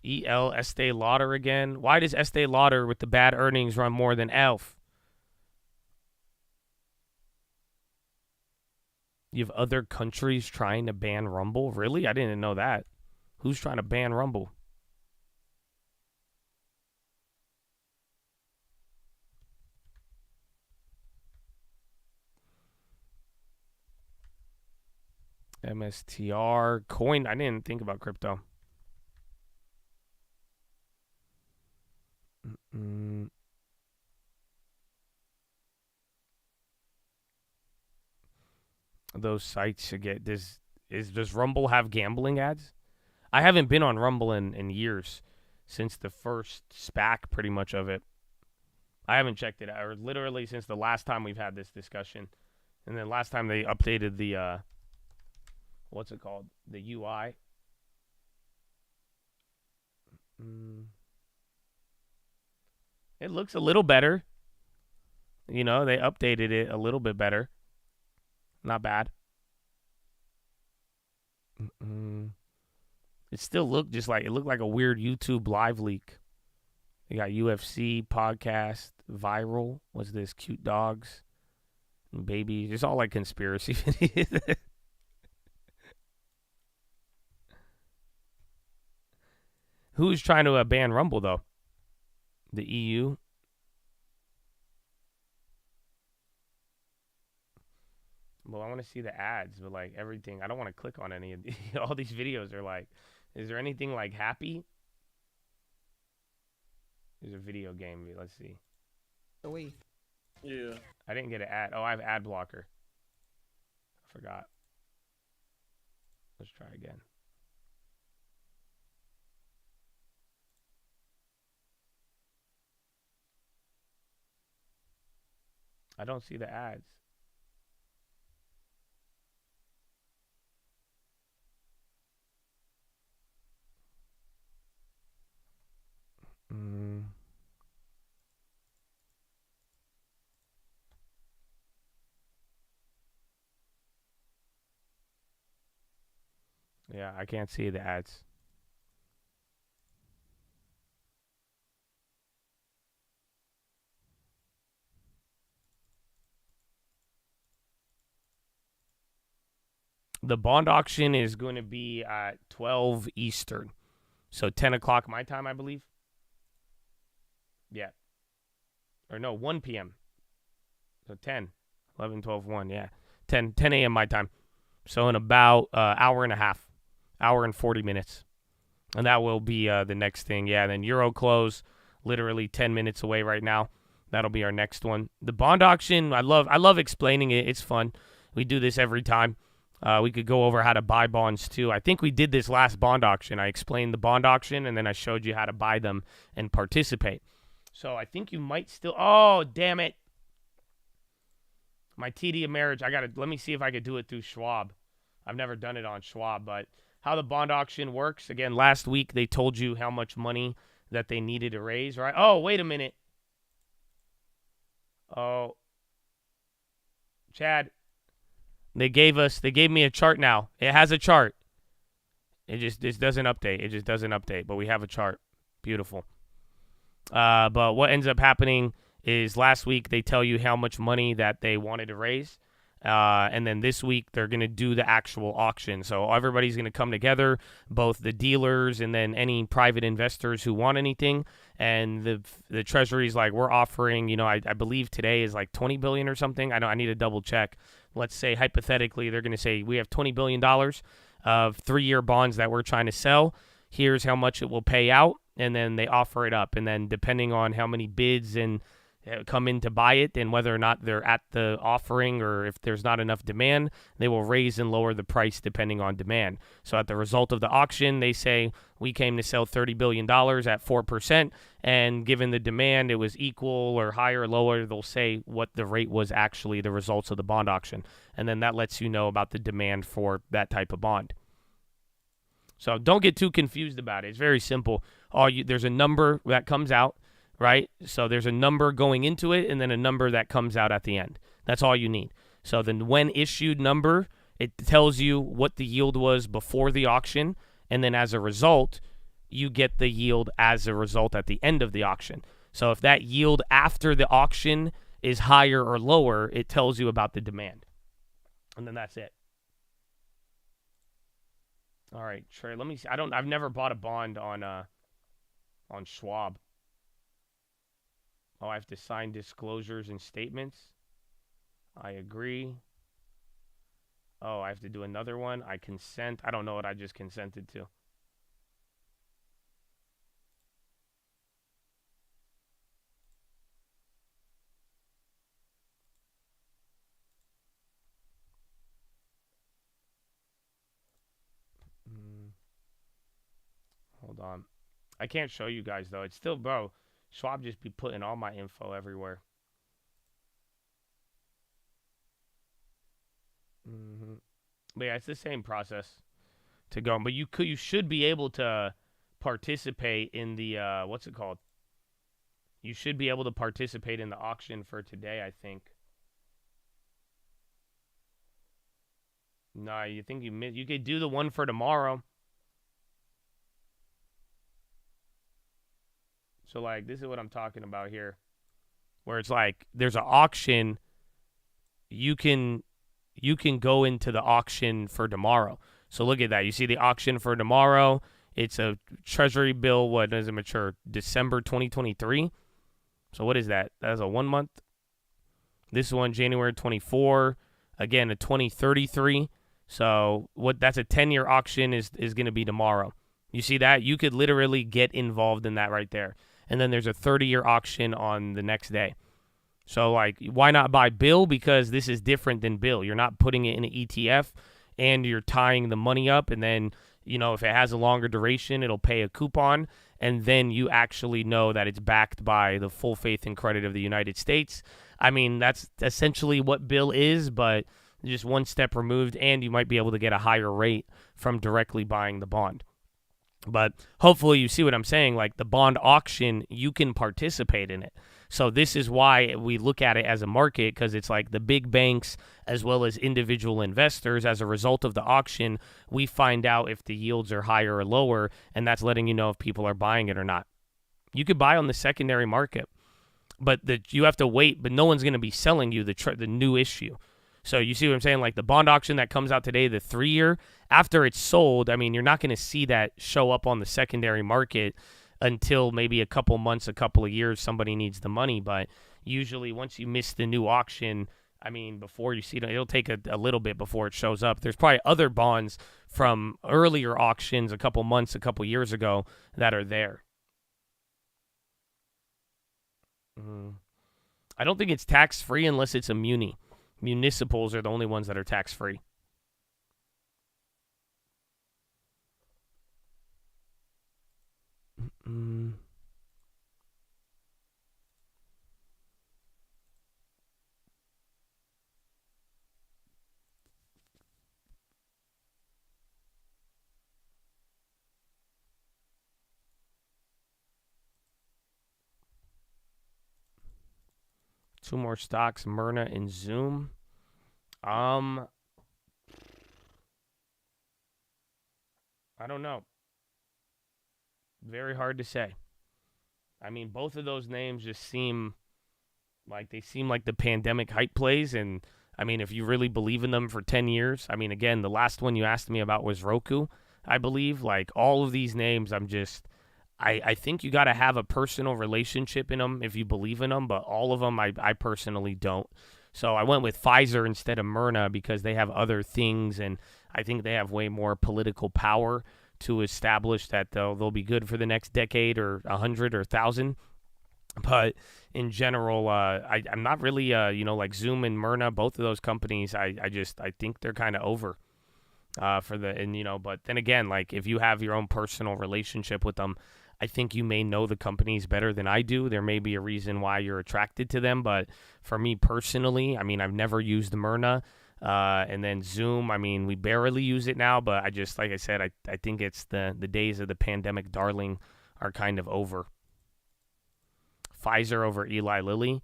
EL, Estee Lauder again. Why does Estee Lauder with the bad earnings run more than ELF? You have other countries trying to ban Rumble? Really? I didn't know that. Who's trying to ban Rumble? MSTR. Coin. I didn't think about crypto. Those sites should get this. Does Rumble have gambling ads? I haven't been on Rumble in years, since the first SPAC pretty much of it. I haven't checked it out, or literally since the last time we've had this discussion. And then last time they updated the what's it called? The UI. It looks a little better. You know, they updated it a little bit better. Not bad. It still looked just like, it looked like a weird YouTube live leak. They got UFC, podcast, viral. What's this? Cute dogs and babies. It's all like conspiracy videos. Who's trying to ban Rumble, though? The EU? Well, I want to see the ads, but like everything. I don't want to click on any of these. All these videos are like, is there anything like happy? There's a video game. Let's see. Yeah. I didn't get an ad. Oh, I have ad blocker. I forgot. Let's try again. I don't see the ads. Yeah, I can't see the ads. The bond auction is going to be at 12 Eastern. So 10 o'clock my time, I believe. Yeah. Or no, 1 p.m. So 10, 11, 12, 1. Yeah. 10 a.m. my time. So in about hour and a half. Hour and 40 minutes. And that will be the next thing. Yeah, then Euro close, literally 10 minutes away right now. That'll be our next one. The bond auction, I love explaining it. It's fun. We do this every time. We could go over how to buy bonds too. I think we did this last bond auction. I explained the bond auction, and then I showed you how to buy them and participate. So I think you might still... Oh, damn it. My TD of marriage, let me see if I could do it through Schwab. I've never done it on Schwab, but... How the bond auction works. Again, last week they told you how much money that they needed to raise, right? Oh, wait a minute. Oh. Chad. They gave me a chart now. It has a chart. It just doesn't update. It just doesn't update, but we have a chart. Beautiful. But what ends up happening is last week they tell you how much money that they wanted to raise. And then this week, they're going to do the actual auction. So everybody's going to come together, both the dealers and then any private investors who want anything. And the Treasury's like, we're offering, I believe today is like $20 billion or something. I need to double check. Let's say, hypothetically, they're going to say, we have $20 billion of 3-year bonds that we're trying to sell. Here's how much it will pay out. And then they offer it up. And then depending on how many bids and come in to buy it, and whether or not they're at the offering or if there's not enough demand, they will raise and lower the price depending on demand. So at the result of the auction, they say we came to sell $30 billion at 4%, and given the demand, it was equal or higher or lower. They'll say what the rate was actually, the results of the bond auction. And then that lets you know about the demand for that type of bond. So don't get too confused about it. It's very simple. There's a number that comes out, right? So there's a number going into it and then a number that comes out at the end. That's all you need. So the when issued number, it tells you what the yield was before the auction, and then as a result, you get the yield as a result at the end of the auction. So if that yield after the auction is higher or lower, it tells you about the demand. And then that's it. All right, Trey, let me see. I've never bought a bond on Schwab. Oh, I have to sign disclosures and statements. I agree. Oh, I have to do another one. I consent. I don't know what I just consented to. Hold on. I can't show you guys, though. It's still, bro. Schwab just be putting all my info everywhere. But yeah, it's the same process to go. But you should be able to participate in the what's it called? You should be able to participate in the auction for today, I think. No, you think you could do the one for tomorrow. So, like, this is what I'm talking about here, where it's like there's an auction. You can go into the auction for tomorrow. So look at that. You see the auction for tomorrow. It's a Treasury bill. What does it mature? December 2023. So what is that? That's a 1 month. This one, January 24. Again, a 2033. So what? That's a 10-year auction is going to be tomorrow. You see that? You could literally get involved in that right there. And then there's a 30-year auction on the next day. So, like, why not buy Bill? Because this is different than Bill. You're not putting it in an ETF, and you're tying the money up. And then, you know, if it has a longer duration, it'll pay a coupon. And then you actually know that it's backed by the full faith and credit of the United States. I mean, that's essentially what Bill is, but just one step removed, and you might be able to get a higher rate from directly buying the bond. But hopefully you see what I'm saying. Like the bond auction, you can participate in it. So this is why we look at it as a market, because it's like the big banks as well as individual investors. As a result of the auction, we find out if the yields are higher or lower, and that's letting you know if people are buying it or not. You could buy on the secondary market, but you have to wait, but no one's going to be selling you the new issue. So you see what I'm saying? Like the bond auction that comes out today, the 3-year, after it's sold, I mean, you're not going to see that show up on the secondary market until maybe a couple months, a couple of years, somebody needs the money. But usually once you miss the new auction, I mean, before you see it, it'll take a little bit before it shows up. There's probably other bonds from earlier auctions a couple months, a couple years ago that are there. I don't think it's tax-free unless it's a muni. Municipals are the only ones that are tax-free. Two more stocks, Myrna and Zoom. I don't know. Very hard to say. I mean, both of those names just seem like the pandemic hype plays. And I mean, if you really believe in them for 10 years, I mean, again, the last one you asked me about was Roku, I believe. Like all of these names, I think you got to have a personal relationship in them if you believe in them, but all of them, I personally don't. So I went with Pfizer instead of Myrna because they have other things, and I think they have way more political power to establish that they'll be good for the next decade or 100 or 1,000. But in general, I'm not really, like Zoom and Myrna, both of those companies, I think they're kind of over but then again, like if you have your own personal relationship with them, I think you may know the companies better than I do. There may be a reason why you're attracted to them, but for me personally, I mean, I've never used Myrna. And then Zoom, I mean, we barely use it now, but like I said, I think it's the days of the pandemic darling are kind of over. Pfizer over Eli Lilly.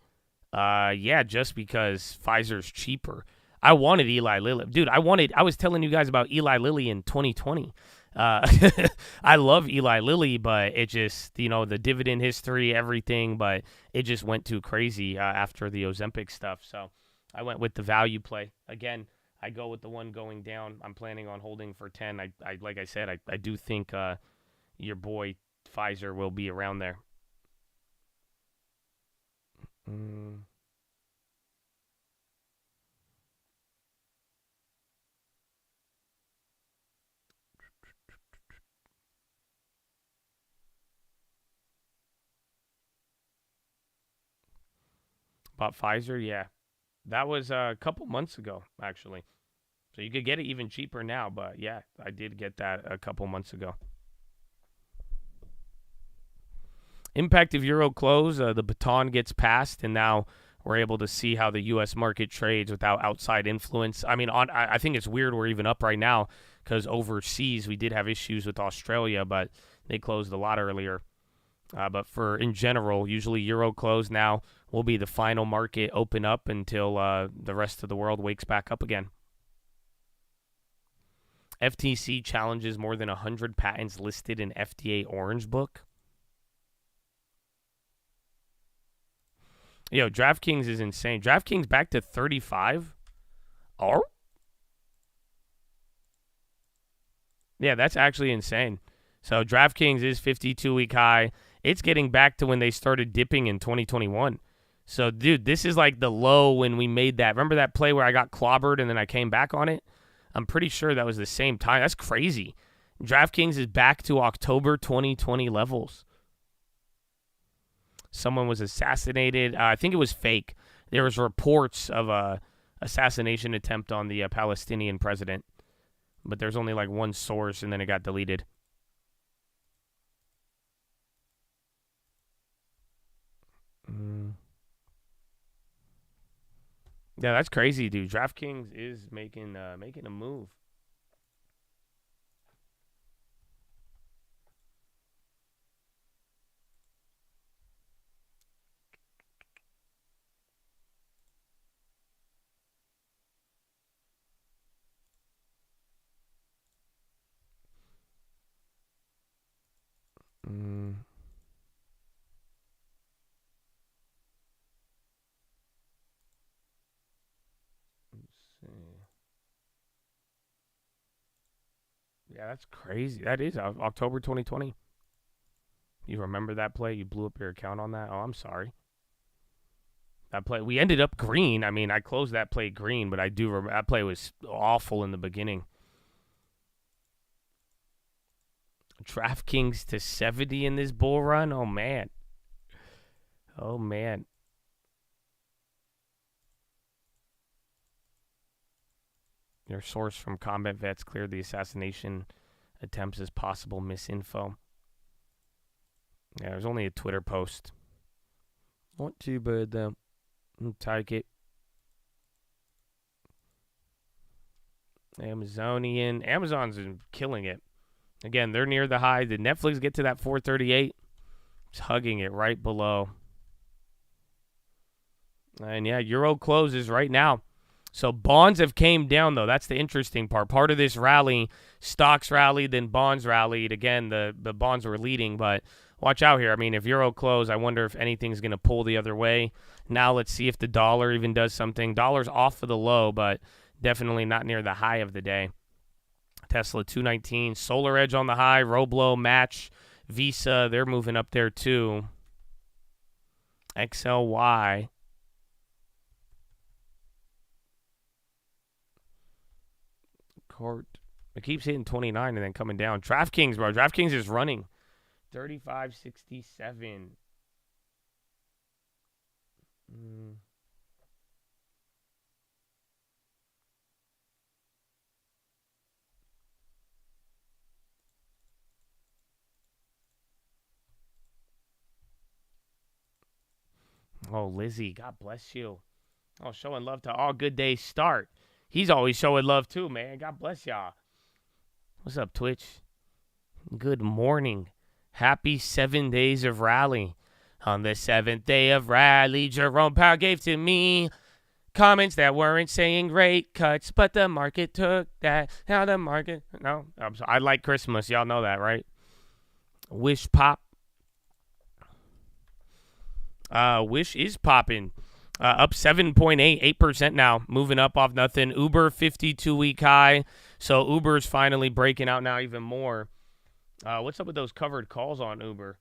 Yeah, just because Pfizer's cheaper. I wanted Eli Lilly. Dude, I was telling you guys about Eli Lilly in 2020. I love Eli Lilly, but it just, the dividend history, everything, but it just went too crazy after the Ozempic stuff. So I went with the value play. Again, I go with the one going down. I'm planning on holding for 10. Like I said, I do think your boy Pfizer will be around there. About Pfizer, yeah. That was a couple months ago, actually. So you could get it even cheaper now, but yeah, I did get that a couple months ago. Impact of Euro close, the baton gets passed, and now we're able to see how the U.S. market trades without outside influence. I mean, I think it's weird we're even up right now because overseas we did have issues with Australia, but they closed a lot earlier. But in general, usually Euro close now will be the final market open up until the rest of the world wakes back up again. FTC challenges more than 100 patents listed in FDA Orange Book. Yo, DraftKings is insane. DraftKings back to 35? Oh? Yeah, that's actually insane. So DraftKings is 52-week high. It's getting back to when they started dipping in 2021. So, dude, this is like the low when we made that. Remember that play where I got clobbered and then I came back on it? I'm pretty sure that was the same time. That's crazy. DraftKings is back to October 2020 levels. Someone was assassinated. I think it was fake. There was reports of a assassination attempt on the Palestinian president. But there's only like one source, and then it got deleted. Yeah, that's crazy, dude. DraftKings is making a move. Yeah, that's crazy. That is October 2020. You remember that play? You blew up your account on that? Oh, I'm sorry. That play, we ended up green. I mean, I closed that play green, but I do remember that play was awful in the beginning. DraftKings to 70 in this bull run? Oh, man. Oh, man. Your source from Combat Vets cleared the assassination attempts as possible misinfo. Yeah, there's only a Twitter post. Not too bad, though. I'll take it. Amazon's killing it. Again, they're near the high. Did Netflix get to that 438? It's hugging it right below. And yeah, Euro closes right now. So bonds have came down, though. That's the interesting part. Part of this rally, stocks rallied, then bonds rallied. Again, the bonds were leading, but watch out here. I mean, if Euro close, I wonder if anything's going to pull the other way. Now let's see if the dollar even does something. Dollar's off of the low, but definitely not near the high of the day. Tesla 219, Solar Edge on the high, Roblo, Match, Visa, they're moving up there too. XLY. Court. It keeps hitting 29 and then coming down. DraftKings, bro. DraftKings is running. 35.67. Oh, Lizzie, God bless you. Oh, showing love to all good days start. He's always showing love too, man. God bless y'all. What's up, Twitch? Good morning. Happy 7 days of rally. On the 7th day of rally, Jerome Powell gave to me comments that weren't saying rate cuts, but the market took that. Now the market... No, I'm sorry. I like Christmas. Y'all know that, right? Wish pop. Wish is popping. Up 7.8%, 8% now, moving up off nothing. Uber 52-week high, so Uber's finally breaking out now even more. What's up with those covered calls on Uber?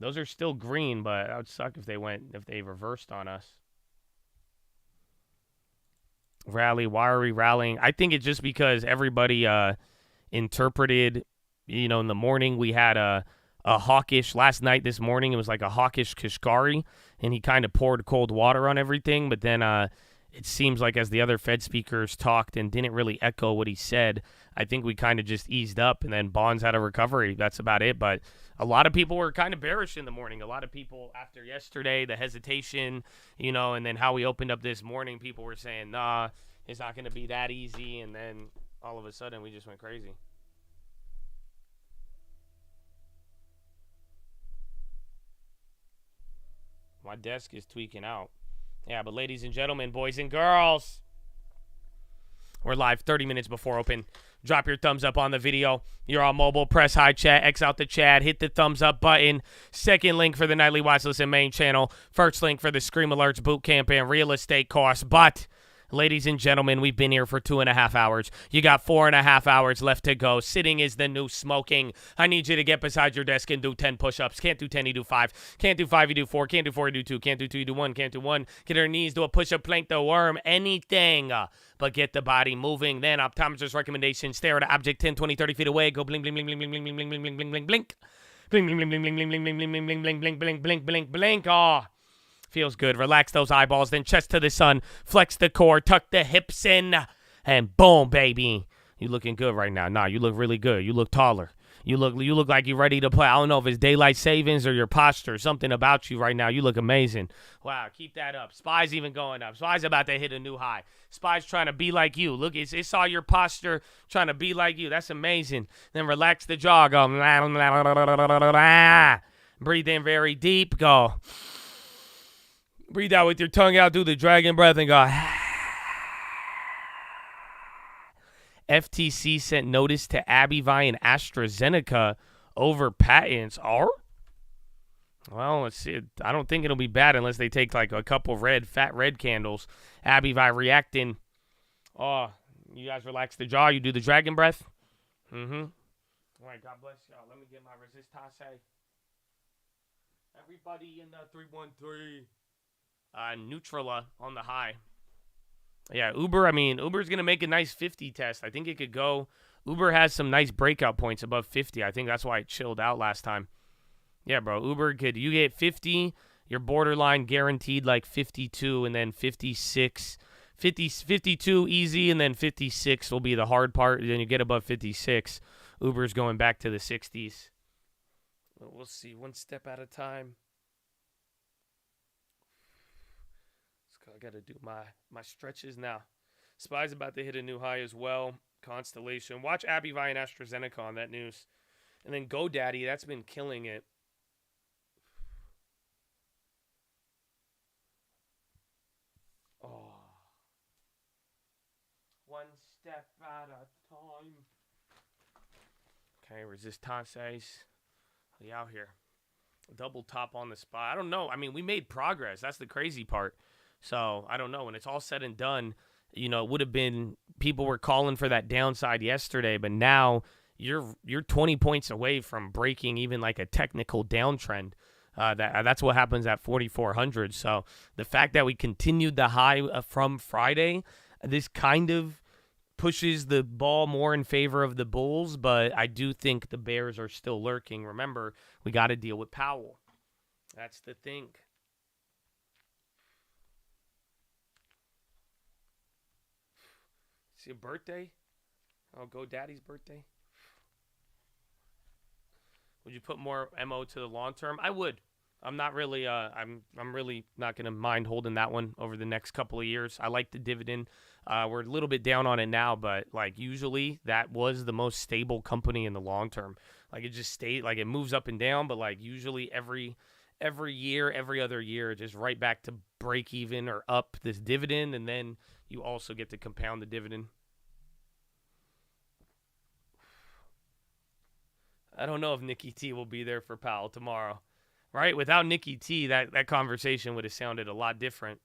Those are still green, but that would suck if they reversed on us. Rally, why are we rallying? I think it's just because everybody interpreted, in the morning we had a hawkish, last night, this morning, it was like a hawkish Kashkari, and he kind of poured cold water on everything, but then it seems like as the other Fed speakers talked and didn't really echo what he said, I think we kind of just eased up, and then bonds had a recovery. That's about it, but a lot of people were kind of bearish in the morning. A lot of people, after yesterday, the hesitation, and then how we opened up this morning, people were saying, nah, it's not going to be that easy, and then all of a sudden we just went crazy. My desk is tweaking out. Yeah, but ladies and gentlemen, boys and girls, we're live 30 minutes before open. Drop your thumbs up on the video. You're on mobile. Press high chat. X out the chat. Hit the thumbs up button. Second link for the nightly watch list and main channel. First link for the Scream Alerts bootcamp and real estate course. But Ladies and gentlemen, we've been here for 2.5 hours. You got 4.5 hours left to go. Sitting is the new smoking. I need you to get beside your desk and do 10 push-ups. Can't do 10, you do 5. Can't do 5, you do 4. Can't do 4, you do 2. Can't do 2, you do 1. Can't do 1. Get on your knees, do a push-up, plank the worm, anything. But get the body moving. Then optometrist recommendation, stare at an object 10, 20, 30 feet away. Go blink, blink, blink, blink, blink, blink, blink, blink, blink, blink, blink, blink. Blink, blink, blink, blink, blink, blink, blink, blink, blink, blink, blink, blink, blink, blink, blink, blink. Oh. Feels good. Relax those eyeballs, then chest to the sun. Flex the core, tuck the hips in, and boom, baby. You looking good right now. Nah, you look really good. You look taller. You look like you're ready to play. I don't know if it's daylight savings or your posture. Something about you right now. You look amazing. Wow, keep that up. SPY's even going up. SPY's about to hit a new high. SPY's trying to be like you. Look, it's all your posture trying to be like you. That's amazing. Then relax the jaw. Go. Breathe in very deep. Go. Breathe out with your tongue out, do the dragon breath, and go. FTC sent notice to AbbVie and AstraZeneca over patents. Well, let's see. I don't think it'll be bad unless they take like a couple fat red candles. AbbVie reacting. Oh, you guys relax the jaw. You do the dragon breath. All right, God bless y'all. Let me get my resistance. Everybody in the 313. Neutrala on the high. Yeah, Uber's going to make a nice 50 test. I think it could go. Uber has some nice breakout points above 50. I think that's why it chilled out last time. Yeah, bro, Uber could. You get 50, you're borderline guaranteed like 52, and then 56. 52 easy, and then 56 will be the hard part. Then you get above 56. Uber's going back to the 60s. We'll see. One step at a time. I got to do my stretches now. SPY's about to hit a new high as well. Constellation. Watch AbbVie and AstraZeneca on that news. And then GoDaddy, that's been killing it. Oh. One step at a time. Okay, resistances. We out here. Double top on the SPY. I don't know. I mean, we made progress. That's the crazy part. So, I don't know. When it's all said and done, it would have been, people were calling for that downside yesterday, but now you're 20 points away from breaking even like a technical downtrend. That's what happens at 4,400. So, the fact that we continued the high from Friday, this kind of pushes the ball more in favor of the bulls, but I do think the bears are still lurking. Remember, we got to deal with Powell. That's the thing. See a birthday? Oh, GoDaddy's birthday. Would you put more MO to the long term? I would. I'm not really. I'm really not gonna mind holding that one over the next couple of years. I like the dividend. We're a little bit down on it now, but like usually that was the most stable company in the long term. Like it just stayed. Like it moves up and down, but like usually every year, every other year, just right back to break even or up this dividend, and then you also get to compound the dividend. I don't know if Nikki T will be there for Powell tomorrow, right? Without Nikki T, that conversation would have sounded a lot different.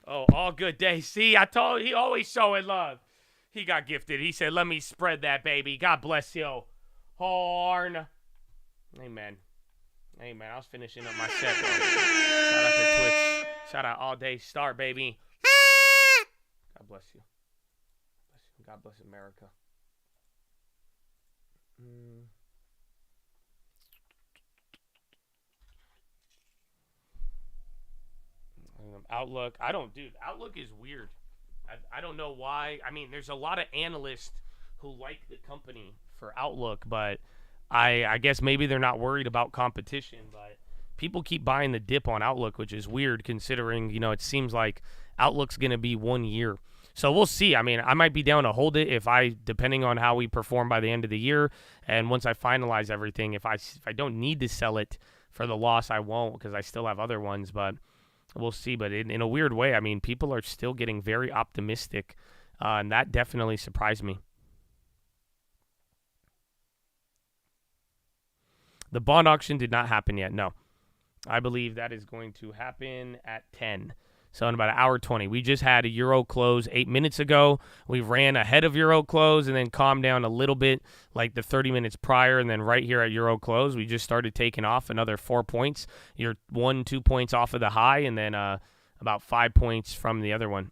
Oh, all good day. See, I told you, he always showing love. He got gifted. He said, let me spread that, baby. God bless you. Horn. Amen. Amen. I was finishing up my set, bro. Shout out to Twitch. Shout out All Day Star, baby. God bless you. God bless America. Outlook. Outlook is weird. I don't know why. I mean, there's a lot of analysts who like the company for Outlook, but I guess maybe they're not worried about competition, but people keep buying the dip on Outlook, which is weird considering, it seems like Outlook's going to be 1 year. So we'll see. I mean, I might be down to hold it depending on how we perform by the end of the year. And once I finalize everything, if I don't need to sell it for the loss, I won't because I still have other ones, but we'll see. But in a weird way, I mean, people are still getting very optimistic, and that definitely surprised me. The bond auction did not happen yet. No. I believe that is going to happen at 10. So in about an hour 20. We just had a euro close 8 minutes ago. We ran ahead of euro close and then calmed down a little bit like the 30 minutes prior. And then right here at euro close, we just started taking off another 4 points. You're 1-2 points off of the high and then about 5 points from the other one.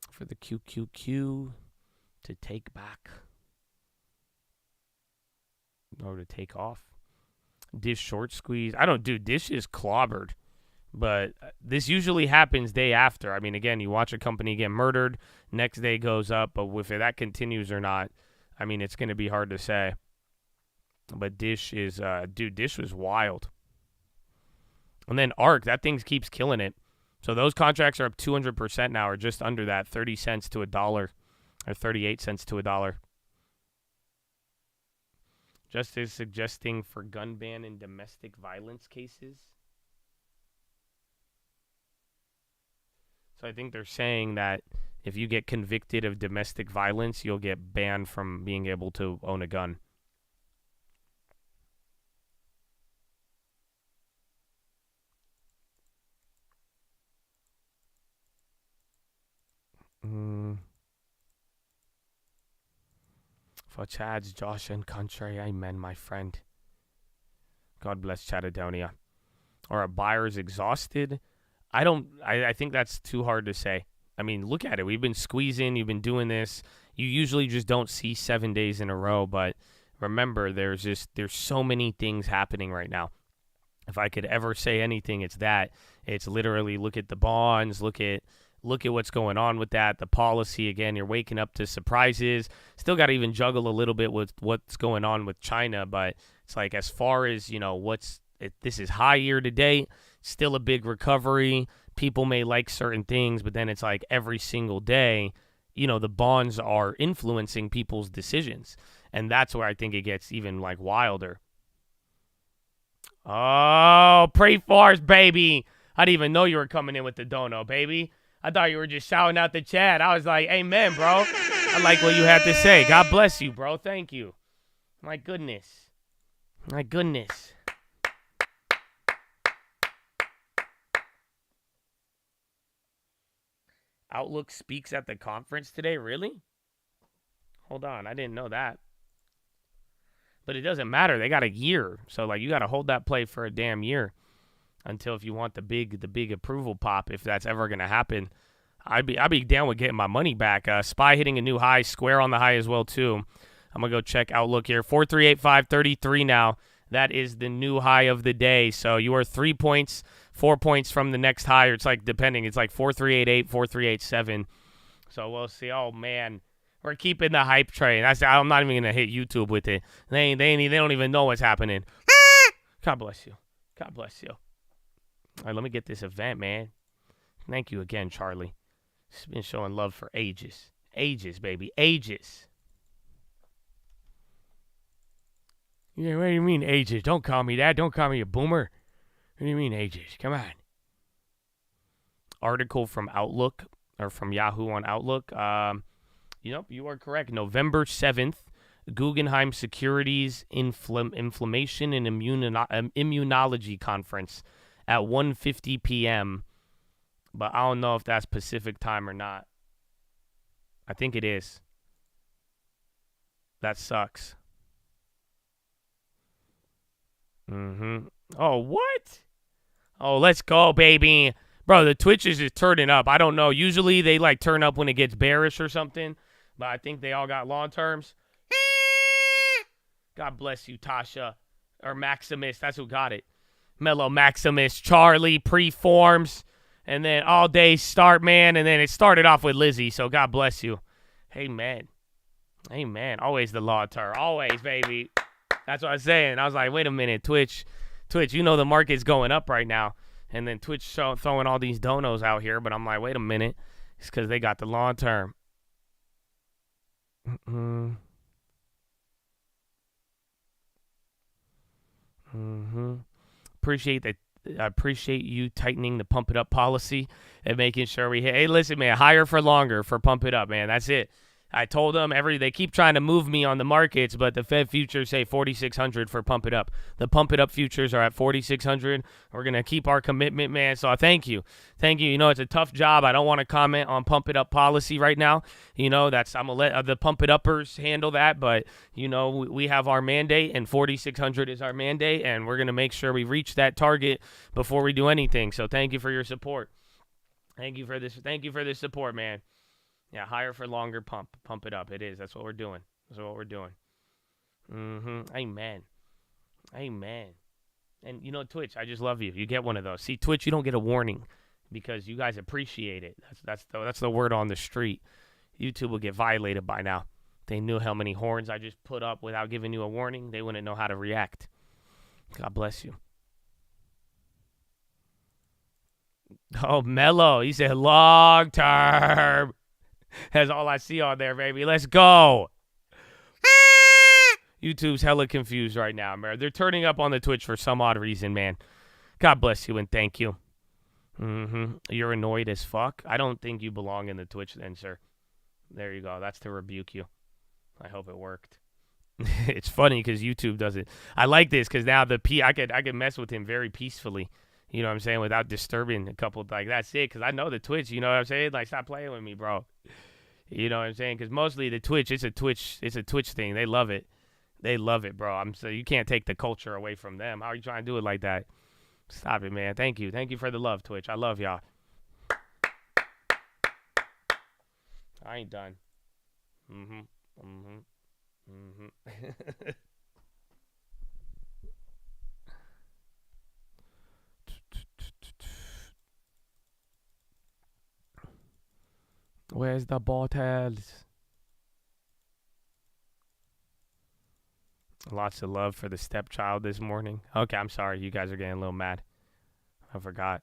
For the QQQ to take back or to take off. Dish short squeeze. I don't do Dish is clobbered, but this usually happens day after. I mean, again, you watch a company get murdered, next day goes up, but if that continues or not, I mean, it's going to be hard to say. But Dish is, Dish was wild. And then ARC, that thing keeps killing it. So those contracts are up 200% now, or just under that, 30 cents to $1, or 38 cents to $1. Just as suggesting for gun ban in domestic violence cases. So I think they're saying that if you get convicted of domestic violence, you'll get banned from being able to own a gun. For Chad's, Josh, and country, amen, my friend. God bless Chattadonia. Are our buyers exhausted? I think that's too hard to say. I mean, look at it. We've been squeezing. You've been doing this. You usually just don't see 7 days in a row. But remember, there's so many things happening right now. If I could ever say anything, it's that. It's literally look at the bonds, look at what's going on with that, the policy. Again, you're waking up to surprises. Still got to even juggle a little bit with what's going on with China, but it's like as far as, this is high year to date, still a big recovery. People may like certain things, but then it's like every single day, the bonds are influencing people's decisions. And that's where I think it gets even like wilder. Oh, pray for us, baby. I didn't even know you were coming in with the dono, baby. I thought you were just shouting out the chat. I was like, amen, bro. I like what you had to say. God bless you, bro. Thank you. My goodness. My goodness. Outlook speaks at the conference today? Really? Hold on. I didn't know that. But it doesn't matter. They got a year. So, you got to hold that play for a damn year. Until if you want the big approval pop, if that's ever going to happen, I'd be down with getting my money back. SPY hitting a new high, Square on the high as well too. I'm going to go check Outlook here. 4385.33 now. That is the new high of the day. So you are 3 points, 4 points from the next high. It's like depending. It's like 4388, 4387. So we'll see. Oh man, we're keeping the hype train. I'm not even going to hit YouTube with it. They don't even know what's happening. God bless you. God bless you. All right, let me get this event, man. Thank you again, Charlie. It's been showing love for ages. Ages, baby. Ages. Yeah, what do you mean ages? Don't call me that. Don't call me a boomer. What do you mean ages? Come on. Article from Outlook, or from Yahoo on Outlook. You are correct. November 7th, Guggenheim Securities Inflammation and Immunology Conference at 1:50 p.m., but I don't know if that's Pacific time or not. I think it is. That sucks. Oh, what? Oh, let's go, baby. Bro, the Twitch is just turning up. I don't know. Usually they turn up when it gets bearish or something, but I think they all got long terms. God bless you, Tasha. Or Maximus. That's who got it. Mellow Maximus, Charlie, Preforms, and then All Day Start, man. And then it started off with Lizzie, so God bless you. Amen. Amen. Always the law term. Always, baby. That's what I was saying. I was like, wait a minute, Twitch, the market's going up right now. And then Twitch throwing all these donos out here, but I'm like, wait a minute. It's because they got the long term. Appreciate that. I appreciate you tightening the pump it up policy and making sure hey, listen, man, higher for longer for pump it up, man. That's it. I told them they keep trying to move me on the markets, but the Fed futures say 4,600 for pump it up. The pump it up futures are at 4,600. We're going to keep our commitment, man. So thank you. Thank you. You know, it's a tough job. I don't want to comment on pump it up policy right now. You know, I'm going to let the pump it uppers handle that. But, you know, we have our mandate and 4,600 is our mandate. And we're going to make sure we reach that target before we do anything. So thank you for your support. Thank you for this. Thank you for this support, man. Yeah, higher for longer pump it up. It is. That's what we're doing. Amen. And you know, Twitch, I just love you. You get one of those. See, Twitch, you don't get a warning because you guys appreciate it. That's the word on the street. YouTube will get violated by now. They knew how many horns I just put up without giving you a warning. They wouldn't know how to react. God bless you. Oh, Mello. He said long term. That's all I see on there, baby. Let's go. YouTube's hella confused right now, man. They're turning up on the Twitch for some odd reason, man. God bless you and thank you. You're annoyed as fuck. I don't think you belong in the Twitch then, sir. There you go. That's to rebuke you. I hope it worked. It's funny because YouTube does it. I like this because now I could mess with him very peacefully. You know what I'm saying? Without disturbing a couple. Like, that's it. Because I know the Twitch. You know what I'm saying? Like, stop playing with me, bro. You know what I'm saying? Because mostly the Twitch, it's a Twitch thing. They love it. They love it, bro. So you can't take the culture away from them. How are you trying to do it like that? Stop it, man. Thank you. Thank you for the love, Twitch. I love y'all. I ain't done. Where's the bottles? Lots of love for the stepchild this morning. Okay, I'm sorry. You guys are getting a little mad. I forgot.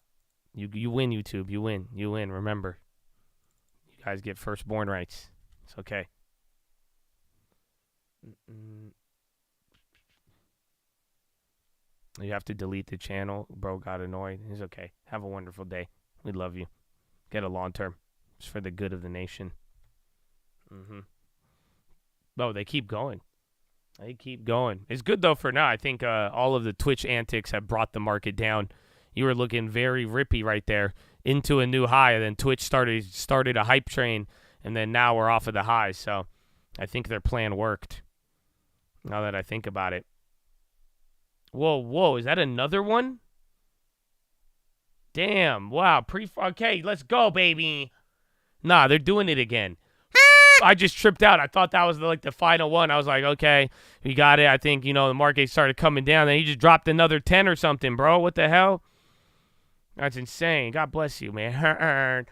You win, YouTube. You win. You win. Remember. You guys get firstborn rights. It's okay. You have to delete the channel. Bro got annoyed. It's okay. Have a wonderful day. We love you. Get a long term. It's for the good of the nation. Oh, they keep going. They keep going. It's good, though, for now. I think all of the Twitch antics have brought the market down. You were looking very rippy right there into a new high. And then Twitch started a hype train, and then now we're off of the high. So I think their plan worked, now that I think about it. Whoa. Is that another one? Damn. Wow. Okay, let's go, baby. Nah, they're doing it again. I just tripped out. I thought that was the final one. I was like, okay, we got it. I think, the market started coming down. Then he just dropped another 10 or something, bro. What the hell? That's insane. God bless you, man.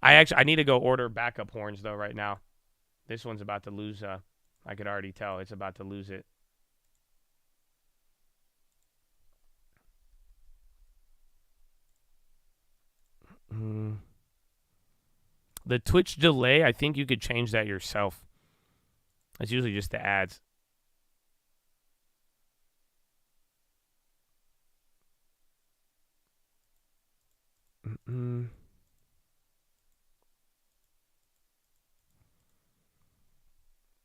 I need to go order backup horns, though, right now. This one's about to lose. I could already tell it's about to lose it. The Twitch delay, I think you could change that yourself. It's usually just the ads. It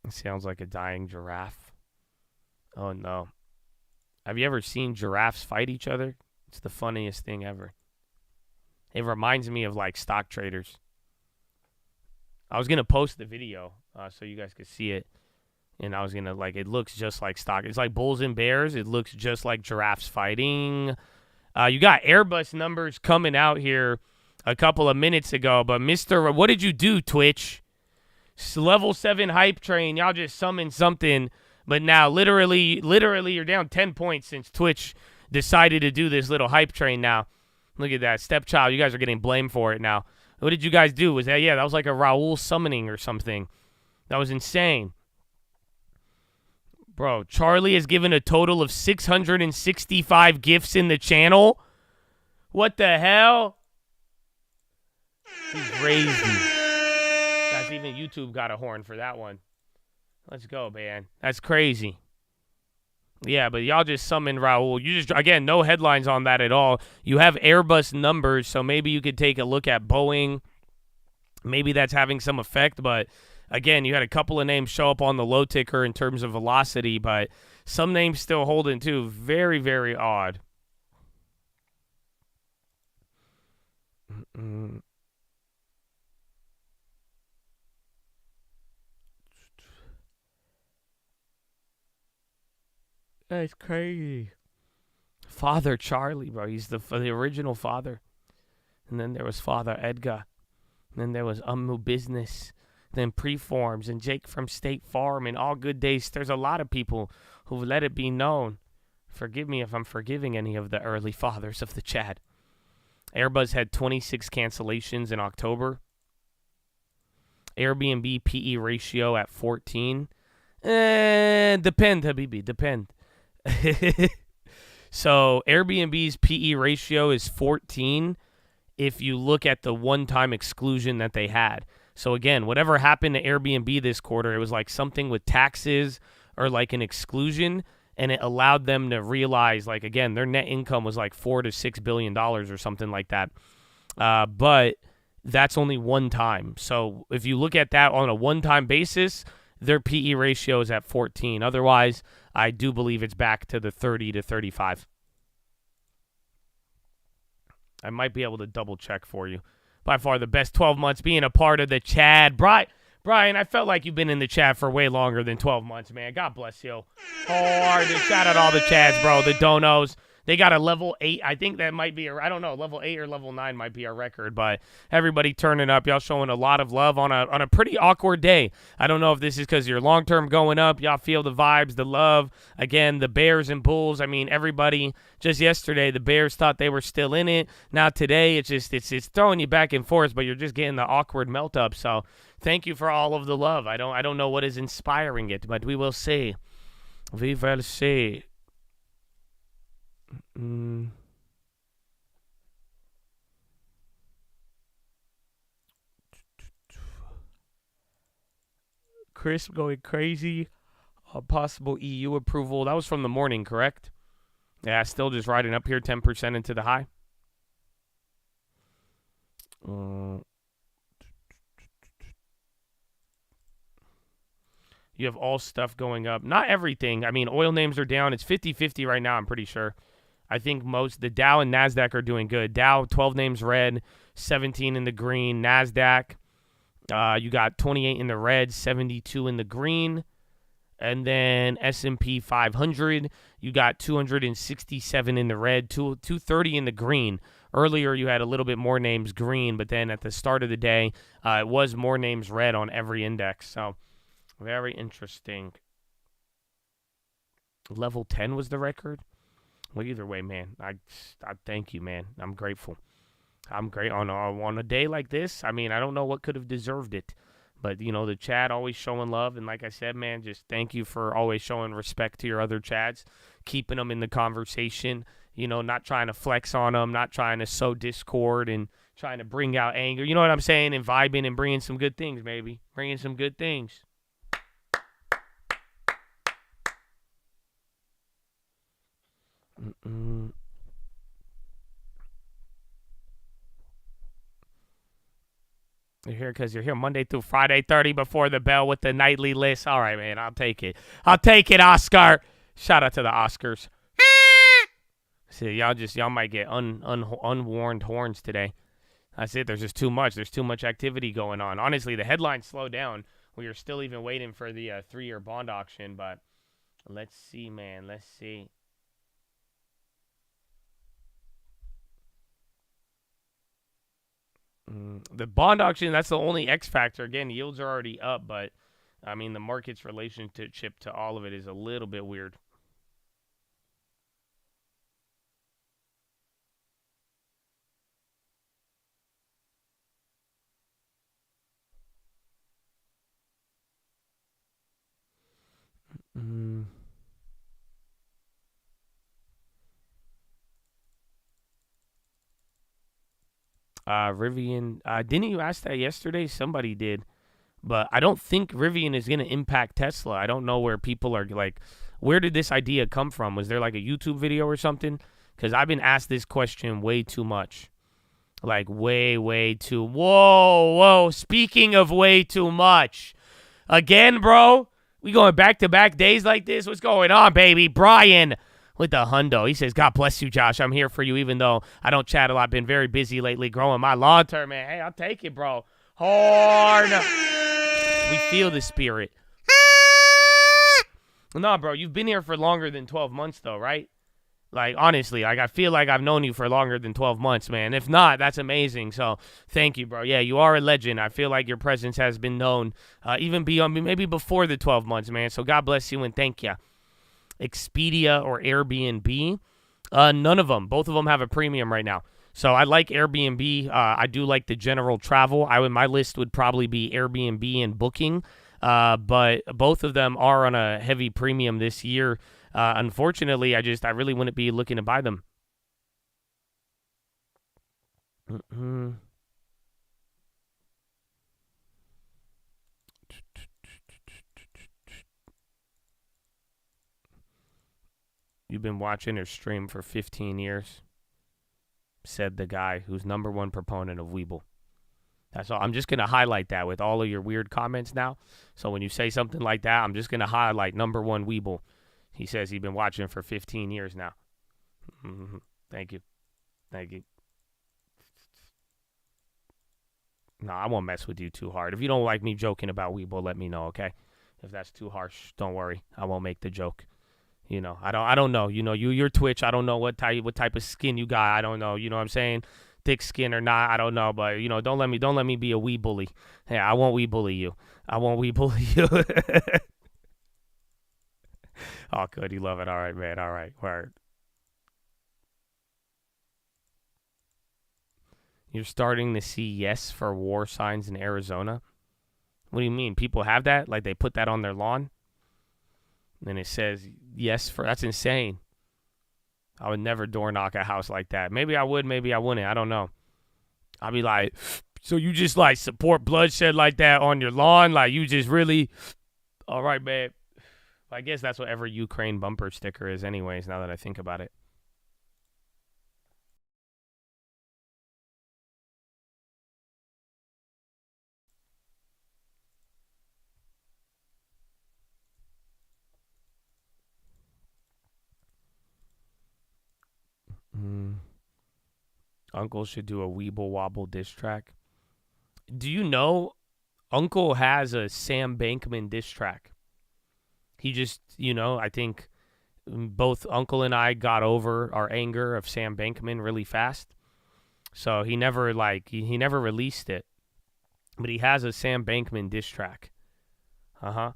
sounds like a dying giraffe. Oh, no. Have you ever seen giraffes fight each other? It's the funniest thing ever. It reminds me of, stock traders. I was going to post the video so you guys could see it. And I was going to, it looks just like stock. It's like bulls and bears. It looks just like giraffes fighting. You got Airbus numbers coming out here a couple of minutes ago. But, what did you do, Twitch? Level 7 hype train. Y'all just summoned something. But now, literally, you're down 10 points since Twitch decided to do this little hype train now. Look at that. Stepchild, you guys are getting blamed for it now. What did you guys do? That was like a Raul summoning or something. That was insane. Bro, Charlie has given a total of 665 gifts in the channel. What the hell? He's crazy. That's even YouTube got a horn for that one. Let's go, man. That's crazy. Yeah, but y'all just summoned Raul. You just, again, no headlines on that at all. You have Airbus numbers, so maybe you could take a look at Boeing. Maybe that's having some effect, but again, you had a couple of names show up on the low ticker in terms of velocity, but some names still holding too. Very, very odd. That's crazy. Father Charlie, bro. He's the original father. And then there was Father Edgar. And then there was Business. Then Preforms and Jake from State Farm and All Good Days. There's a lot of people who've let it be known. Forgive me if I'm forgiving any of the early fathers of the chat. Airbus had 26 cancellations in October. Airbnb PE ratio at 14. Depend, Habibi, depend. So Airbnb's PE ratio is 14 if you look at the one-time exclusion that they had. So again, whatever happened to Airbnb this quarter, it was like something with taxes or like an exclusion, and it allowed them to realize, like, again, their net income was like $4 to $6 billion or something like that. But that's only one time. So if you look at that on a one-time basis, their PE ratio is at 14. Otherwise, I do believe it's back to the 30 to 35. I might be able to double check for you. By far the best 12 months being a part of the chat. Brian, I felt like you've been in the chat for way longer than 12 months, man. God bless you. Hard. Shout out all the chats, bro. The donos. They got a level 8. I think that might be, I don't know, level 8 or level 9 might be our record, but everybody turning up. Y'all showing a lot of love on a pretty awkward day. I don't know if this is because you're long-term going up. Y'all feel the vibes, the love. Again, the Bears and Bulls. I mean, everybody, just yesterday, the Bears thought they were still in it. Now today, it's throwing you back and forth, but you're just getting the awkward melt-up. So thank you for all of the love. I don't know what is inspiring it, but we will see. We will see. Chris going crazy. Possible EU approval. That was from the morning, correct? Yeah, still just riding up here 10% into the high. You have all stuff going up. Not everything. I mean, oil names are down. It's 50-50 right now, I'm pretty sure. I think the Dow and NASDAQ are doing good. Dow, 12 names red, 17 in the green. NASDAQ, you got 28 in the red, 72 in the green. And then S&P 500, you got 267 in the red, 230 in the green. Earlier, you had a little bit more names green, but then at the start of the day, it was more names red on every index. So, very interesting. Level 10 was the record. Well, either way, man, I thank you, man. I'm grateful. I'm great on a day like this. I mean, I don't know what could have deserved it. But, you know, the chat always showing love. And like I said, man, just thank you for always showing respect to your other chats, keeping them in the conversation, you know, not trying to flex on them, not trying to sow discord and trying to bring out anger. You know what I'm saying? And vibing and bringing some good things, maybe. Bringing some good things. You're here because you're here Monday through Friday, 30 before the bell with the nightly list. All right, man, I'll take it. I'll take it, Oscar. Shout out to the Oscars. See, y'all might get unwarned horns today. That's it. There's just too much. There's too much activity going on. Honestly, the headlines slow down. We are still even waiting for the 3-year bond auction, but let's see, man. Let's see. The bond auction, that's the only X factor. Again, yields are already up, but, I mean, the market's relationship to all of it is a little bit weird. Rivian, didn't you ask that yesterday? Somebody did, but I don't think Rivian is going to impact Tesla. I don't know where people are like, Where did this idea come from? Was there like a YouTube video or something? Because I've been asked this question way too much. Like way too. Whoa. Speaking of way too much. Again, bro? We going back-to-back days like this? What's going on, baby? Brian with the hundo. He says, God bless you, Josh. I'm here for you even though I don't chat a lot. Been very busy lately growing my lawn term, man. Hey, I'll take it, bro. Hard. We feel the spirit. No, bro, you've been here for longer than 12 months, though, right? Like, honestly, like, I feel like I've known you for longer than 12 months, man. If not, that's amazing. So, thank you, bro. Yeah, you are a legend. I feel like your presence has been known even beyond, maybe before the 12 months, man. So, God bless you and thank you. Expedia or Airbnb, none of them. Both of them have a premium right now. So, I like Airbnb. I do like the general travel. My list would probably be Airbnb and Booking. But both of them are on a heavy premium this year. Unfortunately, I really wouldn't be looking to buy them. You've been watching her stream for 15 years, said the guy who's #1 proponent of Weeble. That's all. I'm just going to highlight that with all of your weird comments now. So when you say something like that, I'm just going to highlight #1 Weeble. He says he's been watching for 15 years now. Thank you. No, I won't mess with you too hard. If you don't like me joking about Weeble, let me know, okay? If that's too harsh, don't worry. I won't make the joke. You know, I don't know. You know, you're Twitch. I don't know what type of skin you got. I don't know. You know what I'm saying? Thick skin or not, I don't know, but you know, don't let me be a wee bully. Hey, I won't wee bully you. Oh, good, you love it. All right, man. All right, word. You're starting to see yes for war signs in Arizona. What do you mean? People have that? Like they put that on their lawn? And it says yes for. That's insane. I would never door knock a house like that. Maybe I would, maybe I wouldn't. I don't know. I'd be like, so you just like support bloodshed like that on your lawn? Like you just really, all right, man. I guess that's what every Ukraine bumper sticker is anyways, now that I think about it. Uncle should do a Weeble Wobble diss track. Do you know Uncle has a Sam Bankman diss track? He just, you know, I think both Uncle and I got over our anger of Sam Bankman really fast. So he never he never released it. But he has a Sam Bankman diss track. I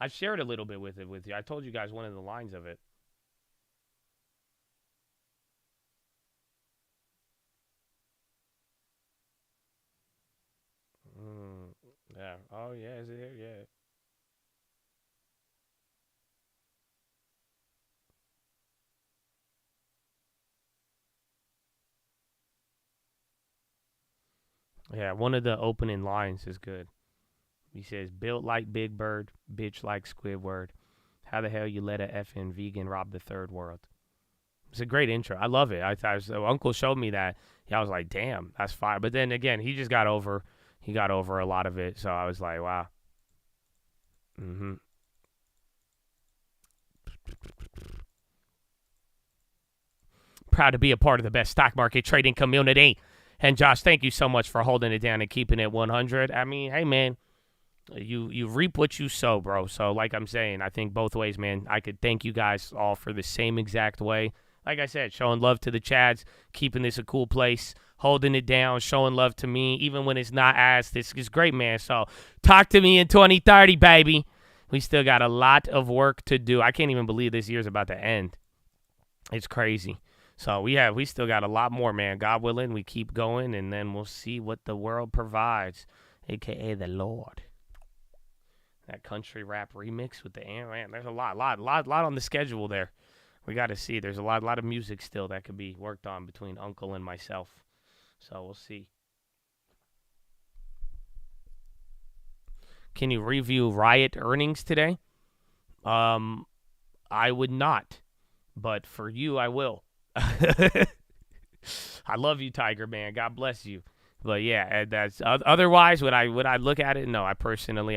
shared a little bit with you. I told you guys one of the lines of it. Yeah. Oh, yeah. Is it here? Yeah. Yeah, one of the opening lines is good. He says, built like Big Bird, bitch like Squidward. How the hell you let a effing vegan rob the third world? It's a great intro. I love it. So Uncle showed me that. I was like, damn, that's fire. But then again, he just got over a lot of it. So I was like, wow. Proud to be a part of the best stock market trading community. And Josh, thank you so much for holding it down and keeping it 100. I mean, hey, man, you reap what you sow, bro. So like I'm saying, I think both ways, man. I could thank you guys all for the same exact way. Like I said, showing love to the Chads, keeping this a cool place, holding it down, showing love to me, even when it's not as. This is great, man. So talk to me in 2030, baby. We still got a lot of work to do. I can't even believe this year's about to end. It's crazy. So we still got a lot more, man. God willing, we keep going, and then we'll see what the world provides, a.k.a. the Lord. That country rap remix with the man. There's a lot on the schedule there. We got to see. There's a lot of music still that could be worked on between Uncle and myself. So we'll see. Can you review Riot earnings today? I would not, but for you, I will. I love you, Tiger Man. God bless you. But yeah, that's otherwise. Would I look at it? No, I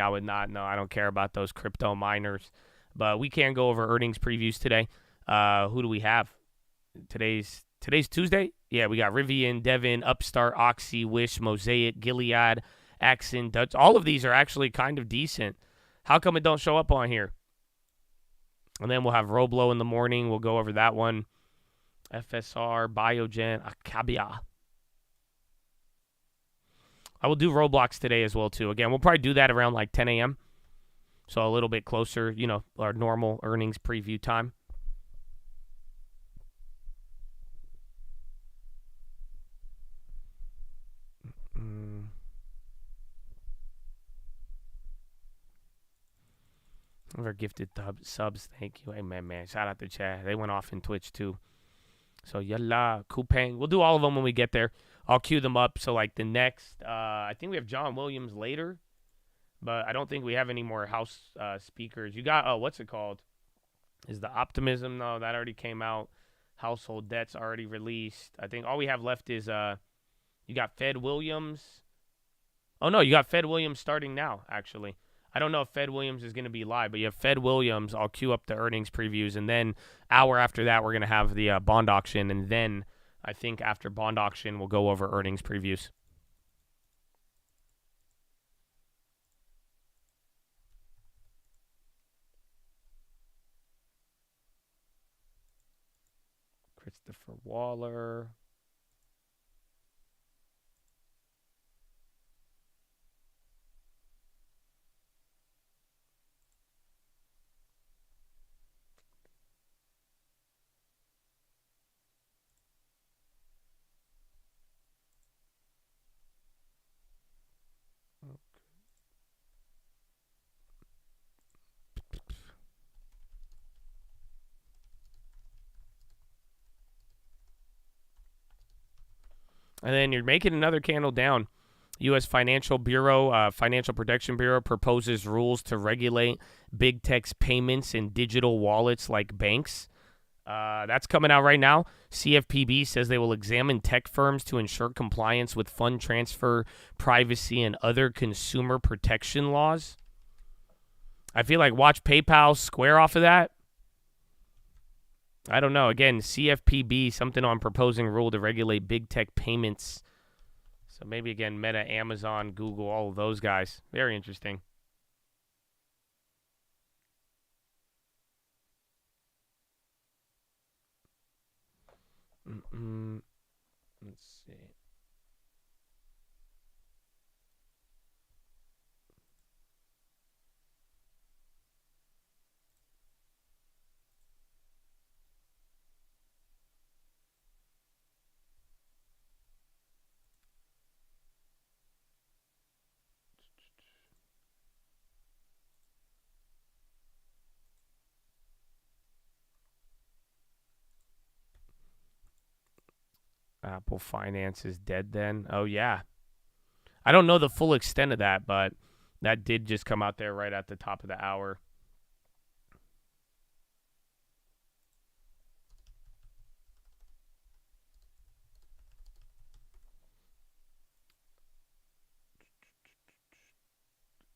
would not. No, I don't care about those crypto miners. But we can go over earnings previews today. Who do we have? Today's Tuesday. Yeah, we got Rivian, Devon, Upstart, Oxy, Wish, Mosaic, Gilead, Axon, Dutch. All of these are actually kind of decent. How come it don't show up on here? And then we'll have Roblo in the morning. We'll go over that one. FSR, Biogen, Acabia. I will do Roblox today as well, too. Again, we'll probably do that around like 10 a.m. So a little bit closer, our normal earnings preview time. Our gifted subs, thank you. Hey, man. Shout out to Chad. They went off in Twitch, too. So, yalla, Kupang. We'll do all of them when we get there. I'll queue them up. So, like, the next, I think we have John Williams later. But I don't think we have any more house speakers. You got, what's it called? Is the Optimism? No, that already came out. Household Debt's already released. I think all we have left is, you got Fed Williams. Oh, no, you got Fed Williams starting now, actually. I don't know if Fed Williams is going to be live, but you have Fed Williams. I'll queue up the earnings previews, and then hour after that, we're going to have the bond auction, and then I think after bond auction, we'll go over earnings previews. Christopher Waller. And then you're making another candle down. U.S. Financial Protection Bureau proposes rules to regulate big tech's payments in digital wallets like banks. That's coming out right now. CFPB says they will examine tech firms to ensure compliance with fund transfer, privacy, and other consumer protection laws. I feel like watch PayPal square off of that. I don't know. Again, CFPB, something on proposing rule to regulate big tech payments. So maybe, again, Meta, Amazon, Google, all of those guys. Very interesting. Let's see. Apple Finance is dead then. Oh, yeah. I don't know the full extent of that, but that did just come out there right at the top of the hour.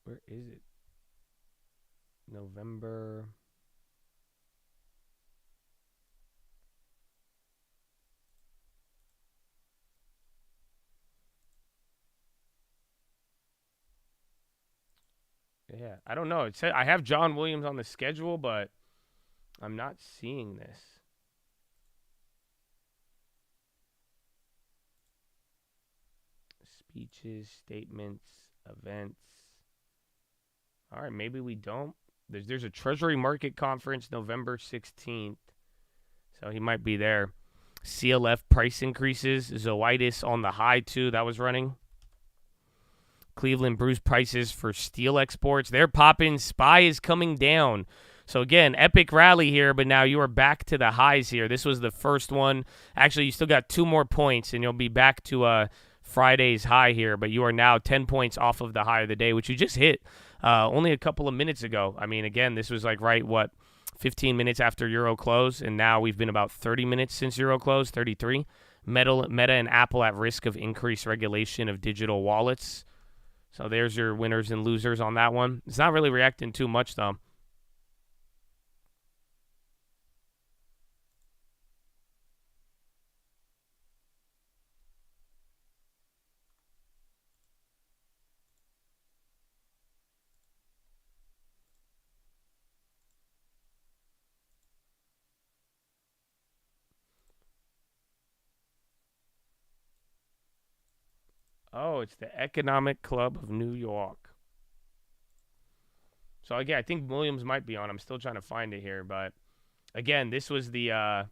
Where is it? November. Yeah, I don't know. It said I have John Williams on the schedule, but I'm not seeing this. Speeches, statements, events. All right, maybe we don't. There's a Treasury Market Conference November 16th, so he might be there. CLF price increases. Zoitis on the high, too. That was running. Cleveland Bruce prices for steel exports. They're popping. SPY is coming down. So, again, epic rally here, but now you are back to the highs here. This was the first one. Actually, you still got 2 more points, and you'll be back to Friday's high here, but you are now 10 points off of the high of the day, which you just hit. only a couple of minutes ago. I mean, again, this was like 15 minutes after Euro close, and now we've been about 30 minutes since Euro close, 33. Meta and Apple at risk of increased regulation of digital wallets. So there's your winners and losers on that one. It's not really reacting too much, though. Oh, it's the Economic Club of New York. So again, I think Williams might be on. I'm still trying to find it here, but again, this was the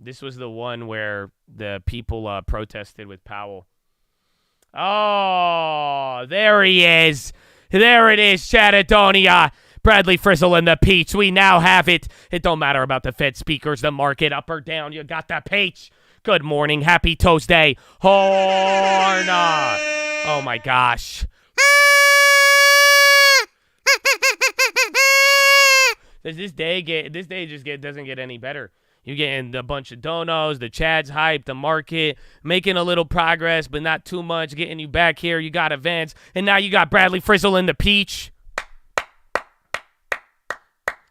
one where the people protested with Powell. Oh, there he is. There it is, Chattadonia. Bradley Frizzle and the peach. We now have it. It don't matter about the Fed speakers, the market up or down. You got the peach. Good morning. Happy Toast Day. Horna. Oh, my gosh. This day doesn't get any better. You're getting a bunch of donos, the Chad's hype, the market, making a little progress, but not too much, getting you back here. You got events, and now you got Bradley Frizzle and the peach.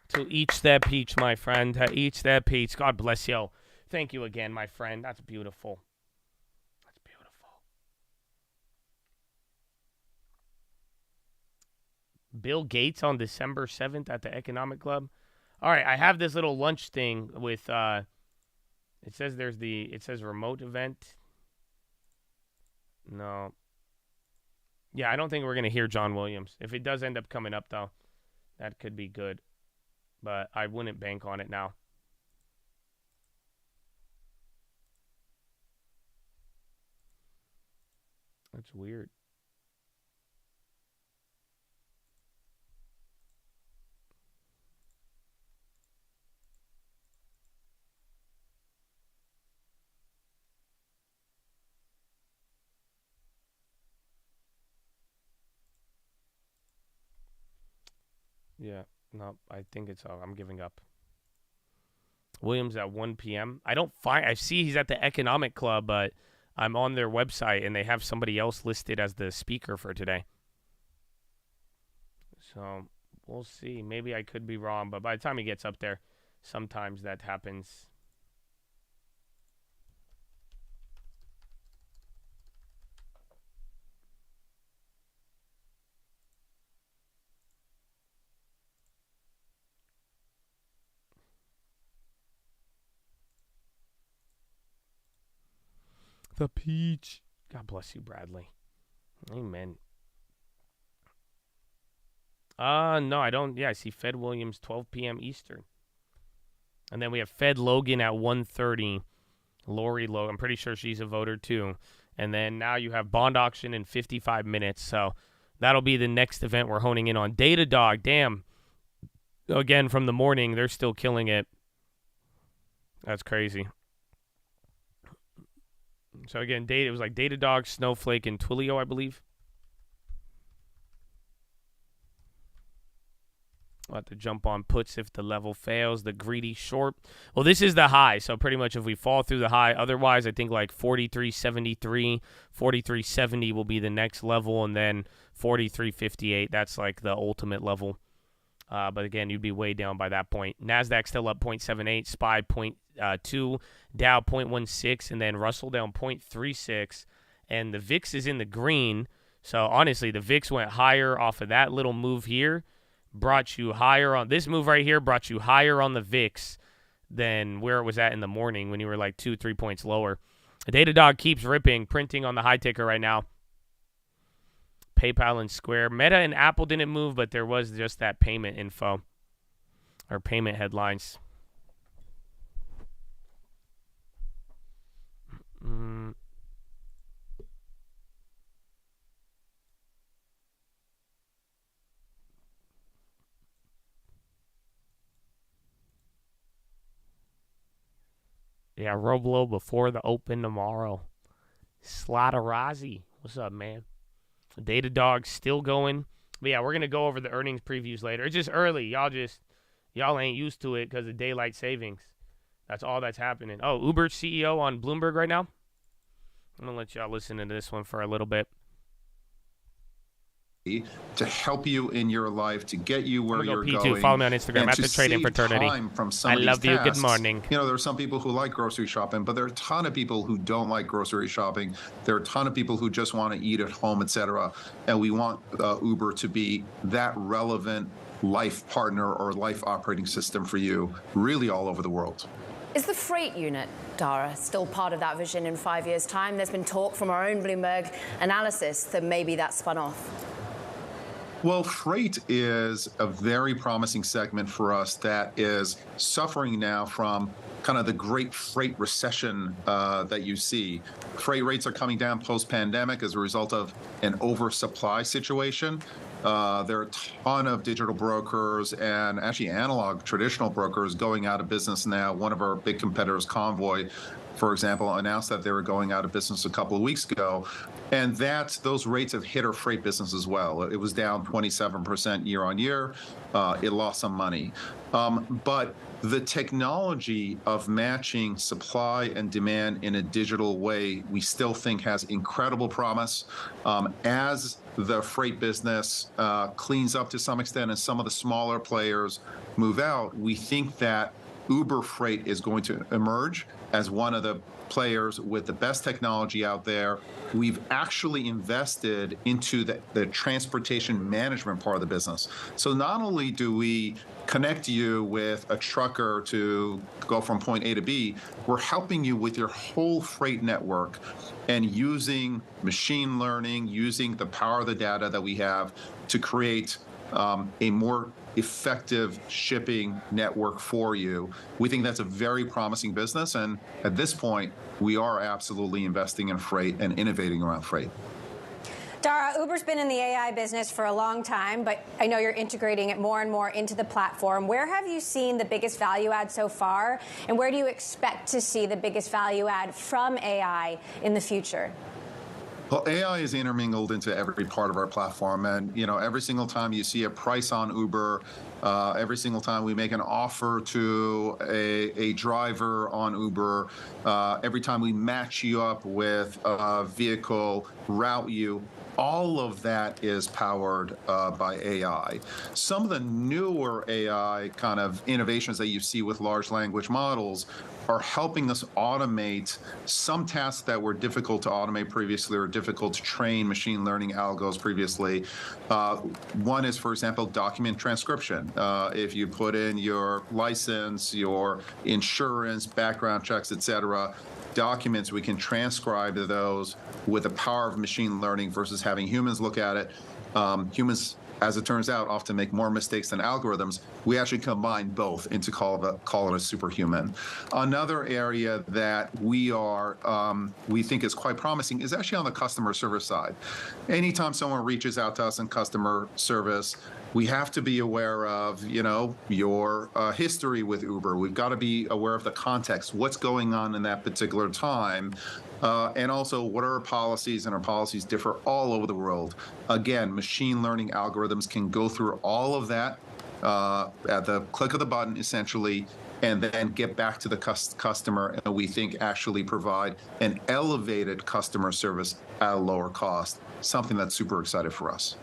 To each their peach, my friend. To each their peach. God bless you. Thank you again, my friend. That's beautiful. That's beautiful. Bill Gates on December 7th at the Economic Club. All right, I have this little lunch thing with, it says remote event. No. Yeah, I don't think we're going to hear John Williams. If it does end up coming up, though, that could be good. But I wouldn't bank on it now. That's weird. Yeah, no, I think it's all. I'm giving up. Williams at 1 p.m. I see he's at the Economic Club, but I'm on their website, and they have somebody else listed as the speaker for today. So we'll see. Maybe I could be wrong, but by the time he gets up there, sometimes that happens. The peach. God bless you, Bradley. Amen. No, I don't. Yeah, I see Fed Williams, 12 p.m. Eastern. And then we have Fed Logan at 1:30. Lori Logan. I'm pretty sure she's a voter, too. And then now you have bond auction in 55 minutes. So that'll be the next event we're honing in on. Datadog, damn. Again, from the morning, they're still killing it. That's crazy. So again, it was like Datadog, Snowflake, and Twilio, I believe. I'll have to jump on puts if the level fails. The greedy short. Well, this is the high, so pretty much if we fall through the high. Otherwise, I think like 43.73, 43.70 will be the next level, and then 43.58. That's like the ultimate level. But again, you'd be way down by that point. NASDAQ still up 0.78, SPY 0.2, Dow 0.16, and then Russell down 0.36. And the VIX is in the green. So honestly, the VIX went higher off of that little move here. Brought you higher on this move right here, brought you higher on the VIX than where it was at in the morning when you were like 2-3 points lower. Datadog keeps ripping, printing on the high ticker right now. PayPal and Square. Meta and Apple didn't move, but there was just that payment info or payment headlines. Yeah, Roblo before the open tomorrow. Slaughterozzi. What's up, man? Datadog still going. But yeah, we're gonna go over the earnings previews later. It's just early. Y'all ain't used to it because of daylight savings. That's all that's happening. Oh, Uber's CEO on Bloomberg right now. I'm gonna let y'all listen to this one for a little bit. To help you in your life, to get you where you're P2. going. Follow me on Instagram and at to the Trading save Fraternity. Time from some I of these love you. Good tasks. morning. You know, there are some people who like grocery shopping, but there are a ton of people who don't like grocery shopping. There are a ton of people who just want to eat at home, etc. And we want Uber to be that relevant life partner or life operating system for you, really all over the world. Is the freight unit, Dara, still part of that vision in 5 years' time? There's been talk from our own Bloomberg analysis that maybe that's spun off. Well, freight is a very promising segment for us that is suffering now from kind of the great freight recession that you see. Freight rates are coming down post-pandemic as a result of an oversupply situation. There are a ton of digital brokers and actually analog traditional brokers going out of business now. One of our big competitors, Convoy, for example, announced that they were going out of business a couple of weeks ago. And those rates have hit our freight business as well. It was down 27% year on year. It lost some money. But the technology of matching supply and demand in a digital way, we still think has incredible promise. As the freight business cleans up to some extent and some of the smaller players move out, we think that Uber Freight is going to emerge as one of the players with the best technology out there. We've actually invested into the transportation management part of the business. So not only do we connect you with a trucker to go from point A to B, we're helping you with your whole freight network and using machine learning, using the power of the data that we have to create a more effective shipping network for you. We think that's a very promising business. And at this point, we are absolutely investing in freight and innovating around freight. Dara, Uber's been in the AI business for a long time, but I know you're integrating it more and more into the platform. Where have you seen the biggest value add so far? And where do you expect to see the biggest value add from AI in the future? Well, AI is intermingled into every part of our platform. And, you know, every single time you see a price on Uber, every single time we make an offer to a driver on Uber, every time we match you up with a vehicle, route you, all of that is powered by AI. Some of the newer AI kind of innovations that you see with large language models are helping us automate some tasks that were difficult to automate previously or difficult to train machine learning algos previously. One is, for example, document transcription. If you put in your license, your insurance, background checks, etc., documents, we can transcribe those with the power of machine learning versus having humans look at it. Humans, as it turns out, often make more mistakes than algorithms. We actually combine both into call it a superhuman. Another area that we think is quite promising is actually on the customer service side. Anytime someone reaches out to us in customer service, we have to be aware of, you know, your history with Uber. We've got to be aware of the context, what's going on in that particular time, and also what are our policies, and our policies differ all over the world. Again, machine learning algorithms can go through all of that at the click of the button, essentially, and then get back to the customer, and we think actually provide an elevated customer service at a lower cost, something that's super exciting for us.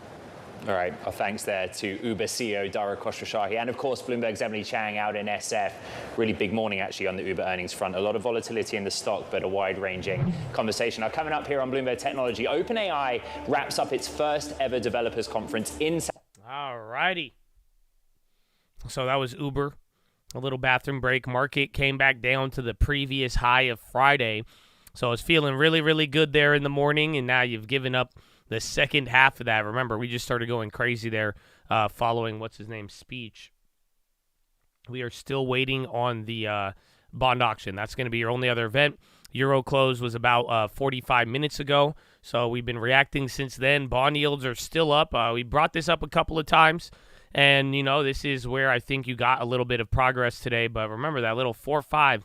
All right, our thanks there to Uber CEO Dara Khosrowshahi, and of course Bloomberg's Emily Chang out in SF. Really big morning actually on the Uber earnings front. A lot of volatility in the stock, but a wide-ranging conversation. Now coming up here on Bloomberg Technology, OpenAI wraps up its first ever developers conference in. All righty. So that was Uber. A little bathroom break. Market came back down to the previous high of Friday. So it's feeling really, really good there in the morning, and now you've given up the second half of that. Remember, we just started going crazy there following what's-his-name's speech. We are still waiting on the bond auction. That's going to be your only other event. Euro close was about 45 minutes ago, so we've been reacting since then. Bond yields are still up. We brought this up a couple of times, and, you know, this is where I think you got a little bit of progress today. But remember that little 4-5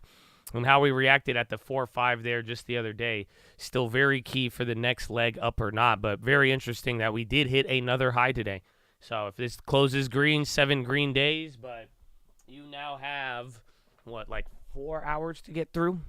and how we reacted at the 4-5 there just the other day. Still very key for the next leg up or not, but very interesting that we did hit another high today. So if this closes green, 7 green days, but you now have, what, like 4 hours to get through?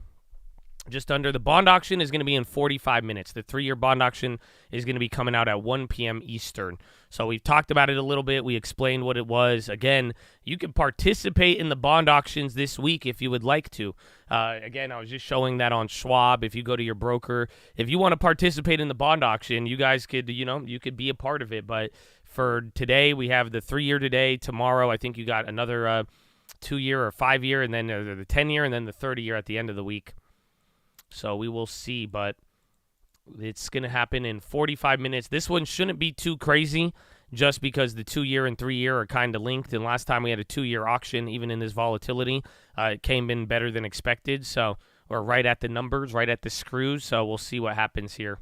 Just under. The bond auction is going to be in 45 minutes. The 3-year bond auction is going to be coming out at 1 p.m. Eastern. So we've talked about it a little bit. We explained what it was. Again, you can participate in the bond auctions this week if you would like to. Again, I was just showing that on Schwab. If you go to your broker, if you want to participate in the bond auction, you guys could, you could be a part of it. But for today, we have the 3-year today. Tomorrow, I think you got another 2-year or 5-year, and then the 10-year, and then the 30-year at the end of the week. So we will see, but it's going to happen in 45 minutes. This one shouldn't be too crazy just because the 2-year and 3-year are kind of linked. And last time we had a 2-year auction, even in this volatility, it came in better than expected. So we're right at the numbers, right at the screws. So we'll see what happens here.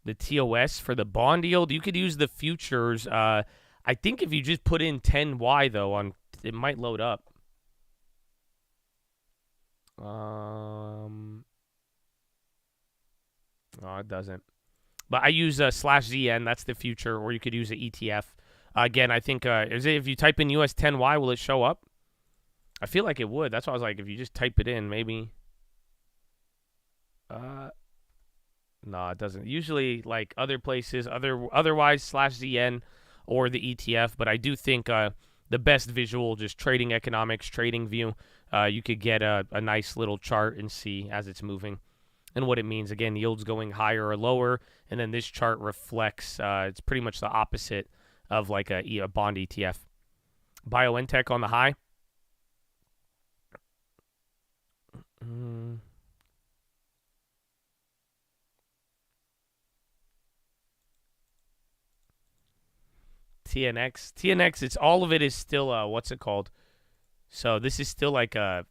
The TOS for the bond yield, you could use the futures. I think if you just put in 10Y, though, it might load up. No, it doesn't. But I use /ZN. That's the future, or you could use an ETF. Again, I think if you type in US 10Y, will it show up? I feel like it would. That's why I was like, if you just type it in, maybe. No, it doesn't. Usually, like other places, otherwise /ZN or the ETF. But I do think the best visual, just trading economics, trading view. You could get a nice little chart and see as it's moving and what it means. Again, yields going higher or lower, and then this chart reflects, it's pretty much the opposite of like a bond ETF. BioNTech on the high. TNX, it's all of it is still, what's it called? So this is still like a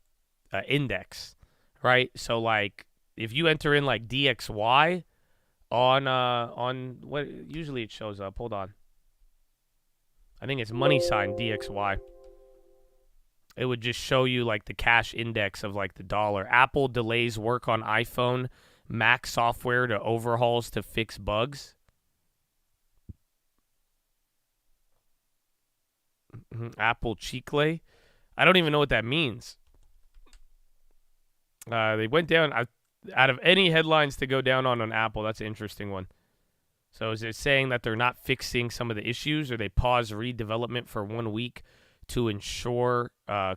index, right? So like if you enter in like DXY on what usually it shows up. Hold on. I think it's money sign DXY. It would just show you like the cash index of like the dollar. Apple delays work on iPhone, Mac software to overhauls to fix bugs. Apple Chicle. I don't even know what that means. They went down out of any headlines to go down on Apple. That's an interesting one. So is it saying that they're not fixing some of the issues, or they pause redevelopment for 1 week to ensure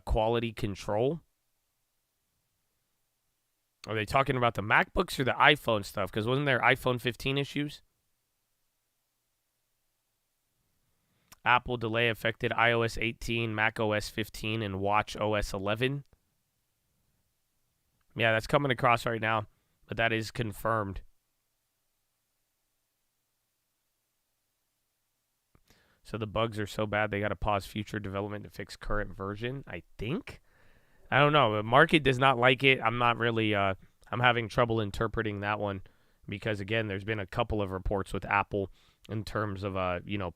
quality control? Are they talking about the MacBooks or the iPhone stuff? Because wasn't there iPhone 15 issues? Apple delay affected iOS 18, macOS 15, and watchOS 11. Yeah, that's coming across right now, but that is confirmed. So the bugs are so bad they got to pause future development to fix current version, I think. I don't know. The market does not like it. I'm not really I'm having trouble interpreting that one because, again, there's been a couple of reports with Apple in terms of,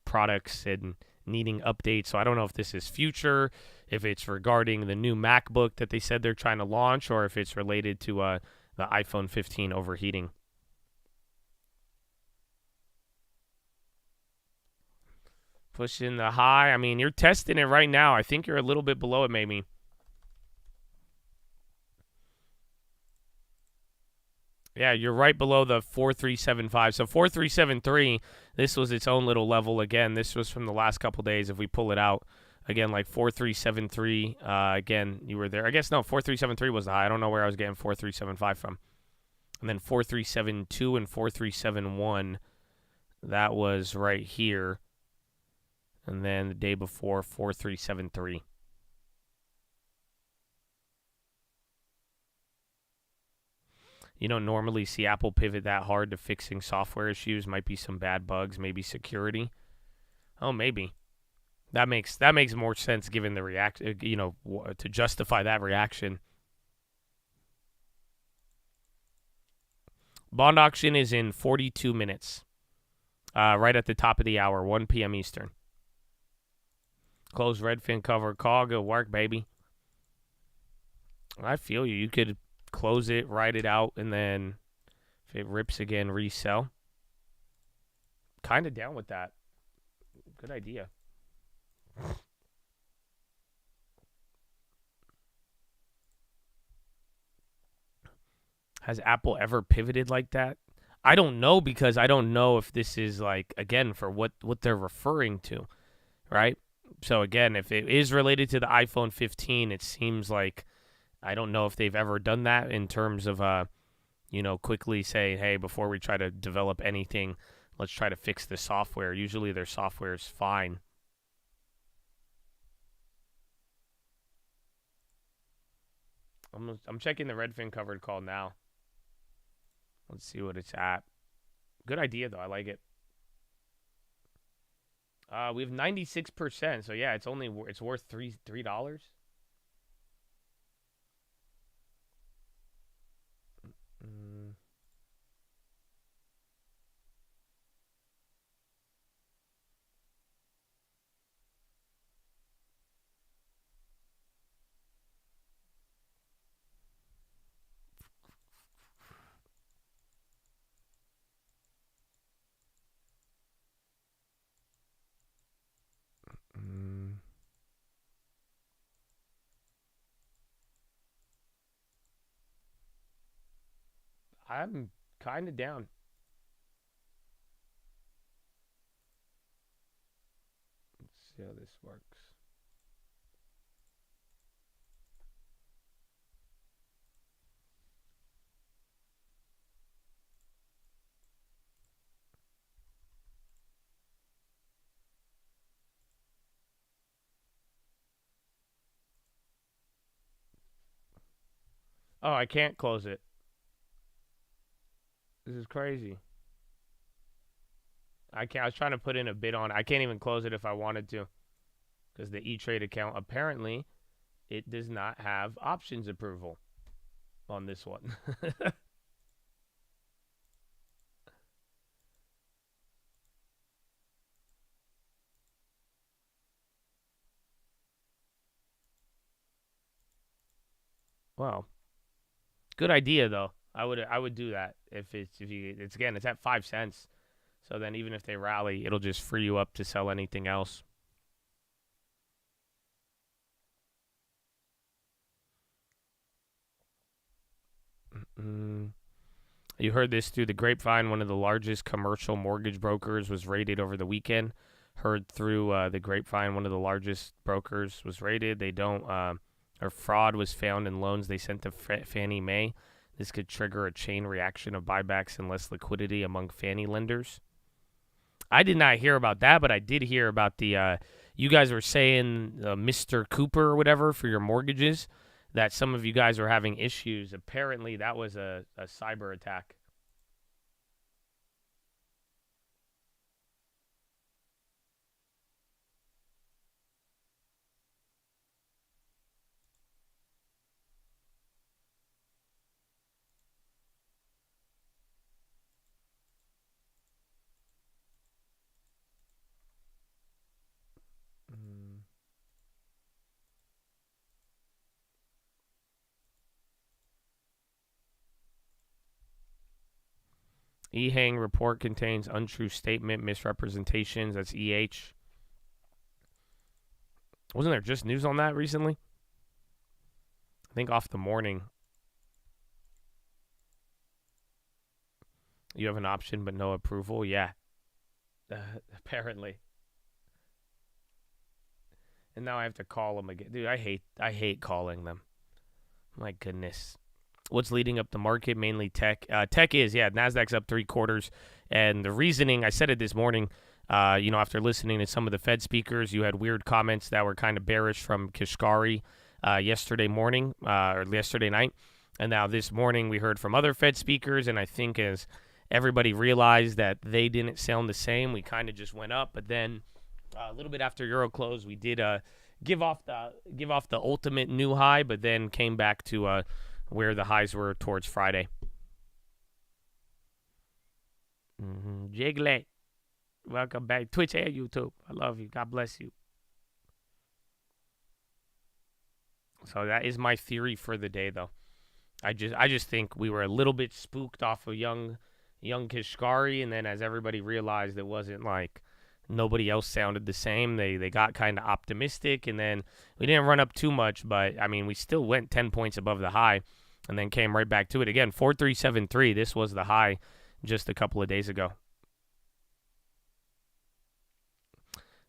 products and needing updates. So I don't know if this is future, if it's regarding the new MacBook that they said they're trying to launch, or if it's related to the iPhone 15 overheating. Pushing the high. I mean, you're testing it right now. I think you're a little bit below it, maybe. Yeah, you're right below the 4375. So 4373, this was its own little level. Again, this was from the last couple days. If we pull it out, again, like 4373, again, you were there. I guess, no, 4373 was the high. I don't know where I was getting 4375 from. And then 4372 and 4371, that was right here. And then the day before, 4373. You don't normally see Apple pivot that hard to fixing software issues. Might be some bad bugs, maybe security. Oh, maybe. That makes more sense given the to justify that reaction. Bond auction is in 42 minutes. Right at the top of the hour, 1 p.m. Eastern. Close Redfin cover call. Good work, baby. I feel you. You could close it, write it out, and then if it rips again, resell. Kind of down with that. Good idea. Has Apple ever pivoted like that? I don't know, because I don't know if this is like, again, for what they're referring to, right? So again, if it is related to the iPhone 15, it seems like I don't know if they've ever done that in terms of quickly say, hey, before we try to develop anything, let's try to fix the software. Usually their software is fine. I'm checking the Redfin covered call now. Let's see what it's at. Good idea, though. I like it. We have 96%. So yeah, it's worth $3. I'm kind of down. Let's see how this works. Oh, I can't close it. This is crazy. I was trying to put in a bid on. I can't even close it if I wanted to, because the E-Trade account, apparently it does not have options approval on this one. Wow. Good idea, though. I would do that if it's at 5 cents. So then even if they rally, it'll just free you up to sell anything else. You heard this through the grapevine. One of the largest commercial mortgage brokers was raided over the weekend. Heard through the grapevine, one of the largest brokers was raided. Or fraud was found in loans they sent to Fannie Mae. This could trigger a chain reaction of buybacks and less liquidity among Fannie lenders. I did not hear about that, but I did hear about the, you guys were saying Mr. Cooper or whatever for your mortgages, that some of you guys were having issues. Apparently that was a cyber attack. E-Hang report contains untrue statement, misrepresentations. That's EH. Wasn't there just news on that recently? I think off the morning. You have an option but no approval? Yeah. Apparently. And now I have to call them again. Dude, I hate calling them. My goodness. What's leading up the market? Mainly tech. Tech is, NASDAQ's up 3/4. And the reasoning, I said it this morning, after listening to some of the Fed speakers, you had weird comments that were kind of bearish from Kashkari yesterday morning or yesterday night. And now this morning we heard from other Fed speakers. And I think as everybody realized that they didn't sound the same, we kind of just went up. But then a little bit after Euro close, we did give off the ultimate new high, but then came back to where the highs were towards Friday. Jiggly, welcome back. Twitch and YouTube. I love you. God bless you. So that is my theory for the day, though. I just think we were a little bit spooked off of young Kashkari, and then as everybody realized it wasn't like, Nobody else sounded the same. They got kind of optimistic, and then we didn't run up too much, but I mean, we still went 10 points above the high and then came right back to it again. 4373, this was the high just a couple of days ago.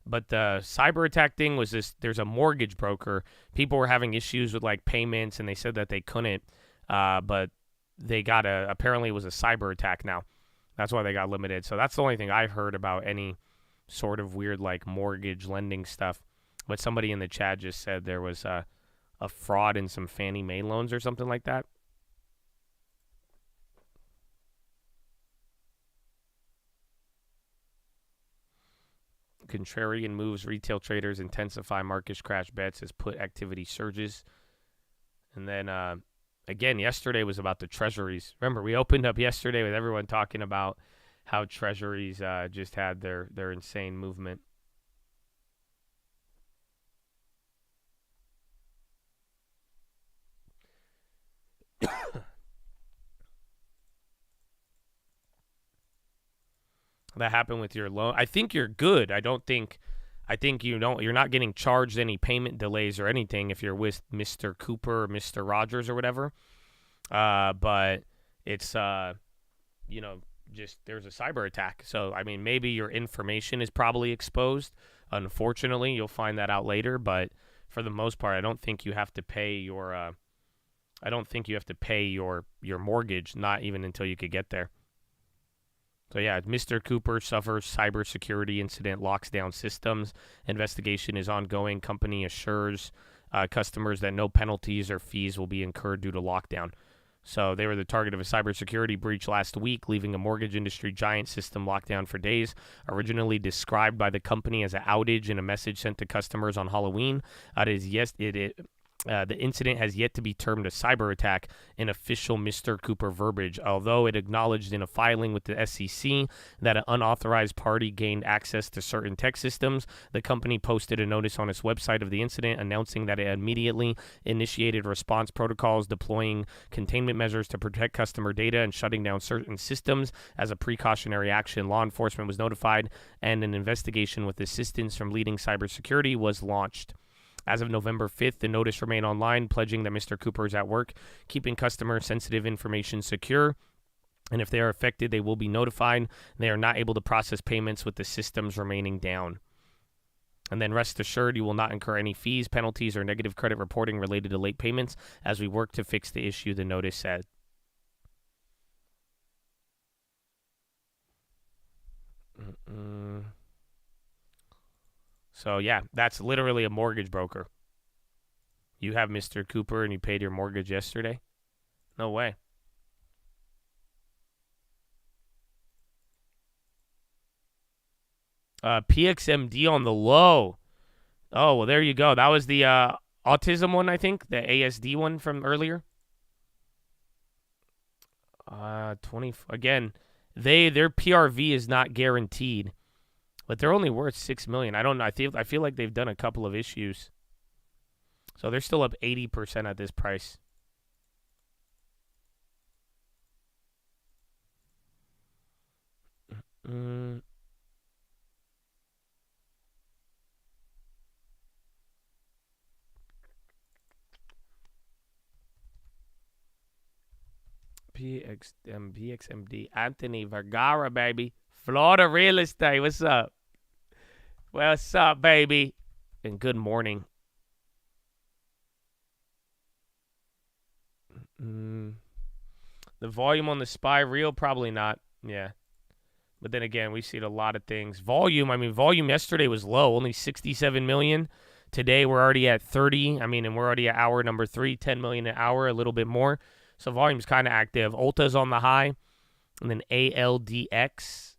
But the cyber attack thing was this, there's a mortgage broker. People were having issues with like payments, and they said that they couldn't, but they got apparently it was a cyber attack now. That's why they got limited. So that's the only thing I've heard about any sort of weird like mortgage lending stuff. But somebody in the chat just said there was a fraud in some Fannie Mae loans or something like that. Contrarian moves retail traders intensify market crash bets as put activity surges. And then again, yesterday was about the treasuries. Remember, we opened up yesterday with everyone talking about how treasuries just had their insane movement. That happened with your loan. I think you're good. I think you're not getting charged any payment delays or anything if you're with Mr. Cooper or Mr. Rogers or whatever. But it's just there's a cyber attack. So I mean, maybe your information is probably exposed. Unfortunately, you'll find that out later, but for the most part, I don't think you have to pay your your mortgage, not even until you could get there. So yeah, Mr. Cooper suffers cybersecurity incident, locks down systems. Investigation is ongoing. Company assures customers that no penalties or fees will be incurred due to lockdown. So they were the target of a cybersecurity breach last week, leaving a mortgage industry giant system locked down for days. Originally described by the company as an outage in a message sent to customers on Halloween, the incident has yet to be termed a cyber attack in official Mr. Cooper verbiage, although it acknowledged in a filing with the SEC that an unauthorized party gained access to certain tech systems. The company posted a notice on its website of the incident, announcing that it immediately initiated response protocols, deploying containment measures to protect customer data and shutting down certain systems. As a precautionary action, law enforcement was notified, and an investigation with assistance from leading cybersecurity was launched. As of November 5th, the notice remained online, pledging that Mr. Cooper is at work, keeping customer-sensitive information secure, and if they are affected, they will be notified. They are not able to process payments with the systems remaining down. And then rest assured, you will not incur any fees, penalties, or negative credit reporting related to late payments as we work to fix the issue, the notice said. So, yeah, that's literally a mortgage broker. You have Mr. Cooper and you paid your mortgage yesterday? No way. PXMD on the low. Oh, well, there you go. That was the autism one, I think. The ASD one from earlier. 20. Again, their PRV is not guaranteed. But they're only worth $6 million. I don't know. I feel like they've done a couple of issues. So they're still up 80% at this price. PXMD. Anthony Vergara, baby. Florida real estate. What's up? What's up, baby? And good morning. The volume on the SPY reel, probably not. Yeah. But then again, we've seen a lot of things. Volume yesterday was low, only 67 million. Today we're already at 30. And we're already at hour number 3, 10 million an hour, a little bit more. So volume's kind of active. Ulta's on the high. And then ALDX.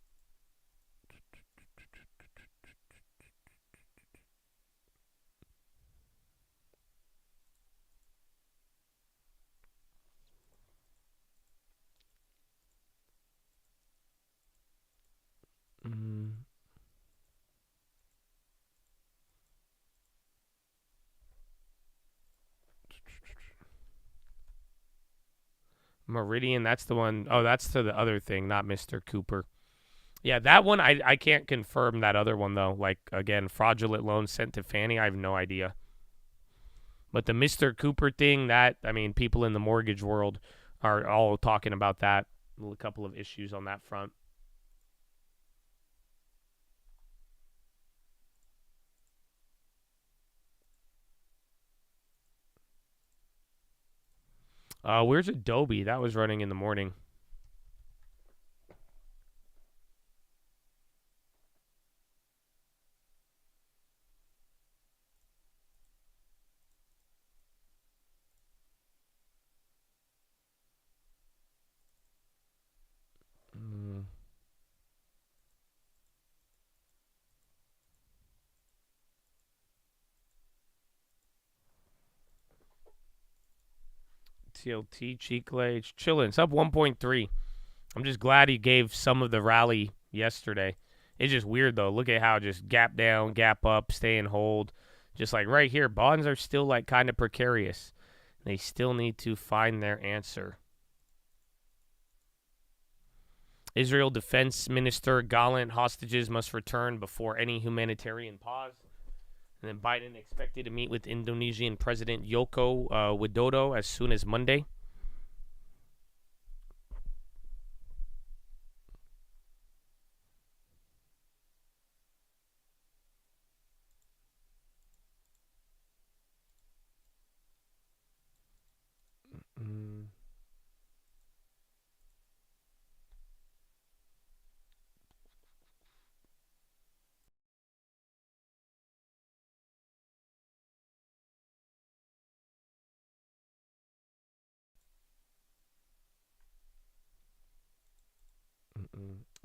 Meridian, that's the one. Oh, that's to the other thing, not Mr. Cooper. Yeah, that one, I can't confirm that other one, though. Like, again, fraudulent loans sent to Fannie, I have no idea. But the Mr. Cooper thing, that, I mean, people in the mortgage world are all talking about that. A couple of issues on that front. Where's Adobe? That was running in the morning. TLT, Chicle, it's chilling. It's up 1.3. I'm just glad he gave some of the rally yesterday. It's just weird, though. Look at how just gap down, gap up, stay and hold. Just like right here, bonds are still like kind of precarious. They still need to find their answer. Israel Defense Minister Gallant, hostages must return before any humanitarian pause. And then Biden expected to meet with Indonesian President Joko Widodo as soon as Monday.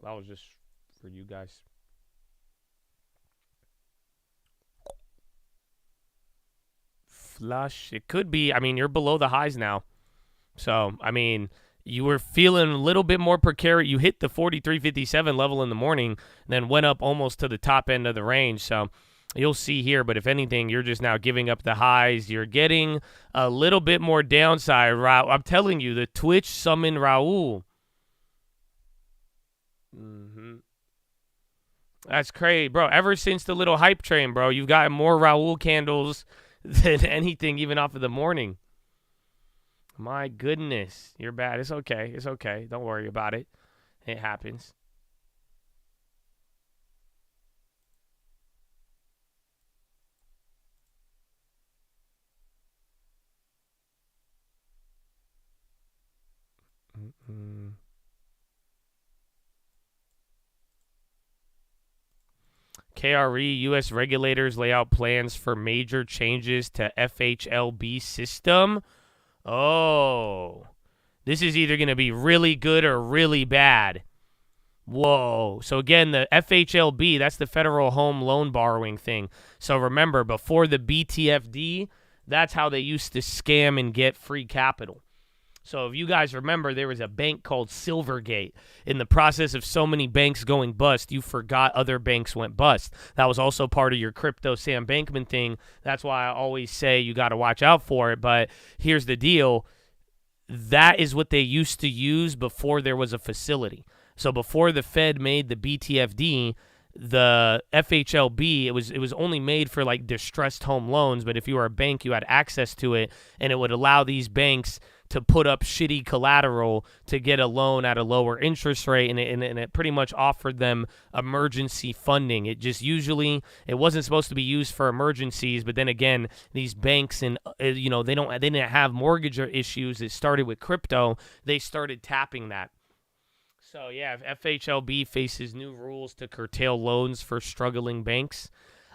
That was just for you guys. Flush. It could be. I mean, you're below the highs now. So, I mean, you were feeling a little bit more precarious. You hit the 43.57 level in the morning, then went up almost to the top end of the range. So, you'll see here. But if anything, you're just now giving up the highs. You're getting a little bit more downside. I'm telling you, the Twitch summoned Raul. That's crazy, bro. Ever since the little hype train, bro, you've gotten more Raul candles than anything, even off of the morning. My goodness. You're bad. It's okay. It's okay. Don't worry about it. It happens. KRE, U.S. regulators lay out plans for major changes to FHLB system. Oh, this is either going to be really good or really bad. Whoa. So again, the FHLB, that's the Federal Home Loan Borrowing thing. So remember, before the BTFD, that's how they used to scam and get free capital. So if you guys remember, there was a bank called Silvergate. In the process of so many banks going bust, you forgot other banks went bust. That was also part of your crypto Sam Bankman thing. That's why I always say you got to watch out for it. But here's the deal. That is what they used to use before there was a facility. So before the Fed made the BTFD, the FHLB, it was only made for like distressed home loans. But if you were a bank, you had access to it, and it would allow these banks to put up shitty collateral to get a loan at a lower interest rate, and it pretty much offered them emergency funding. It just usually, it wasn't supposed to be used for emergencies, but then again, these banks and they didn't have mortgage issues. It started with crypto. They started tapping that. So yeah, if FHLB faces new rules to curtail loans for struggling banks,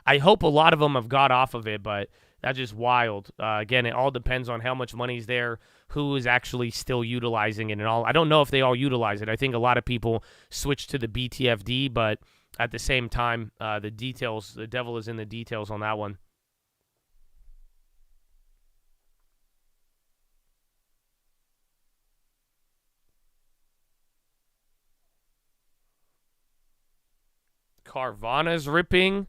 I hope a lot of them have got off of it, but that's just wild. Again, it all depends on how much money's there, who is actually still utilizing it and all. I don't know if they all utilize it. I think a lot of people switch to the BTFD, but at the same time, the devil is in the details on that one. Carvana's ripping.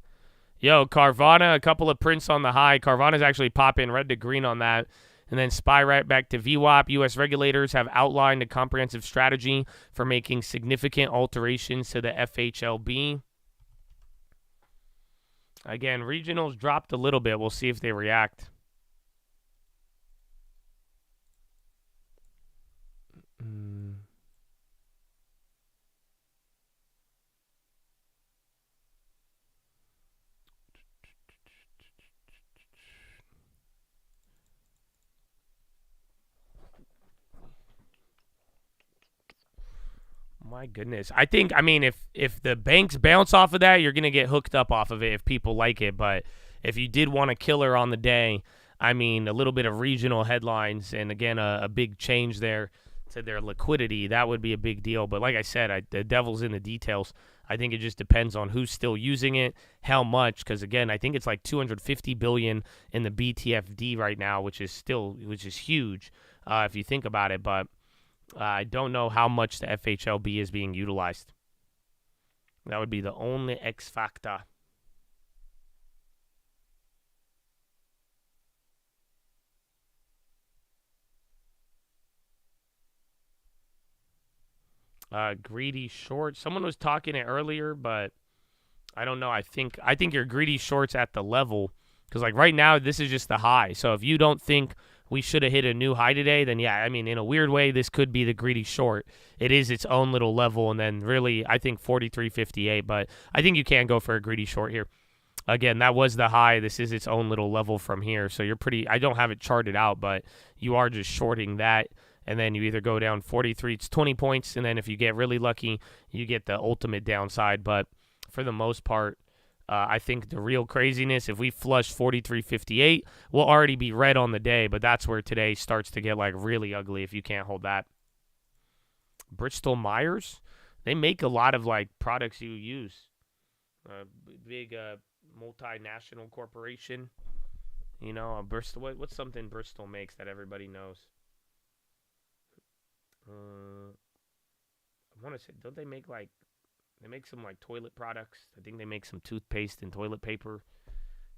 Yo, Carvana, a couple of prints on the high. Carvana's actually popping red to green on that. And then SPY right back to VWAP. U.S. regulators have outlined a comprehensive strategy for making significant alterations to the FHLB. Again, regionals dropped a little bit. We'll see if they react. My goodness. I mean, if the banks bounce off of that, you're going to get hooked up off of it if people like it. But if you did want a killer on the day, I mean, a little bit of regional headlines and, again, a big change there to their liquidity, that would be a big deal. But like I said, the devil's in the details. I think it just depends on who's still using it, how much, because, again, I think it's like $250 billion in the BTFD right now, which is huge if you think about it. But I don't know how much the FHLB is being utilized. That would be the only X factor. Greedy short. Someone was talking it earlier, but I don't know. I think your greedy short's at the level because, like, right now this is just the high. So if you don't think we should have hit a new high today, then yeah, I mean, in a weird way, this could be the greedy short. It is its own little level, and then really, I think 43.58, but I think you can go for a greedy short here. Again, that was the high. This is its own little level from here, so you're pretty, I don't have it charted out, but you are just shorting that, and then you either go down 43, it's 20 points, and then if you get really lucky, you get the ultimate downside, but for the most part, I think the real craziness, if we flush 43.58, we'll already be red on the day, but that's where today starts to get like really ugly if you can't hold that. Bristol Myers, they make a lot of like products you use. Big multinational corporation. You know, Bristol. What's something Bristol makes that everybody knows? I want to say, don't they make like, they make some like toilet products. I think they make some toothpaste and toilet paper,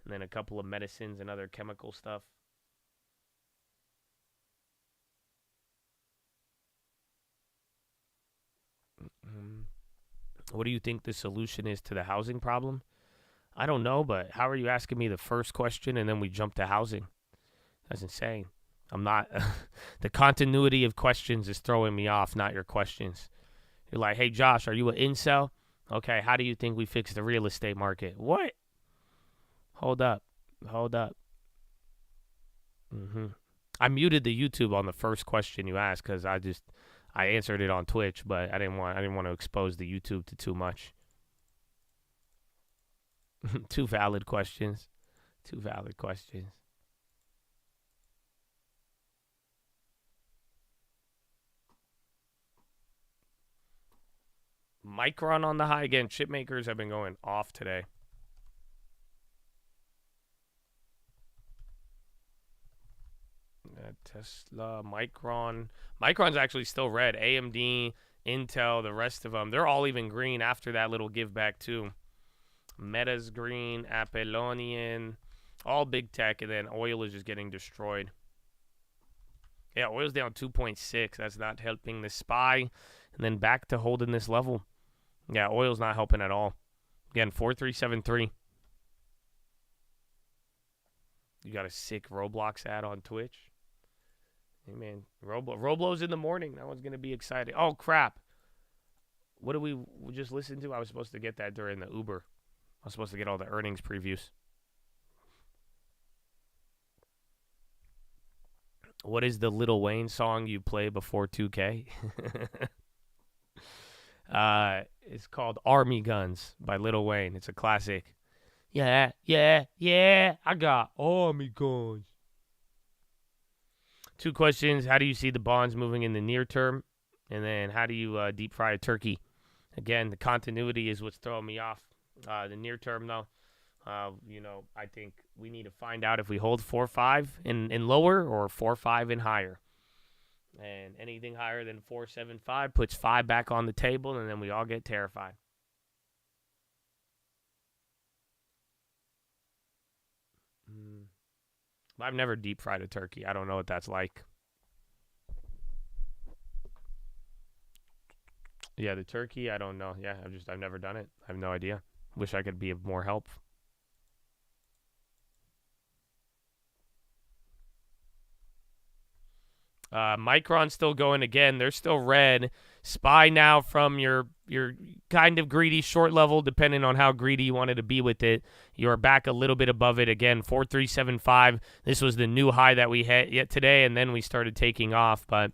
and then a couple of medicines and other chemical stuff. What do you think the solution is to the housing problem? I don't know, but how are you asking me the first question and then we jump to housing? That's insane. I'm not. The continuity of questions is throwing me off, not your questions. You're like, hey, Josh, are you an incel? Okay, how do you think we fix the real estate market? What? Hold up. I muted the YouTube on the first question you asked because I answered it on Twitch, but I didn't want to expose the YouTube to too much. Two valid questions. Micron on the high again. Chip makers have been going off today. Tesla, Micron. Micron's actually still red. AMD, Intel, the rest of them. They're all even green after that little give back too. Meta's green, Apollonian, all big tech, and then oil is just getting destroyed. Yeah, oil's down 2.6. That's not helping the SPY. And then back to holding this level. Yeah, oil's not helping at all. Again, 4373. You got a sick Roblox ad on Twitch. Hey, man. Roblo's in the morning. That one's going to be exciting. Oh, crap. What did we just listen to? I was supposed to get that during the Uber. I was supposed to get all the earnings previews. What is the Lil Wayne song you play before 2K? It's called Army Guns by Lil Wayne. It's a classic. Yeah, I got Army Guns. Two questions. How do you see the bonds moving in the near term? And then how do you deep fry a turkey? Again, the continuity is what's throwing me off. The near term, though, I think we need to find out if we hold 4.5 in lower or 4.5 and higher. And anything higher than 4.75 puts 5 back on the table, and then we all get terrified. I've never deep fried a turkey. I don't know what that's like. Yeah, the turkey, I don't know. Yeah, I've never done it. I have no idea. Wish I could be of more help. Micron's still going again. They're still red. SPY now from your kind of greedy short level, depending on how greedy you wanted to be with it. You're back a little bit above it again, 4375. This was the new high that we hit yet today, and then we started taking off. But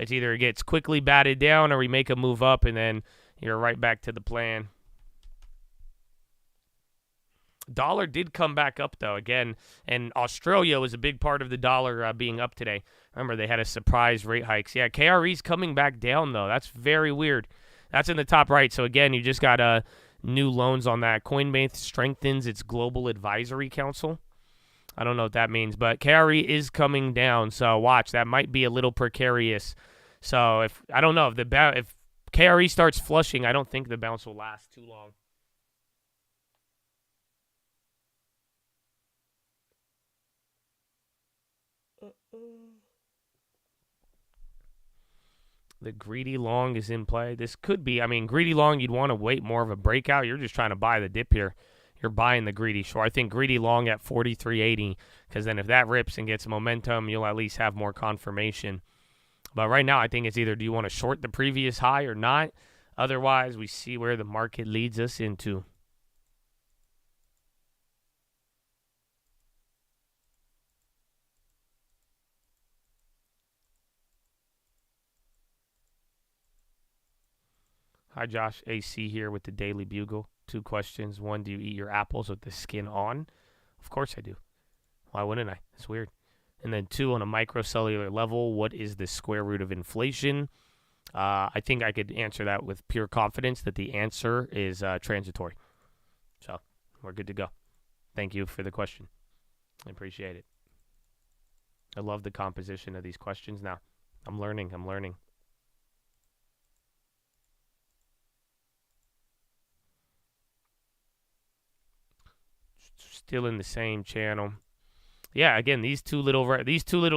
it's either it gets quickly batted down or we make a move up, and then you're right back to the plan. Dollar did come back up, though, again, and Australia was a big part of the dollar being up today. Remember, they had a surprise rate hikes. Yeah, KRE's coming back down, though. That's very weird. That's in the top right. So, again, you just got new loans on that. Coinbase strengthens its Global Advisory Council. I don't know what that means, but KRE is coming down, so watch. That might be a little precarious. So, if KRE starts flushing, I don't think the bounce will last too long. The greedy long is in play. This could be, greedy long, you'd want to wait more of a breakout. You're just trying to buy the dip here. You're buying the greedy short. I think greedy long at 43.80, because then if that rips and gets momentum, you'll at least have more confirmation. But right now, I think it's either do you want to short the previous high or not? Otherwise, we see where the market leads us into. Hi, Josh. AC here with the Daily Bugle. 2 questions. 1, do you eat your apples with the skin on? Of course I do. Why wouldn't I? It's weird. And then 2, on a microcellular level, what is the square root of inflation? I think I could answer that with pure confidence that the answer is transitory. So we're good to go. Thank you for the question. I appreciate it. I love the composition of these questions now. I'm learning. Still in the same channel. Yeah, again, these two little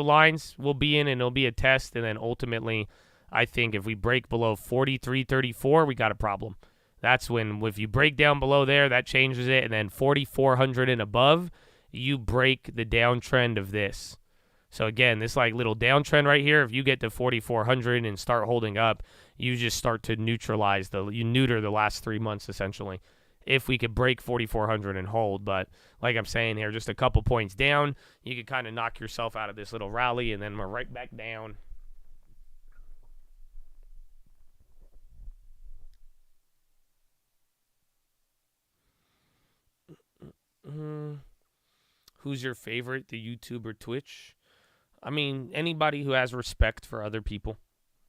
lines will be in, and it'll be a test, and then ultimately, I think if we break below 43.34, we got a problem. That's when, if you break down below there, that changes it, and then 4,400 and above, you break the downtrend of this. So again, this like little downtrend right here, if you get to 4,400 and start holding up, you just start to neuter the last 3 months essentially. If we could break 4,400 and hold, but like I'm saying here, just a couple points down, you could kind of knock yourself out of this little rally, and then we're right back down. Who's your favorite, the YouTube or Twitch? Anybody who has respect for other people.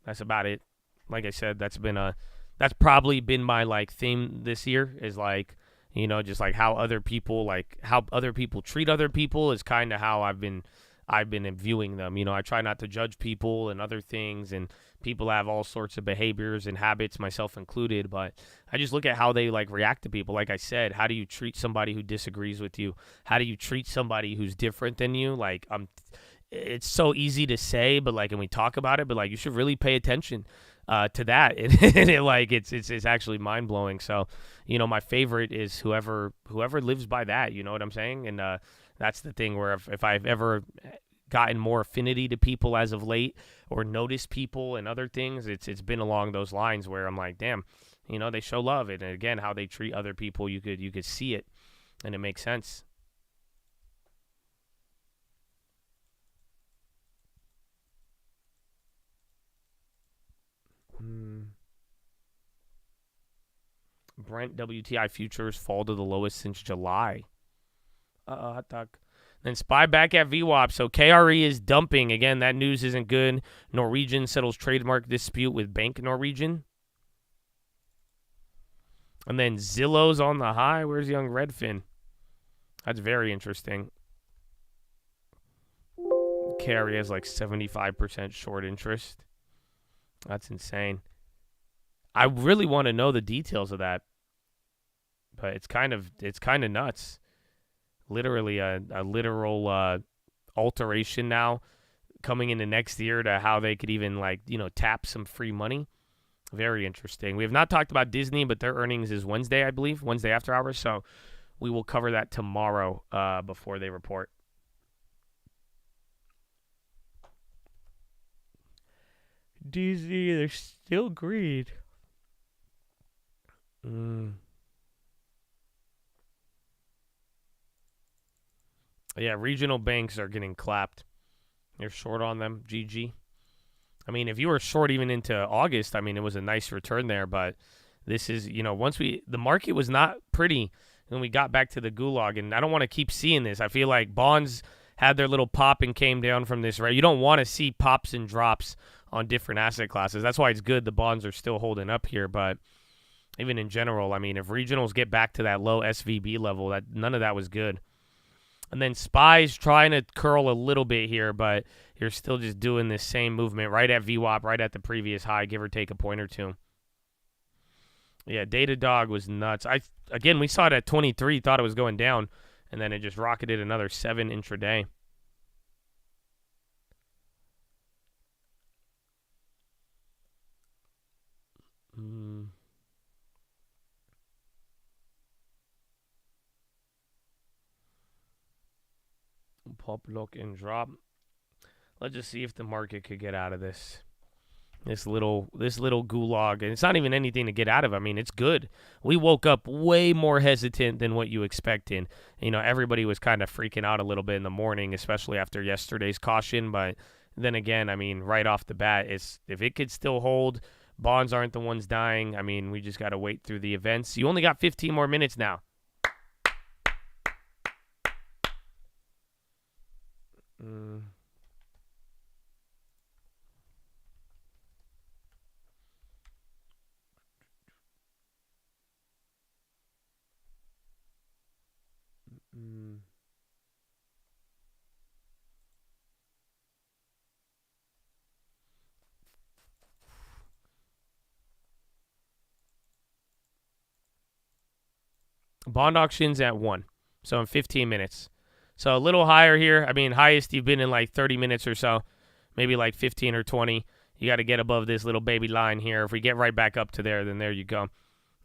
That's about it. Like I said, that's probably been my theme this year, is just how other people treat other people is kind of how I've been viewing them. I try not to judge people and other things, and people have all sorts of behaviors and habits, myself included, but I just look at how they react to people. Like I said, how do you treat somebody who disagrees with you? How do you treat somebody who's different than you? It's so easy to say, but and we talk about it, but you should really pay attention to that. It's actually mind blowing. So, my favorite is whoever lives by that. You know what I'm saying? And that's the thing where if I've ever gotten more affinity to people as of late, or noticed people and other things, it's been along those lines where I'm like, damn, they show love. And again, how they treat other people, you could see it, and it makes sense. Brent WTI futures fall to the lowest since July. Hot dog. Then SPY back at VWAP. So KRE is dumping. Again, that news isn't good. Norwegian settles trademark dispute with Bank Norwegian. And then Zillow's on the high. Where's young Redfin? That's very interesting. KRE has 75% short interest. That's insane. I really want to know the details of that, but it's kind of nuts. Literally a literal alteration now coming into next year to how they could even tap some free money. Very interesting. We have not talked about Disney, but their earnings is Wednesday, I believe, Wednesday after hours. So we will cover that tomorrow before they report. Disney, they're still green. Yeah, regional banks are getting clapped. You're short on them, GG. I mean, if you were short even into August, I mean, it was a nice return there, but this is, the market was not pretty when we got back to the gulag, and I don't want to keep seeing this. I feel like bonds had their little pop and came down from this, right? You don't want to see pops and drops on different asset classes. That's why it's good the bonds are still holding up here, but even in general, I mean, if regionals get back to that low SVB level, none of that was good. And then SPY's trying to curl a little bit here, but you're still just doing this same movement right at VWAP, right at the previous high, give or take a point or two. Yeah, Datadog was nuts. We saw it at 23, thought it was going down, and then it just rocketed another 7 intraday. Pop, look, and drop. Let's just see if the market could get out of this little gulag. And it's not even anything to get out of. I mean, it's good. We woke up way more hesitant than what you expected. Everybody was kind of freaking out a little bit in the morning, especially after yesterday's caution. But then again, I mean, right off the bat, if it could still hold, bonds aren't the ones dying. I mean, we just got to wait through the events. You only got 15 more minutes now. Bond auctions at 1, so in 15 minutes. So a little higher here. I mean, highest you've been in like 30 minutes or so, maybe like 15 or 20. You got to get above this little baby line here. If we get right back up to there, then there you go.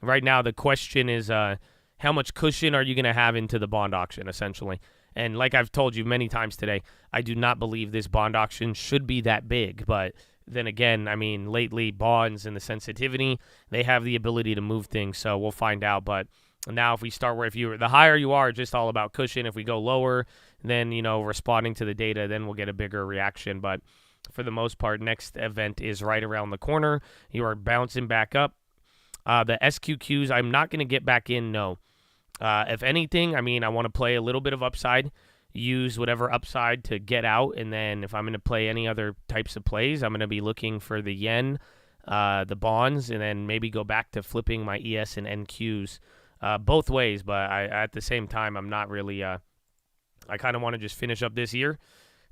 Right now, the question is how much cushion are you going to have into the bond auction, essentially? And like I've told you many times today, I do not believe this bond auction should be that big. But then again, I mean, lately, bonds and the sensitivity, they have the ability to move things. So we'll find out. But now if we start the higher you are, just all about cushion. If we go lower, then, responding to the data, then we'll get a bigger reaction. But for the most part, next event is right around the corner. You are bouncing back up. The SQQs, I'm not going to get back in, no. If anything, I mean, I want to play a little bit of upside, use whatever upside to get out, and then if I'm going to play any other types of plays, I'm going to be looking for the yen, the bonds, and then maybe go back to flipping my ES and NQs both ways. But at the same time, I'm not really I kind of want to just finish up this year,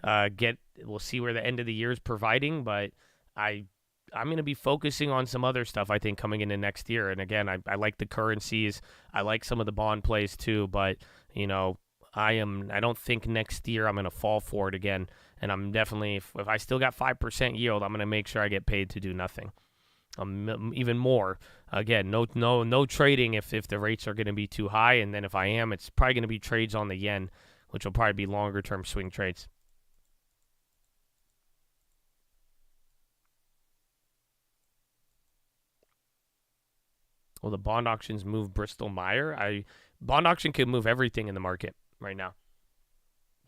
we'll see where the end of the year is providing, but I'm going to be focusing on some other stuff, I think, coming into next year. And again, I like the currencies. I like some of the bond plays too, but, I don't think next year I'm going to fall for it again. And I'm definitely, if I still got 5% yield, I'm going to make sure I get paid to do nothing. Even more. Again, no trading if the rates are going to be too high. And then if I am, it's probably going to be trades on the yen, which will probably be longer term swing trades. Well, the bond auctions move Bristol Meyer. Bond auction could move everything in the market right now.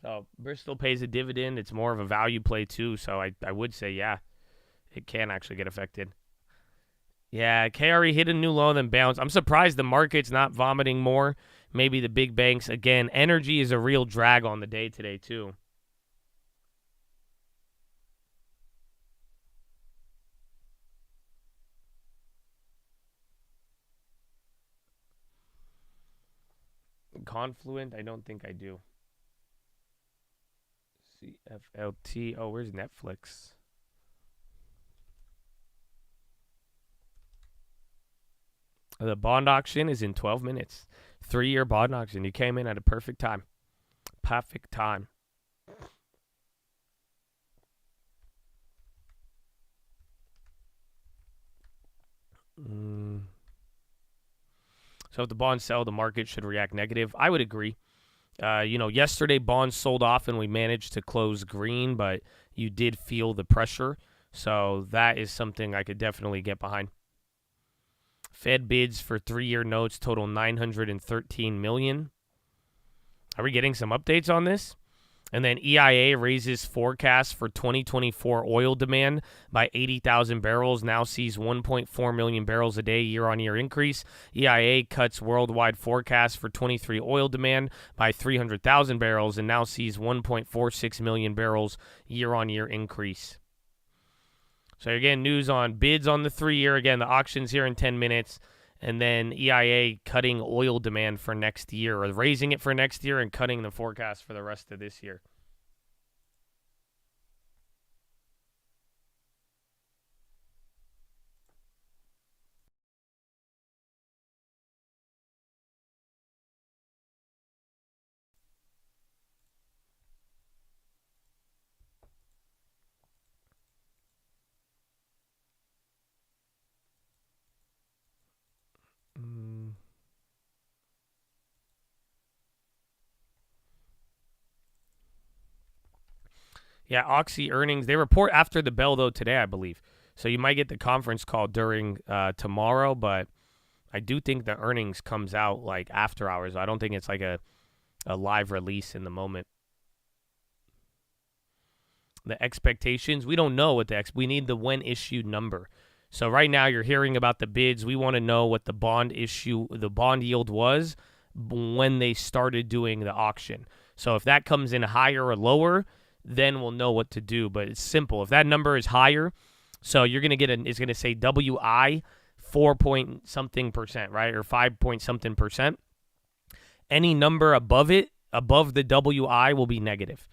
So Bristol pays a dividend. It's more of a value play too. So I would say, yeah, it can actually get affected. Yeah, KRE hit a new low, then bounced. I'm surprised the market's not vomiting more. Maybe the big banks. Again, energy is a real drag on the day today too. Confluent? I don't think I do. CFLT. Oh, where's Netflix? The bond auction is in 12 minutes. 3-year bond auction. You came in at a perfect time. Perfect time. So if the bonds sell, the market should react negative. I would agree. Yesterday bonds sold off and we managed to close green, but you did feel the pressure. So that is something I could definitely get behind. Fed bids for 3-year notes total $913 million. Are we getting some updates on this? And then EIA raises forecast for 2024 oil demand by 80,000 barrels, now sees 1.4 million barrels a day year-on-year increase. EIA cuts worldwide forecast for 23 oil demand by 300,000 barrels and now sees 1.46 million barrels year-on-year increase. So again, news on bids on the 3-year. Again, the auction's here in 10 minutes. And then EIA cutting oil demand for next year, or raising it for next year and cutting the forecast for the rest of this year. Yeah, Oxy earnings. They report after the bell, though, today, I believe. So you might get the conference call during tomorrow, but I do think the earnings comes out like after hours. I don't think it's like a live release in the moment. The expectations, we don't know what we need the when issued number. So right now you're hearing about the bids. We want to know what the bond yield was when they started doing the auction. So if that comes in higher or lower, then we'll know what to do. But it's simple. If that number is higher, so you're going to get it's going to say WI 4-point-something%, right? Or 5-point-something%. Any number above it, above the WI, will be negative.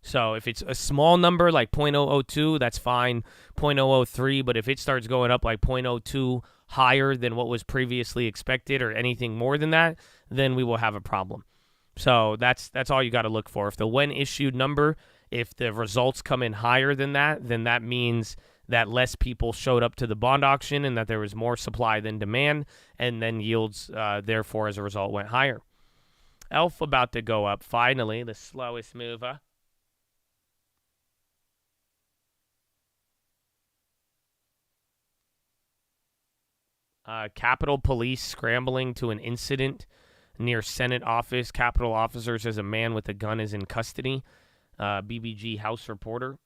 So if it's a small number like 0.002, that's fine, 0.003. But if it starts going up like 0.02 higher than what was previously expected or anything more than that, then we will have a problem. So that's all you got to look for. If the when issued number, if the results come in higher than that, then that means that less people showed up to the bond auction and that there was more supply than demand, and then yields, therefore, as a result, went higher. ELF about to go up, finally, the slowest mover. Capitol Police scrambling to an incident near Senate office. Capitol officer says a man with a gun is in custody. BBG House reporter.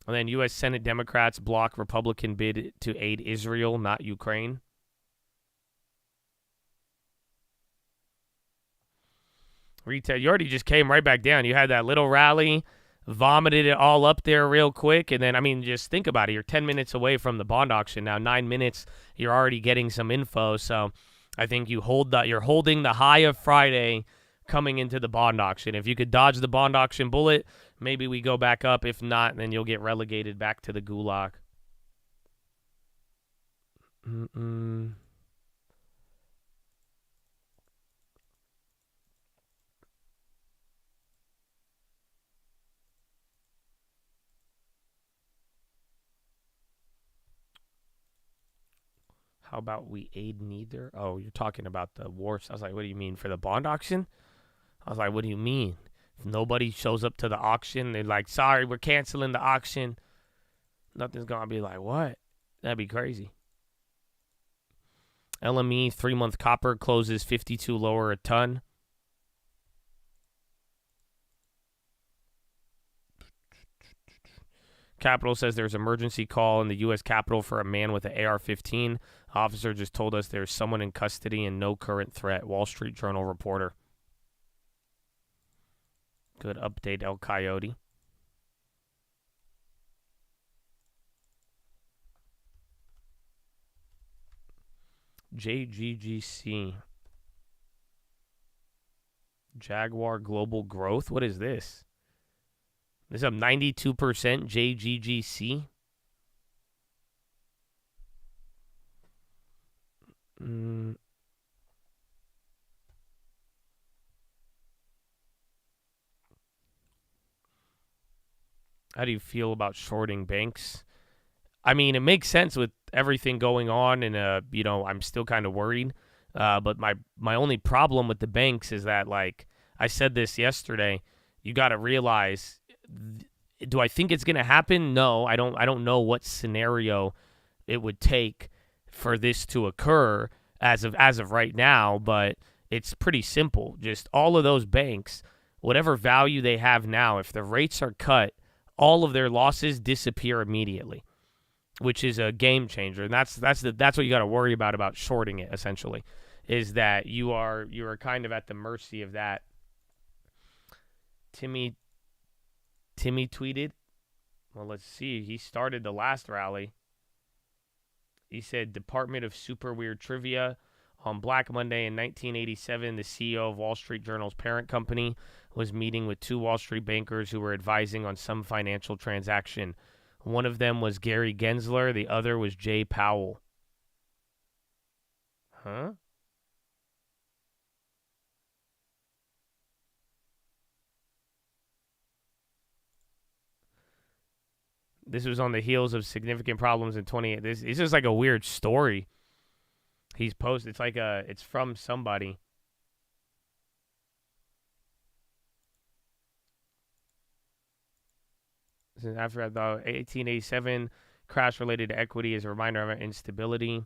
And then U.S. Senate Democrats block Republican bid to aid Israel, not Ukraine. Retail, you already just came right back down. You had that little rally, vomited it all up there real quick, and then, I mean, just think about it. You're 10 minutes away from the bond auction now. 9 minutes, you're already getting some info. So I think you're holding the high of Friday coming into the bond auction. If you could dodge the bond auction bullet, maybe we go back up. If not, then you'll get relegated back to the gulag. How about we aid neither? Oh, you're talking about the wars. I was like, what do you mean, for the bond auction? I was like, what do you mean? If nobody shows up to the auction, they're like, sorry, we're canceling the auction. Nothing's going to be like, what? That'd be crazy. LME 3-month copper closes 52 lower a ton. Capitol says there's emergency call in the U.S. Capitol for a man with an AR-15. Officer just told us there's someone in custody and no current threat. Wall Street Journal reporter. Good update, El Coyote. JGGC. Jaguar Global Growth. What is this? This is up 92% JGGC. How do you feel about shorting banks? I mean, it makes sense with everything going on, and I'm still kind of worried. But my only problem with the banks is that, like I said this yesterday, you got to realize, do I think it's going to happen? No, I don't know what scenario it would take for this to occur as of right now, but it's pretty simple. Just all of those banks, whatever value they have now, if the rates are cut, all of their losses disappear immediately, which is a game changer. And that's what you got to worry about shorting it, essentially, is that you are kind of at the mercy of that. Timmy tweeted, well, let's see. He started the last rally. He said, Department of Super Weird Trivia. On Black Monday in 1987, the CEO of Wall Street Journal's parent company was meeting with two Wall Street bankers who were advising on some financial transaction. One of them was Gary Gensler. The other was Jay Powell. Huh? This was on the heels of significant problems in 28. This is just like a weird story he's posted. It's from somebody. After the 1887 crash related to equity is a reminder of instability.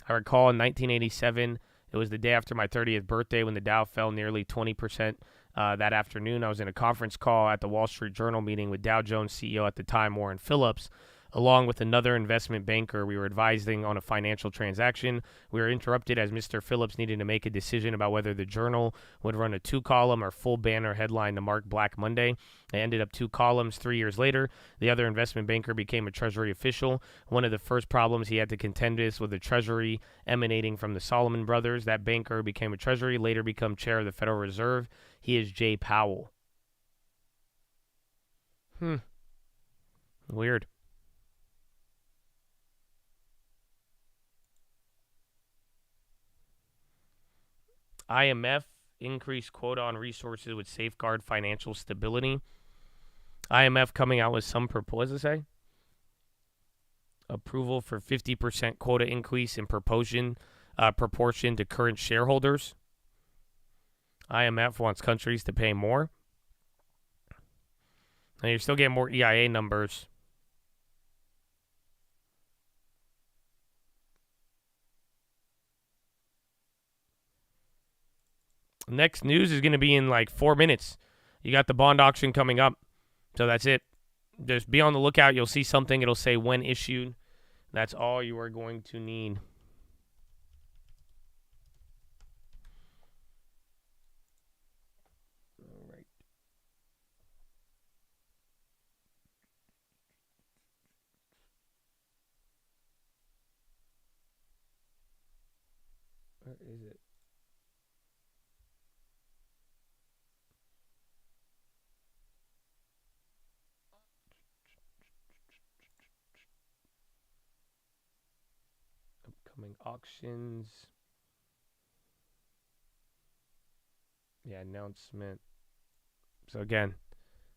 I recall in 1987, it was the day after my 30th birthday when the Dow fell nearly 20% that afternoon. I was in a conference call at the Wall Street Journal meeting with Dow Jones CEO at the time, Warren Phillips, along with another investment banker. We were advising on a financial transaction. We were interrupted as Mr. Phillips needed to make a decision about whether the Journal would run a 2-column or full banner headline to mark Black Monday. It ended up 2 columns. 3 years later, the other investment banker became a Treasury official. One of the first problems he had to contend with was the Treasury emanating from the Solomon brothers. That banker became a Treasury, later become chair of the Federal Reserve. He is Jay Powell. Weird. IMF increased quota on resources would safeguard financial stability. IMF coming out with some what does it say? Approval for 50% quota increase in proportion to current shareholders. IMF wants countries to pay more. And you're still getting more EIA numbers. Next news is going to be in like 4 minutes. You got the bond auction coming up. So that's it. Just be on the lookout. You'll see something. It'll say when issued. That's all you are going to need. All right. Where is it? Upcoming auctions. Yeah, announcement. So again,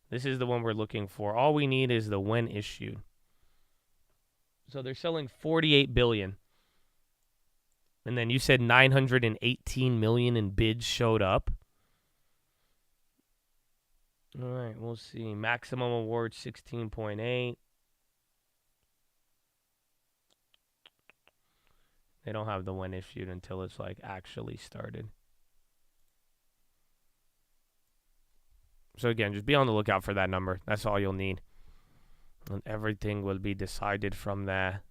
this is the one we're looking for. All we need is the when issued. So they're selling 48 billion. And then you said 918 million in bids showed up. All right, we'll see. Maximum award 16.8. They don't have the when issued until it's like actually started. So again, just be on the lookout for that number. That's all you'll need. And everything will be decided from there.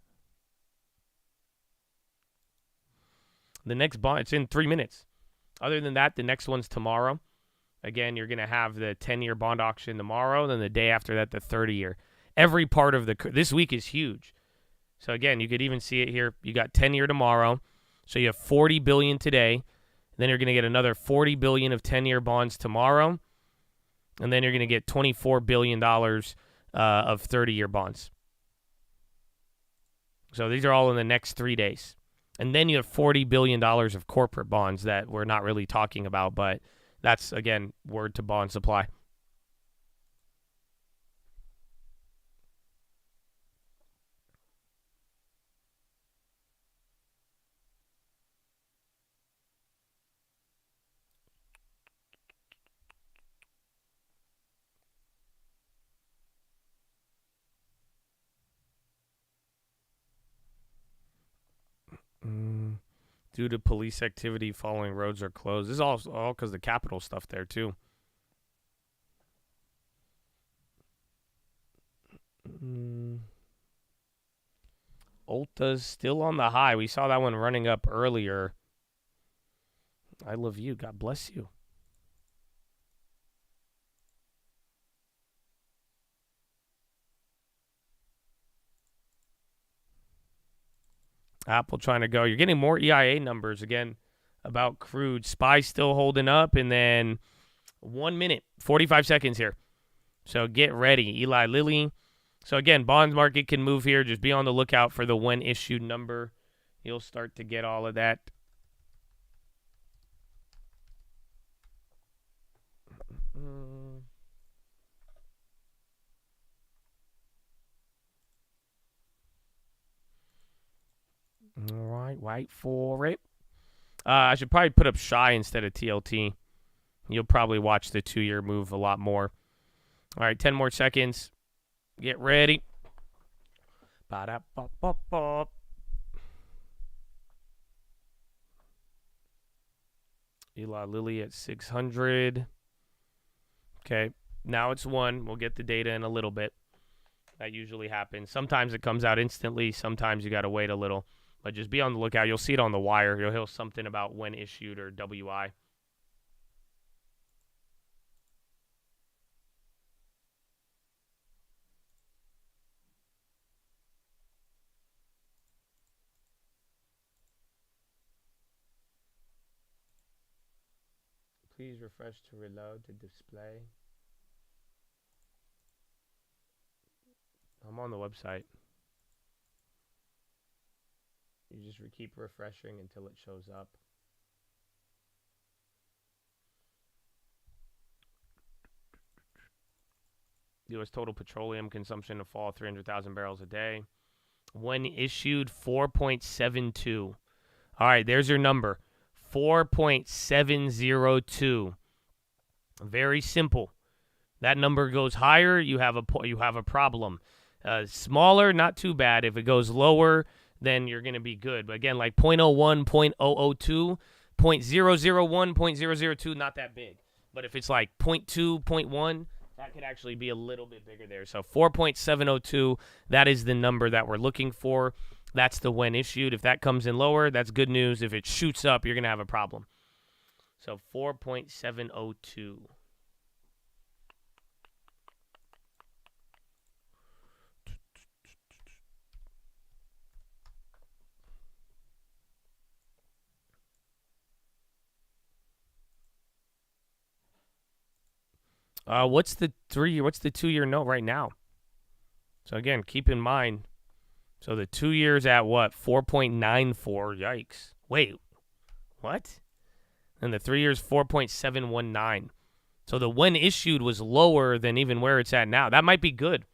The next bond, it's in 3 minutes. Other than that, the next one's tomorrow. Again, you're going to have the 10-year bond auction tomorrow. Then the day after that, the 30-year. Every part of this week is huge. So again, you could even see it here. You got 10-year tomorrow. So you have 40 billion today. Then you're going to get another 40 billion of 10-year bonds tomorrow. And then you're going to get $24 billion of 30-year bonds. So these are all in the next 3 days. And then you have $40 billion of corporate bonds that we're not really talking about, but that's, again, word to bond supply. Due to police activity following roads are closed. This is all because the Capitol stuff there, too. Ulta's still on the high. We saw that one running up earlier. I love you. God bless you. Apple trying to go. You're getting more EIA numbers again about crude. SPY still holding up, and then 1 minute, 45 seconds here. So get ready. Eli Lilly. So again, bond market can move here. Just be on the lookout for the when issued number. You'll start to get all of that. All right, wait for it. I should probably put up SHY instead of TLT. You'll probably watch the 2-year move a lot more. All right, 10 more seconds. Get ready. Ba-da-ba-ba-ba. Eli Lilly at 600. Okay, now it's 1. We'll get the data in a little bit. That usually happens. Sometimes it comes out instantly. Sometimes you got to wait a little. But just be on the lookout. You'll see it on the wire. You'll hear something about when issued or WI. Please refresh to reload the display. I'm on the website. You just keep refreshing until it shows up. U.S. total petroleum consumption to fall 300,000 barrels a day. When issued, 4.72. All right, there's your number. 4.702. Very simple. That number goes higher, you have a problem. Smaller, not too bad. If it goes lower, then you're going to be good. But again, like 0.01, 0.002, 0.001, 0.002, not that big. But if it's like 0.2, 0.1, that could actually be a little bit bigger there. So 4.702, that is the number that we're looking for. That's the when issued. If that comes in lower, that's good news. If it shoots up, you're going to have a problem. So 4.702. What's the 2-year note right now? So again, keep in mind. So the 2 years at what? 4.94. Yikes. Wait. What? And the 3 years 4.719. So the when issued was lower than even where it's at now. That might be good.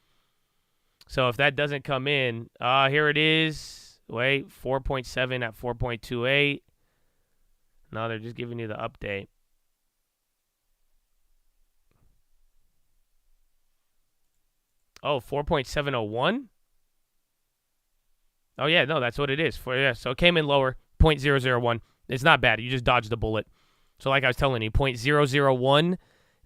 So if that doesn't come in, here it is. Wait, 4.7 at 4.28. No, they're just giving you the update. Oh, 4.701? Oh, yeah, no, that's what it is. So it came in lower, 0.001. It's not bad. You just dodged a bullet. So like I was telling you, 0.001,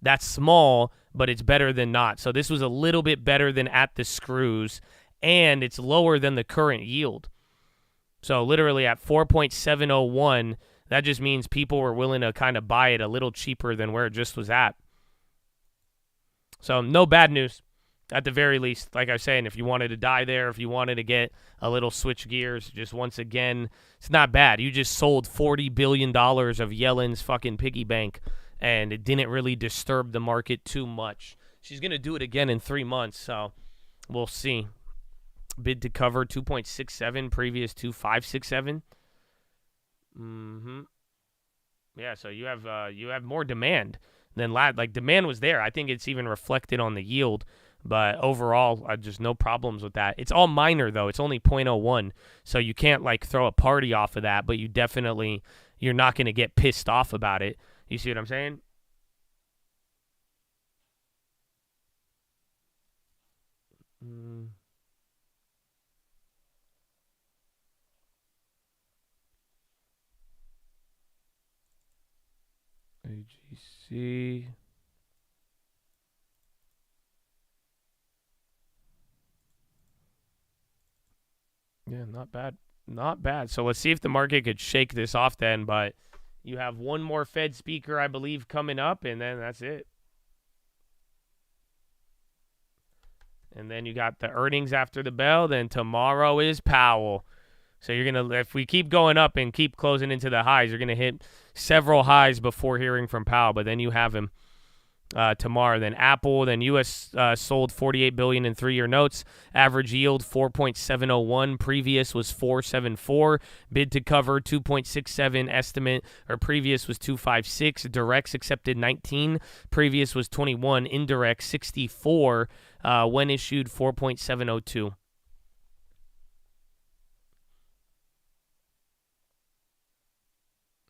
that's small, but it's better than not. So this was a little bit better than at the screws, and it's lower than the current yield. So literally at 4.701, that just means people were willing to kind of buy it a little cheaper than where it just was at. So no bad news. At the very least, like I was saying, if you wanted to die there, if you wanted to get a little switch gears, just once again, it's not bad. You just sold $40 billion of Yellen's fucking piggy bank, and it didn't really disturb the market too much. She's going to do it again in 3 months, so we'll see. Bid to cover 2.67, previous 2.567. Yeah, so you have more demand than demand was there. I think it's even reflected on the yield. But overall, just no problems with that. It's all minor, though. It's only 0.01. So you can't, throw a party off of that. But you're not going to get pissed off about it. You see what I'm saying? see. Yeah, not bad. Not bad. So let's see if the market could shake this off then, but you have one more Fed speaker, I believe, coming up, and then that's it. And then you got the earnings after the bell. Then tomorrow is Powell. So you're going to, if we keep going up and keep closing into the highs, you're going to hit several highs before hearing from Powell. But then you have him tomorrow. Then Apple, then U.S. Sold $48 billion in 3-year notes. Average yield 4.701. Previous was 4.74. Bid to cover 2.67. Estimate or previous was 2.56. Directs accepted 19. Previous was 21. Indirect 64. When issued 4.702.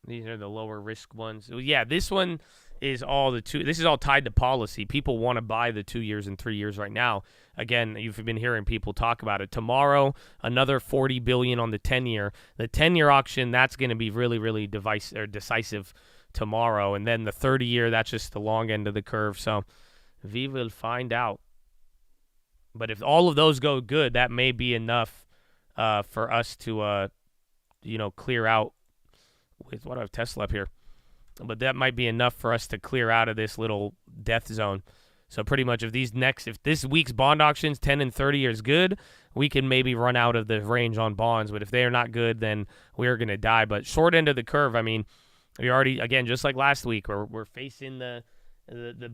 These are the lower risk ones. Yeah, this one is all this is all tied to policy. People want to buy the 2 years and 3 years right now. Again, you've been hearing people talk about it. Tomorrow, another $40 billion on the 10-year. The 10-year auction, that's going to be really, really decisive tomorrow. And then the 30-year, that's just the long end of the curve. So we will find out. But if all of those go good, that may be enough for us to, clear out. With what I have Tesla up here, but that might be enough for us to clear out of this little death zone. So pretty much if this week's bond auctions 10 and 30 is good, we can maybe run out of the range on bonds. But if they are not good, then we are going to die. But short end of the curve, I mean, we already, again, just like last week, we're facing the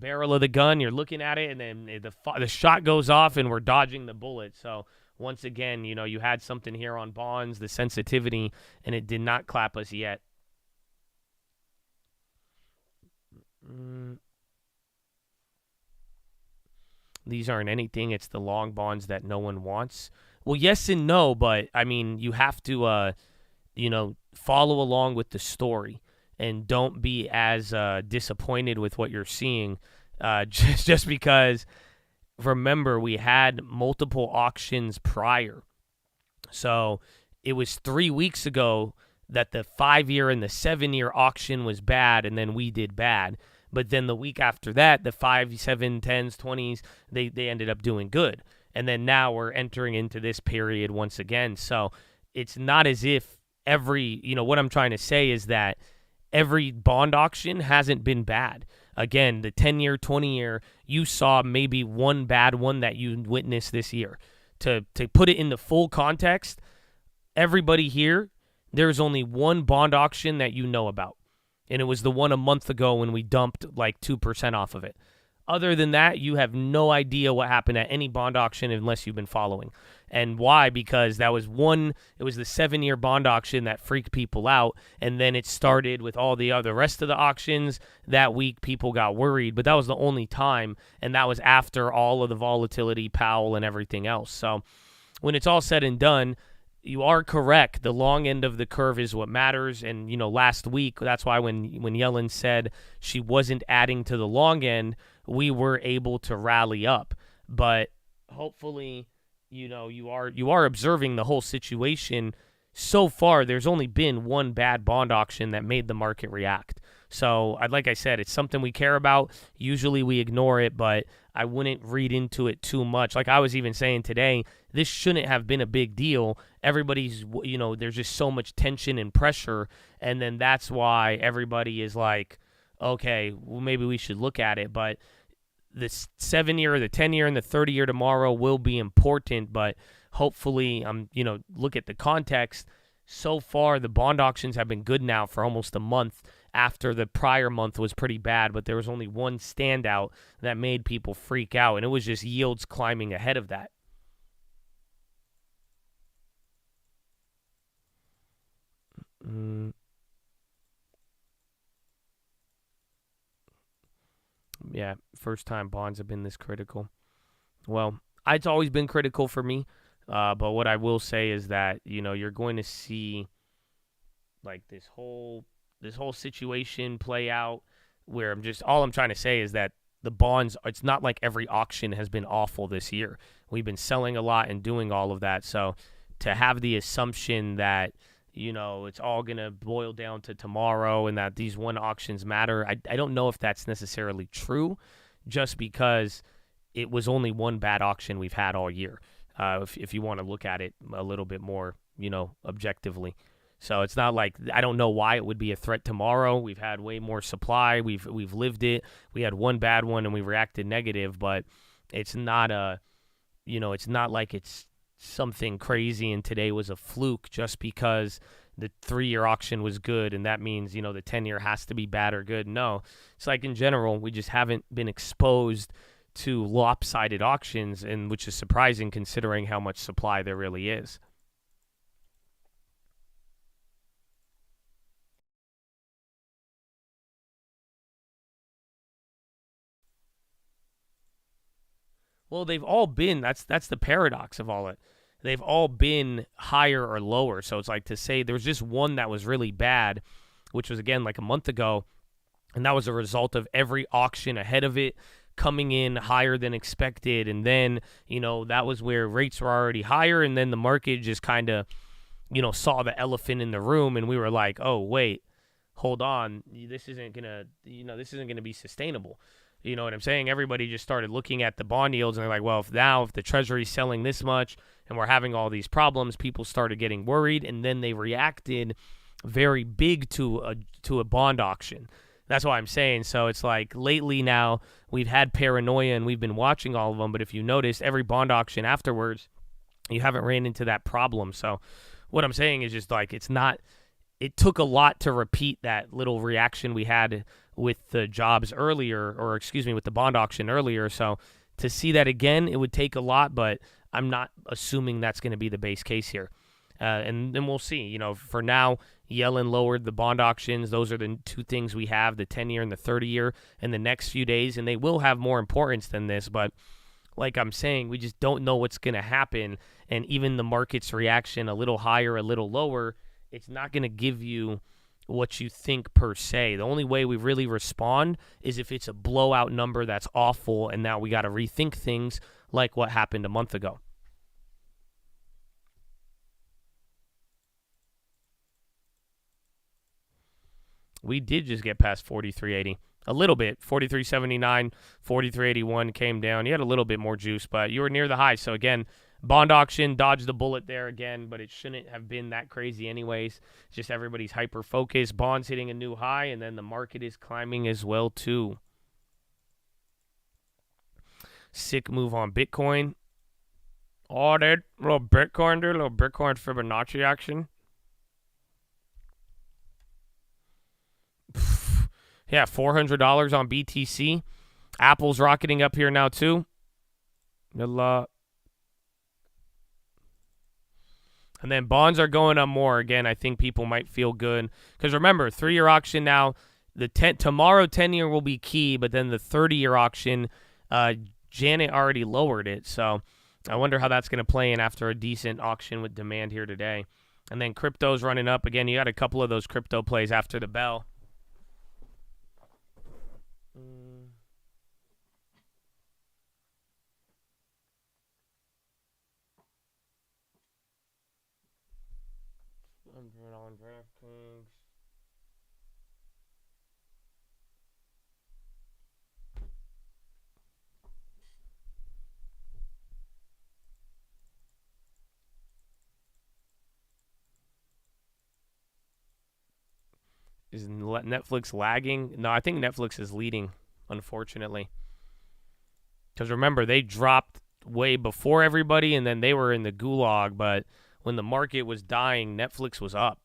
barrel of the gun. You're looking at it, and then the shot goes off, and we're dodging the bullet. So once again, you had something here on bonds, the sensitivity, and it did not clap us yet. These aren't anything. It's the long bonds that no one wants. Well, yes and no, but I mean, you have to, follow along with the story and don't be as disappointed with what you're seeing. Just because, remember, we had multiple auctions prior. So it was 3 weeks ago that the 5-year and the 7-year auction was bad, and then we did bad. But then the week after that, the 5, 7, 10s, 20s, they ended up doing good. And then now we're entering into this period once again. So it's not as if what I'm trying to say is that every bond auction hasn't been bad. Again, the 10-year, 20-year, you saw maybe one bad one that you witnessed this year. To put it in the full context, everybody here, there's only one bond auction that you know about. And it was the one a month ago when we dumped like 2% off of it. Other than that, you have no idea what happened at any bond auction unless you've been following. And why? Because it was the 7-year bond auction that freaked people out. And then it started with all the other rest of the auctions. That week, people got worried. But that was the only time. And that was after all of the volatility, Powell, and everything else. So when it's all said and done, you are correct. The long end of the curve is what matters. And, last week, that's why when Yellen said she wasn't adding to the long end, we were able to rally up. But hopefully, you are observing the whole situation. So far, there's only been one bad bond auction that made the market react. So, like I said, it's something we care about. Usually we ignore it, but I wouldn't read into it too much. Like I was even saying today, this shouldn't have been a big deal. Everybody's, there's just so much tension and pressure, and then that's why everybody is like, okay, well, maybe we should look at it. But the 7-year, the 10-year, and the 30-year tomorrow will be important, but hopefully, look at the context. So far, the bond auctions have been good now for almost a month after the prior month was pretty bad, but there was only one standout that made people freak out, and it was just yields climbing ahead of that. Yeah, first time bonds have been this critical. Well, it's always been critical for me, but what I will say is that, you're going to see like this whole situation play out where all I'm trying to say is that the bonds, it's not like every auction has been awful this year. We've been selling a lot and doing all of that. So to have the assumption that it's all going to boil down to tomorrow and that these one auctions matter. I don't know if that's necessarily true, just because it was only one bad auction we've had all year, if you want to look at it a little bit more, objectively. So it's not like, I don't know why it would be a threat tomorrow. We've had way more supply. We've lived it. We had one bad one and we reacted negative, but it's not it's not like it's something crazy and today was a fluke just because the 3-year auction was good and that means, the 10-year has to be bad or good. No, it's like in general, we just haven't been exposed to lopsided auctions, and which is surprising considering how much supply there really is. Well, they've all been, that's the paradox of all it. They've all been higher or lower. So it's like to say there was just one that was really bad, which was, again, like a month ago, and that was a result of every auction ahead of it coming in higher than expected. And then, that was where rates were already higher, and then the market just kind of, saw the elephant in the room, and we were like, oh, wait, hold on, this isn't going to be sustainable. You know what I'm saying? Everybody just started looking at the bond yields and they're like, well, if the Treasury's selling this much and we're having all these problems, people started getting worried, and then they reacted very big to a bond auction. That's why I'm saying. So it's like lately now we've had paranoia and we've been watching all of them, but if you notice, every bond auction afterwards, you haven't ran into that problem. So what I'm saying is just like it took a lot to repeat that little reaction we had with the jobs earlier, with the bond auction earlier. So to see that again, it would take a lot, but I'm not assuming that's going to be the base case here. And then we'll see. For now, Yellen lowered the bond auctions. Those are the two things we have, the 10-year and the 30-year, in the next few days, and they will have more importance than this. But like I'm saying, we just don't know what's going to happen. And even the market's reaction, a little higher, a little lower, it's not going to give you what you think per se. The only way we really respond is if it's a blowout number that's awful, and now we got to rethink things like what happened a month ago. We did just get past 43.80. A little bit. 43.79, 43.81 came down. You had a little bit more juice, but you were near the high. So again, bond auction, dodged the bullet there again, but it shouldn't have been that crazy anyways. It's just everybody's hyper-focused. Bonds hitting a new high, and then the market is climbing as well too. Sick move on Bitcoin. Oh, dude. A little Bitcoin Fibonacci action. Yeah, $400 on BTC. Apple's rocketing up here now too. And then bonds are going up more. Again, I think people might feel good. Because remember, 3-year auction now, tomorrow 10-year will be key, but then the 30-year auction, Janet already lowered it. So I wonder how that's going to play in after a decent auction with demand here today. And then crypto's running up. Again, you got a couple of those crypto plays after the bell. On DraftKings. Is Netflix lagging? No, I think Netflix is leading, unfortunately. Because remember, they dropped way before everybody, and then they were in the gulag, but when the market was dying, Netflix was up.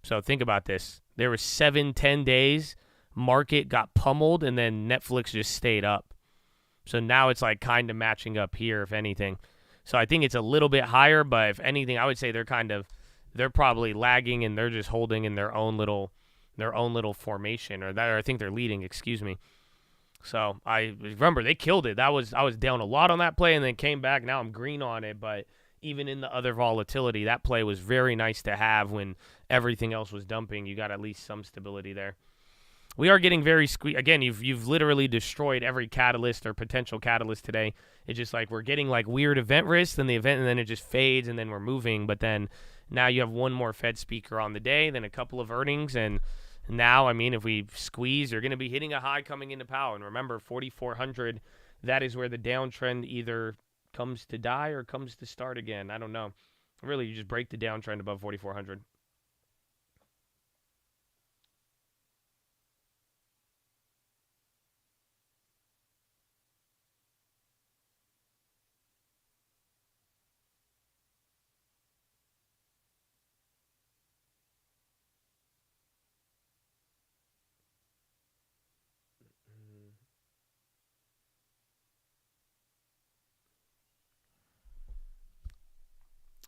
So think about this. There was 7-10 days, market got pummeled, and then Netflix just stayed up. So now it's like kind of matching up here, if anything. So I think it's a little bit higher, but if anything, I would say they're probably lagging, and they're just holding in their own little formation, or I think they're leading, excuse me. So I remember they killed it. I was down a lot on that play and then came back. Now I'm green on it, but even in the other volatility, that play was very nice to have when everything else was dumping. You got at least some stability there. We are getting very again, you've literally destroyed every catalyst or potential catalyst today. It's just like we're getting like weird event risks and then it just fades and then we're moving. But then now you have one more Fed speaker on the day, then a couple of earnings, and now, I mean, if we squeeze, you're going to be hitting a high coming into Powell. And remember, 4,400, that is where the downtrend either comes to die or comes to start again. I don't know. Really, you just break the downtrend above 4,400.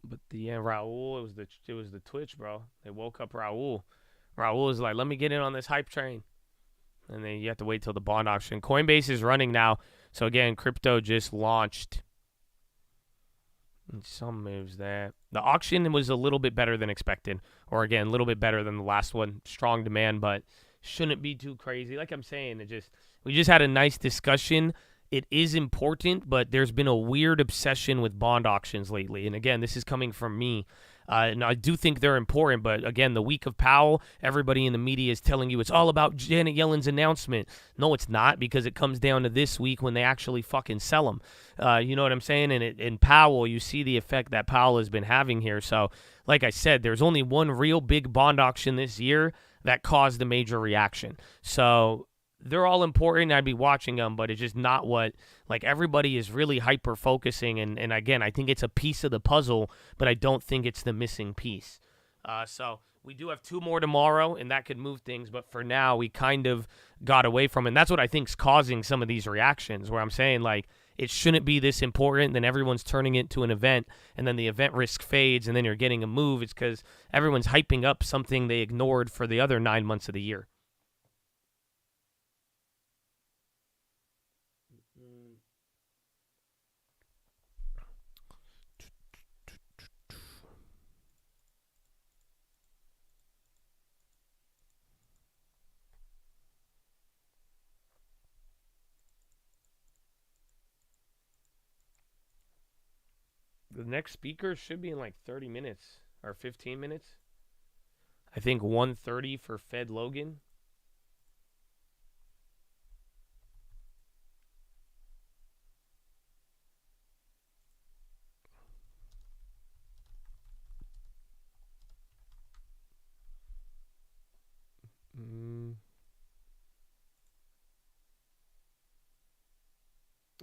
But Raul, it was the Twitch, bro. They woke up Raul. Raul is like, let me get in on this hype train. And then you have to wait till the bond auction. Coinbase is running now. So again, crypto just launched. And some moves there. The auction was a little bit better than expected. Or again, a little bit better than the last one. Strong demand, but shouldn't be too crazy. Like I'm saying, we just had a nice discussion. It is important, but there's been a weird obsession with bond auctions lately. And again, this is coming from me. And I do think they're important, but again, the week of Powell, everybody in the media is telling you it's all about Janet Yellen's announcement. No, it's not, because it comes down to this week when they actually fucking sell them. You know what I'm saying? And in Powell, you see the effect that Powell has been having here. So, like I said, there's only one real big bond auction this year that caused a major reaction. So they're all important. I'd be watching them, but it's just not what, like, everybody is really hyper-focusing. And again, I think it's a piece of the puzzle, but I don't think it's the missing piece. So we do have 2 more tomorrow, and that could move things. But for now, we kind of got away from it. And that's what I think is causing some of these reactions, where I'm saying, like, it shouldn't be this important. Then everyone's turning it to an event, and then the event risk fades, and then you're getting a move. It's because everyone's hyping up something they ignored for the other 9 months of the year. The next speaker should be in like 30 minutes or 15 minutes. I think 1:30 for Fed Logan.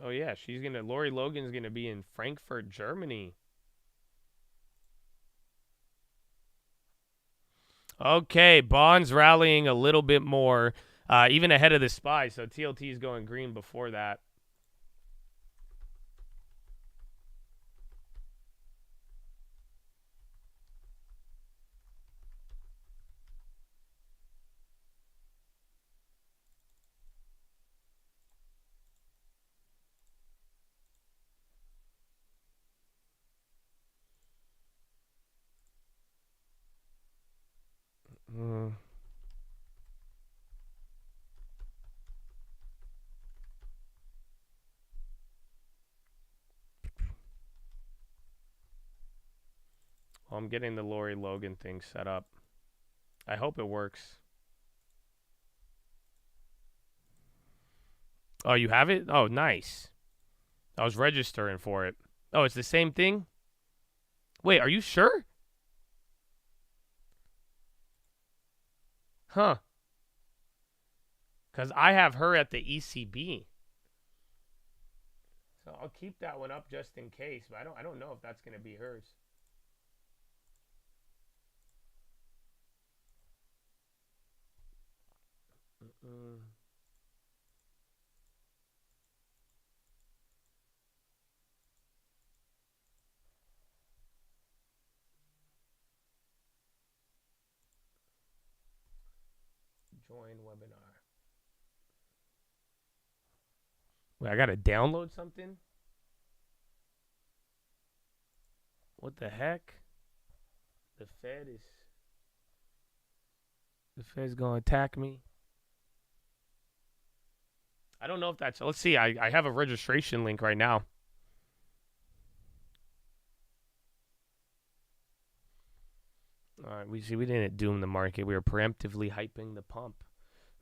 Oh yeah, Lori Logan's gonna be in Frankfurt, Germany. Okay, bonds rallying a little bit more, even ahead of the SPY. So TLT is going green before that. Well, I'm getting the Lori Logan thing set up. I hope it works. Oh, you have it? Oh, nice. I was registering for it. Oh, it's the same thing? Wait, are you sure? Huh. Because I have her at the ECB. So I'll keep that one up just in case, but I don't know if that's going to be hers. Join webinar. Wait, I gotta download something? What the heck? The Fed's gonna attack me. I don't know if that's, let's see, I have a registration link right now. All right, we didn't doom the market. We were preemptively hyping the pump.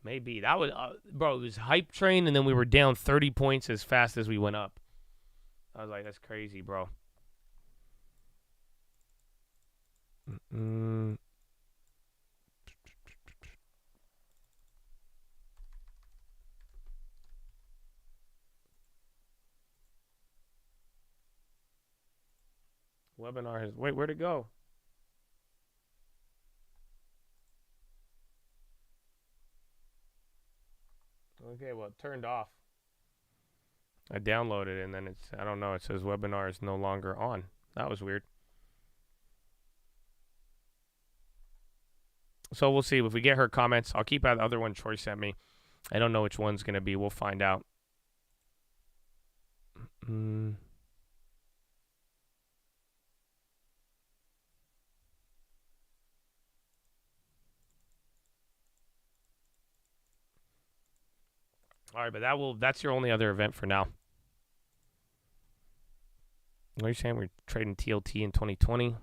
Maybe. That was, bro, it was hype train, and then we were down 30 points as fast as we went up. I was like, that's crazy, bro. Webinar has, wait, where'd it go? Okay, well, it turned off. I downloaded it, and then it's, I don't know, it says webinar is no longer on. That was weird. So we'll see. If we get her comments, I'll keep out the other one Troy sent me. I don't know which one's going to be. We'll find out. All right, but that's your only other event for now. What are you saying? We're trading TLT in 2020.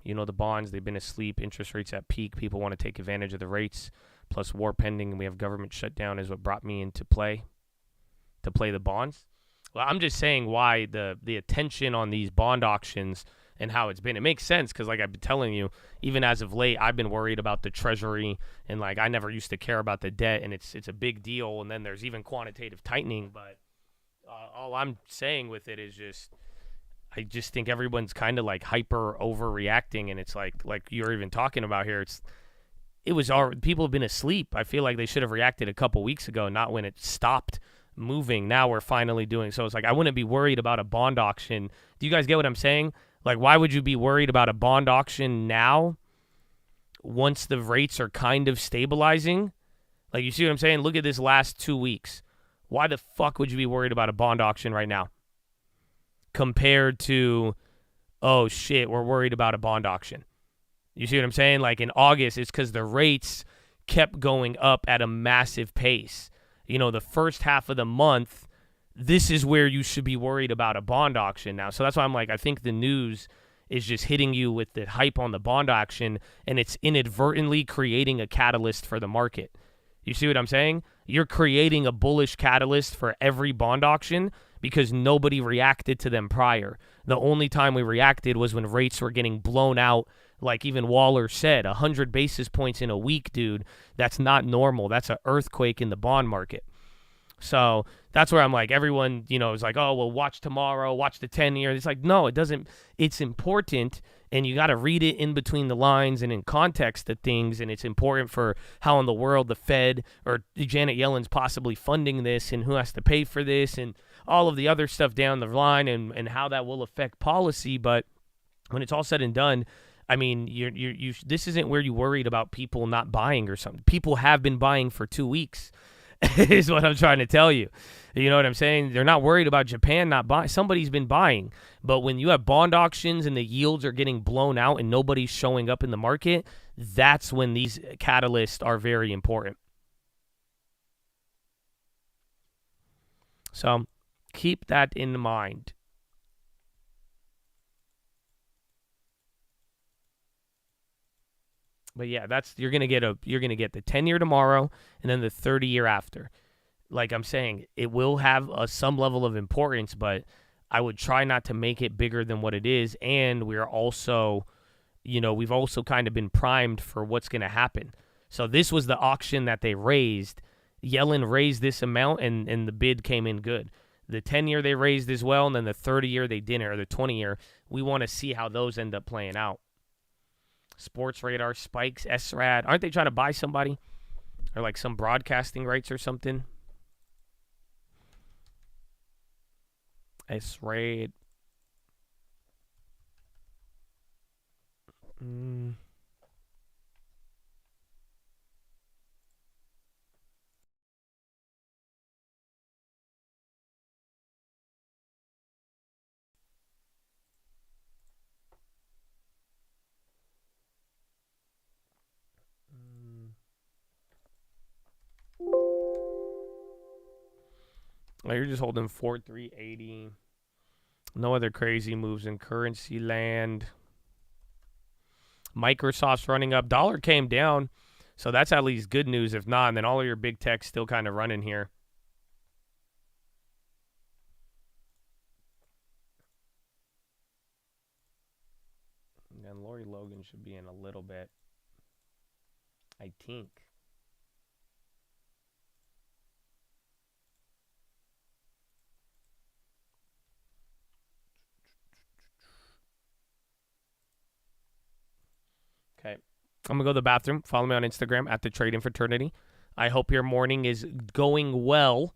You know the bonds, they've been asleep. Interest rates at peak. People want to take advantage of the rates. Plus war pending, and we have government shutdown is what brought me into play to play the bonds. Well, I'm just saying why the attention on these bond auctions and how it's been. It makes sense because, like I've been telling you, even as of late, I've been worried about the treasury, and like I never used to care about the debt, and it's a big deal. And then there's even quantitative tightening. But all I'm saying with it is I just think everyone's kind of like hyper overreacting, and it's like you're even talking about here. People have been asleep. I feel like they should have reacted a couple weeks ago, not when it stopped moving. Now we're finally doing so. It's like I wouldn't be worried about a bond auction. Do you guys get what I'm saying? Like, why would you be worried about a bond auction now once the rates are kind of stabilizing? Like, you see what I'm saying? Look at this last 2 weeks. Why the fuck would you be worried about a bond auction right now compared to, oh, shit, we're worried about a bond auction? You see what I'm saying? Like, in August, it's because the rates kept going up at a massive pace. You know, the first half of the month, this is where you should be worried about a bond auction now. So that's why I'm like, I think the news is just hitting you with the hype on the bond auction, and it's inadvertently creating a catalyst for the market. You see what I'm saying? You're creating a bullish catalyst for every bond auction because nobody reacted to them prior. The only time we reacted was when rates were getting blown out. Like even Waller said, 100 basis points in a week, dude. That's not normal. That's an earthquake in the bond market. So that's where I'm like, everyone, is like, oh, well, watch tomorrow, watch the 10-year. It's like, no, it doesn't. It's important, and you got to read it in between the lines and in context of things, and it's important for how in the world the Fed or Janet Yellen's possibly funding this and who has to pay for this and all of the other stuff down the line and how that will affect policy. But when it's all said and done, I mean, this isn't where you worried about people not buying or something. People have been buying for 2 weeks. Is what I'm trying to tell you. You know what I'm saying? They're not worried about Japan not buying. Somebody's been buying. But when you have bond auctions and the yields are getting blown out and nobody's showing up in the market, that's when these catalysts are very important. So keep that in mind. But yeah, you're gonna get the 10-year tomorrow and then the 30-year after. Like I'm saying, it will have some level of importance, but I would try not to make it bigger than what it is. And we're also, we've also kind of been primed for what's gonna happen. So this was the auction that they raised. Yellen raised this amount, and the bid came in good. The 10-year they raised as well, and then the 30-year they didn't, or the 20-year. We want to see how those end up playing out. Sports Radar spikes, SRAD. Aren't they trying to buy somebody? Or like some broadcasting rights or something? SRAD. Oh, you're just holding 4,380. No other crazy moves in currency land. Microsoft's running up. Dollar came down, so that's at least good news. If not, and then all of your big tech's still kind of running here. And then Lori Logan should be in a little bit, I think. Okay. I'm going to go to the bathroom. Follow me on Instagram at The Trading Fraternity. I hope your morning is going well.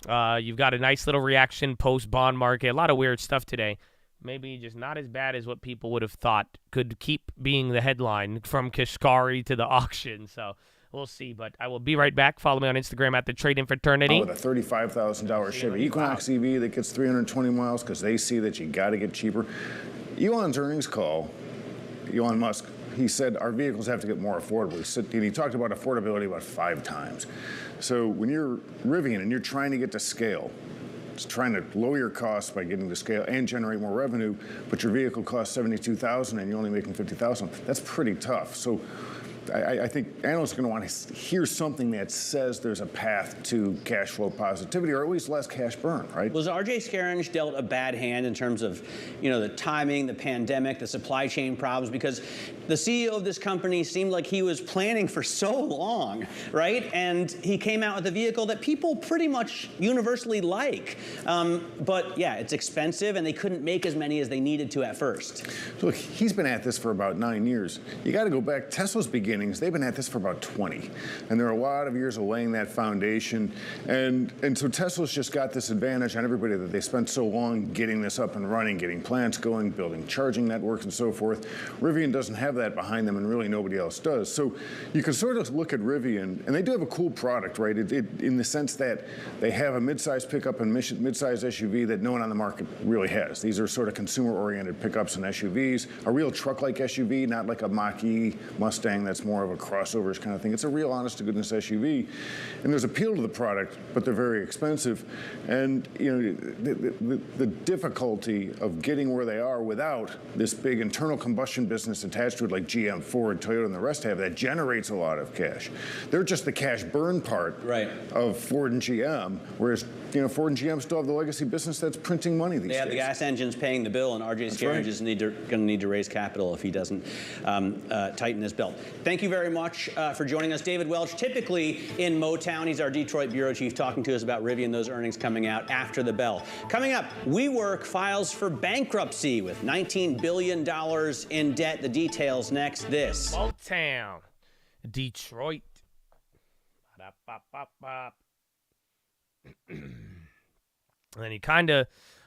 You've got a nice little reaction post-bond market. A lot of weird stuff today. Maybe just not as bad as what people would have thought could keep being the headline from Kashkari to the auction. So we'll see. But I will be right back. Follow me on Instagram at The Trading Fraternity. With a $35,000 Chevy Equinox EV that gets 320 miles because they see that you got to get cheaper. Elon's earnings call, Elon Musk, he said our vehicles have to get more affordable. And he talked about affordability about 5 times. So when you're Rivian and you're trying to get to scale, it's trying to lower your costs by getting to scale and generate more revenue, but your vehicle costs $72,000 and you're only making $50,000. That's pretty tough. So I think analysts are going to want to hear something that says there's a path to cash flow positivity, or at least less cash burn, right? Was R.J. Scaringe dealt a bad hand in terms of, the timing, the pandemic, the supply chain problems? Because the CEO of this company seemed like he was planning for so long, right? And he came out with a vehicle that people pretty much universally like. But yeah, it's expensive, and they couldn't make as many as they needed to at first. Look, he's been at this for about 9 years. You got to go back. Tesla's beginnings, they've been at this for about 20. And there are a lot of years of laying that foundation. And so Tesla's just got this advantage on everybody that they spent so long getting this up and running, getting plants going, building charging networks and so forth. Rivian doesn't have that behind them, and really nobody else does. So you can sort of look at Rivian, and they do have a cool product, right? In the sense that they have a mid-size pickup and mid-size SUV that no one on the market really has. These are sort of consumer-oriented pickups and SUVs, a real truck-like SUV, not like a Mach-E Mustang that's more of a crossovers kind of thing. It's a real honest-to-goodness SUV, and there's appeal to the product, but they're very expensive. And the difficulty of getting where they are without this big internal combustion business attached to it, like GM, Ford, Toyota, and the rest have, that generates a lot of cash. They're just the cash burn part of Ford and GM, whereas Ford and GM still have the legacy business that's printing money these days. They have the gas engines paying the bill, and R.J. Scaringe is going to need to raise capital if he doesn't tighten his belt. Thank you very much for joining us. David Welch, typically in Motown. He's our Detroit bureau chief, talking to us about Rivian, those earnings coming out after the bell. Coming up, WeWork files for bankruptcy with $19 billion in debt. The details next. This. Motown, Detroit. Ba-da-ba-ba-ba. And then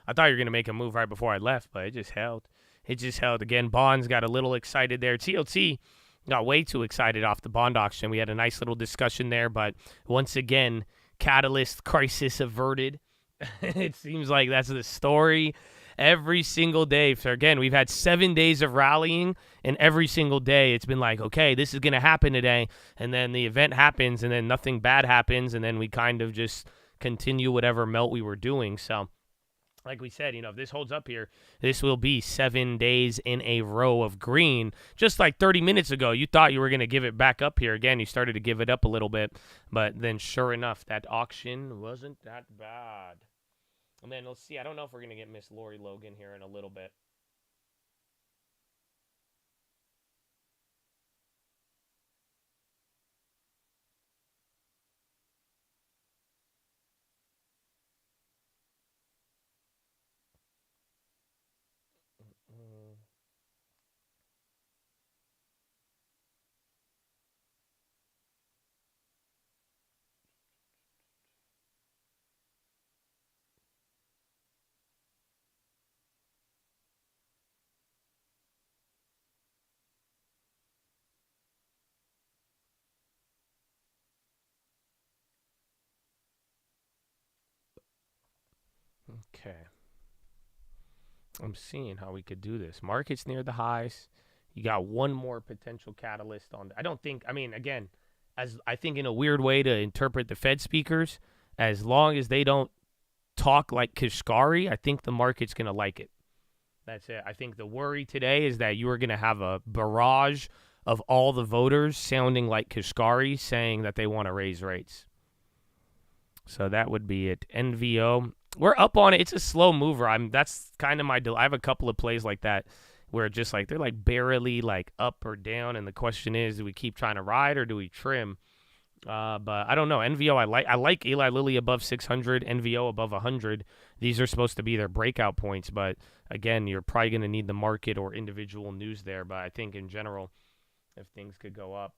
I thought you were going to make a move right before I left, but it just held. It just held. Again, bonds got a little excited there. TLT got way too excited off the bond auction. We had a nice little discussion there, but once again, catalyst crisis averted. It seems like that's the story every single day. So again, we've had 7 days of rallying, and every single day it's been like, okay, this is going to happen today, and then the event happens, and then nothing bad happens, and then we kind of just continue whatever melt we were doing. So like we said, if this holds up here, this will be 7 days in a row of green. Just like 30 minutes ago, you thought you were going to give it back up here. Again, you started to give it up a little bit, but then sure enough, that auction wasn't that bad. And then let's see. I don't know if we're going to get Miss Lori Logan here in a little bit. Okay. I'm seeing how we could do this. Market's near the highs. You got one more potential catalyst on. Again, as I think in a weird way to interpret the Fed speakers, as long as they don't talk like Kashkari, I think the market's going to like it. That's it. I think the worry today is that you are going to have a barrage of all the voters sounding like Kashkari saying that they want to raise rates. So that would be it. NVO, we're up on it. It's a slow mover. That's kind of my I have a couple of plays like that where just like they're like barely like up or down, and the question is, do we keep trying to ride or do we trim? But I don't know. NVO, I like Eli Lilly above 600, NVO above 100. These are supposed to be their breakout points, but again, you're probably going to need the market or individual news there. But I think in general, if things could go up.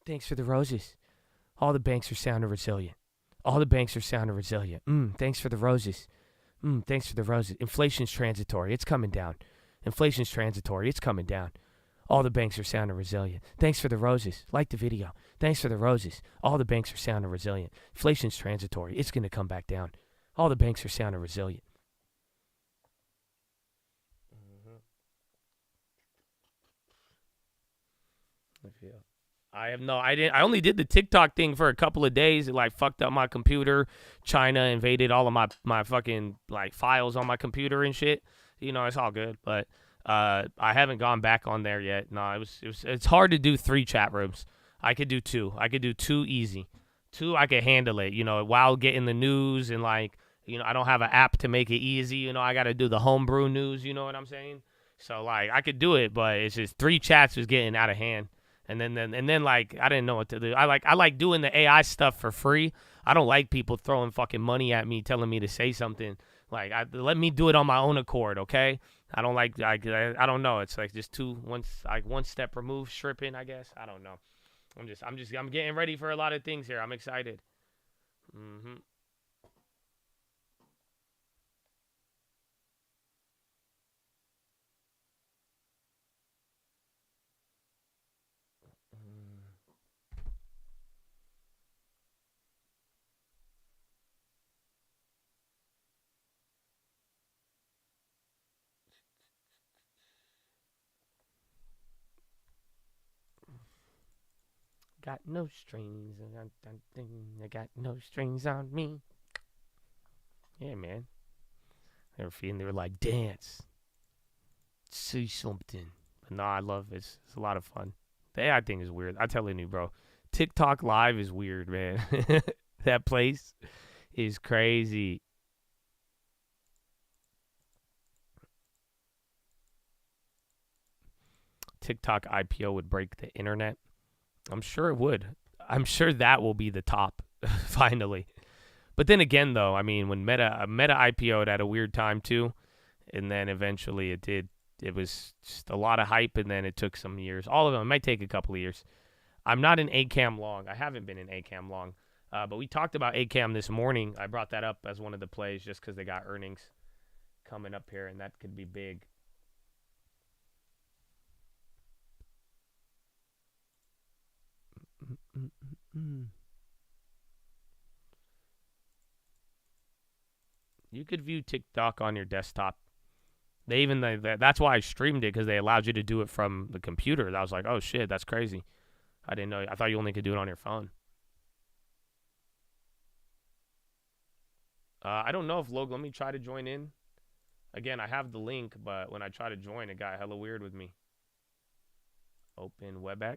Thanks for the roses. All the banks are sound and resilient. All the banks are sound and resilient. Thanks for the roses. Thanks for the roses. Inflation's transitory. It's coming down. Inflation's transitory. It's coming down. All the banks are sound and resilient. Thanks for the roses. Like the video. Thanks for the roses. All the banks are sound and resilient. Inflation's transitory. It's going to come back down. All the banks are sound and resilient. I only did the TikTok thing for a couple of days. It like fucked up my computer. China invaded all of my fucking like files on my computer and shit. You know, it's all good, but I haven't gone back on there yet. No, it's hard to do 3 chat rooms. I could do 2. I could do 2 easy. 2 I could handle it, you know, while getting the news, and like, you know, I don't have an app to make it easy, you know, I got to do the homebrew news, you know what I'm saying? So like I could do it, but it's just 3 chats was getting out of hand. And then like I didn't know what to do. I like doing the AI stuff for free. I don't like people throwing fucking money at me telling me to say something. Like let me do it on my own accord, okay? I don't like I don't know. It's like just one step removed stripping, I guess. I don't know. I'm getting ready for a lot of things here. I'm excited. Got no strings, I got no strings on me. Yeah, man. They were feeling, they were like, dance, say something. But no, I love it. It's a lot of fun. The AI thing is weird. I'm telling you, bro. TikTok Live is weird, man. That place is crazy. TikTok IPO would break the internet. I'm sure it would. I'm sure that will be the top finally. But then again, though, I mean, when Meta IPO'd at a weird time too, and then eventually it did. It was just a lot of hype, and then it took some years. All of them. It might take a couple of years. I'm not in ACAM long. I haven't been in ACAM long. But we talked about ACAM this morning. I brought that up as one of the plays just because they got earnings coming up here, and that could be big. You could view TikTok on your desktop. That's why I streamed it, because they allowed you to do it from the computer. I was like, oh shit, that's crazy. I didn't know. I thought you only could do it on your phone. I don't know if Let me try to join in. Again, I have the link, but when I try to join, it got hella weird with me. Open WebEx.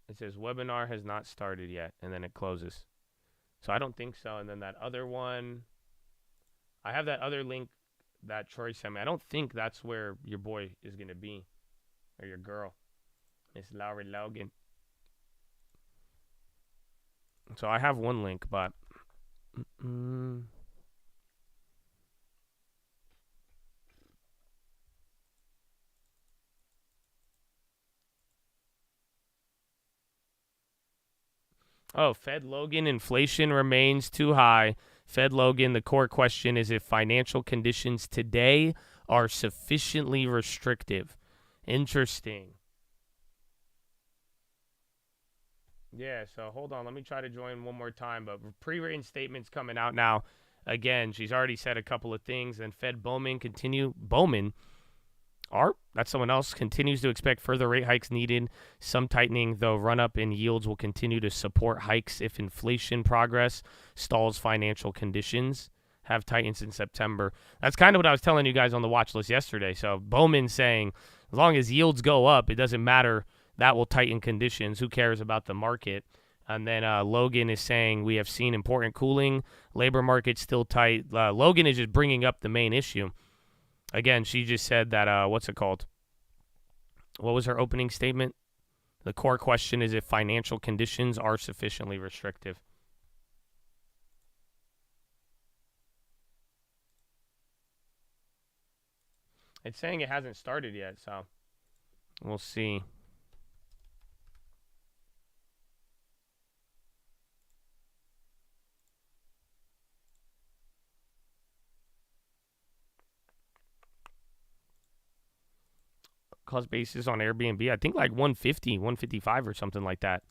It says webinar has not started yet, and then it closes. So I don't think so. And then that other one, I have that other link that Troy sent me. I don't think that's where your boy is going to be, or your girl. Miss Laura Logan. So I have one link, but oh, Fed Logan, inflation remains too high. Fed Logan, the core question is if financial conditions today are sufficiently restrictive. Interesting. Yeah, so hold on. Let me try to join one more time. But pre-written statements coming out now. Again, she's already said a couple of things. And Fed Bowman that's someone else, continues to expect further rate hikes needed. Some tightening, though run-up in yields will continue to support hikes if inflation progress stalls financial conditions. Have tightened in September. That's kind of what I was telling you guys on the watch list yesterday. So Bowman saying, as long as yields go up, it doesn't matter. That will tighten conditions. Who cares about the market? And then Logan is saying, we have seen important cooling. Labor market still tight. Logan is just bringing up the main issue. Again, she just said that, what's it called? What was her opening statement? The core question is if financial conditions are sufficiently restrictive. It's saying it hasn't started yet, so we'll see. Cost basis on Airbnb, I think like 150, 155 or something like that.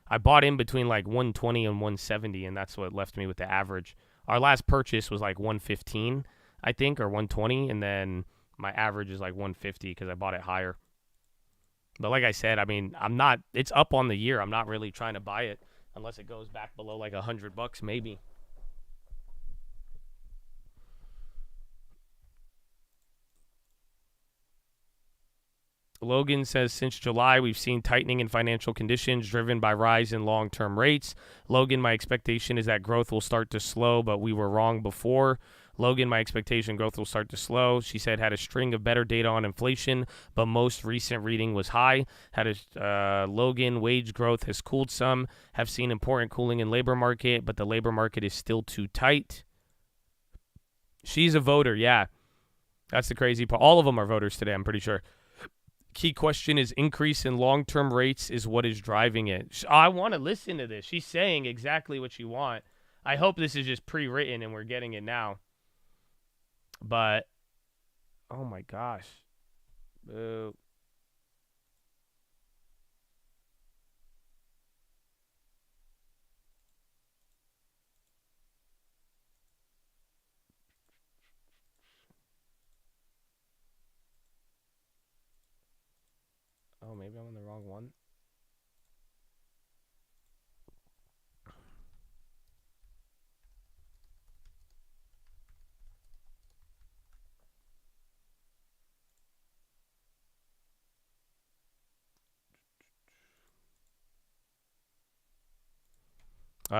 I bought in between like 120 and 170, and that's what left me with the average. Our last purchase was like 115, I think, or 120, and then my average is like 150 because I bought it higher. But like I said, I mean, it's up on the year. I'm not really trying to buy it unless it goes back below like $100 maybe. Logan says, since July, we've seen tightening in financial conditions driven by rise in long-term rates. Logan, my expectation is that growth will start to slow, but we were wrong before. Logan, my expectation growth will start to slow. She said, had a string of better data on inflation, but most recent reading was high. Logan, wage growth has cooled some. Have seen important cooling in labor market, but the labor market is still too tight. She's a voter, yeah. That's the crazy part. All of them are voters today, I'm pretty sure. Key question is increase in long-term rates is what is driving it. I want to listen to this. She's saying exactly what you want. I hope this is just pre-written and we're getting it now. But, oh my gosh. Boo. Oh, maybe I'm on the wrong one.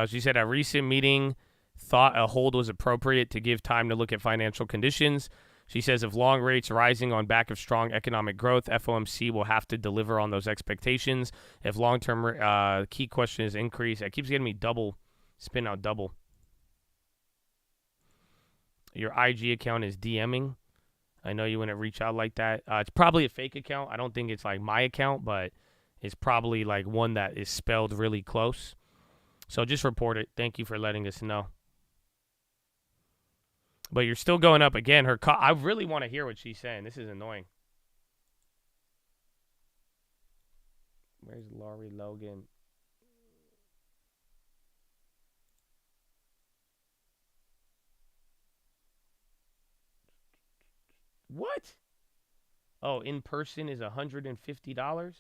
She said a recent meeting thought a hold was appropriate to give time to look at financial conditions. She says if long rates rising on back of strong economic growth, FOMC will have to deliver on those expectations. If long-term key question is increase, it keeps getting me spin out double. Your IG account is DMing. I know you wouldn't reach out like that. It's probably a fake account. I don't think it's like my account, but it's probably like one that is spelled really close. So just report it. Thank you for letting us know. But you're still going up again. I really want to hear what she's saying. This is annoying. Where's Laurie Logan? What? Oh, in person is $150?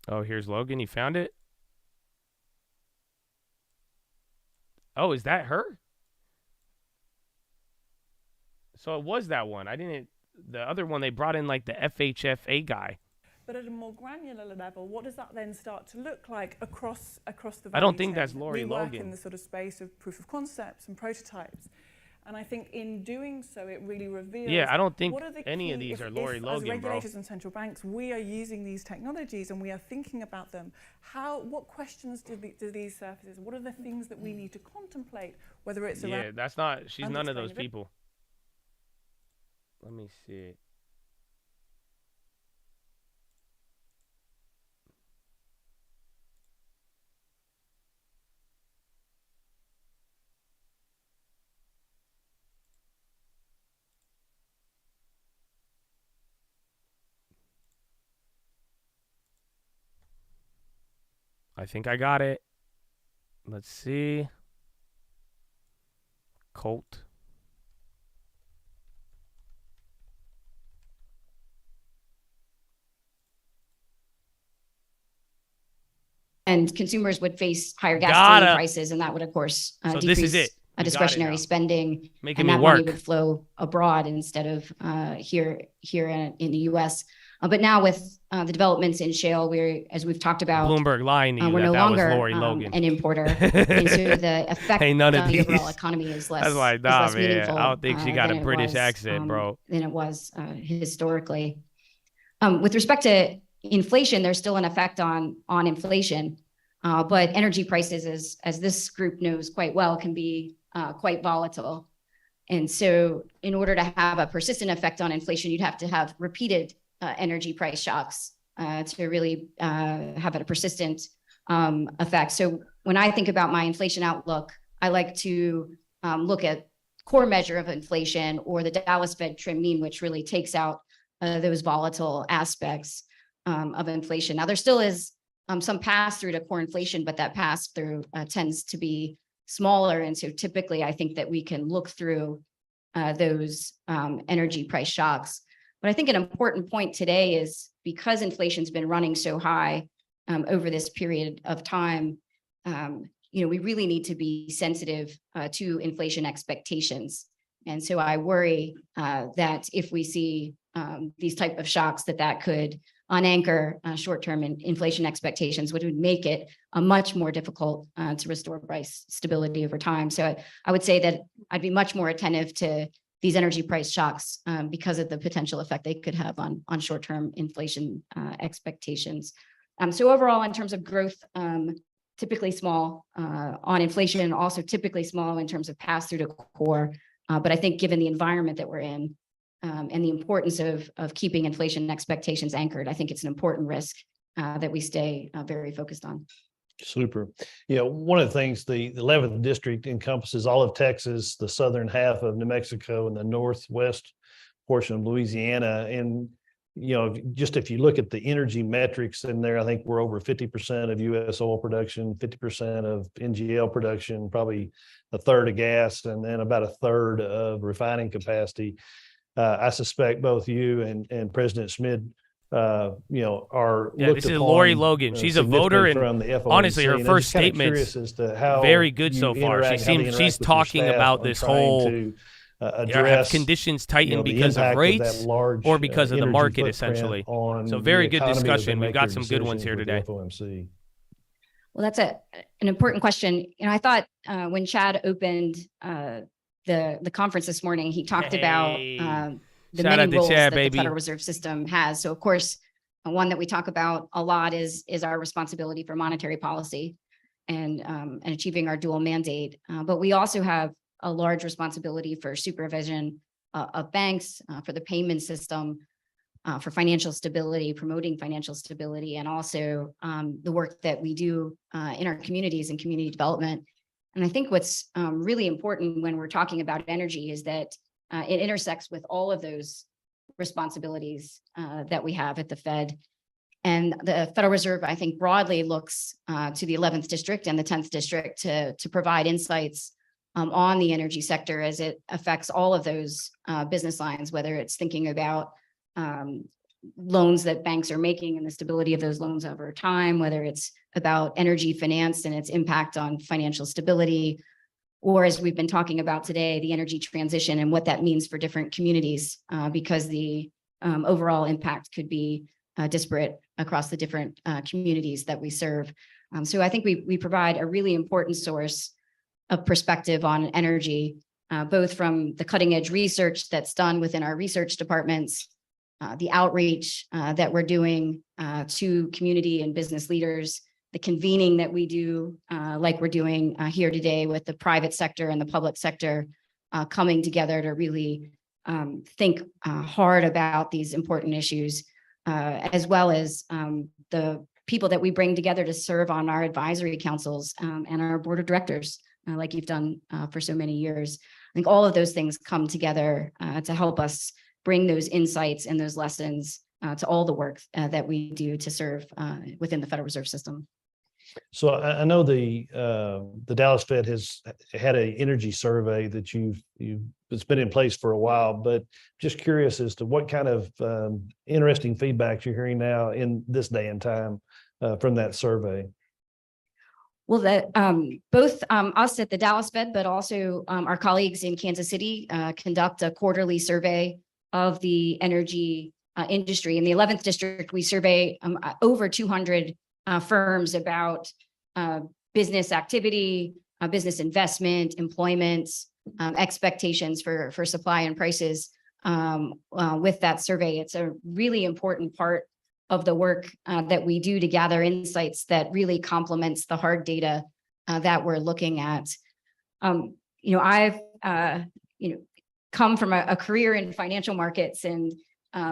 Oh, here's Logan. You found it? Oh, is that her? So it was that one. The other one, they brought in like the FHFA guy. But at a more granular level, what does that then start to look like across the value I don't think chain? that's Laurie Logan. We work in the sort of space of proof of concepts and prototypes. And I think in doing so, it really reveals. Yeah, I don't think what are the any of key- these if- are Laurie if, Logan, as regulators bro. and central banks, we are using these technologies and we are thinking about them. What questions do these surfaces? What are the things that we need to contemplate? Whether it's Yeah, around. that's not. She's none of those unexplainability. people. Let me see. I think I got it. Let's see. Colt. And consumers would face higher gasoline prices, and that would, of course, So decrease this is it. Discretionary spending, Making and me that money work. would flow abroad instead of here in the U.S. But now with the developments in shale, as we've talked about, Bloomberg lying to you we're that no that longer was Lori Logan. an importer, and so the effect Ain't none of on the these. overall economy is less, That's like, is nah, less man. meaningful. I don't think she got a than it British was, accent, bro. Than it was historically. With respect to inflation, there's still an effect on inflation, but energy prices, as this group knows quite well, can be quite volatile. And so in order to have a persistent effect on inflation, you'd have to have repeated energy price shocks to really have a persistent effect. So when I think about my inflation outlook, I like to look at core measure of inflation, or the Dallas Fed trim mean, which really takes out those volatile aspects of inflation. Now, there still is some pass through to core inflation, but that pass through tends to be smaller. And so typically I think that we can look through those energy price shocks. But I think an important point today is, because inflation's been running so high over this period of time, we really need to be sensitive to inflation expectations. And so I worry that if we see these type of shocks, that could unanchor short-term inflation expectations, which would make it much more difficult to restore price stability over time. So I would say that I'd be much more attentive to these energy price shocks because of the potential effect they could have on short-term inflation expectations. So overall, in terms of growth, typically small on inflation, also typically small in terms of pass-through to core. But I think given the environment that we're in, and the importance of keeping inflation expectations anchored, I think it's an important risk that we stay very focused on. Super. One of the things, the 11th district encompasses all of Texas, the southern half of New Mexico, and the northwest portion of Louisiana. And, just if you look at the energy metrics in there, I think we're over 50% of U.S. oil production, 50% of NGL production, probably a third of gas, and then about a third of refining capacity. I suspect both you and President Schmid, are this is Lori Logan. She's a voter, and honestly, her first statement's very good so far. She's talking about this whole have conditions tightened because of rates or because of the market, essentially. So very good discussion. We've got some good ones here today. Well, that's an important question. I thought when Chad opened the conference this morning, he talked about the many roles that the Federal Reserve System has. So, of course, one that we talk about a lot is our responsibility for monetary policy and achieving our dual mandate. But we also have a large responsibility for supervision of banks, for the payment system, for financial stability, promoting financial stability, and also the work that we do in our communities and community development. And I think what's really important when we're talking about energy is that it intersects with all of those responsibilities that we have at the Fed. And the Federal Reserve, I think, broadly looks to the 11th district and the 10th district to provide insights on the energy sector as it affects all of those business lines, whether it's thinking about loans that banks are making and the stability of those loans over time, whether it's about energy finance and its impact on financial stability, or as we've been talking about today, the energy transition and what that means for different communities, because the overall impact could be disparate across the different communities that we serve. So I think we provide a really important source of perspective on energy, both from the cutting edge research that's done within our research departments, the outreach that we're doing to community and business leaders, the convening that we do, like we're doing here today with the private sector and the public sector coming together to really think hard about these important issues, as well as the people that we bring together to serve on our advisory councils and our board of directors, like you've done for so many years. I think all of those things come together to help us bring those insights and those lessons to all the work that we do to serve within the Federal Reserve System. So I know the Dallas Fed has had an energy survey that it's been in place for a while, but just curious as to what kind of interesting feedback you're hearing now in this day and time from that survey. Well, that both us at the Dallas Fed, but also our colleagues in Kansas City conduct a quarterly survey of the energy industry. In the 11th district, we survey over 200 firms about business activity, business investment, employment, expectations for supply and prices. With that survey, it's a really important part of the work that we do to gather insights that really complements the hard data that we're looking at. I've come from a career in financial markets and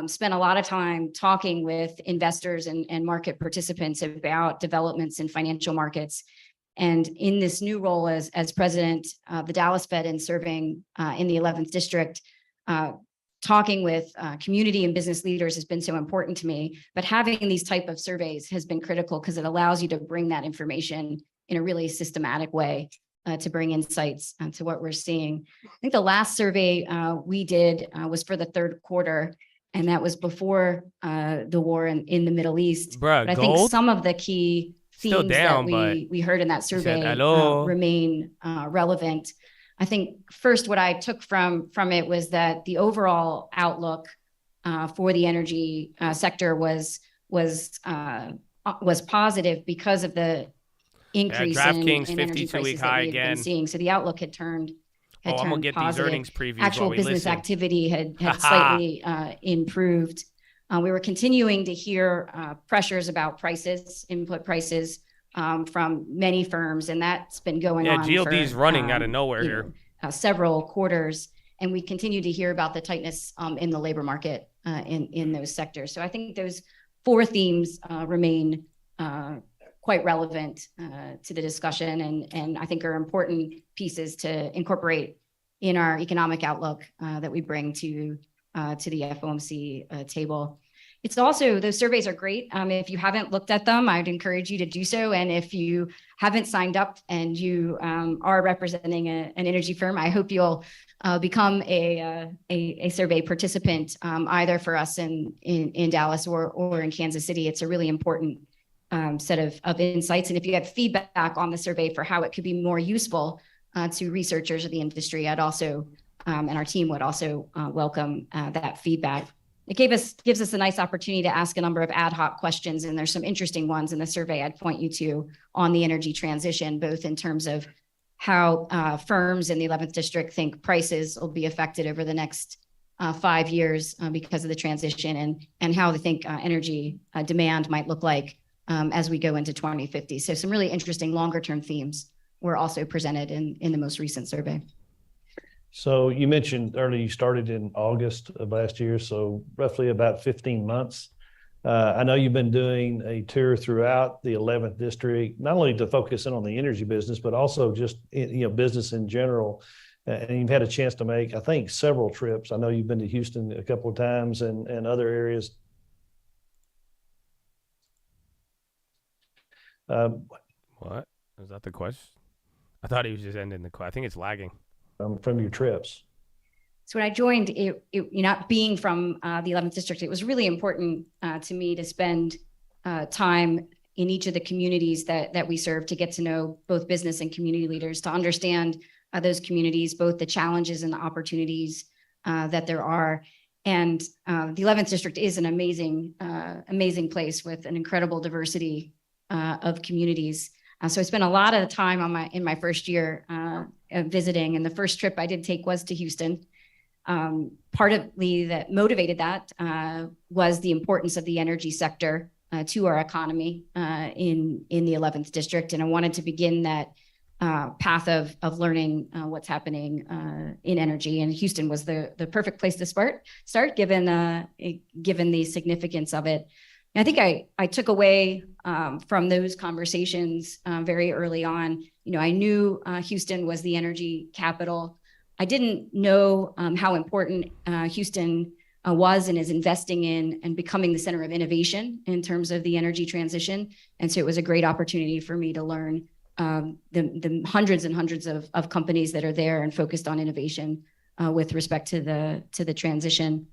spent a lot of time talking with investors and market participants about developments in financial markets. And in this new role as president of the Dallas Fed and serving in the 11th district, talking with community and business leaders has been so important to me, but having these type of surveys has been critical because it allows you to bring that information in a really systematic way to bring insights to what we're seeing. I think the last survey we did was for the third quarter, and that was before the war in the Middle East. Bruh, but I gold? think some of the key themes down, that we heard in that survey hello. remain relevant. I think first what I took from it was that the overall outlook for the energy sector was positive because of the increase in energy prices that we had been seeing. So the outlook had turned I'm gonna get positive. these earnings previews Actual while we business listen. activity had slightly improved. We were continuing to hear pressures about prices, input prices from many firms, and that's been going on. Yeah, GLD's running out of nowhere here. Several quarters, and we continue to hear about the tightness in the labor market in those sectors. So I think those four themes remain quite relevant to the discussion, and I think are important pieces to incorporate in our economic outlook that we bring to the FOMC table. It's also, those surveys are great. If you haven't looked at them, I'd encourage you to do so. And if you haven't signed up and you are representing an energy firm, I hope you'll become a survey participant, either for us in Dallas or in Kansas City. It's a really important set of insights. And if you have feedback on the survey for how it could be more useful to researchers of the industry, I'd also, and our team would also welcome that feedback. It gives us a nice opportunity to ask a number of ad hoc questions, and there's some interesting ones in the survey I'd point you to on the energy transition, both in terms of how firms in the 11th district think prices will be affected over the next 5 years because of the transition, and how they think energy demand might look like as we go into 2050. So some really interesting longer term themes were also presented in the most recent survey. So you mentioned earlier you started in August of last year, so roughly about 15 months. I know you've been doing a tour throughout the 11th district, not only to focus in on the energy business, but also just business in general. And you've had a chance to make, I think, several trips. I know you've been to Houston a couple of times and other areas. What? Was that the question? I thought he was just ending the question. I think it's lagging. From your trips. So when I joined, not being from the 11th district, it was really important to me to spend time in each of the communities that we serve, to get to know both business and community leaders, to understand those communities, both the challenges and the opportunities that there are. And the 11th district is an amazing place with an incredible diversity of communities. So I spent a lot of time in my first year visiting, and the first trip I did take was to Houston. Partly that motivated that was the importance of the energy sector to our economy in the 11th district, and I wanted to begin that path of learning what's happening in energy. And Houston was the perfect place to start, given the significance of it. And I think I took away from those conversations very early on. I knew Houston was the energy capital. I didn't know how important Houston was and is investing in and becoming the center of innovation in terms of the energy transition. And so it was a great opportunity for me to learn the hundreds and hundreds of companies that are there and focused on innovation with respect to the transition.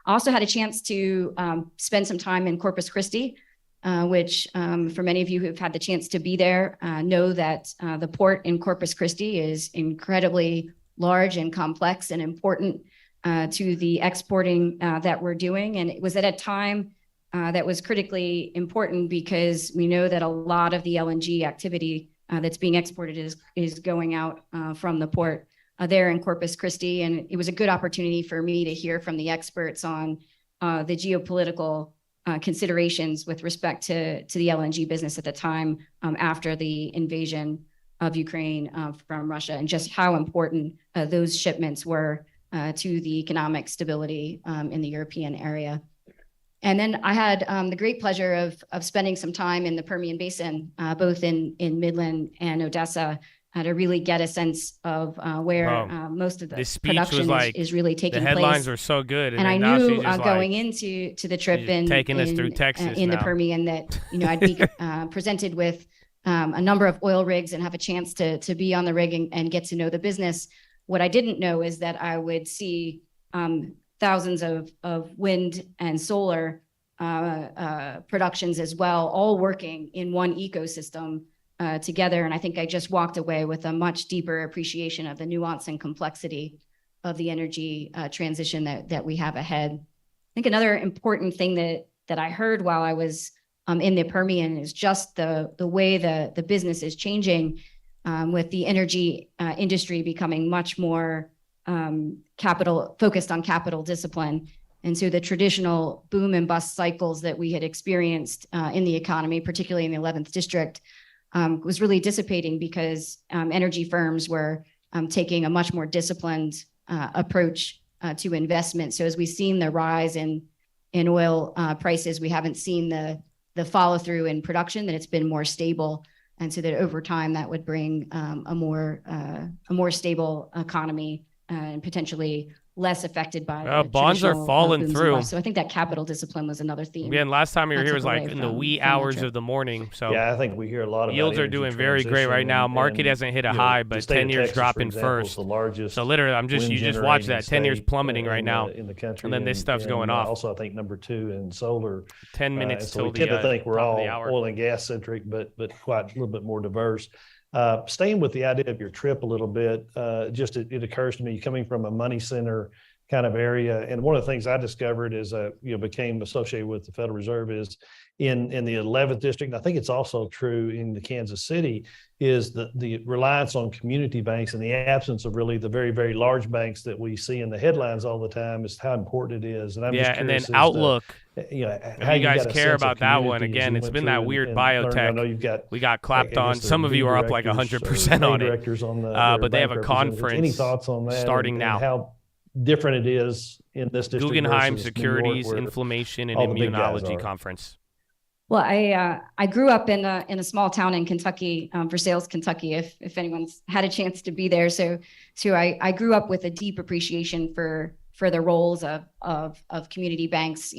I also had a chance to spend some time in Corpus Christi, which for many of you who've had the chance to be there know that the port in Corpus Christi is incredibly large and complex and important to the exporting that we're doing. And it was at a time that was critically important because we know that a lot of the LNG activity that's being exported is going out from the port there in Corpus Christi. And it was a good opportunity for me to hear from the experts on the geopolitical considerations with respect to the LNG business at the time after the invasion of Ukraine from Russia, and just how important those shipments were to the economic stability in the European area. And then I had the great pleasure of spending some time in the Permian Basin, both in Midland and Odessa, to really get a sense of where most of the production is really taking place. The headlines were so good. And I knew going into the trip in the Permian that I'd be presented with a number of oil rigs and have a chance to be on the rig and get to know the business. What I didn't know is that I would see thousands of wind and solar productions as well, all working in one ecosystem together. And I think I just walked away with a much deeper appreciation of the nuance and complexity of the energy transition that we have ahead. I think another important thing that I heard while I was in the Permian is just the way the business is changing with the energy industry becoming much more focused on capital discipline. And so the traditional boom and bust cycles that we had experienced in the economy, particularly in the 11th district, was really dissipating because energy firms were taking a much more disciplined approach to investment. So as we've seen the rise in oil prices, we haven't seen the follow through in production, that it's been more stable. And so that over time that would bring a more stable economy and potentially less affected by bonds are falling through. So I think that capital discipline was another theme. Yeah, and last time you were here was like in the wee hours of the morning. So yeah, I think we hear a lot of yields are doing very great right now. Market hasn't hit a high, but 10 years dropping first. The largest. So literally, you just watch that 10 years plummeting right now in the country, and then this stuff's going off. Also, I think number 2 in solar. 10 minutes so we tend to think we're all oil and gas centric, but quite a little bit more diverse. Staying with the idea of your trip a little bit, it occurs to me, coming from a money center kind of area, and one of the things I discovered as became associated with the Federal Reserve is in the 11th district, and I think it's also true in the Kansas City, is the reliance on community banks and the absence of really the very, very large banks that we see in the headlines all the time is how important it is. And I'm just curious, and then outlook. How you guys care about that one. Again, it's been that weird biotech. I know we got clapped on. Some of you are up like 100% on it. But they have a conference. Any thoughts on that? Starting now. How different it is in this district? Guggenheim Securities Inflammation and Immunology Conference. Well, I grew up in a small town in Kentucky, Versailles, Kentucky, if anyone's had a chance to be there. So I grew up with a deep appreciation for the roles of community banks.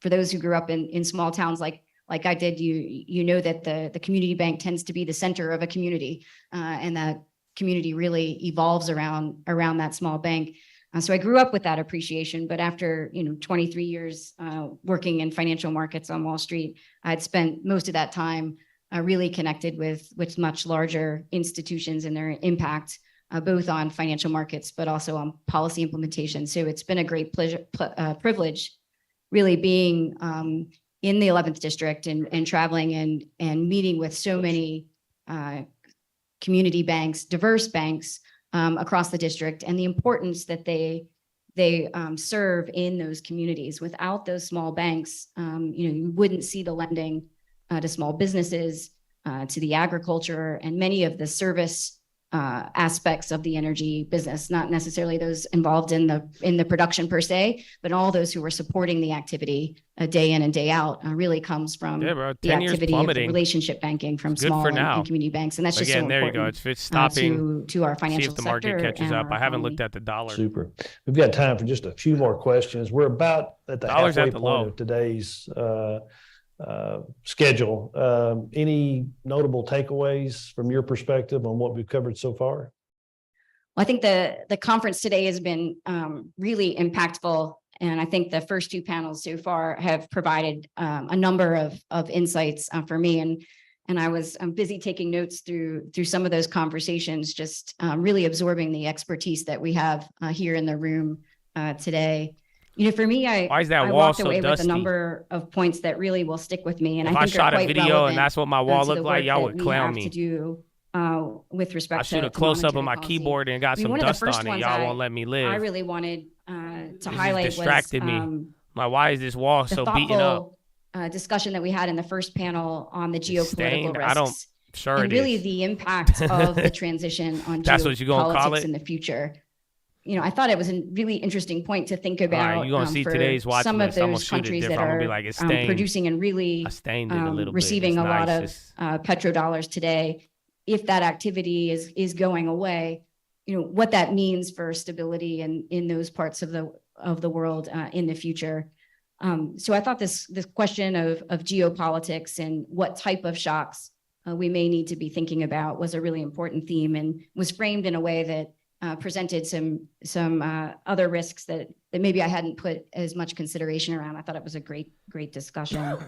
For those who grew up in small towns like I did, you know that the community bank tends to be the center of a community, and that community really evolves around that small bank. So I grew up with that appreciation, but after 23 years working in financial markets on Wall Street, I'd spent most of that time really connected with much larger institutions and their impact, both on financial markets, but also on policy implementation. So it's been a great privilege really being in the 11th district and traveling and meeting with so many community banks, diverse banks, across the district, and the importance that they serve in those communities. Without those small banks, you wouldn't see the lending to small businesses, to the agriculture, and many of the service aspects of the energy business, not necessarily those involved in the production per se, but all those who were supporting the activity day in and day out really comes from the activity of the relationship banking from small and community banks. And that's just so important. There you go. It's stopping to our financial sector. See if the market catches up. I haven't looked at the dollar. Super. We've got time for just a few more questions. We're about at the halfway point of today's schedule. Any notable takeaways from your perspective on what we've covered so far? Well, I think the conference today has been really impactful, and I think the first two panels so far have provided a number of insights for me. And I was busy taking notes through some of those conversations, just really absorbing the expertise that we have here in the room today. You know, for me, I walked away with a number of points that really will stick with me, and if I think I shot are a quite video and that's what my wall looked like, y'all would clown me. To do with respect I shoot a close up of my keyboard and got some dust on it. Y'all won't let me live. I really wanted to highlight distracted me. Why is this wall so beaten up? Discussion that we had in the first panel on the geopolitical risks. And really the impact of the transition on geopolitics in the future. You know, I thought it was a really interesting point to think about you're gonna see today's watch some list. of those countries that are producing and really receiving a lot of petrodollars today. If that activity is going away, you know, what that means for stability in those parts of the world in the future. So I thought this question of geopolitics and what type of shocks we may need to be thinking about was a really important theme, and was framed in a way that presented some other risks that maybe I hadn't put as much consideration around. I thought it was a great discussion.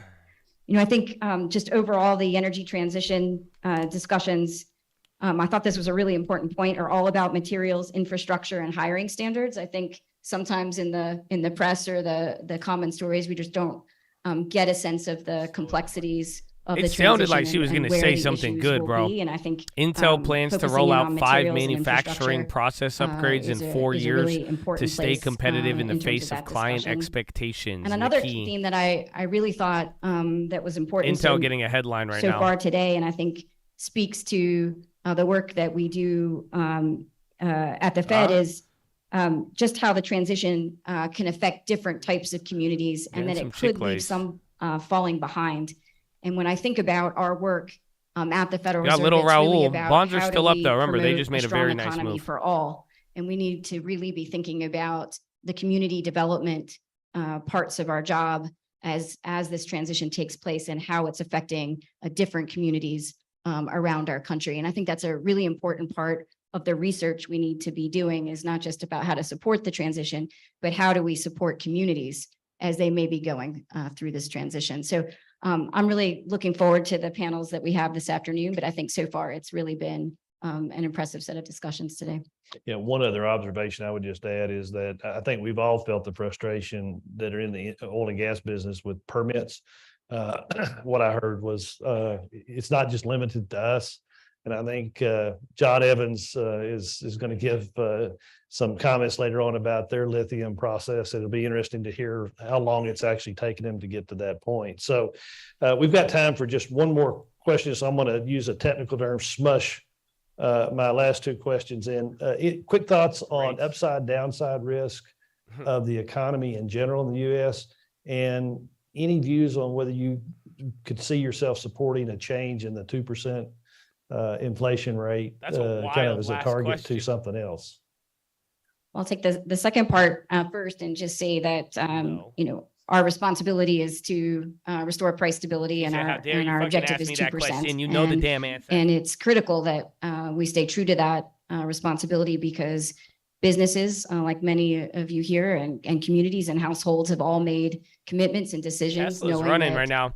You know, I think just overall the energy transition discussions, I thought this was a really important point, are all about materials, infrastructure, and hiring standards. I think sometimes in the press or the common stories, we just don't get a sense of the complexities of it sounded like she was going to say something good, bro. And I think Intel plans to roll out 5 manufacturing process upgrades in 4 years to stay competitive in the face of client expectations. And another theme that I really thought that was important. Intel getting a headline right now. So far today, and I think speaks to the work that we do at the Fed is just how the transition can affect different types of communities, and that it could leave some falling behind. And when I think about our work at the Federal Reserve, little it's really Raul. about Bonds are how still do up we though. Remember, they promote just made a strong very nice economy move for all. And we need to really be thinking about the community development parts of our job as this transition takes place, and how it's affecting different communities around our country. And I think that's a really important part of the research we need to be doing, is not just about how to support the transition, but how do we support communities as they may be going through this transition. So I'm really looking forward to the panels that we have this afternoon, but I think so far it's really been an impressive set of discussions today. Yeah, one other observation I would just add is that I think we've all felt the frustration that are in the oil and gas business with permits. What I heard was it's not just limited to us. And I think John Evans is going to give some comments later on about their lithium process. It'll be interesting to hear how long it's actually taken them to get to that point. So we've got time for just one more question. So I'm going to use a technical term, smush my last two questions in. Quick thoughts on upside, downside risk of the economy in general in the U.S., and any views on whether you could see yourself supporting a change in the 2% inflation rate kind of as a target to something else? I'll take the second part first and just say that, you know, our responsibility is to restore price stability, and our objective is 2%. You know the damn answer. And it's critical that we stay true to that responsibility, because businesses, like many of you here, and communities and households have all made commitments and decisions. Tesla's running right now.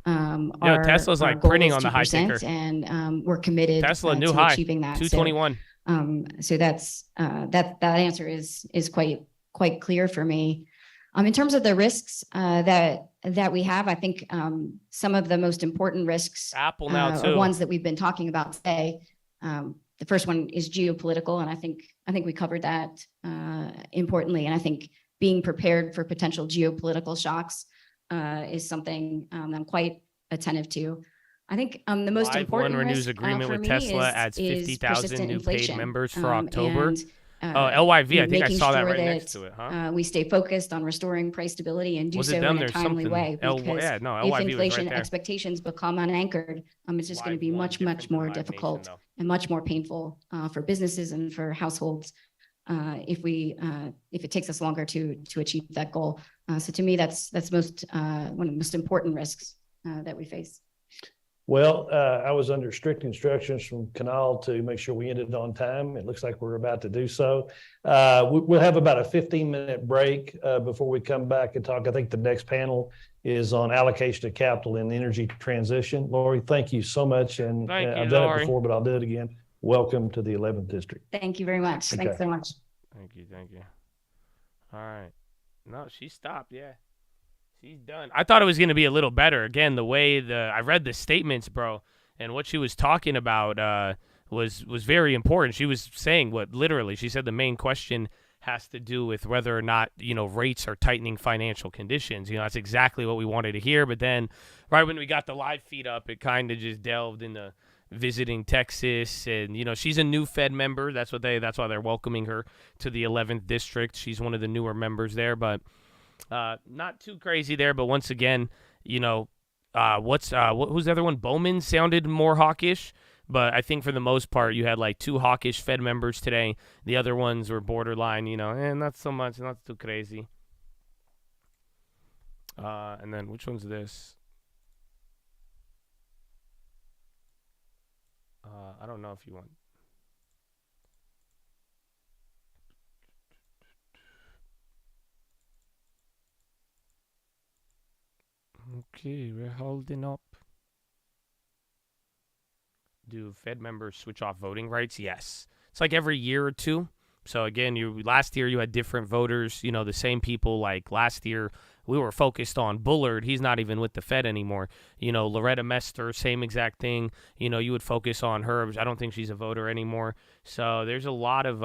Tesla's like goal printing is on the high 2%, ticker. And we're committed Tesla new to high, achieving that. 221. So that's that answer is quite clear for me. In terms of the risks that we have, I think some of the most important risks Apple now too. are ones that we've been talking about today. The first one is geopolitical, and I think we covered that importantly. And I think being prepared for potential geopolitical shocks is something I'm quite attentive to. I think the most Live important One renews risk agreement for with me Tesla is, adds is 50,000 persistent new inflation, paid members for October. and, LYV, I think I making saw that sure right that, next to it, huh? we stay focused on restoring price stability and do Was so it them? in a There's timely something. way. Because yeah, no, if LYV was right inflation there. expectations become unanchored, it's just going to be much, much more difficult and much more painful for businesses and for households if it takes us longer to achieve that goal. So to me, that's most one of the most important risks that we face. Well, I was under strict instructions from Canal to make sure we ended on time. It looks like we're about to do so. We'll have about a 15-minute break before we come back and talk. I think the next panel is on allocation of capital in energy transition. Lori, thank you so much. And I've done it before, but I'll do it again. Welcome to the 11th District. Thank you very much. Okay. Thanks so much. Thank you. All right. No, she stopped, yeah. She's done. I thought it was going to be a little better. Again, the way I read the statements, bro, and what she was talking about was very important. She was saying literally, she said the main question has to do with whether or not, rates are tightening financial conditions. That's exactly what we wanted to hear. But then right when we got the live feed up, it kind of just delved into visiting Texas. And, she's a new Fed member. That's why they're welcoming her to the 11th District. She's one of the newer members there, but not too crazy there. But once again, who's the other one? Bowman sounded more hawkish. But I think for the most part, you had like 2 hawkish Fed members today. The other ones were borderline, not so much, not too crazy. And then which one's this? I don't know if you want. Okay, we're holding up. Do Fed members switch off voting rights? Yes. It's like every year or two. So again, last year you had different voters, the same people. Like last year we were focused on Bullard. He's not even with the Fed anymore. Loretta Mester, same exact thing. You would focus on her. I don't think she's a voter anymore. So there's a lot of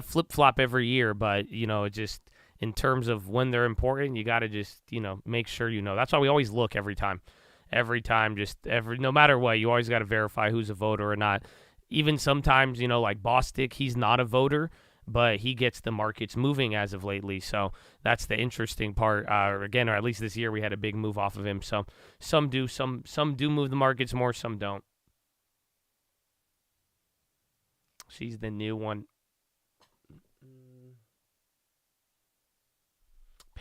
flip-flop every year, but it just in terms of when they're important, you got to just, make sure That's why we always look every time. No matter what, you always got to verify who's a voter or not. Even sometimes, like Bostic, he's not a voter, but he gets the markets moving as of lately. So that's the interesting part. Or at least this year we had a big move off of him. So some do move the markets more, some don't. She's the new one.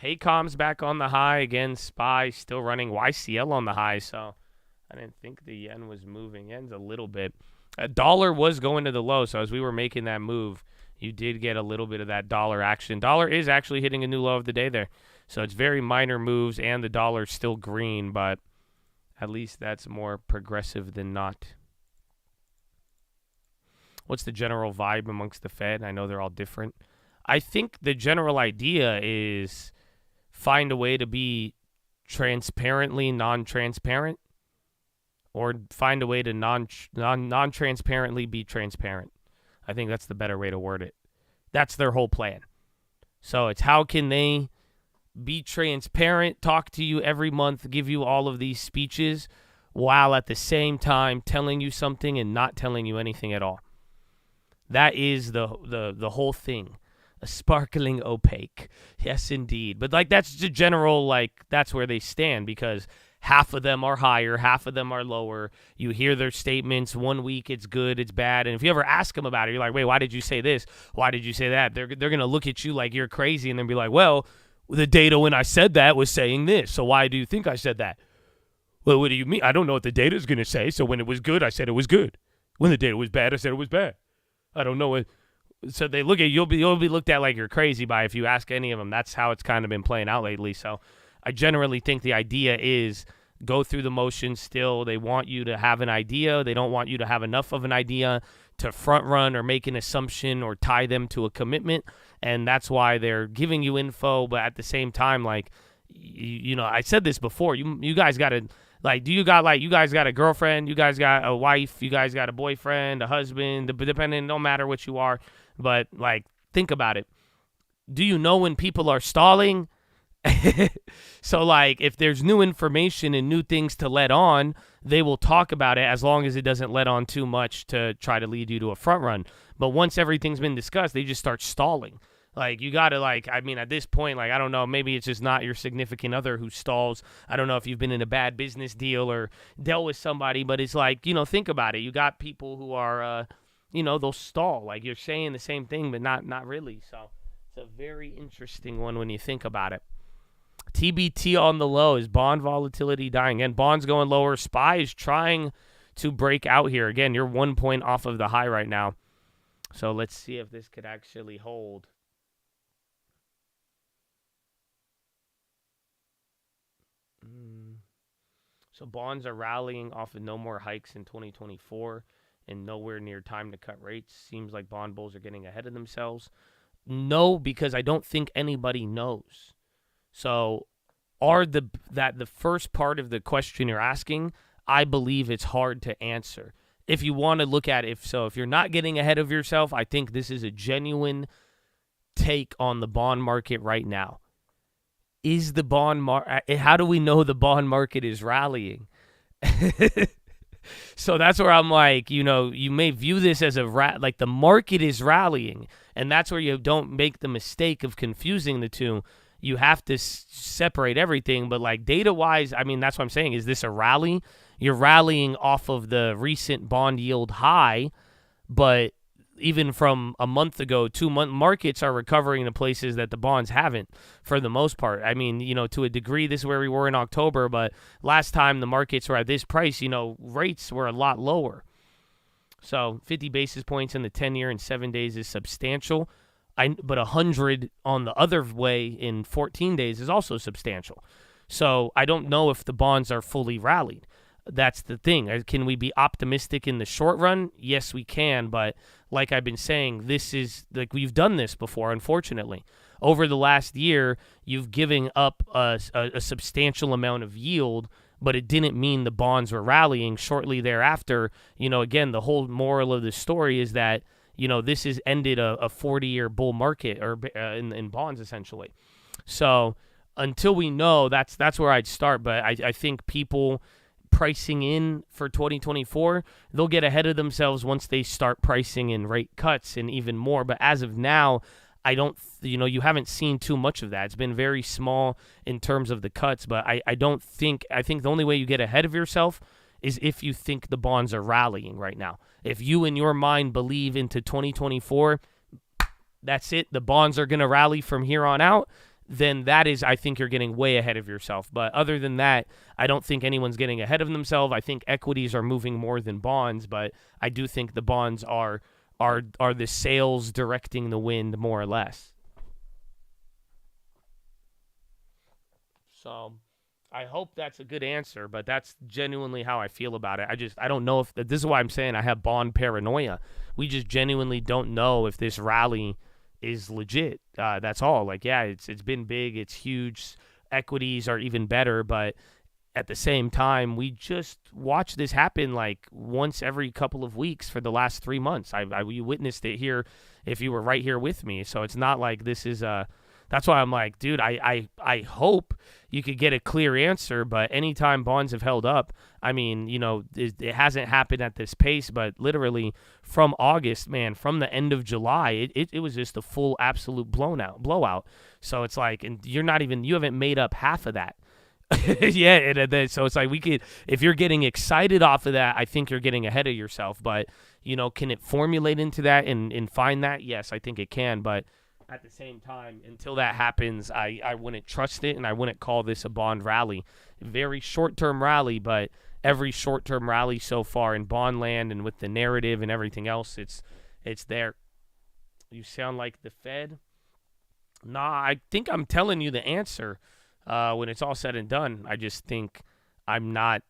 Paycom's back on the high again. SPY still running. YCL on the high. So I didn't think the yen was moving. Yen's a little bit. A dollar was going to the low. So as we were making that move, you did get a little bit of that dollar action. Dollar is actually hitting a new low of the day there. So it's very minor moves, and the dollar's still green, but at least that's more progressive than not. What's the general vibe amongst the Fed? I know they're all different. I think the general idea is find a way to be transparently non-transparent, or find a way to non-transparently be transparent. I think that's the better way to word it. That's their whole plan. So it's how can they be transparent, talk to you every month, give you all of these speeches, while at the same time telling you something and not telling you anything at all. That is the whole thing. A sparkling opaque. Yes, indeed. But that's the general, that's where they stand, because half of them are higher, half of them are lower. You hear their statements. 1 week it's good, it's bad. And if you ever ask them about it, you're like, wait, why did you say this? Why did you say that? They're going to look at you like you're crazy and then be like, well, the data when I said that was saying this. So why do you think I said that? Well, what do you mean? I don't know what the data is going to say. So when it was good, I said it was good. When the data was bad, I said it was bad. I don't know what. So they look at you'll be looked at like you're crazy by if you ask any of them. That's how it's kind of been playing out lately. So I generally think the idea is go through the motions still. They want you to have an idea. They don't want you to have enough of an idea to front run or make an assumption or tie them to a commitment. And that's why they're giving you info. But at the same time, I said this before, you guys got to, you guys got a girlfriend, you guys got a wife, you guys got a boyfriend, a husband, depending, no matter what you are. But think about it. Do you know when people are stalling? So, like, if there's new information and new things to let on, they will talk about it as long as it doesn't let on too much to try to lead you to a front run. But once everything's been discussed, they just start stalling. Like, you got to, like, I mean, at this point, like, I don't know, maybe it's just not your significant other who stalls. I don't know if you've been in a bad business deal or dealt with somebody, but it's like, you know, think about it. You got people who are, you know, they'll stall. Like, you're saying the same thing, but not really. So it's a very interesting one when you think about it. TBT on the low. Is bond volatility dying? And bonds going lower. SPY is trying to break out here. Again, you're 1 point off of the high right now. So let's see if this could actually hold. So bonds are rallying off of no more hikes in 2024 and nowhere near time to cut rates. Seems like bond bulls are getting ahead of themselves. No, because I don't think anybody knows. So the first part of the question you're asking, I believe it's hard to answer. If you want to look at it, if you're not getting ahead of yourself, I think this is a genuine take on the bond market right now. Is the bond market, how do we know the bond market is rallying? So that's where I'm like, you know, you may view this as like the market is rallying, and that's where you don't make the mistake of confusing the two. You have to separate everything, but like data-wise, I mean, that's what I'm saying. Is this a rally? You're rallying off of the recent bond yield high, but even from a month ago, 2 month markets are recovering in places that the bonds haven't for the most part. I mean, you know, to a degree, this is where we were in October, but last time the markets were at this price, you know, rates were a lot lower. So 50 basis points in the 10-year in 7 days is substantial. But 100 on the other way in 14 days is also substantial. So I don't know if the bonds are fully rallied. That's the thing. Can we be optimistic in the short run? Yes, we can. But like I've been saying, this is like we've done this before, unfortunately. Over the last year, you've given up a substantial amount of yield, but it didn't mean the bonds were rallying shortly thereafter. You know, again, the whole moral of the story is that, you know, this has ended a 40-year bull market or in bonds, essentially. So until we know, that's where I'd start. But I think people pricing in for 2024, they'll get ahead of themselves once they start pricing in rate cuts and even more. But as of now, I don't, you know, you haven't seen too much of that. It's been very small in terms of the cuts. But I think the only way you get ahead of yourself is if you think the bonds are rallying right now. If you in your mind believe into 2024, that's it, the bonds are going to rally from here on out, then that is, I think you're getting way ahead of yourself. But other than that, I don't think anyone's getting ahead of themselves. I think equities are moving more than bonds, but I do think the bonds are the sails directing the wind more or less. So I hope that's a good answer, but that's genuinely how I feel about it. I don't know if this is why I'm saying I have bond paranoia. We just genuinely don't know if this rally is legit. That's all. Like, yeah, it's been big. It's huge. Equities are even better, but at the same time, we just watch this happen like once every couple of weeks for the last 3 months. We witnessed it here if you were right here with me. So it's not like this is that's why I'm like, dude, I hope you could get a clear answer, but anytime bonds have held up, I mean, you know, it hasn't happened at this pace, but literally from August, man, from the end of July, it was just a full absolute blowout. So it's like, and you haven't made up half of that. Yeah, so it's like if you're getting excited off of that, I think you're getting ahead of yourself. But, you know, can it formulate into that and find that? Yes, I think it can, but at the same time, until that happens, I wouldn't trust it, and I wouldn't call this a bond rally. Very short-term rally, but every short-term rally so far in bond land and with the narrative and everything else, it's there. You sound like the Fed? Nah, I think I'm telling you the answer when it's all said and done. I just think I'm not.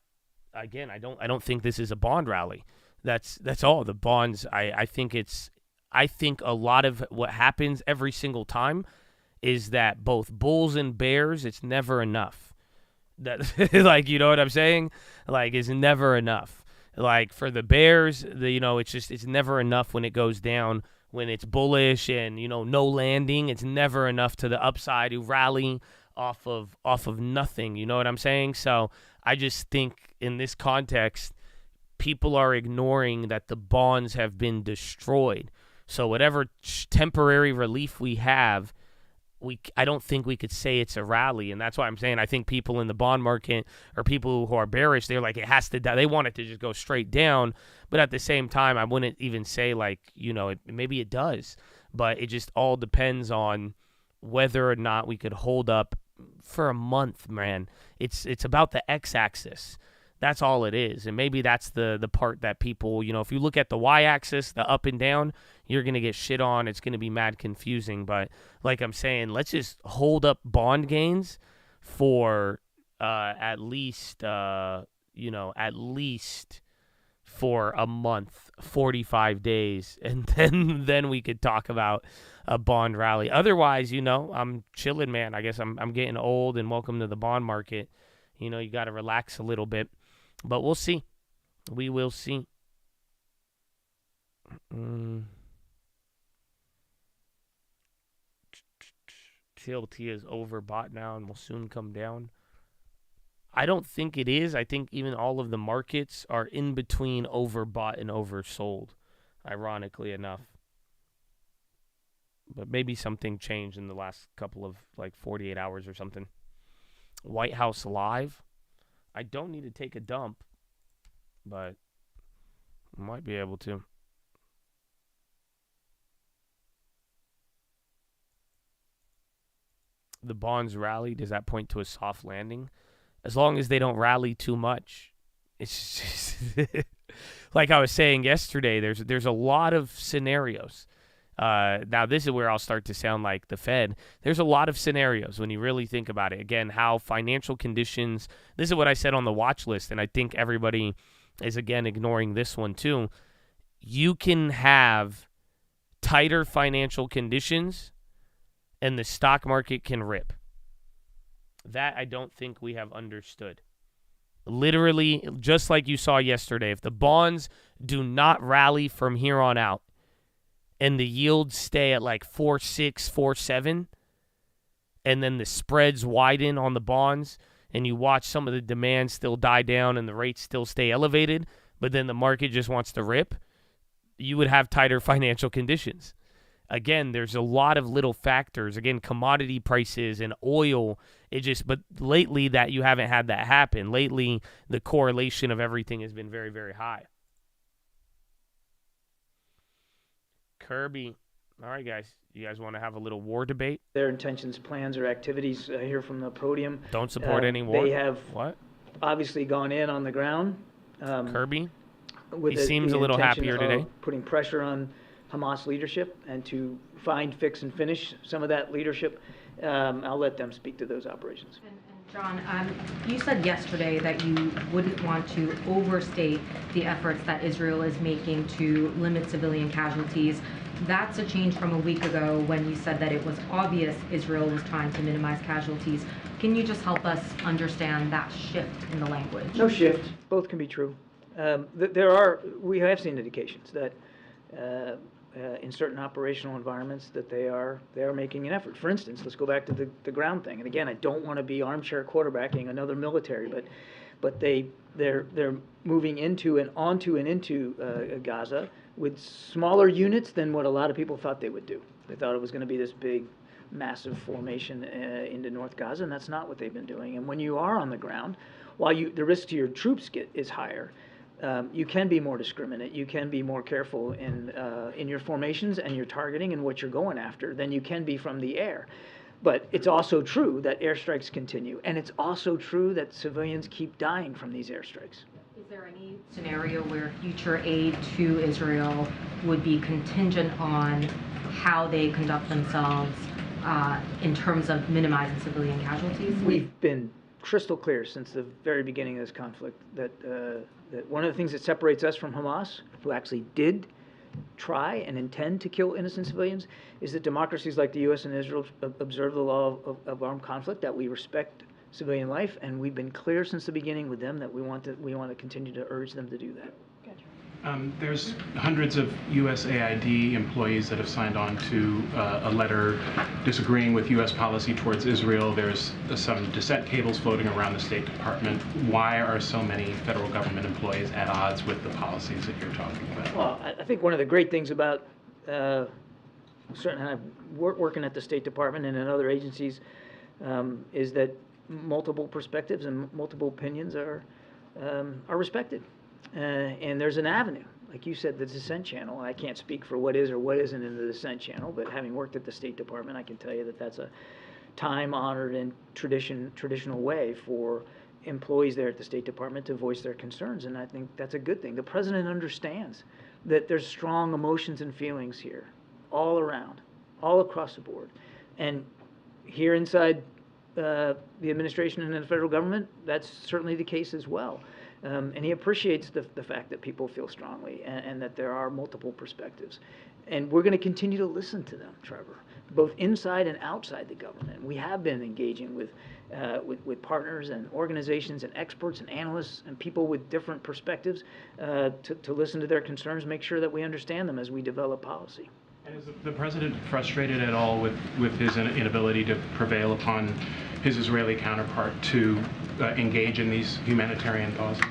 Again, I don't think this is a bond rally. That's all. The bonds. I think a lot of what happens every single time is that both bulls and bears, it's never enough. That like, you know what I'm saying? Like, it's never enough. Like for the bears, it's never enough when it goes down. When it's bullish and, you know, no landing, it's never enough to the upside. You rally off of nothing. You know what I'm saying? So I just think in this context, people are ignoring that the bonds have been destroyed. So whatever temporary relief we have, I don't think we could say it's a rally. And that's why I'm saying I think people in the bond market or people who are bearish, they're like, it has to die. They want it to just go straight down. But at the same time, I wouldn't even say like, maybe it does. But it just all depends on whether or not we could hold up for a month, man. It's about the x-axis. That's all it is. And maybe that's the part that people, if you look at the y-axis, the up and down, you're going to get shit on. It's going to be mad confusing. But like I'm saying, let's just hold up bond gains for at least for a month, 45 days. And then we could talk about a bond rally. Otherwise, I'm chilling, man. I guess I'm getting old, and welcome to the bond market. You got to relax a little bit. But we'll see. We will see. TLT is overbought now and will soon come down. I don't think it is. I think even all of the markets are in between overbought and oversold, ironically enough. But maybe something changed in the last couple of 48 hours or something. White House Live. I don't need to take a dump, but I might be able to. The bonds rally, does that point to a soft landing? As long as they don't rally too much. It's just like I was saying yesterday, there's a lot of scenarios. Now, this is where I'll start to sound like the Fed. There's a lot of scenarios when you really think about it. Again, how financial conditions, this is what I said on the watch list, and I think everybody is, again, ignoring this one too. You can have tighter financial conditions, and the stock market can rip. That I don't think we have understood. Literally, just like you saw yesterday, if the bonds do not rally from here on out, and the yields stay at like 4.6, 4.7, and then the spreads widen on the bonds, and you watch some of the demand still die down and the rates still stay elevated, but then the market just wants to rip, you would have tighter financial conditions. Again, there's a lot of little factors. Again, commodity prices and oil, but lately that you haven't had that happen. Lately, the correlation of everything has been very, very high. Kirby. All right, guys. You guys want to have a little war debate? Their intentions, plans, or activities here from the podium. Don't support any war? They have what? Obviously gone in on the ground. Kirby? He seems a little happier today. Putting pressure on Hamas leadership and to find, fix, and finish some of that leadership. I'll let them speak to those operations. John, you said yesterday that you wouldn't want to overstate the efforts that Israel is making to limit civilian casualties. That's a change from a week ago when you said that it was obvious Israel was trying to minimize casualties. Can you just help us understand that shift in the language? No shift. Both can be true. We have seen indications that in certain operational environments that they are making an effort. For instance, let's go back to the ground thing. And again, I don't want to be armchair quarterbacking another military, but they're moving into and onto and into Gaza with smaller units than what a lot of people thought they would do. They thought it was going to be this big, massive formation into North Gaza, and that's not what they've been doing. And when you are on the ground, while the risk to your troops is higher, you can be more discriminate. You can be more careful in your formations and your targeting and what you're going after than you can be from the air. But it's also true that airstrikes continue, and it's also true that civilians keep dying from these airstrikes. Is there any scenario where future aid to Israel would be contingent on how they conduct themselves in terms of minimizing civilian casualties? We've been crystal clear since the very beginning of this conflict that one of the things that separates us from Hamas, who actually did try and intend to kill innocent civilians, is that democracies like the U.S. and Israel observe the law of armed conflict, that we respect civilian life, and we've been clear since the beginning with them that we want to continue to urge them to do that. Gotcha. There's hundreds of USAID employees that have signed on to a letter disagreeing with U.S. policy towards Israel. There's some dissent cables floating around the State Department. Why are so many federal government employees at odds with the policies that you're talking about? Well, I think one of the great things about certainly working at the State Department and in other agencies is that multiple perspectives and multiple opinions are respected. And there's an avenue, like you said, the dissent channel. I can't speak for what is or what isn't in the dissent channel, but having worked at the State Department, I can tell you that that's a time-honored and traditional way for employees there at the State Department to voice their concerns, and I think that's a good thing. The President understands that there's strong emotions and feelings here, all around, all across the board. And here inside the administration and in the federal government, that's certainly the case as well. And he appreciates the fact that people feel strongly and that there are multiple perspectives. And we're going to continue to listen to them, Trevor, both inside and outside the government. We have been engaging with partners and organizations and experts and analysts and people with different perspectives to listen to their concerns, make sure that we understand them as we develop policy. And is the President frustrated at all with his inability to prevail upon his Israeli counterpart to engage in these humanitarian pauses?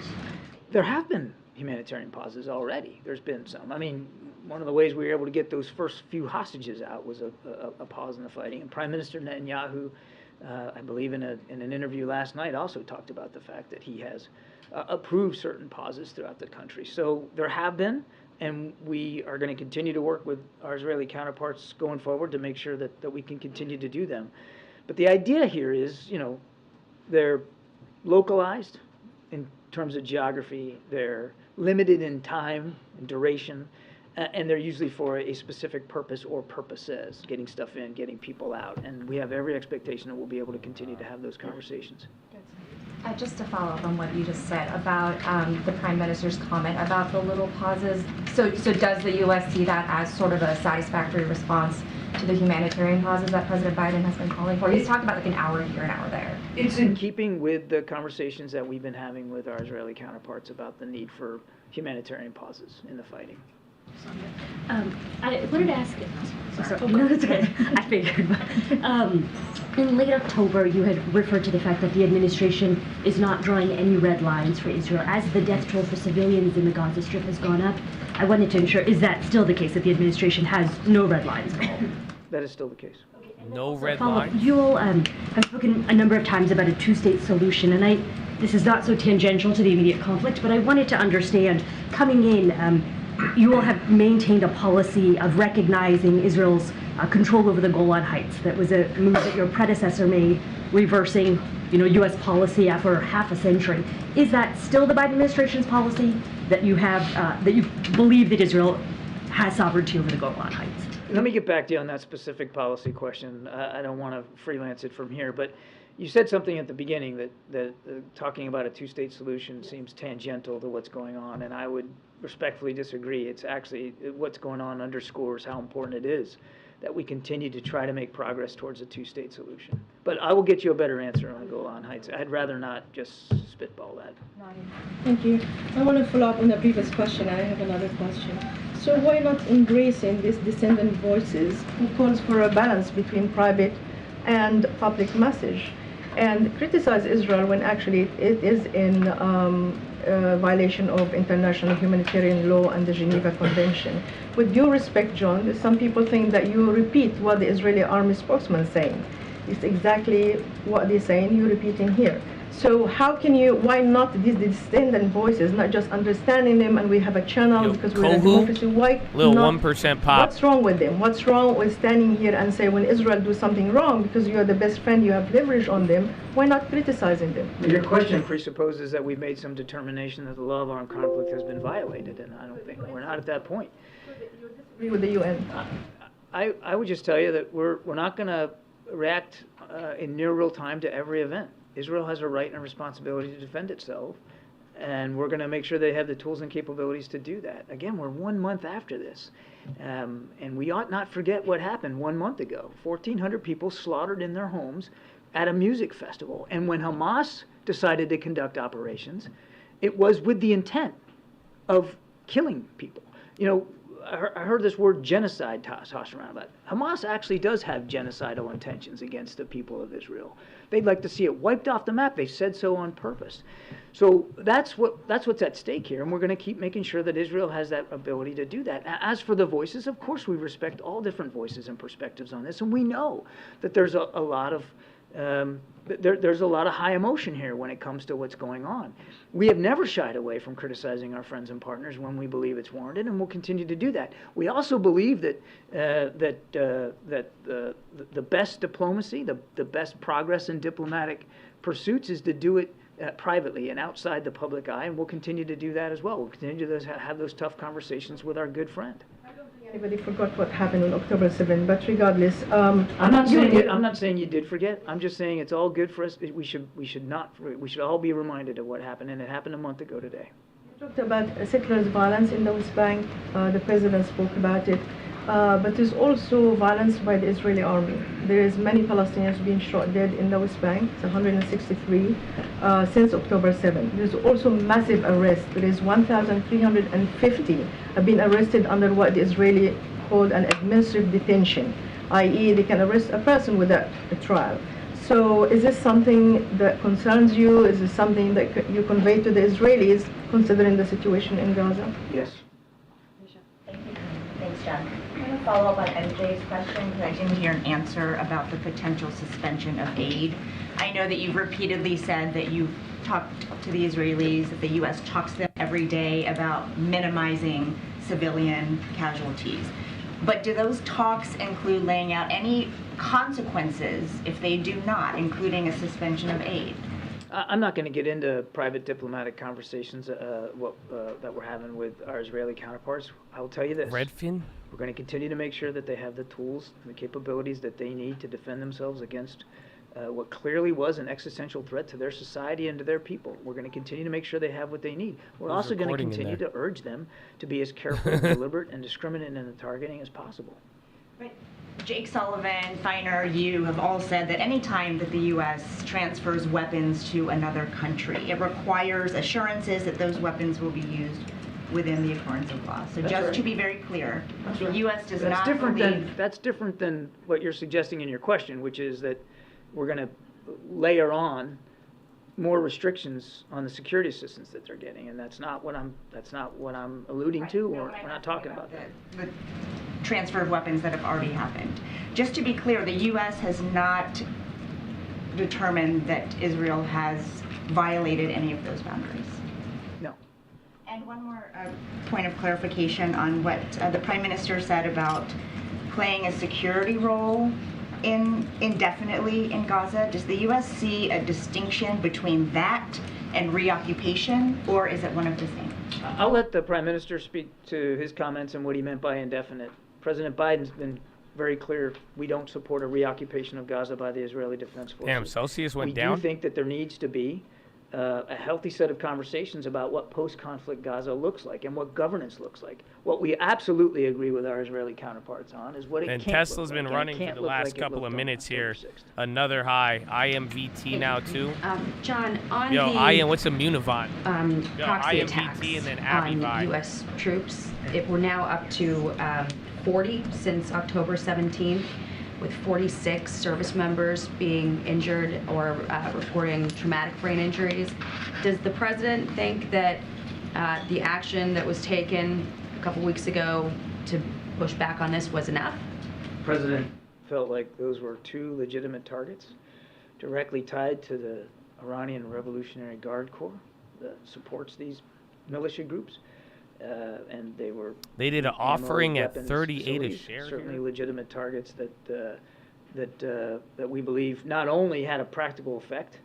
There have been humanitarian pauses already. There's been some. I mean, one of the ways we were able to get those first few hostages out was a pause in the fighting. And Prime Minister Netanyahu, I believe in an interview last night, also talked about the fact that he has approved certain pauses throughout the country. So there have been, and we are going to continue to work with our Israeli counterparts going forward to make sure that we can continue to do them. But the idea here is, they're localized in terms of geography, they're limited in time and duration, and they're usually for a specific purpose or purposes, getting stuff in, getting people out. And we have every expectation that we'll be able to continue to have those conversations. Just to follow up on what you just said about the Prime Minister's comment about the little pauses. So does the U.S. see that as sort of a satisfactory response to the humanitarian pauses that President Biden has been calling for? He's talked about like an hour here, an hour there. It's in keeping with the conversations that we've been having with our Israeli counterparts about the need for humanitarian pauses in the fighting. I wanted to ask. No, that's okay. I figured. In late October, you had referred to the fact that the administration is not drawing any red lines for Israel. As the death toll for civilians in the Gaza Strip has gone up, I wanted to ensure, is that still the case, that the administration has no red lines at all? That is still the case. No red lines? You all have spoken a number of times about a two-state solution, and this is not so tangential to the immediate conflict, but I wanted to understand, coming in, you all have maintained a policy of recognizing Israel's control over the Golan Heights. That was a move that your predecessor made, reversing, U.S. policy after half a century. Is that still the Biden administration's policy, that you have, that you believe that Israel has sovereignty over the Golan Heights? Let me get back to you on that specific policy question. I don't want to freelance it from here, but you said something at the beginning that talking about a two-state solution seems tangential to what's going on, and I would respectfully disagree. It's actually what's going on underscores how important it is that we continue to try to make progress towards a two-state solution. But I will get you a better answer on the Golan Heights. I'd rather not just spitball that. Thank you. I want to follow up on the previous question. I have another question. So why not embracing these dissident voices who calls for a balance between private and public message, and criticize Israel when actually it is in violation of international humanitarian law and the Geneva Convention? With due respect, John, some people think that you repeat what the Israeli army spokesman is saying. It's exactly what they're saying, you're repeating here. So why not these dissident voices, not just understanding them, and we have a channel because we're in democracy, why Little not, 1% pop. What's wrong with them? What's wrong with standing here and say when Israel do something wrong, because you're the best friend, you have leverage on them, why not criticizing them? Your question presupposes that we've made some determination that the law of armed conflict has been violated, and I don't think we're not at that point. You disagree with the UN? I would just tell you that we're not going to react in near real time to every event. Israel has a right and responsibility to defend itself, and we're going to make sure they have the tools and capabilities to do that. Again, we're 1 month after this, and we ought not forget what happened 1 month ago. 1,400 people slaughtered in their homes at a music festival, and when Hamas decided to conduct operations, it was with the intent of killing people. You know, I heard this word genocide tossed around. But Hamas actually does have genocidal intentions against the people of Israel. They'd like to see it wiped off the map. They've said so on purpose. So that's what's at stake here, and we're going to keep making sure that Israel has that ability to do that. As for the voices, of course, we respect all different voices and perspectives on this, and we know that there's a lot of there's a lot of high emotion here when it comes to what's going on. We have never shied away from criticizing our friends and partners when we believe it's warranted, and we'll continue to do that. We also believe that the best diplomacy, the best progress in diplomatic pursuits is to do it privately and outside the public eye, and we'll continue to do that as well. We'll continue to have those tough conversations with our good friend. Anybody forgot what happened on October 7th, but regardless, I'm not saying you did forget. I'm just saying it's all good for us. We should all be reminded of what happened, and it happened a month ago today. You talked about settlers' violence in the West Bank. The president spoke about it, but there's also violence by the Israeli army. There is many Palestinians being shot dead in the West Bank. It's 163 since October 7th. There's also massive arrests. There is 1,350 have been arrested under what the Israeli called an administrative detention, i.e. they can arrest a person without a trial. So is this something that concerns you? Is this something that you convey to the Israelis considering the situation in Gaza? Yes. Thanks, John. I'm going to follow up on MJ's question because I didn't hear an answer about the potential suspension of aid. I know that you've repeatedly said that you've talked to the Israelis, that the U.S. talks to them every day about minimizing civilian casualties. But do those talks include laying out any consequences if they do not, including a suspension of aid? I'm not going to get into private diplomatic conversations that we're having with our Israeli counterparts. I will tell you this. Redfin? We're going to continue to make sure that they have the tools and the capabilities that they need to defend themselves against what clearly was an existential threat to their society and to their people. We're going to continue to make sure they have what they need. We're also going to continue to urge them to be as careful, deliberate, and discriminate in the targeting as possible. But Jake Sullivan, Feiner, you have all said that any time that the U.S. transfers weapons to another country, it requires assurances that those weapons will be used within the occurrence of law. So just to be very clear, the U.S. does not believe... That's different than what you're suggesting in your question, which is that we're going to layer on more restrictions on the security assistance that they're getting, and that's not what I'm alluding to, or we're not talking about that. The transfer of weapons that have already happened. Just to be clear, the U.S. has not determined that Israel has violated any of those boundaries. No. And one more point of clarification on what the Prime Minister said about playing a security role indefinitely in Gaza. Does the U.S. see a distinction between that and reoccupation, or is it one of the same? I'll let the Prime Minister speak to his comments and what he meant by indefinite. President Biden's been very clear, we don't support a reoccupation of Gaza by the Israeli Defense Forces. Damn, Celsius went down? We do think that there needs to be a healthy set of conversations about what post-conflict Gaza looks like and what governance looks like. What we absolutely agree with our Israeli counterparts on is what it and can't Tesla's look been like. running for the last couple of minutes here. Another high. IMVT now too. John, on what's a Munivant? proxy IMVT attacks and then on Abivi. U.S. troops, we're now up to 40 since October 17th, with 46 service members being injured or reporting traumatic brain injuries. Does the president think that the action that was taken a couple weeks ago to push back on this was enough? The president felt like those were two legitimate targets directly tied to the Iranian Revolutionary Guard Corps that supports these militia groups. And they did an offering at 38 a share. Certainly legitimate targets that we believe not only had a practical effect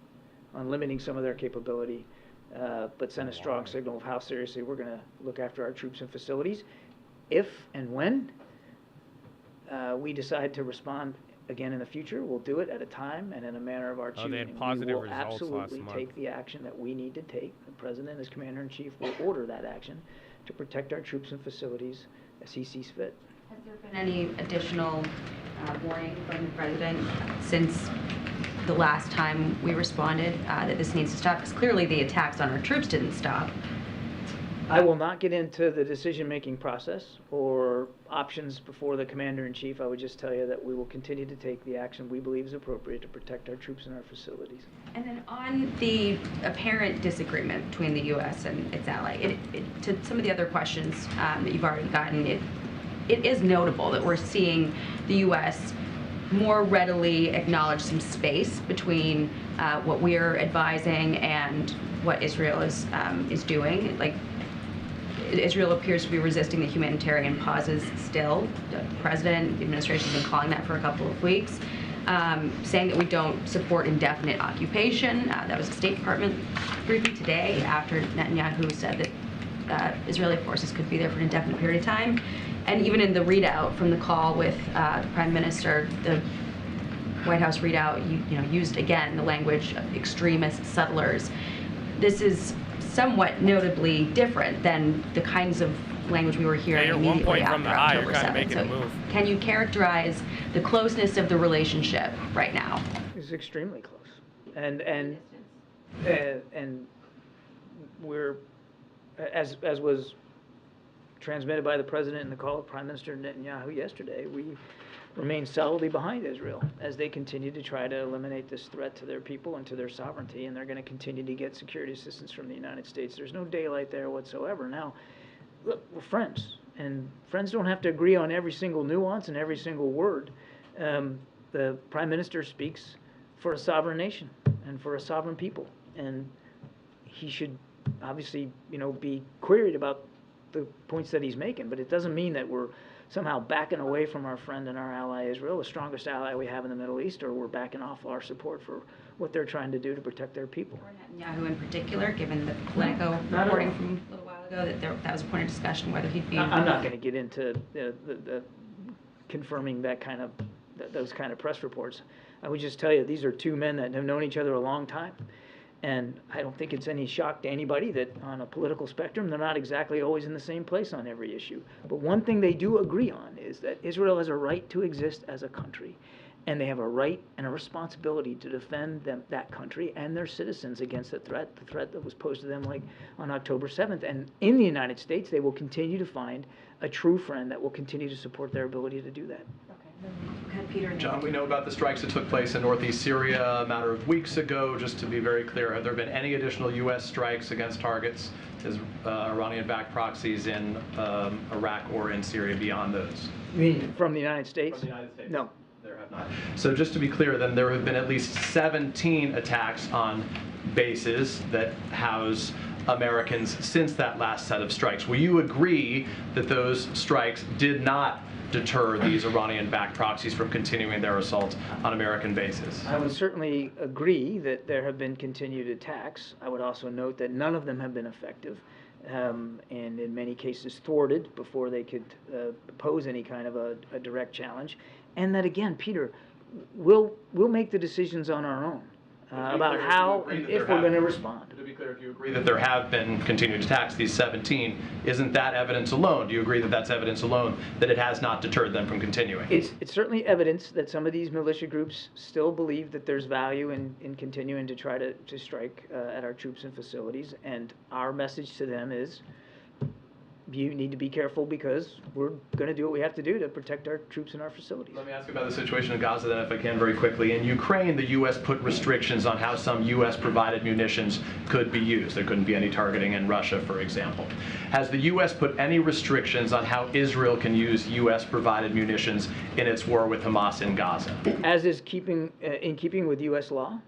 on limiting some of their capability, but sent a strong signal of how seriously we're going to look after our troops and facilities. If and when we decide to respond again in the future, we'll do it at a time and in a manner of our choosing. They had positive we will results absolutely last take the action that we need to take. The president, as commander-in-chief, will order that action to protect our troops and facilities as he sees fit. Has there been any additional warning from the president since the last time we responded that this needs to stop? Because clearly the attacks on our troops didn't stop. I will not get into the decision-making process or options before the commander-in-chief. I would just tell you that we will continue to take the action we believe is appropriate to protect our troops and our facilities. And then on the apparent disagreement between the U.S. and its ally, to some of the other questions that you've already gotten, it is notable that we're seeing the U.S. more readily acknowledge some space between what we're advising and what Israel is doing. Like, Israel appears to be resisting the humanitarian pauses still. The president, the administration has been calling that for a couple of weeks, saying that we don't support indefinite occupation. That was a State Department briefing today after Netanyahu said that Israeli forces could be there for an indefinite period of time. And even in the readout from the call with the Prime Minister, the White House readout used again the language of extremist settlers. This is somewhat notably different than the kinds of language we were hearing immediately after October 7th. So can you characterize the closeness of the relationship right now? It's extremely close, and we're, as was transmitted by the president in the call of Prime Minister Netanyahu yesterday, we remain solidly behind Israel as they continue to try to eliminate this threat to their people and to their sovereignty, and they're going to continue to get security assistance from the United States. There's no daylight there whatsoever. Now, look, we're friends, and friends don't have to agree on every single nuance and every single word. The Prime Minister speaks for a sovereign nation and for a sovereign people, and he should obviously, be queried about the points that he's making, but it doesn't mean that we're somehow backing away from our friend and our ally Israel, the strongest ally we have in the Middle East, or we're backing off our support for what they're trying to do to protect their people. Netanyahu in particular, given the Politico reporting from a little while ago that was a point of discussion whether he'd be... I'm not going to get into the confirming those kind of press reports. I would just tell you, these are two men that have known each other a long time. And I don't think it's any shock to anybody that on a political spectrum, they're not exactly always in the same place on every issue. But one thing they do agree on is that Israel has a right to exist as a country. And they have a right and a responsibility to defend that country and their citizens against the threat that was posed to them like on October 7th. And in the United States, they will continue to find a true friend that will continue to support their ability to do that. Peter. John, we know about the strikes that took place in northeast Syria a matter of weeks ago. Just to be very clear, have there been any additional U.S. strikes against targets as Iranian-backed proxies in Iraq or in Syria beyond those? You mean from the United States? From the United States? No. There have not. So just to be clear, then, there have been at least 17 attacks on bases that house Americans since that last set of strikes. Will you agree that those strikes did not deter these Iranian-backed proxies from continuing their assaults on American bases? I would certainly agree that there have been continued attacks. I would also note that none of them have been effective, and in many cases thwarted before they could pose any kind of a direct challenge. And that, again, Peter, we'll make the decisions on our own about how and if we're going to respond. To be clear, if you agree that there have been continued attacks, these 17, isn't that evidence alone? Do you agree that that's evidence alone that it has not deterred them from continuing? It's certainly evidence that some of these militia groups still believe that there's value in continuing to try to strike at our troops and facilities, and our message to them is, you need to be careful because we're going to do what we have to do to protect our troops and our facilities. Let me ask about the situation in Gaza then, if I can, very quickly. In Ukraine, the U.S. put restrictions on how some U.S.-provided munitions could be used. There couldn't be any targeting in Russia, for example. Has the U.S. put any restrictions on how Israel can use U.S.-provided munitions in its war with Hamas in Gaza? As is in keeping with U.S. law,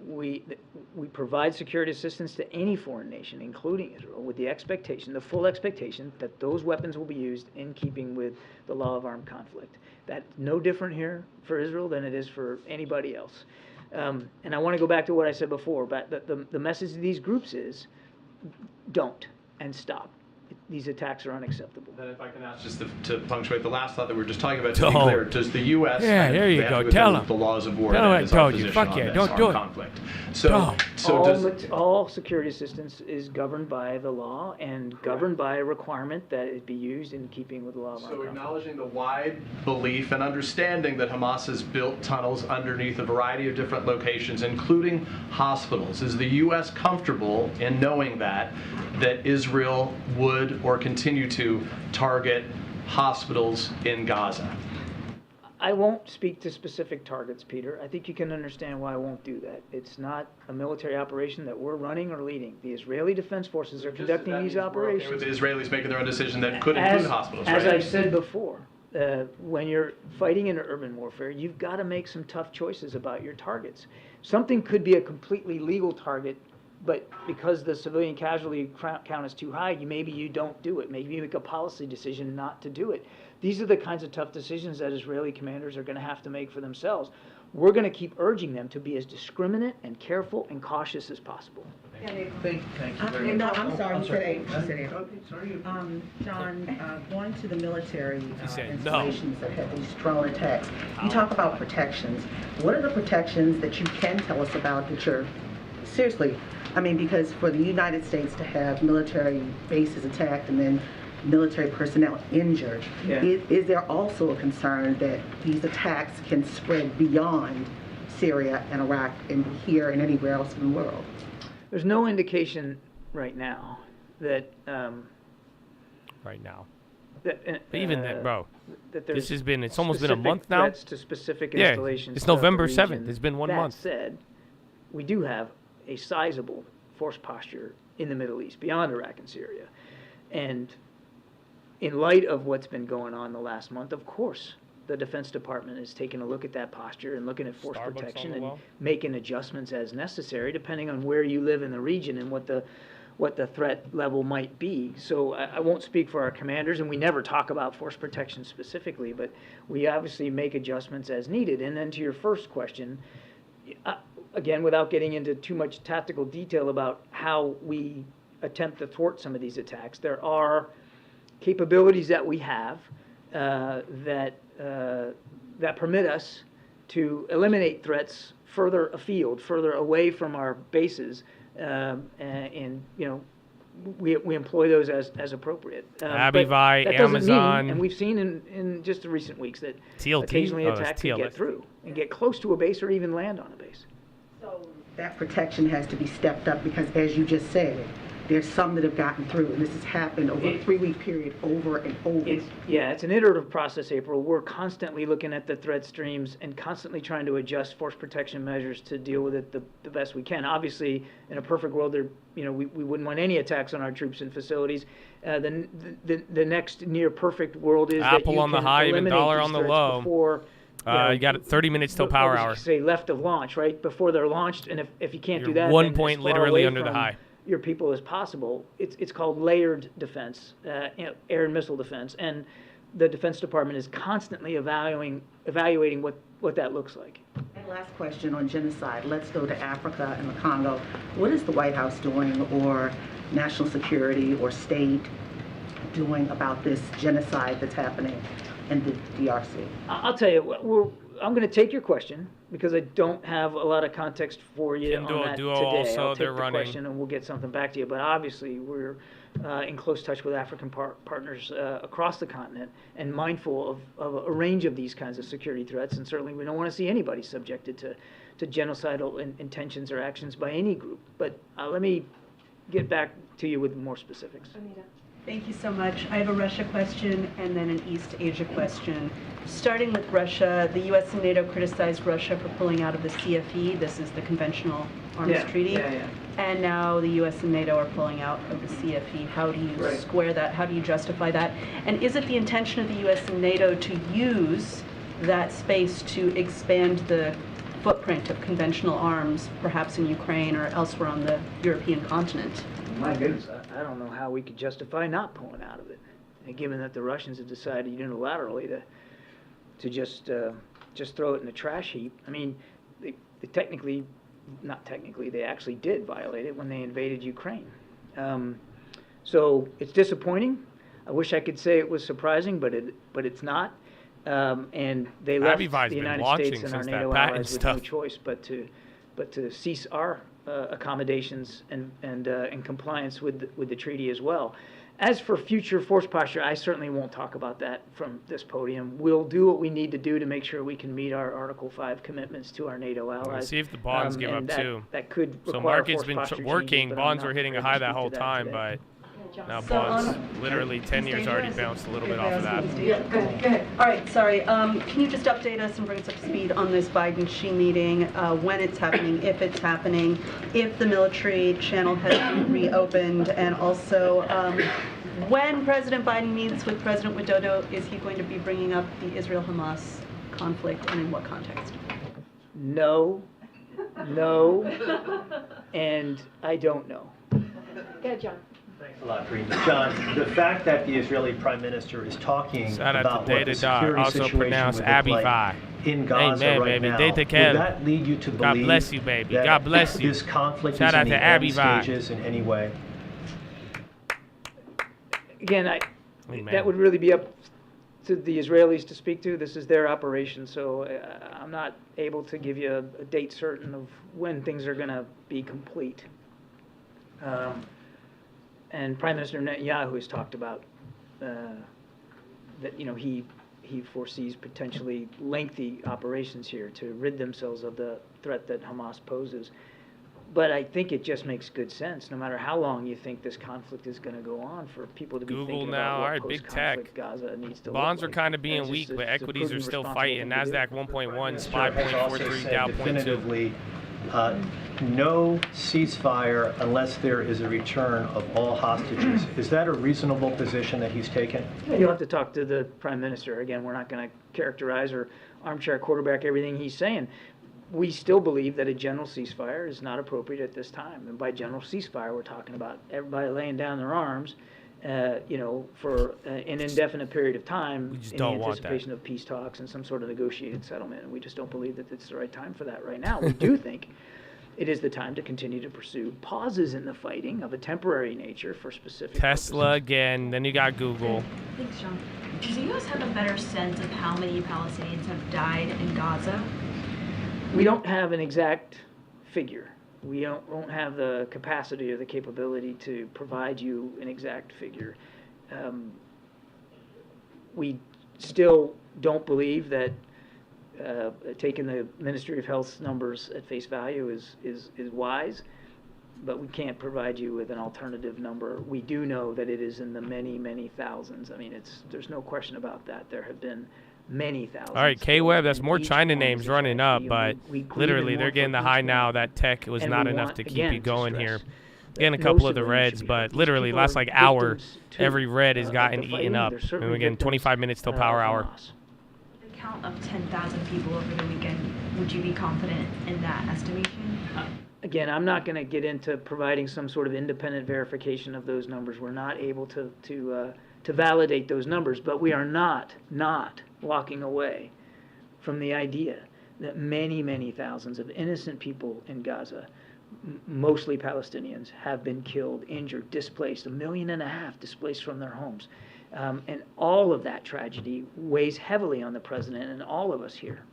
we provide security assistance to any foreign nation, including Israel, with the expectation, the full expectation, that those weapons will be used in keeping with the law of armed conflict. That's no different here for Israel than it is for anybody else. And I want to go back to what I said before, but the message of these groups is, don't and stop. these attacks are unacceptable. Then if I can ask just to punctuate the last thought that we were just talking about, to be Don't. clear, does the U.S. Yeah, there you go. Tell him. the laws of war Tell him that I is our told you. position Fuck on yeah, this don't armed do it. conflict? So All security assistance is governed by the law and governed by a requirement that it be used in keeping with the law of armed conflict. acknowledging the wide belief and understanding that Hamas has built tunnels underneath a variety of different locations, including hospitals, is the U.S. comfortable in knowing that Israel would or continue to target hospitals in Gaza? I won't speak to specific targets, Peter. I think you can understand why I won't do that. It's not a military operation that we're running or leading. The Israeli Defense Forces are conducting these operations. With the Israelis making their own decision that could include hospitals, right? As I've said before, when you're fighting in urban warfare, you've got to make some tough choices about your targets. Something could be a completely legal target, but because the civilian casualty count is too high, maybe you don't do it. Maybe you make a policy decision not to do it. These are the kinds of tough decisions that Israeli commanders are going to have to make for themselves. We're going to keep urging them to be as discriminate and careful and cautious as possible. Thank you very much. I'm sorry, you said eight. John, going to the military installations that had these drone attacks, you talk about protections. What are the protections that you can tell us about that you're, seriously, I mean, because for the United States to have military bases attacked and then military personnel injured, is there also a concern that these attacks can spread beyond Syria and Iraq and here and anywhere else in the world? There's no indication right now that But even that, bro, this has been, it's almost been a specific month now. threats to specific installations It's throughout the November region. 7th. It's been 1 That month. said, we do have a sizable force posture in the Middle East, beyond Iraq and Syria. And in light of what's been going on the last month, of course, the Defense Department is taking a look at that posture and looking at force protection and making adjustments as necessary, depending on where you live in the region and what the threat level might be. So I won't speak for our commanders, and we never talk about force protection specifically, but we obviously make adjustments as needed. And then to your first question, again, without getting into too much tactical detail about how we attempt to thwart some of these attacks, there are capabilities that we have that permit us to eliminate threats further afield, further away from our bases, and we employ those as appropriate. Abivai, that doesn't Amazon, mean, and we've seen in just the recent weeks that TLT? occasionally Oh, that's attacks can get TLS. through and get close to a base or even land on a base. So that protection has to be stepped up because, as you just said, there's some that have gotten through, and this has happened over a 3-week period over and over. It's an iterative process, April. We're constantly looking at the threat streams and constantly trying to adjust force protection measures to deal with it the best we can. Obviously, in a perfect world, we wouldn't want any attacks on our troops and facilities. The next near perfect world is that Apple you on the can high, even eliminate dollar these on the threats low. before, You got 30 minutes till power hour. Say left of launch, right before they're launched, and if you can't You're do that, 1 then point as far literally away under the from high. your people as possible. It's called layered defense, air and missile defense, and the Defense Department is constantly evaluating what that looks like. And last question on genocide. Let's go to Africa and the Congo. What is the White House doing, or national security or state doing about this genocide that's happening in the DRC? I'll tell you, I'm going to take your question because I don't have a lot of context for you on that today. Also, I'll take they're the running. question and we'll get something back to you. But obviously, we're in close touch with African partners across the continent and mindful of a range of these kinds of security threats. And certainly, we don't want to see anybody subjected to genocidal intentions or actions by any group. But let me get back to you with more specifics. Thank you so much. I have a Russia question and then an East Asia question. Starting with Russia, the U.S. and NATO criticized Russia for pulling out of the CFE. This is the Conventional Arms Treaty. And now the U.S. and NATO are pulling out of the CFE. How do you square that? How do you justify that? And is it the intention of the U.S. and NATO to use that space to expand the footprint of conventional arms, perhaps in Ukraine or elsewhere on the European continent? My goodness, I don't know how we could justify not pulling out of it, and given that the Russians have decided unilaterally to just throw it in the trash heap. I mean, they not technically, they actually did violate it when they invaded Ukraine. So it's disappointing. I wish I could say it was surprising, but it's not. And they left Abivai's the been United launching States and our since that NATO patent allies with stuff. no choice but to cease our accommodations and in compliance with the treaty as well. As for future force posture, I certainly won't talk about that from this podium. We'll do what we need to do to make sure we can meet our Article 5 commitments to our NATO allies. Let's see if the bonds give up and too. That could so require market's force been posture working. changes, but I'm Bonds not were hitting a prepared high to that speak whole to time, today. but now So bonds literally 10 years already bounced a little bit off of that. Yeah, go ahead. All right, sorry. Can you just update us and bring us up to speed on this Biden-Xi meeting, when it's happening, if it's happening, if the military channel has been reopened, and also when President Biden meets with President Widodo, is he going to be bringing up the Israel-Hamas conflict, and in what context? No, and I don't know. Go ahead, John. Thanks a lot, Green. John, the fact that the Israeli Prime Minister is talking Shout out about to what the Data Dot, security also situation pronounced would look like Abivai. in Gaza Amen, right baby. now, Data would Kev. that lead you to believe God bless you, baby. that God bless you. this conflict Shout is out in to the end Abivai. stages in any way? Again, Amen. that would really be up to the Israelis to speak to. This is their operation, so I'm not able to give you a date certain of when things are going to be complete. And Prime Minister Netanyahu has talked about that he foresees potentially lengthy operations here to rid themselves of the threat that Hamas poses. But I think it just makes good sense, no matter how long you think this conflict is going to go on, for people to be Google thinking now, about what all right, big post-conflict tech. Gaza needs to Bonds look are like. kind of And being it's weak, just but the equities are prudent, still responsible fighting. thing to do. Nasdaq 1.1, SPY Has also 0.43, said Dow 0.2. definitively no ceasefire unless there is a return of all hostages. Is that a reasonable position that he's taken? You'll have to talk to the Prime Minister. Again, we're not going to characterize or armchair quarterback everything he's saying. We still believe that a general ceasefire is not appropriate at this time. And by general ceasefire, we're talking about everybody laying down their arms, for an indefinite period of time in the anticipation of peace talks and some sort of negotiated settlement. And we just don't believe that it's the right time for that right now. We do think it is the time to continue to pursue pauses in the fighting of a temporary nature for specific Tesla again, then you got Google. Thanks, John. Does the U.S. have a better sense of how many Palestinians have died in Gaza? We don't have an exact figure. We don't have the capacity or the capability to provide you an exact figure. We still don't believe that taking the Ministry of Health's numbers at face value is wise, but we can't provide you with an alternative number. We do know that it is in the many, many thousands. I mean, there's no question about that. There have been many thousands. All right, K-Web, that's more China names running up, but literally they're getting the high now. That tech was not enough to keep you going here. Getting a couple of the reds, but literally last like hour, every red has gotten eaten up. And we're getting 25 minutes till power hour. The count of 10,000 people over the weekend, would you be confident in that estimation? Again, I'm not going to get into providing some sort of independent verification of those numbers. We're not able to validate those numbers, but we are not walking away from the idea that many, many thousands of innocent people in Gaza, mostly Palestinians, have been killed, injured, displaced, 1.5 million displaced from their homes. And all of that tragedy weighs heavily on the president and all of us here.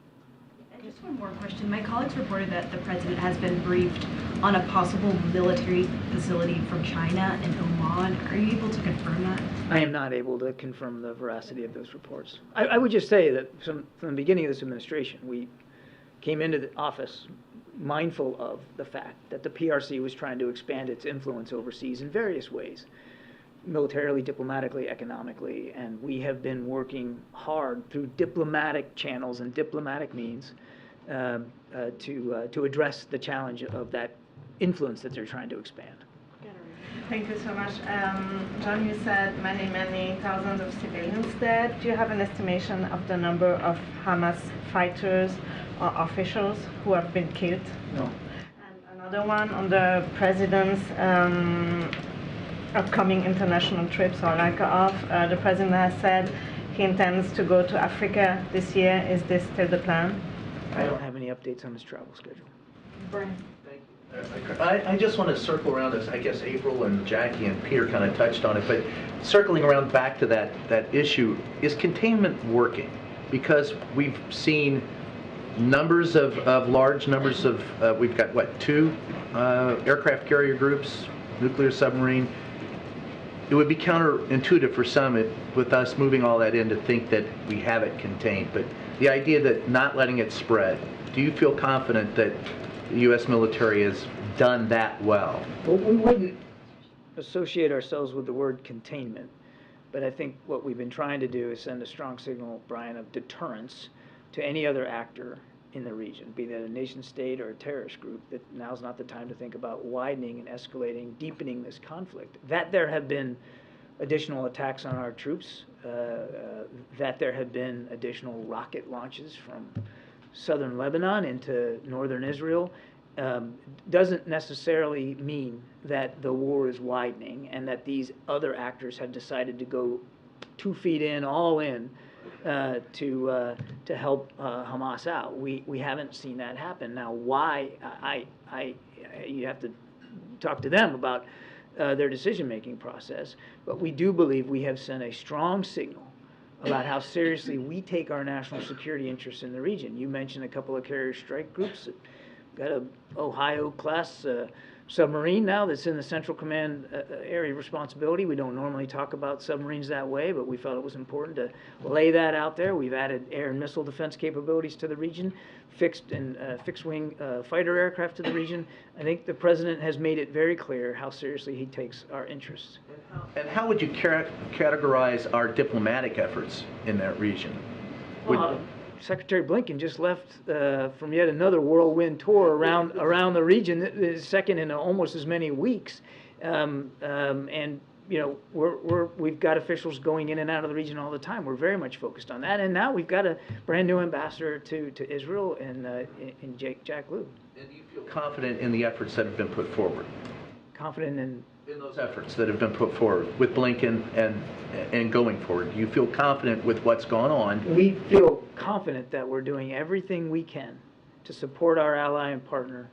And just one more question. My colleagues reported that the president has been briefed on a possible military facility from China and Oman. Are you able to confirm that? I am not able to confirm the veracity of those reports. I would just say that from the beginning of this administration, we came into the office mindful of the fact that the PRC was trying to expand its influence overseas in various ways, militarily, diplomatically, economically, and we have been working hard through diplomatic channels and diplomatic means to address the challenge of that influence that they're trying to expand. Thank you so much. John, you said many thousands of civilians dead. Do you have an estimation of the number of Hamas fighters or officials who have been killed? No. And another one on the president's upcoming international trips or lack of. The president has said he intends to go to Africa this year. Is this still the plan? I don't have any updates on his travel schedule. Brian. Thank you. I just want to circle around this. I guess April and Jackie and Peter kind of touched on it, but circling around back to that issue, is containment working? Because we've seen numbers of large numbers of, we've got what, 2 aircraft carrier groups, nuclear submarine. It would be counterintuitive for some with us moving all that in to think that we have it contained. But the idea that not letting it spread, do you feel confident that the U.S. military has done that well? Well, we wouldn't associate ourselves with the word containment, but I think what we've been trying to do is send a strong signal, Brian, of deterrence to any other actor in the region, be that a nation state or a terrorist group, that now's not the time to think about widening and escalating, deepening this conflict. That there have been additional attacks on our troops, that there have been additional rocket launches from southern Lebanon into northern Israel, doesn't necessarily mean that the war is widening and that these other actors have decided to go 2 feet in, all in, to help Hamas out. We haven't seen that happen. Now, why? You have to talk to them about their decision-making process. But we do believe we have sent a strong signal about how seriously we take our national security interests in the region. You mentioned a couple of carrier strike groups. Got a Ohio-class submarine now that's in the Central Command area of responsibility. We don't normally talk about submarines that way, but we felt it was important to lay that out there. We've added air and missile defense capabilities to the region, fixed-wing fighter aircraft to the region. I think the President has made it very clear how seriously he takes our interests. And how would you categorize our diplomatic efforts in that region? Secretary Blinken just left from yet another whirlwind tour around the region, second in almost as many weeks, and you know we've got officials going in and out of the region all the time. We're very much focused on that, and now we've got a brand new ambassador to Israel in Jack Lew. And do you feel confident in the efforts that have been put forward? Confident in those efforts that have been put forward with Blinken and going forward. Do you feel confident with what's gone on? We feel confident that we're doing everything we can to support our ally and partner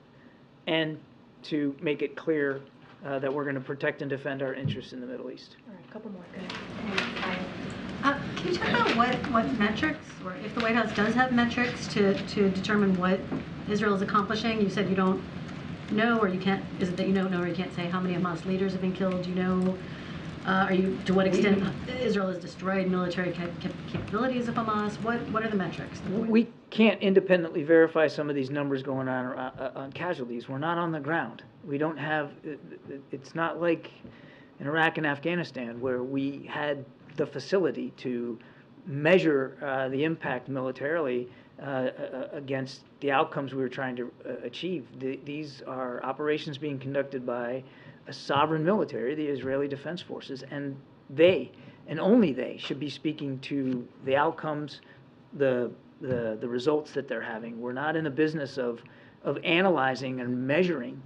and to make it clear that we're going to protect and defend our interests in the Middle East. All right, a couple more. Can you talk about what metrics, or if the White House does have metrics to determine what Israel is accomplishing? You said you don't know, or you can't. Is it that you don't know, or you can't say how many Hamas leaders have been killed? Do you know? To what extent Israel has destroyed military capabilities of Hamas? What are the metrics? We can't independently verify some of these numbers going on casualties. We're not on the ground. We don't have. It's not like in Iraq and Afghanistan where we had the facility to measure the impact militarily against the outcomes we were trying to achieve. These are operations being conducted by a sovereign military, the Israeli Defense Forces, and they, and only they, should be speaking to the outcomes, the results that they're having. We're not in the business of analyzing and measuring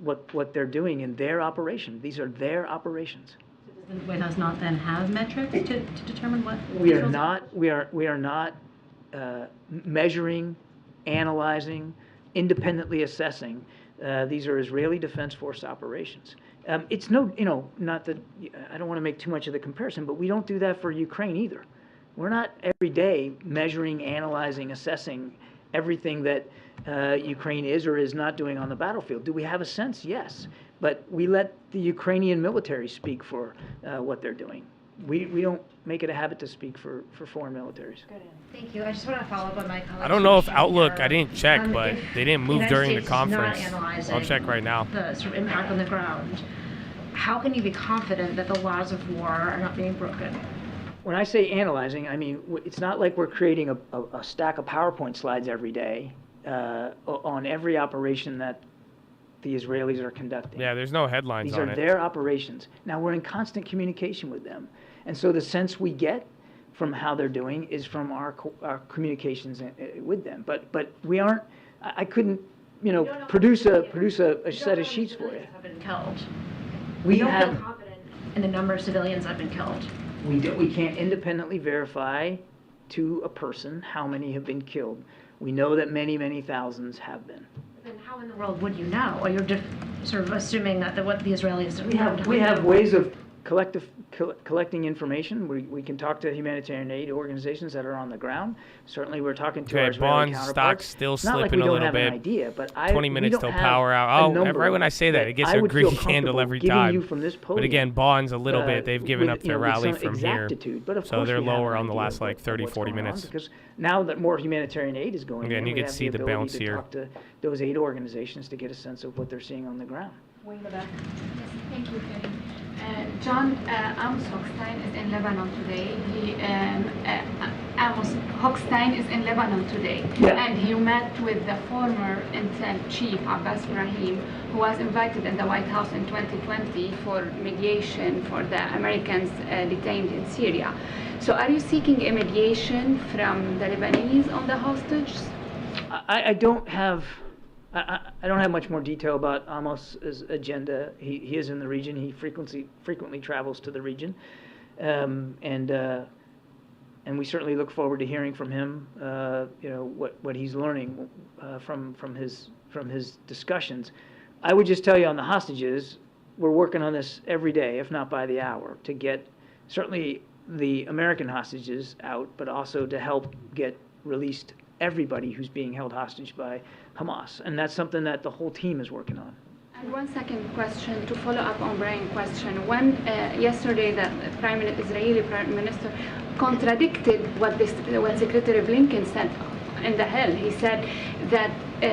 what they're doing in their operation. These are their operations. Does the White House not then have metrics to determine what? We are not measuring, analyzing, independently assessing. These are Israeli Defense Force operations. It's not that, I don't want to make too much of the comparison, but we don't do that for Ukraine either. We're not every day measuring, analyzing, assessing everything that Ukraine is or is not doing on the battlefield. Do we have a sense? Yes. But we let the Ukrainian military speak for what they're doing. We don't make it a habit to speak for foreign militaries. Thank you. I just want to follow up on my colleague's I don't know if question Outlook, here. I didn't check, but they didn't move United during the States is not conference. analyzing I'll check right now. The sort of impact on the ground. How can you be confident that the laws of war are not being broken? When I say analyzing, I mean, it's not like we're creating a stack of PowerPoint slides every day on every operation that the Israelis are conducting. Yeah, there's no headlines on it. These are their operations. Now, we're in constant communication with them. And so the sense we get from how they're doing is from our communications with them. But we aren't, I couldn't, produce a set of sheets for you. Have been killed. We don't have, feel confident in the number of civilians that have been killed. We can't independently verify to a person how many have been killed. We know that many, many thousands have been. Then how in the world would you know? Or you're just sort of assuming that what the Israelis We have ways of collecting information. We can talk to humanitarian aid organizations that are on the ground. Certainly, we're talking to our Israeli bonds, counterparts. stocks still It's not like slipping we a don't little have bit. An idea, but 20 minutes till power out. Oh, right when I say that, it gets a green candle every time. But again, bonds a little bit. They've given up their rally from here. So they're lower on the last like 30, 40 minutes. Because now that more humanitarian aid is going in, you we can have see the ability bounce to here. talk to those aid organizations to get a sense of what they're seeing on the ground. Yes, thank you, Kevin. John Amos Hochstein is in Lebanon today. Amos Hochstein is in Lebanon today, and he met with the former intel chief Abbas Ibrahim, who was invited in the White House in 2020 for mediation for the Americans detained in Syria. So, are you seeking a mediation from the Lebanese on the hostages? I don't have much more detail about Amos's agenda. He is in the region. He frequently travels to the region, and we certainly look forward to hearing from him. What he's learning from his discussions. I would just tell you on the hostages, we're working on this every day, if not by the hour, to get certainly the American hostages out, but also to help get released everybody who's being held hostage by Hamas. And that's something that the whole team is working on. And one second question to follow up on Brian's question. When yesterday the Israeli Prime Minister contradicted what Secretary Blinken said in the Hill. He said that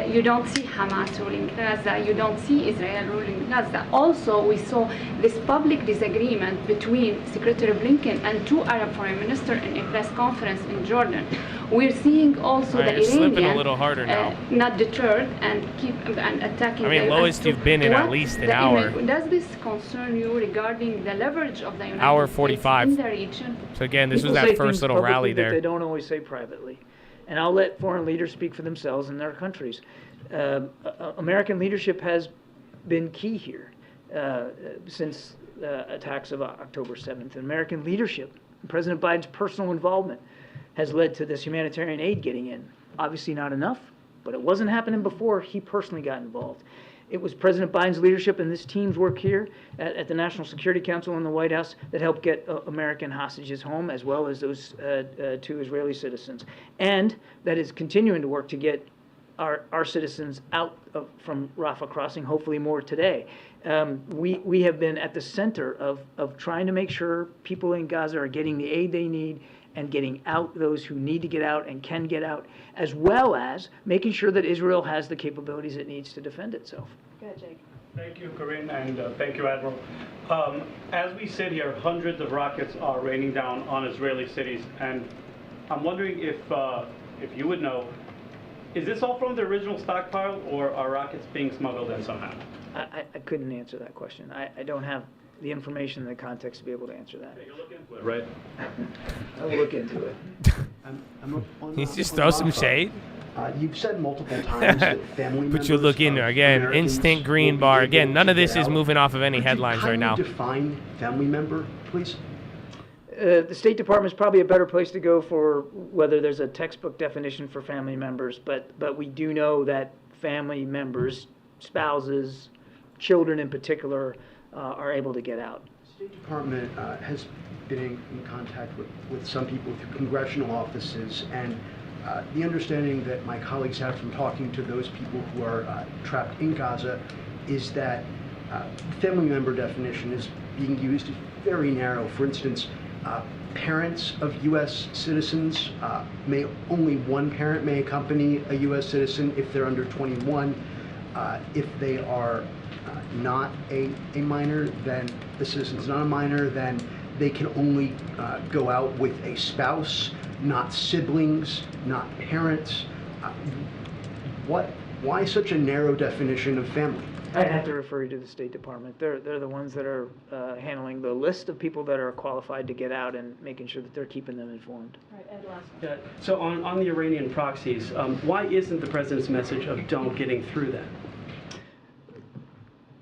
you don't see Hamas ruling Gaza, you don't see Israel ruling Gaza. Also, we saw this public disagreement between Secretary Blinken and two Arab foreign ministers in a press conference in Jordan. We're seeing also the Iranians slipping a uh, little harder now. not deterred and keep attacking. I mean, the lowest US. you've been in What at least an the hour. Does this concern you regarding the leverage of the United Hour States 45. in the region? So again, this People was say that first things little rally publicly that there. they don't always say privately. And I'll let foreign leaders speak for themselves in their countries. American leadership has been key here since attacks of October 7th. American leadership, President Biden's personal involvement, has led to this humanitarian aid getting in. Obviously not enough, but it wasn't happening before he personally got involved. It was President Biden's leadership and this team's work here at the National Security Council in the White House that helped get American hostages home, as well as those two Israeli citizens. And that is continuing to work to get our citizens out from Rafah crossing, hopefully more today. We have been at the center of trying to make sure people in Gaza are getting the aid they need and getting out those who need to get out and can get out, as well as making sure that Israel has the capabilities it needs to defend itself. Go ahead, Jake. Thank you, Corinne, and thank you, Admiral. As we sit here, hundreds of rockets are raining down on Israeli cities, and I'm wondering if you would know, is this all from the original stockpile, or are rockets being smuggled in somehow? I couldn't answer that question. I don't have the information and the context to be able to answer that. You'll look into it, right? I'll look into it. He's just throw some shade. You've said multiple times that family members But you look in there again, Americans instant green will bar. be Again, able none to of this get is out. moving off of any Could you headlines right now. define family member, please? The State Department is probably a better place to go for whether there's a textbook definition for family members, but we do know that family members, spouses, children in particular, are able to get out. The State Department has been in contact with some people through congressional offices, and the understanding that my colleagues have from talking to those people who are trapped in Gaza is that family member definition is being used very narrow. For instance, parents of U.S. citizens only one parent may accompany a U.S. citizen if they're under 21. If they are not a minor, then the citizen's not a minor, then they can only go out with a spouse, not siblings, not parents. Why such a narrow definition of family? I'd have to refer you to the State Department. They're the ones that are handling the list of people that are qualified to get out and making sure that they're keeping them informed. So on the Iranian proxies, why isn't the president's message of don't getting through that?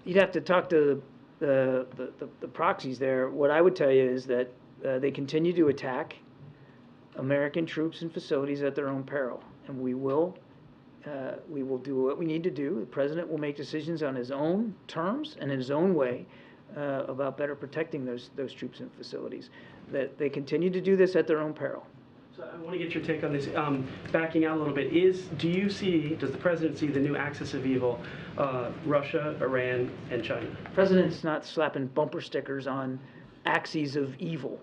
You'd have to talk to the proxies there. What I would tell you is that they continue to attack American troops and facilities at their own peril, and we will We will do what we need to do. The president will make decisions on his own terms and in his own way about better protecting those troops and facilities. That they continue to do this at their own peril. So I want to get your take on this. Backing out a little bit, does the president see the new axis of evil, Russia, Iran, and China? The president's not slapping bumper stickers on axes of evil.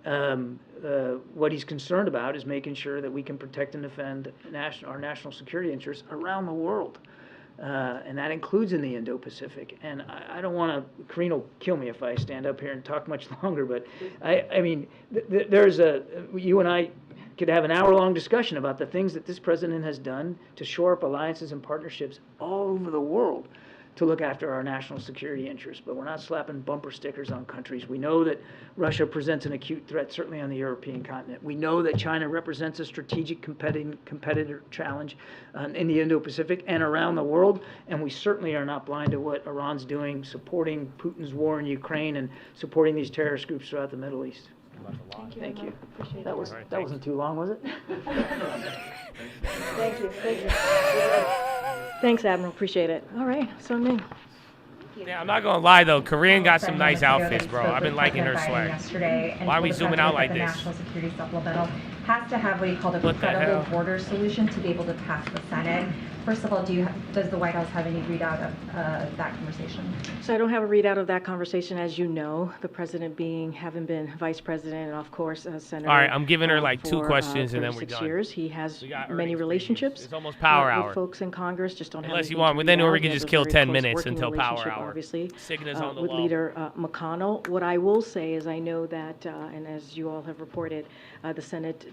What he's concerned about is making sure that we can protect and defend our national security interests around the world. And that includes in the Indo-Pacific. And I don't want to, Karine will kill me if I stand up here and talk much longer, but I mean, you and I could have an hour-long discussion about the things that this president has done to shore up alliances and partnerships all over the world to look after our national security interests. But we're not slapping bumper stickers on countries. We know that Russia presents an acute threat, certainly on the European continent. We know that China represents a strategic competitor challenge in the Indo-Pacific and around the world. And we certainly are not blind to what Iran's doing, supporting Putin's war in Ukraine and supporting these terrorist groups throughout the Middle East. Thank you. That wasn't too long, was it? Thank you. Thanks, Admiral. Appreciate it. All right, so me. Yeah, I'm not gonna lie though, Korean got some nice outfits, bro. I've been liking her swag. Why are we zooming out like the this? National Security Supplemental has to have what he called a credible border solution to be able to pass the Senate. First of all, does the White House have any readout of that conversation? So I don't have a readout of that conversation, as you know, the president having been vice president and of course senator. All right, I'm giving her like 2 questions and then we're 6 done. years. He has many relationships. It's almost power hour. With folks in Congress, just don't have. Unless you want, well, then we can just kill 10 minutes until power relationship, hour. Obviously, Cigna's on the with wall. Leader McConnell. What I will say is, I know that, and as you all have reported, the Senate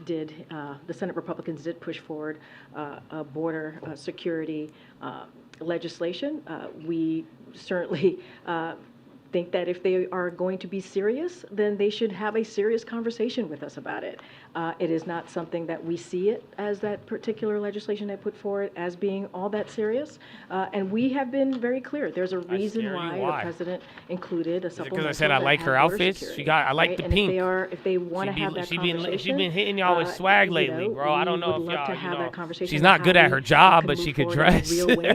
Republicans did push forward a border security legislation. We certainly think that if they are going to be serious, then they should have a serious conversation with us about it. It is not something that we see it as that particular legislation they put forward as being all that serious. And we have been very clear. There's a reason why the president included a supplemental. Because I said I like her outfits. I like the pink. If they want to have that conversation, she's been hitting y'all with swag lately, bro. I don't know if y'all. To have that conversation. She's not good at her job, but she could dress.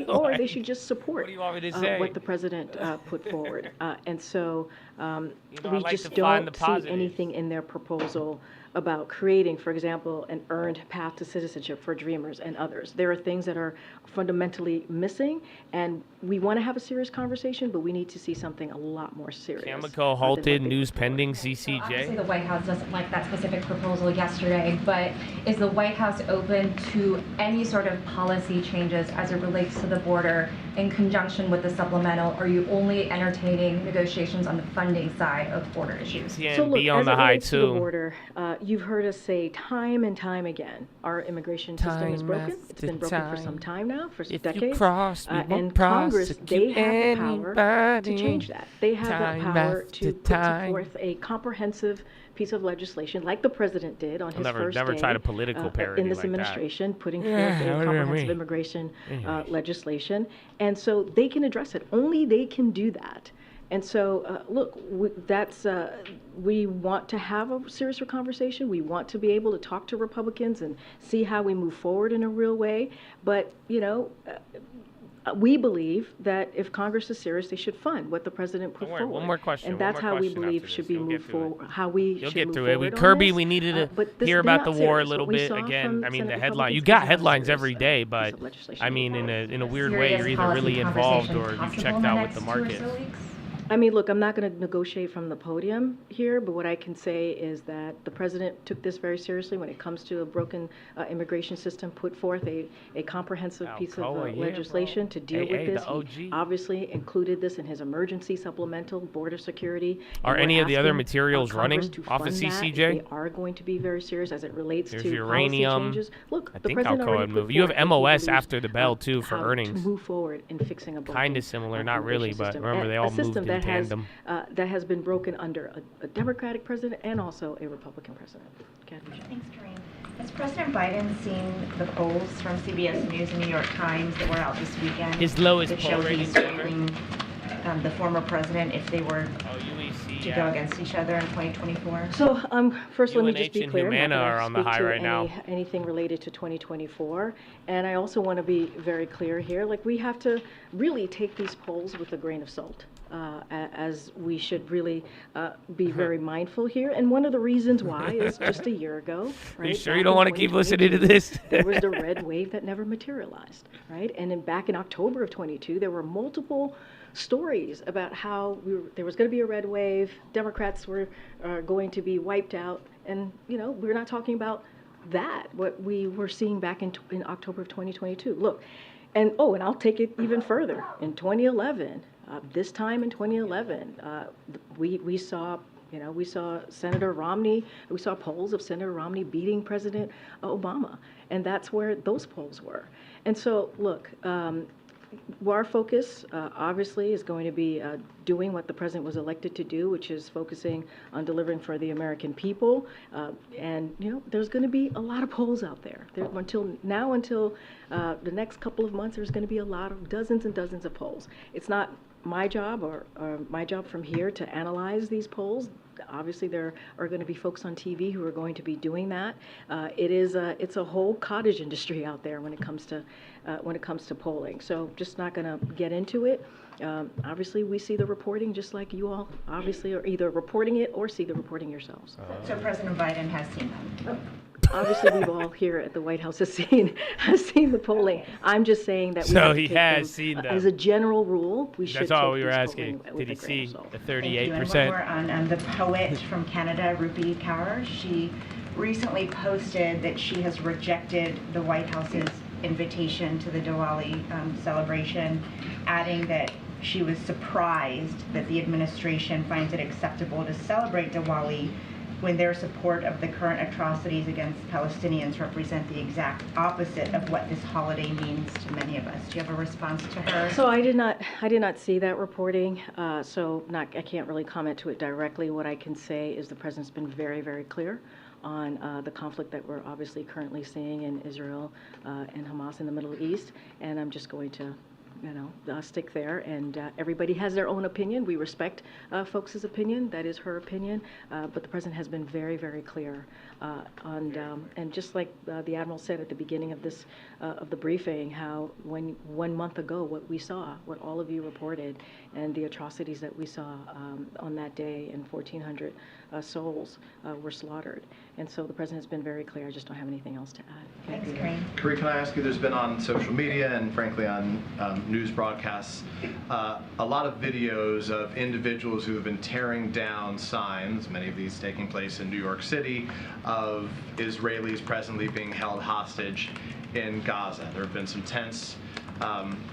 Or they should just support what the president put forward. And so we like just don't see anything in their proposal about creating, for example, an earned path to citizenship for Dreamers and others. There are things that are fundamentally missing, and we want to have a serious conversation, but we need to see something a lot more serious. Cameco halted, news pending, CCJ. Obviously, the White House doesn't like that specific proposal yesterday, but is the White House open to any sort of policy changes as it relates to the border in conjunction with the supplemental? Or are you only entertaining negotiations on the funding side of border issues? So look, as it relates to the border, you've heard us say time and time again, our immigration system is broken. It's been broken for some time now, for decades. And Congress, they have the power to change that. They have the power to put forth a comprehensive piece of legislation, like the president did on his first day tried a political parody in this like administration, putting forth a comprehensive immigration legislation. And so they can address it. Only they can do that. And so, look, we want to have a serious conversation. We want to be able to talk to Republicans and see how we move forward in a real way. But, we believe that if Congress is serious, they should fund what the president put forward. One more question. And that's how we believe should be moved forward. How we You'll should get move through forward it. Kirby, we needed to hear about the war a serious. little What we bit saw again. from I mean, the Senate headline. You Republicans got is headlines not every day, but I mean, in a weird way, you're either really involved or you checked out with the market. I mean, look, I'm not going to negotiate from the podium here, but what I can say is that the president took this very seriously when it comes to a broken immigration system, put forth a comprehensive piece of legislation to deal with this. He obviously included this in his emergency supplemental border security. Are any of the other materials running off of CCJ? They are going to be very serious as it relates to uranium. policy changes. Look, I the think president Alcoa already would put move. You have forth MOS after the bell too for earnings. To move forward in fixing a kind of similar, not really, but remember they all moved in tandem. That has been broken under a Democratic president and also a Republican president. Thanks, Karine. Has President Biden seen the polls from CBS News and New York Times that were out this weekend? His lowest that show poll rating he's beating the former president if they were to go against each other in 2024? So, first, let me just be and clear. Humana I'm not are gonna on the speak high to right now. anything related to 2024. And I also want to be very clear here. Like, we have to really take these polls with a grain of salt, as we should really be very mindful here. And one of the reasons why is just a year ago, right? You sure back you don't in want to keep listening to this? there was the red wave that never materialized, right? And then back in October of 22, there were multiple stories about how there was going to be a red wave, Democrats were going to be wiped out, and we're not talking about that, what we were seeing back in October of 2022. Look, and I'll take it even further. In 2011, this time in 2011, we saw Senator Romney, we saw polls of Senator Romney beating President Obama, and that's where those polls were. And so, look, our focus obviously is going to be doing what the president was elected to do, which is focusing on delivering for the American people. And there's going to be a lot of polls out there. Until the next couple of months, there's going to be dozens and dozens of polls. It's not my job or my job from here to analyze these polls. Obviously, there are going to be folks on TV who are going to be doing that. It's a whole cottage industry out there when it comes to polling. So just not going to get into it. Obviously, we see the reporting just like you all obviously are either reporting it or see the reporting yourselves. So President Biden has seen them? Obviously, we've all here at the White House has seen the polling. I'm just saying that we have to he take has them, seen them. as a general rule. We should. That's all take we were these asking. polling with Did he a grain of see salt. the Thank you. And 38%? one more on the poet from Canada, Rupi Kaur. She recently posted that she has rejected the White House's invitation to the Diwali celebration, adding that she was surprised that the administration finds it acceptable to celebrate Diwali when their support of the current atrocities against Palestinians represent the exact opposite of what this holiday means to many of us. Do you have a response to her? So I did not see that reporting. I can't really comment to it directly. What I can say is the president's been very, very clear on the conflict that we're obviously currently seeing in Israel and Hamas in the Middle East, and I'm just going to stick there, and everybody has their own opinion. We respect folks' opinion. That is her opinion, but the president has been very, very clear and just like the Admiral said at the beginning of the briefing, how when 1 month ago what all of you reported, and the atrocities that we saw on that day, and 1,400 souls were slaughtered. And so the president has been very clear. I just don't have anything else to add. Thanks, Karine. Karine, can I ask you, there's been on social media and frankly on news broadcasts, a lot of videos of individuals who have been tearing down signs, many of these taking place in New York City, of Israelis presently being held hostage in Gaza. There have been some tense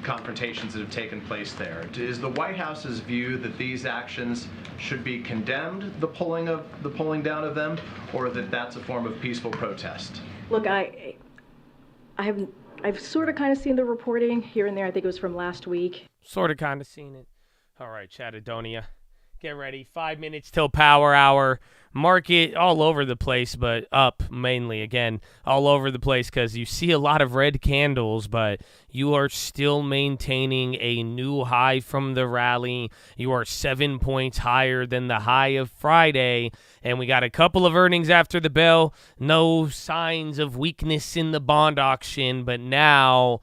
confrontations that have taken place there. Is the White House's view that these actions should be condemned, the pulling down of them, or that that's a form of peaceful protest? Look, I've sort of kind of seen the reporting here and there. I think it was from last week. Sort of kind of seen it. All right, Chattadonia. Get ready. 5 minutes till power hour. Market all over the place, but up mainly. Again, all over the place because you see a lot of red candles, but you are still maintaining a new high from the rally. You are 7 points higher than the high of Friday, and we got a couple of earnings after the bell. No signs of weakness in the bond auction, but now,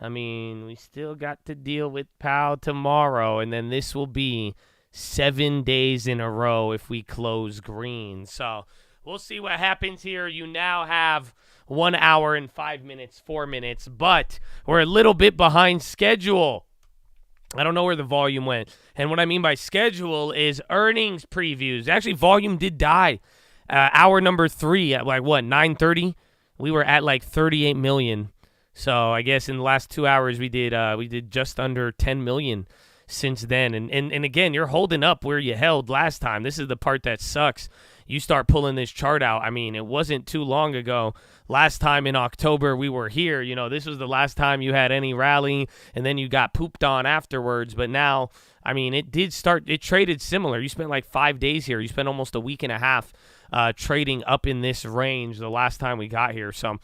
we still got to deal with Powell tomorrow, and then this will be 7 days in a row if we close green. So we'll see what happens here. You now have 1 hour and 5 minutes, 4 minutes, but we're a little bit behind schedule. I don't know where the volume went. And what I mean by schedule is earnings previews. Actually, volume did die. Hour number 3 at 9:30? We were at 38 million. So I guess in the last 2 hours we did just under 10 million since then. And again, you're holding up where you held last time. This is the part that sucks. You start pulling this chart out. It wasn't too long ago. Last time in October we were here. This was the last time you had any rally, and then you got pooped on afterwards. But now, it traded similar. You spent 5 days here. You spent almost a week and a half trading up in this range the last time we got here. So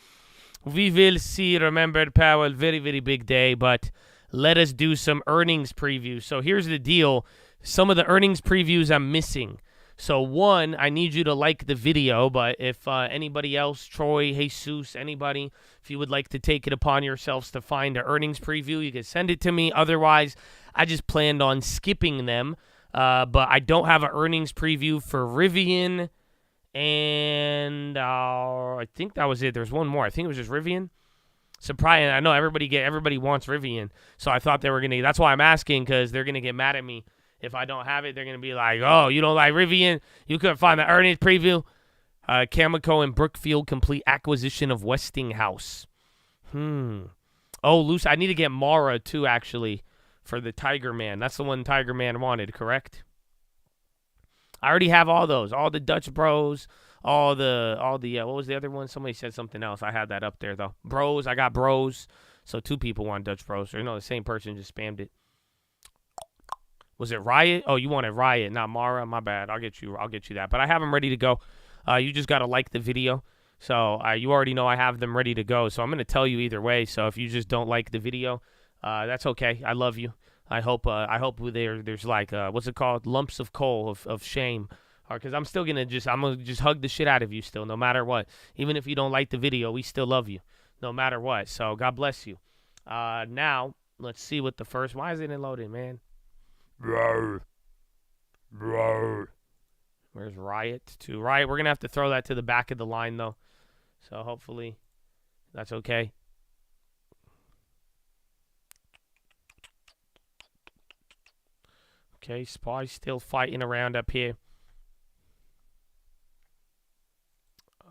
we will see. Remember, Powell, very, very big day, but let us do some earnings preview. So here's the deal. some of the earnings previews I'm missing. So one, I need you to like the video, but if anybody else, Troy, Jesus, anybody, if you would like to take it upon yourselves to find an earnings preview, you can send it to me. Otherwise, I just planned on skipping them. But I don't have an earnings preview for Rivian, and I think that was it. There's one more. I think it was just Rivian. Surprising. I know everybody wants Rivian, so I thought they were gonna. That's why I'm asking, because they're gonna get mad at me if I don't have it. They're gonna be like, "Oh, you don't like Rivian? You couldn't find the earnings preview." Cameco and Brookfield complete acquisition of Westinghouse. Oh, Luce, I need to get Mara too, actually, for the Tiger Man. That's the one Tiger Man wanted, correct? I already have all those, all the Dutch Bros, all the what was the other one? Somebody said something else. I had that up there though. Bros, I got Bros. So 2 people want Dutch Bros. Or no, the same person just spammed it. Was it Riot? Oh, you wanted Riot, not Mara. My bad. I'll get you that. But I have them ready to go. You just gotta like the video. So you already know I have them ready to go. So I'm gonna tell you either way. So if you just don't like the video, that's okay. I love you. I hope there's like what's it called? Lumps of coal of shame. Because I'm gonna just hug the shit out of you still, no matter what. Even if you don't like the video, we still love you, no matter what. So God bless you. Now let's see what the first. Why isn't it loading, man? Bro. Where's Riot? To Riot. We're gonna have to throw that to the back of the line though. So hopefully that's okay. Okay, Spy's still fighting around up here.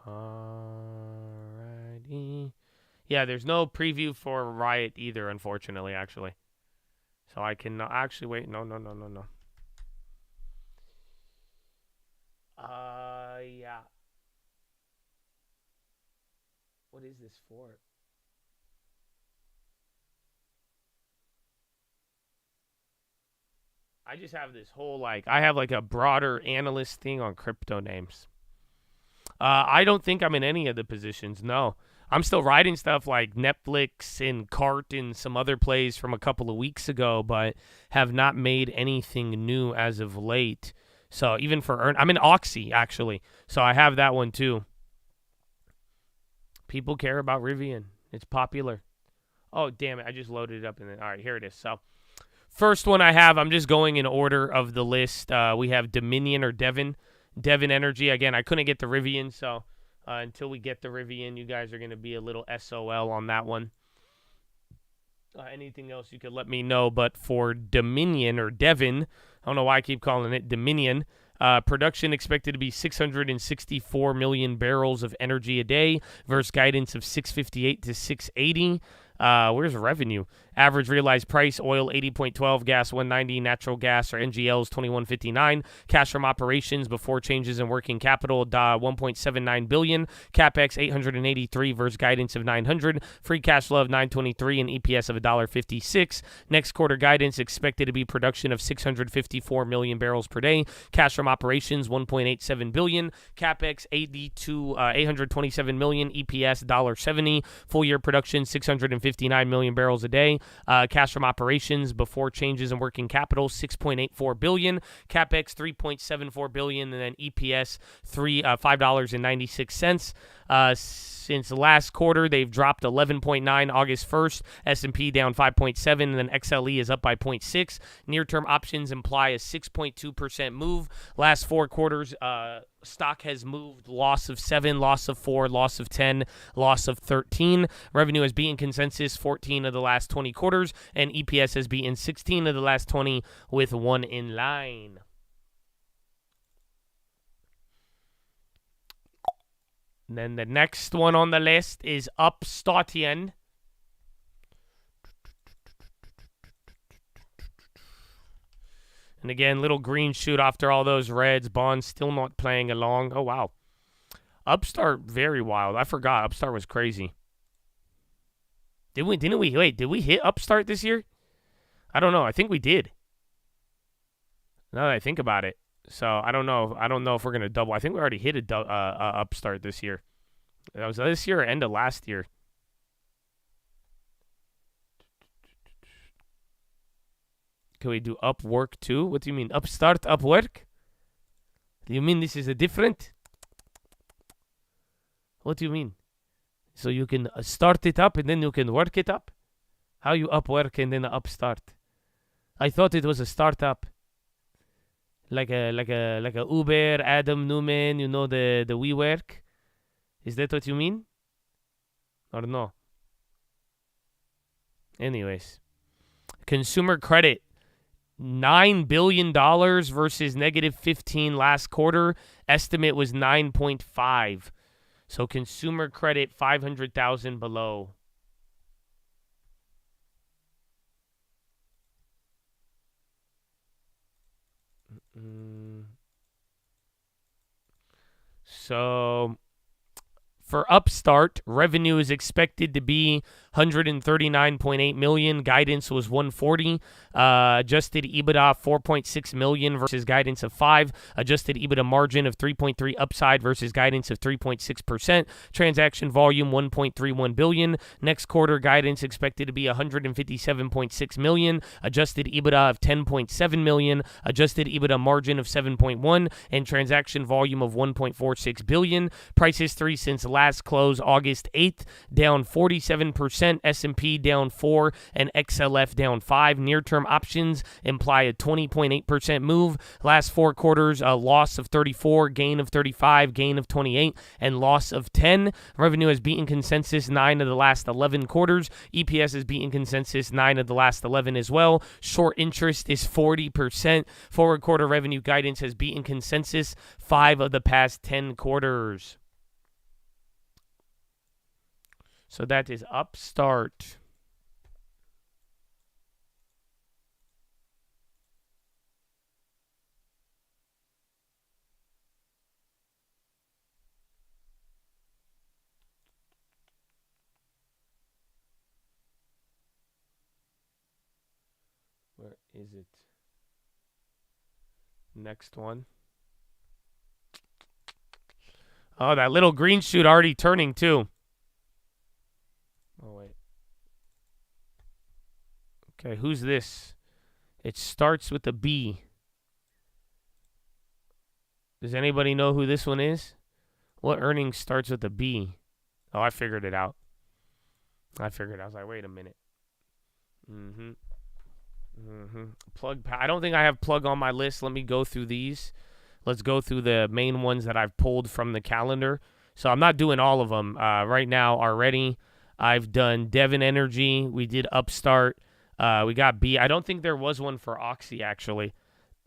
Alrighty. Yeah, there's no preview for Riot either, unfortunately, actually. So I can actually wait. No. Yeah. What is this for? I just have this whole, I have a broader analyst thing on crypto names. I don't think I'm in any of the positions, no. I'm still writing stuff like Netflix and Cart and some other plays from a couple of weeks ago, but have not made anything new as of late. So even for I'm in Oxy, actually. So I have that one too. People care about Rivian. It's popular. Oh, damn it. I just loaded it up. All right, here it is. So first one I have, I'm just going in order of the list. We have Dominion or Devon Energy. Again, I couldn't get the Rivian, so until we get the Rivian, you guys are going to be a little SOL on that one. Anything else you could let me know, but for Dominion or Devon, I don't know why I keep calling it Dominion, production expected to be 664 million barrels of energy a day versus guidance of 658 to 680. Where's revenue? Average realized price, oil 80.12, gas 190, natural gas or NGLs 21.59. Cash from operations before changes in working capital, 1.79 billion. CapEx 883 versus guidance of 900. Free cash flow of 923 and EPS of $1.56. Next quarter guidance expected to be production of 654 million barrels per day. Cash from operations 1.87 billion. CapEx 827 million. EPS $1.70. Full year production 659 million barrels a day. Cash from operations before changes in working capital, $6.84 billion. CapEx, $3.74 billion. And then EPS, $5.96. Since the last quarter, they've dropped 11.9 August 1st. S&P down 5.7, and then XLE is up by 0.6. Near-term options imply a 6.2% move. Last 4 quarters, stock has moved loss of 7, loss of 4, loss of 10, loss of 13. Revenue has beaten consensus 14 of the last 20 quarters, and EPS has beaten 16 of the last 20 with 1 in line. And then the next one on the list is Upstartian. And again, little green shoot after all those reds. Bonds still not playing along. Oh, wow. Upstart, very wild. I forgot. Upstart was crazy. Did we hit Upstart this year? I don't know. I think we did. Now that I think about it. So I don't know. I don't know if we're gonna double. I think we already hit a Upstart this year. That was this year or end of last year. Can we do Upwork too? What do you mean? Upstart, Upwork? Do you mean this is a different? What do you mean? So you can start it up and then you can work it up? How you Upwork and then upstart? I thought it was a startup. Like a Uber, Adam Newman, you know, the WeWork. Is that what you mean? Or no? Anyways. Consumer credit. $9 billion versus negative 15 last quarter. Estimate was 9.5. So consumer credit 500,000 below. So for Upstart, revenue is expected to be 139.8 million. Guidance was 140. Adjusted EBITDA 4.6 million versus guidance of 5. Adjusted EBITDA margin of 3.3 upside versus guidance of 3.6%. Transaction volume 1.31 billion. Next quarter guidance expected to be 157.6 million. Adjusted EBITDA of 10.7 million. Adjusted EBITDA margin of 7.1 and transaction volume of 1.46 billion. Price history since last close August 8th down 47%. S&P down 4 and XLF down 5. Near-term options imply a 20.8% move. Last 4 quarters, a loss of 34, gain of 35, gain of 28, and loss of 10. Revenue has beaten consensus 9 of the last 11 quarters. EPS has beaten consensus 9 of the last 11 as well. Short interest is 40%. Forward quarter revenue guidance has beaten consensus 5 of the past 10 quarters. So that is Upstart. Where is it? Next one. Oh, that little green shoot already turning too. Oh, wait. Okay, who's this? It starts with a B. Does anybody know who this one is? What earnings starts with a B? Oh, I figured it out. I was like, wait a minute. Plug. I don't think I have plug on my list. Let me go through these. Let's go through the main ones that I've pulled from the calendar. So I'm not doing all of them right now already. I've done Devon Energy. We did Upstart. We got B. I don't think there was one for Oxy, actually.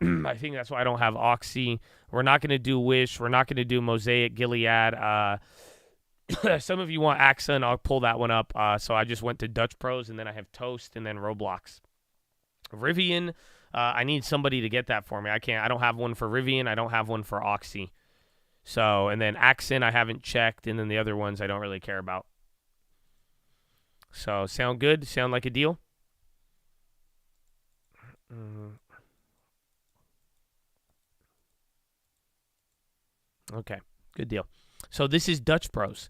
I think that's why I don't have Oxy. We're not going to do Wish. We're not going to do Mosaic, Gilead. Some of you want AXA, and I'll pull that one up. So I just went to Dutch Pros, and then I have Toast, and then Roblox. Rivian, I need somebody to get that for me. I don't have one for Rivian. I don't have one for Oxy. So, and then Axon, I haven't checked, and then the other ones I don't really care about. So, sound good? Sound like a deal? Okay, good deal. So this is Dutch Bros.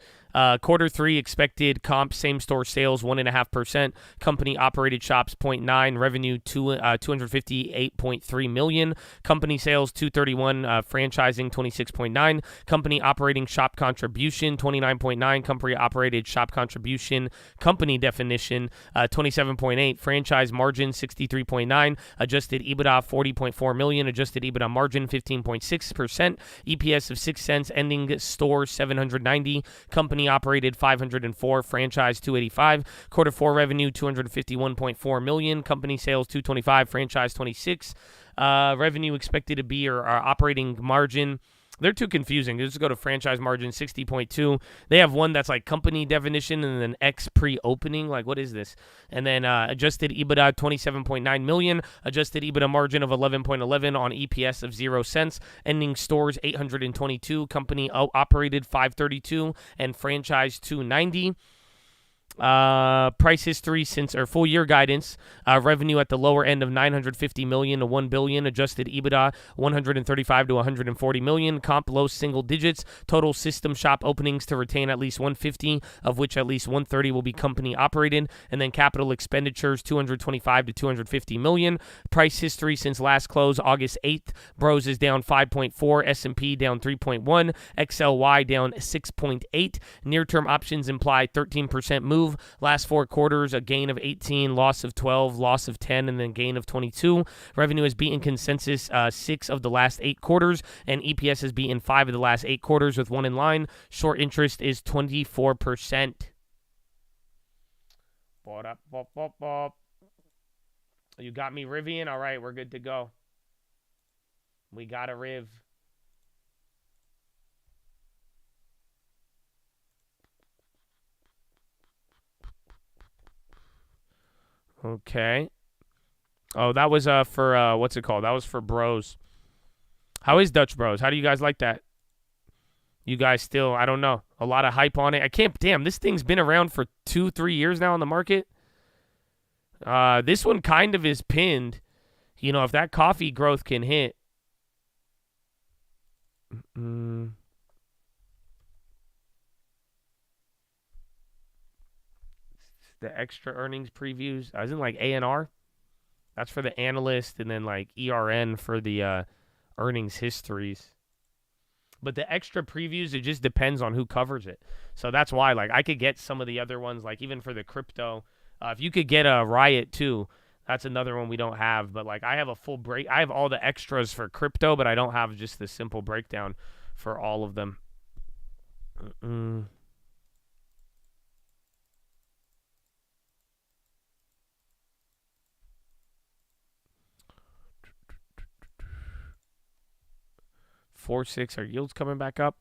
Quarter 3 expected comp same-store sales 1.5%. Company-operated shops 0.9. Revenue 258.3 million. Company sales 231. Franchising 26.9. Company operating shop contribution 29.9. Company-operated shop contribution company definition 27.8. Franchise margin 63.9. Adjusted EBITDA 40.4 million. Adjusted EBITDA margin 15.6%. EPS of 6 cents. Ending store 790. Company operated 504, franchise 285. Quarter 4 revenue 251.4 million. Company sales 225, franchise 26. Revenue expected to be or operating margin. They're too confusing. Just go to franchise margin 60.2. They have one that's like company definition and then X pre-opening. Like, what is this? And then adjusted EBITDA 27.9 million. Adjusted EBITDA margin of 11.11 on EPS of 0 cents. Ending stores 822. Company operated 532 and franchise 290. Price history since our full year guidance, revenue at the lower end of 950 million to 1 billion, adjusted EBITDA 135 to 140 million, comp low single digits, total system shop openings to retain at least 150, of which at least 130 will be company operated, and then capital expenditures 225 to 250 million. Price history since last close August 8th, Bros is down 5.4, S&P down 3.1, XLY down 6.8. Near-term options imply 13% move. Last 4 quarters, a gain of 18, loss of 12, loss of 10, and then gain of 22. Revenue has beaten consensus 6 of the last 8 quarters, and EPS has beaten 5 of the last 8 quarters with 1 in line. Short interest is 24%. You got me, Rivian? All right, we're good to go. We got a Riv. Okay. Oh, that was for what's it called? That was for Bros. How is Dutch Bros? How do you guys like that? You guys still, I don't know, a lot of hype on it. I can't, damn, this thing's been around for 2-3 years now on the market. This one kind of is pinned. You know, if that coffee growth can hit. The extra earnings previews. Isn't like A&R? That's for the analyst, and then like ERN for the earnings histories. But the extra previews, it just depends on who covers it. So that's why, like, I could get some of the other ones, like even for the crypto. If you could get a Riot too, that's another one we don't have. But like, I have a full break. I have all the extras for crypto, but I don't have just the simple breakdown for all of them. 4.6. Our yields coming back up.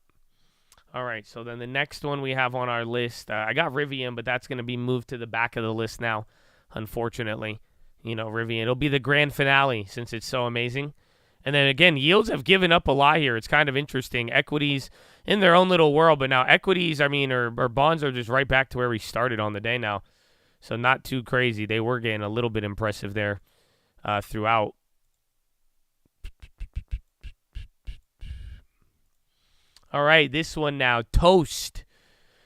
All right, so then the next one we have on our list, I got Rivian, but that's going to be moved to the back of the list now, unfortunately. You know, Rivian, it'll be the grand finale since it's so amazing. And then again, yields have given up a lot here. It's kind of interesting. Equities in their own little world, but now equities, I mean, or bonds are just right back to where we started on the day now. So not too crazy. They were getting a little bit impressive there throughout. All right, this one now, Toast.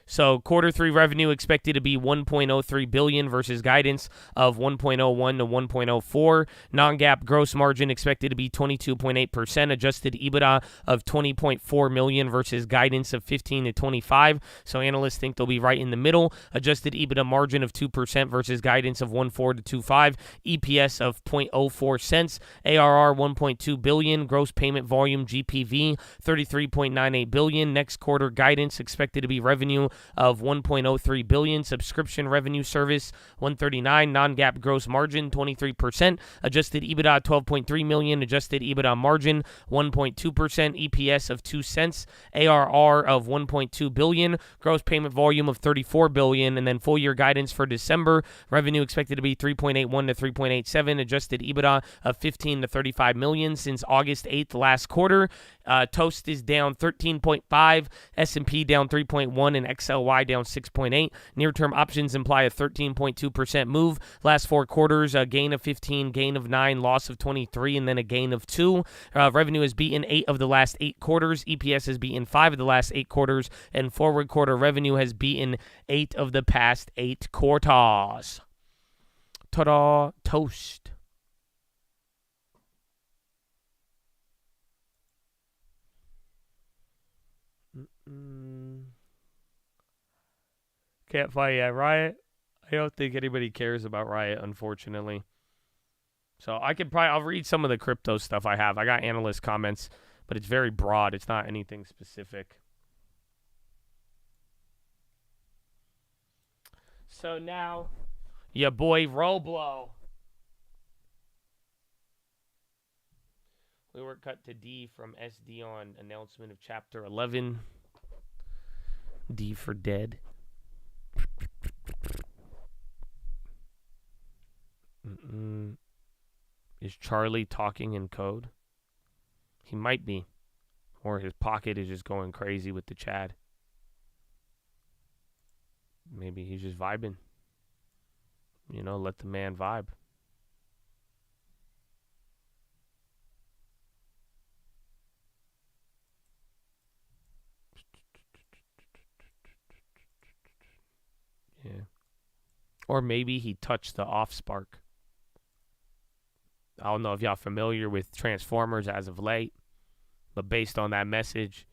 So Q3 revenue expected to be $1.03 billion versus guidance of $1.01 to $1.04. Non-GAAP gross margin expected to be 22.8%. Adjusted EBITDA of $20.4 million versus guidance of 15 to 25. So analysts think they'll be right in the middle. Adjusted EBITDA margin of 2% versus guidance of 1.4 to 2.5. EPS of 0.04 cents. ARR 1.2 billion. Gross payment volume GPV 33.98 billion. Next quarter guidance expected to be revenue of $1.03 billion, subscription revenue service $139, non-GAAP gross margin 23%, adjusted EBITDA $12.3 million, adjusted EBITDA margin 1.2%, EPS of 2 cents, ARR of $1.2 billion, gross payment volume of $34 billion, and then full year guidance for December, revenue expected to be 3.81 to 3.87, adjusted EBITDA of 15 to 35 million since August 8th last quarter. Toast is down 13.5, S&P down 3.1, and XLY down 6.8. Near-term options imply a 13.2% move. Last 4 quarters, a gain of 15, gain of 9, loss of 23, and then a gain of 2. Revenue has beaten 8 of the last 8 quarters. EPS has beaten 5 of the last 8 quarters, and forward quarter revenue has beaten 8 of the past 8 quarters. Ta-da! Toast. Can't find yet. Riot? I don't think anybody cares about Riot, unfortunately. So I'll read some of the crypto stuff I have. I got analyst comments, but it's very broad. It's not anything specific. So now, your boy Roblo. We were cut to D from SD on announcement of Chapter 11. D for dead. Is Charlie talking in code? He might be. Or his pocket is just going crazy with the Chad. Maybe he's just vibing. You know, let the man vibe. Yeah. Or maybe he touched the off spark. I don't know if y'all familiar with Transformers as of late, but based on that message,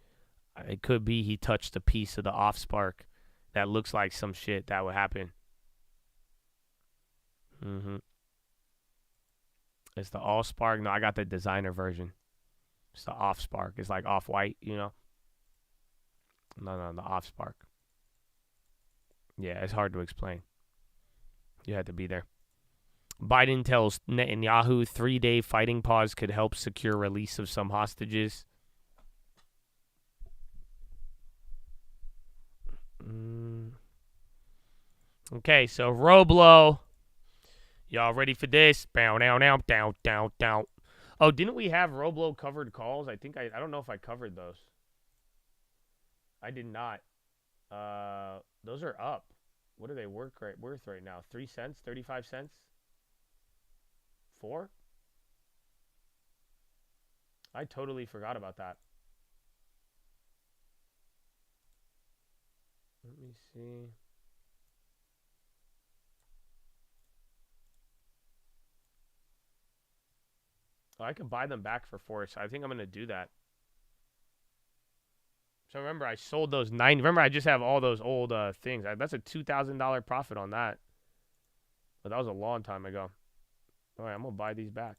it could be he touched a piece of the off spark that looks like some shit that would happen. It's the all spark. No, I got the designer version. It's the off spark. It's like off white, you know. No, the off spark. Yeah, it's hard to explain. You had to be there. Biden tells Netanyahu 3-day fighting pause could help secure release of some hostages. Okay, so Roblo. Y'all ready for this? Bow, down, down, down, down, down. Oh, didn't we have Roblo covered calls? I don't know if I covered those. I did not. Those are up. What do they worth right now? 3 cents? 35 cents? 4? I totally forgot about that. Let me see. Oh, I can buy them back for 4, so I think I'm going to do that. So remember, I sold those 9. Remember, I just have all those old things. That's a $2,000 profit on that. But that was a long time ago. All right, I'm going to buy these back.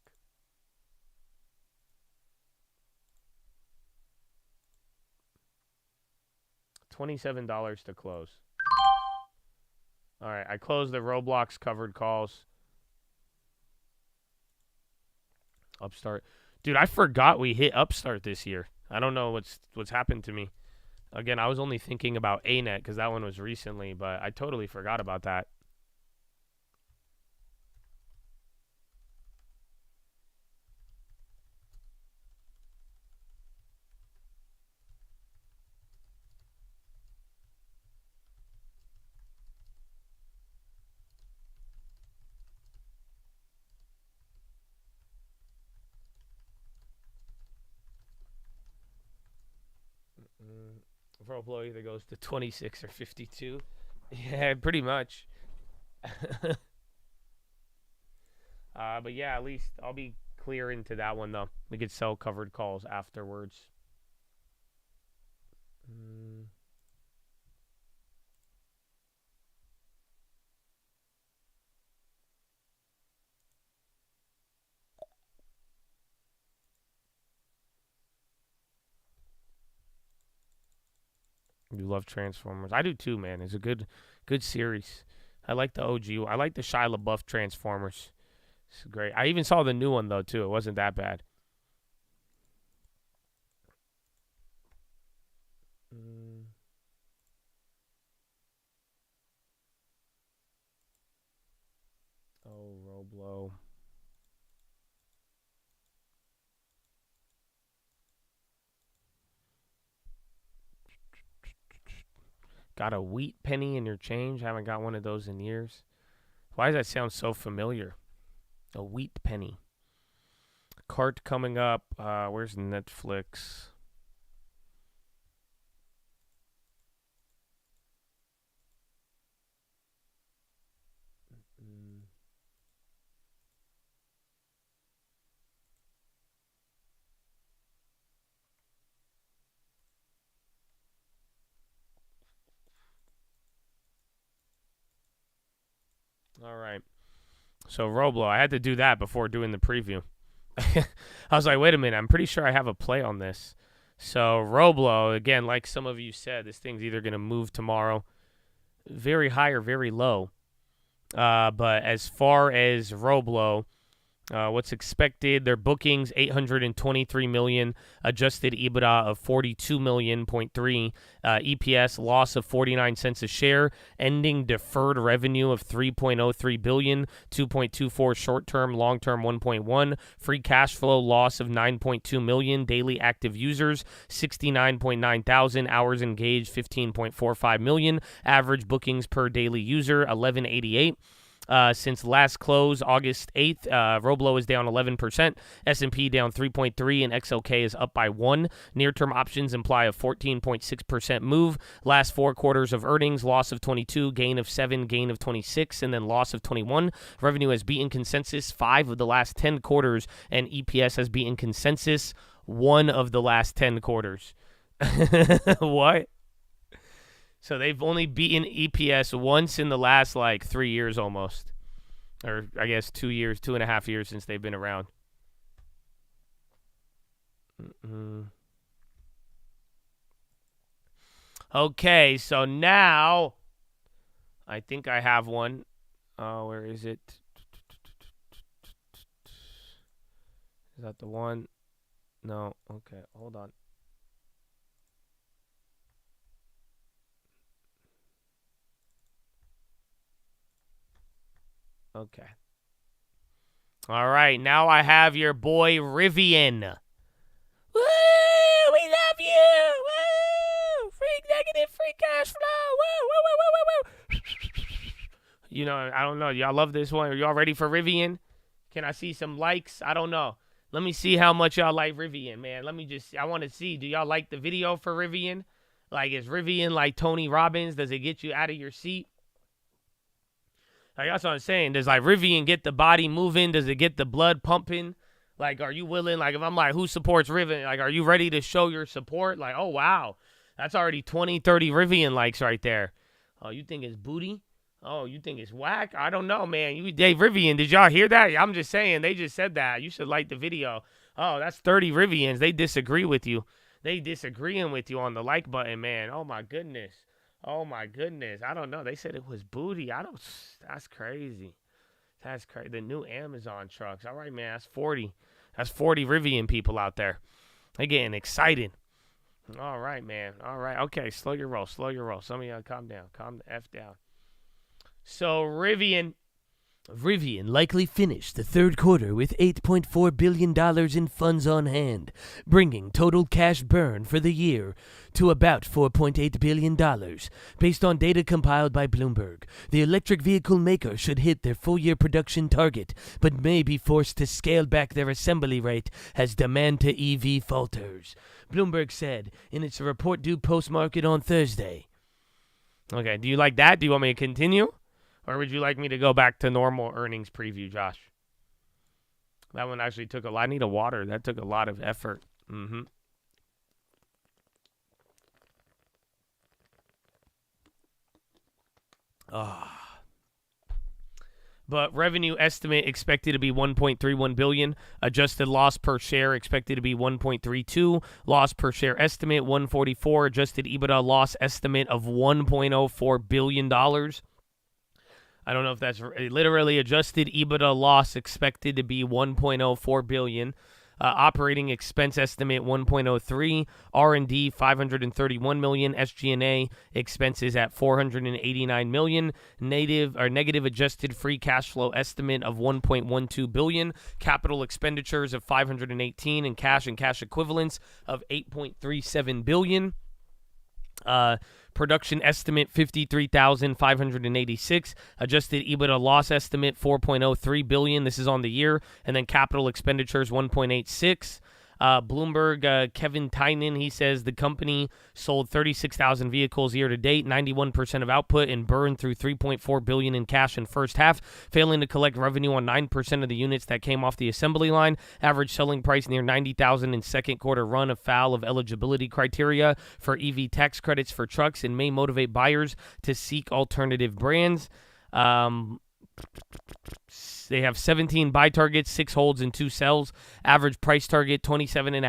$27 to close. All right, I closed the Roblox covered calls. Upstart. Dude, I forgot we hit Upstart this year. I don't know what's happened to me. Again, I was only thinking about ANET because that one was recently, but I totally forgot about that. Roblo either goes to 26 or 52. Yeah, pretty much. But yeah, at least I'll be clear into that one, though. We could sell covered calls afterwards. You love Transformers. I do too, man. It's a good series. I like the OG. I like the Shia LaBeouf Transformers. It's great. I even saw the new one, though, too. It wasn't that bad. Oh, Roblo. Got a wheat penny in your change? Haven't got one of those in years. Why does that sound so familiar? A wheat penny. Cart coming up. Where's Netflix? All right. So Roblo, I had to do that before doing the preview. I was like, wait a minute, I'm pretty sure I have a play on this. So Roblo, again, like some of you said, this thing's either going to move tomorrow very high or very low. But as far as Roblo, What's expected? Their bookings, $823 million, adjusted EBITDA of $42 million, EPS loss of 49 cents a share, ending deferred revenue of $3.03 billion, 2.24 short-term, long-term 1.1, free cash flow loss of 9.2 million, daily active users 69.9 thousand, hours engaged 15.45 million, average bookings per daily user 1188. Since last close, August 8th, Roblo is down 11%, S&P down 3.3%, and XLK is up by 1. Near-term options imply a 14.6% move. Last 4 quarters of earnings, loss of 22, gain of 7, gain of 26, and then loss of 21. Revenue has beaten consensus 5 of the last 10 quarters, and EPS has beaten consensus 1 of the last 10 quarters. What? So they've only beaten EPS once in the last, 3 years almost. Or, I guess, 2 years, 2.5 years since they've been around. Okay, so now I think I have one. Where is it? Is that the one? No. Okay, hold on. Okay. All right, now I have your boy Rivian. Woo! We love you! Woo! Free negative free cash flow! Woo! Woo! Woo! Woo! Woo! Woo! You know, I don't know. Y'all love this one? Are y'all ready for Rivian? Can I see some likes? I don't know. Let me see how much y'all like Rivian, man. I want to see. Do y'all like the video for Rivian? Like, is Rivian like Tony Robbins? Does it get you out of your seat? Like, that's what I'm saying. Does, Rivian get the body moving? Does it get the blood pumping? Like, are you willing? Like, if I'm like, who supports Rivian? Like, are you ready to show your support? Like, oh, wow. That's already 20, 30 Rivian likes right there. Oh, you think it's booty? Oh, you think it's whack? I don't know, man. Dave Rivian, did y'all hear that? I'm just saying. They just said that. You should like the video. Oh, that's 30 Rivians. They disagree with you. They disagreeing with you on the like button, man. Oh, my goodness. Oh, my goodness. I don't know. They said it was booty. That's crazy. That's crazy. The new Amazon trucks. All right, man. That's 40. That's 40 Rivian people out there. They're getting excited. All right, man. All right. Okay, slow your roll. Slow your roll. Some of y'all calm down. Calm the F down. So, Rivian likely finished the third quarter with $8.4 billion in funds on hand, bringing total cash burn for the year to about $4.8 billion. Based on data compiled by Bloomberg, the electric vehicle maker should hit their full-year production target, but may be forced to scale back their assembly rate as demand to EV falters, Bloomberg said in its report due post-market on Thursday. Okay, do you like that? Do you want me to continue? Or would you like me to go back to normal earnings preview, Josh? That one actually took a lot. I need a water. That took a lot of effort. But revenue estimate expected to be $1.31 billion. Adjusted loss per share expected to be $1.32. Loss per share estimate $1.44. Adjusted EBITDA loss estimate of $1.04 billion. I don't know if that's literally adjusted EBITDA loss expected to be $1.04 billion. Operating expense estimate $1.03, R&D $531 million, SG&A expenses at $489 million, negative adjusted free cash flow estimate of $1.12 billion, capital expenditures of $518, and cash equivalents of $8.37 billion. Production estimate 53,586. Adjusted EBITDA loss estimate $4.03 billion. This is on the year. And then capital expenditures 1.86. Bloomberg, Kevin Tynan, he says the company sold 36,000 vehicles year to date, 91% of output, and burned through $3.4 billion in cash in first half, failing to collect revenue on 9% of the units that came off the assembly line. Average selling price near $90,000 in second quarter run afoul of eligibility criteria for EV tax credits for trucks and may motivate buyers to seek alternative brands. They have 17 buy targets, 6 holds, and 2 sells. Average price target 27.5,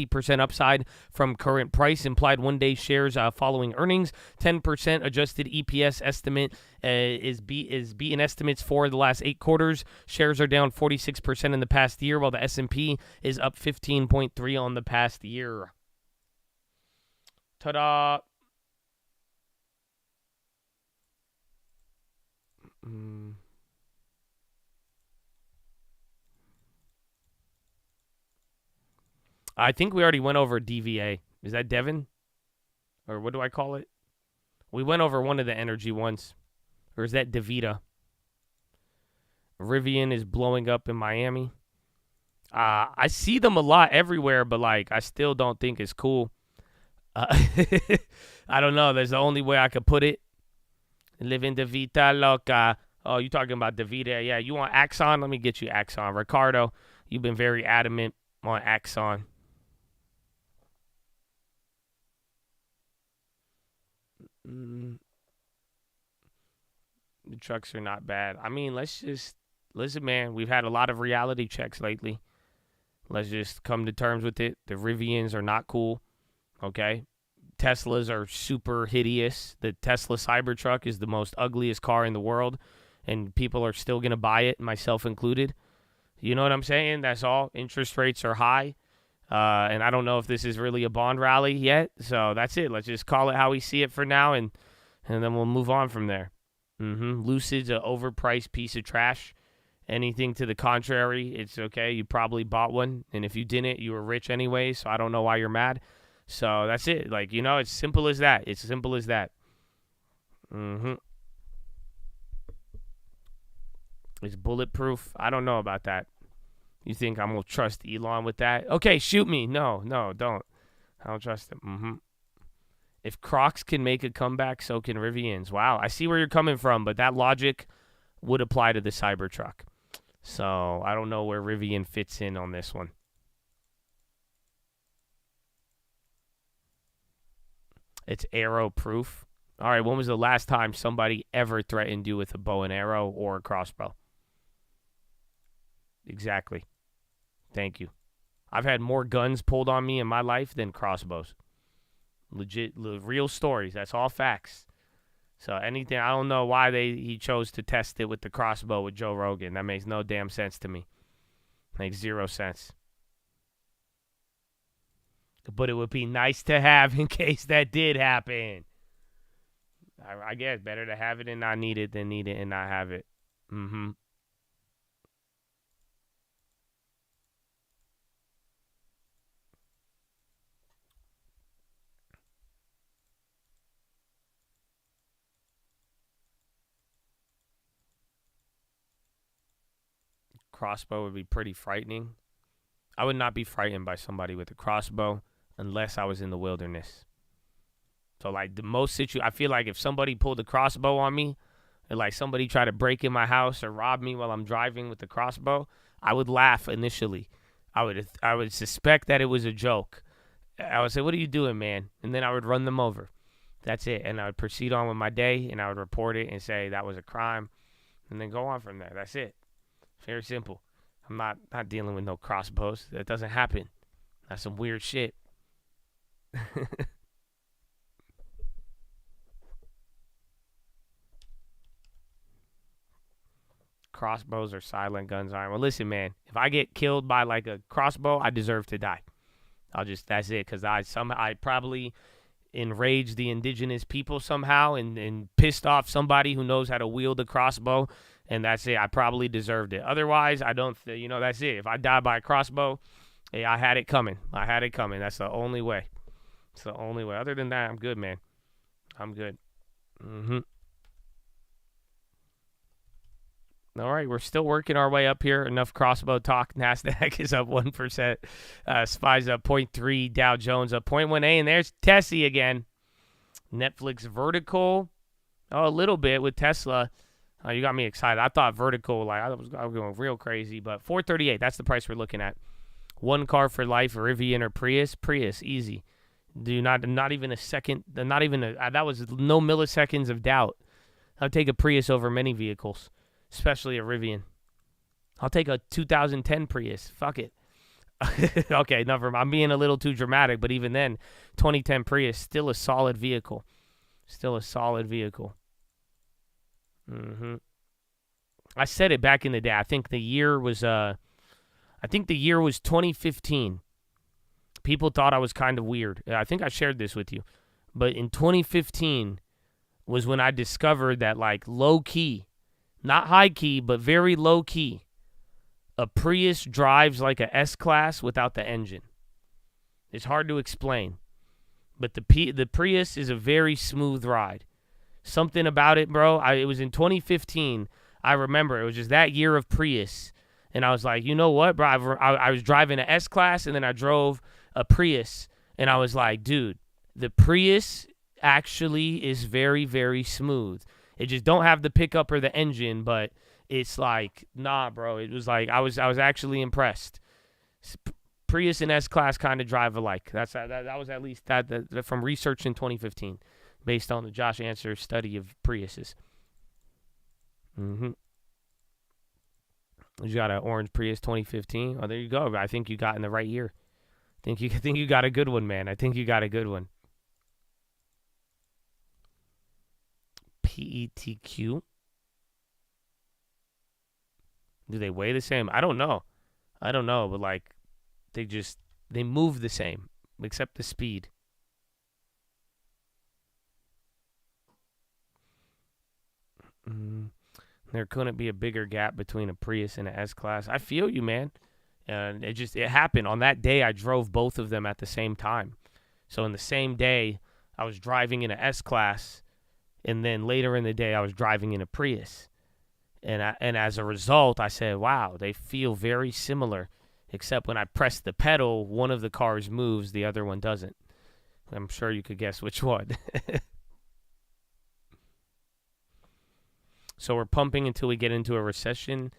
60% upside from current price. Implied one-day shares following earnings. 10% adjusted EPS estimate is beaten estimates for the last 8 quarters. Shares are down 46% in the past year, while the S&P is up 15.3 on the past year. Ta-da! I think we already went over DVA. Is that Devin? Or what do I call it? We went over one of the energy ones. Or is that Davita? Rivian is blowing up in Miami. I see them a lot everywhere, but like I still don't think it's cool. I don't know. There's the only way I could put it. Living the Vita Loca. Oh, you talking about Davita? Yeah, you want Axon? Let me get you Axon. Ricardo, you've been very adamant on Axon. The trucks are not bad. I mean, listen, man. We've had a lot of reality checks lately. Let's just come to terms with it. The Rivians are not cool. Okay? Teslas are super hideous. The Tesla Cybertruck is the most ugliest car in the world, and people are still going to buy it, myself included. You know what I'm saying? That's all. Interest rates are high, and I don't know if this is really a bond rally yet, so that's it. Let's just call it how we see it for now, and then we'll move on from there. Lucid's an overpriced piece of trash. Anything to the contrary, it's okay. You probably bought one, and if you didn't, you were rich anyway, so I don't know why you're mad. So that's it. Like, you know, it's simple as that. It's simple as that. It's bulletproof. I don't know about that. You think I'm going to trust Elon with that? Okay, shoot me. No, don't. I don't trust him. If Crocs can make a comeback, so can Rivians. Wow, I see where you're coming from, but that logic would apply to the Cybertruck. So I don't know where Rivian fits in on this one. It's arrow proof. All right, when was the last time somebody ever threatened you with a bow and arrow or a crossbow? Exactly. Thank you. I've had more guns pulled on me in my life than crossbows. Legit, real stories. That's all facts. So anything, I don't know why he chose to test it with the crossbow with Joe Rogan. That makes no damn sense to me. Makes 0 sense. But it would be nice to have in case that did happen. I guess better to have it and not need it than need it and not have it. Crossbow would be pretty frightening. I would not be frightened by somebody with a crossbow unless I was in the wilderness. So, like, I feel like if somebody pulled a crossbow on me, and, like, somebody tried to break in my house or rob me while I'm driving with the crossbow, I would laugh initially. I would suspect that it was a joke. I would say, "What are you doing, man?" And then I would run them over. That's it. And I would proceed on with my day, and I would report it and say that was a crime, and then go on from there. That's it. Very simple. I'm not dealing with no crossbows. That doesn't happen. That's some weird shit. Crossbows or silent guns aren't. Well, listen, man. If I get killed by like a crossbow, I deserve to die. That's it. Because I probably enraged the indigenous people somehow and pissed off somebody who knows how to wield a crossbow. And that's it. I probably deserved it. Otherwise, I don't, that's it. If I die by a crossbow, hey, I had it coming. That's the only way. It's the only way. Other than that, I'm good, man. I'm good. All right, we're still working our way up here. Enough crossbow talk. NASDAQ is up 1%. SPY's up 0.3. Dow Jones up 0.18. And there's Tessie again. Netflix vertical. Oh, a little bit with Tesla. You got me excited. I thought vertical, like I was going real crazy, but 438. That's the price we're looking at. One car for life, Rivian or Prius. Prius, easy. Not even a second. That was no milliseconds of doubt. I'll take a Prius over many vehicles. especially a Rivian. I'll take a 2010 Prius. Fuck it. Okay, never mind. I'm being a little too dramatic, but even then, 2010 Prius, still a solid vehicle. Still a solid vehicle. I said it back in the day. I think the year was 2015. People thought I was kind of weird. I think I shared this with you. But in 2015 was when I discovered that, like, low key, not high key, but very low key, a Prius drives like a S-Class without the engine. It's hard to explain. But the Prius is a very smooth ride. Something about it, bro. It was in 2015. I remember it was just that year of Prius. And I was like, you know what, bro? I was driving an S-Class, and then I drove a Prius. And I was like, dude, the Prius actually is very, very smooth. It just don't have the pickup or the engine, but it's like, nah, bro. It was like, I was actually impressed. Prius and S-Class kind of drive alike. That was at least that from research in 2015, based on the Josh Answer study of Priuses. You got an orange Prius 2015. Oh, there you go. I think you got in the right year. I think you got a good one, man. I think you got a good one. PETQ. Do they weigh the same? I don't know, but like they move the same, except the speed. There couldn't be a bigger gap between a Prius and an S-Class. I feel you, man. And it happened. On that day, I drove both of them at the same time. So in the same day, I was driving in an S-Class, and then later in the day, I was driving in a Prius. And as a result, I said, wow, they feel very similar, except when I press the pedal, one of the cars moves, the other one doesn't. I'm sure you could guess which one. So we're pumping until we get into a recession.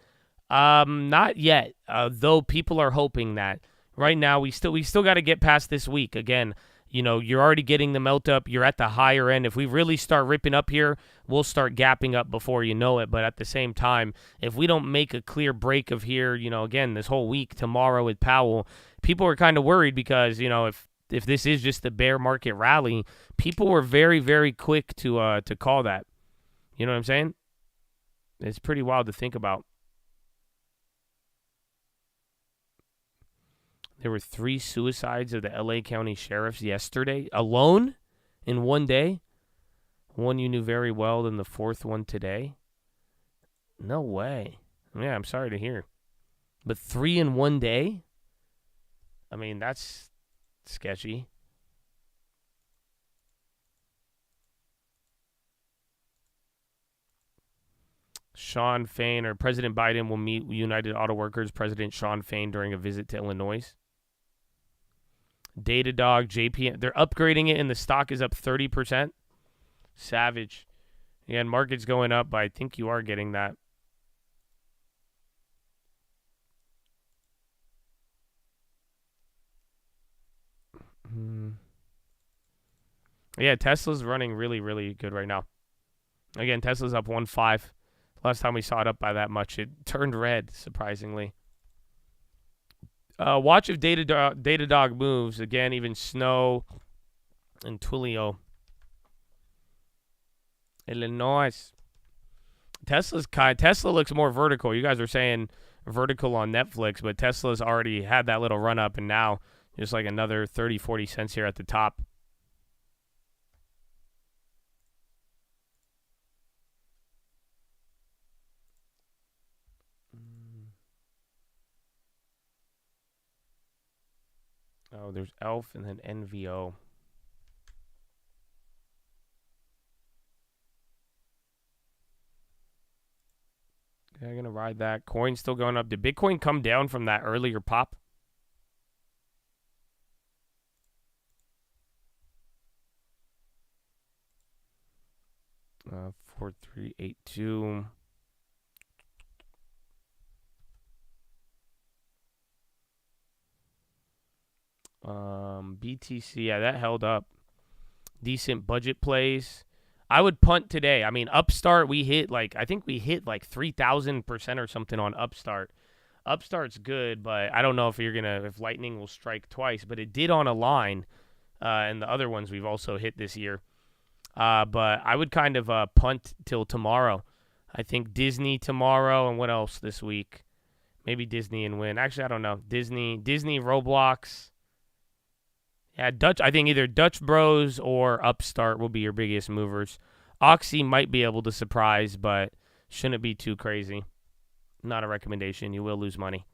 Not yet, though people are hoping that. Right now, we still got to get past this week. Again, you know, you're already getting the melt up. You're at the higher end. If we really start ripping up here, we'll start gapping up before you know it. But at the same time, if we don't make a clear break of here, you know, again, this whole week, tomorrow with Powell, people are kind of worried because, you know, if this is just a bear market rally, people were very, very quick to call that. You know what I'm saying? It's pretty wild to think about. There were 3 suicides of the LA County sheriffs yesterday alone in one day. One you knew very well, then the 4th one today. No way. Yeah, I'm sorry to hear. But 3 in one day? I mean, that's sketchy. Sean Fain, or President Biden will meet United Auto Workers President Sean Fain during a visit to Illinois. Datadog, JP, they're upgrading it and the stock is up 30%. Savage. Yeah, and market's going up, but I think you are getting that. Yeah, Tesla's running really, really good right now. Again, Tesla's up 1.5. Last time we saw it up by that much, it turned red, surprisingly. Watch if Datadog moves. Again, even Snow and Twilio. Illinois. Tesla looks more vertical. You guys were saying vertical on Netflix, but Tesla's already had that little run up, and now just like another 30, 40 cents here at the top. Oh, there's ELF and then NVO. Okay, I'm going to ride that. Coin's still going up. Did Bitcoin come down from that earlier pop? Uh, 4382. BTC, yeah, that held up. Decent budget plays. I would punt today. I mean, Upstart, I think we hit like 3,000% or something on Upstart. Upstart's good, but I don't know if lightning will strike twice, but it did on a line, and the other ones we've also hit this year. But I would kind of punt till tomorrow. I think Disney tomorrow, and what else this week? Maybe Disney and Win. Actually, I don't know. Disney, Roblox. Yeah, I think either Dutch Bros or Upstart will be your biggest movers. Oxy might be able to surprise, but shouldn't be too crazy. Not a recommendation. You will lose money.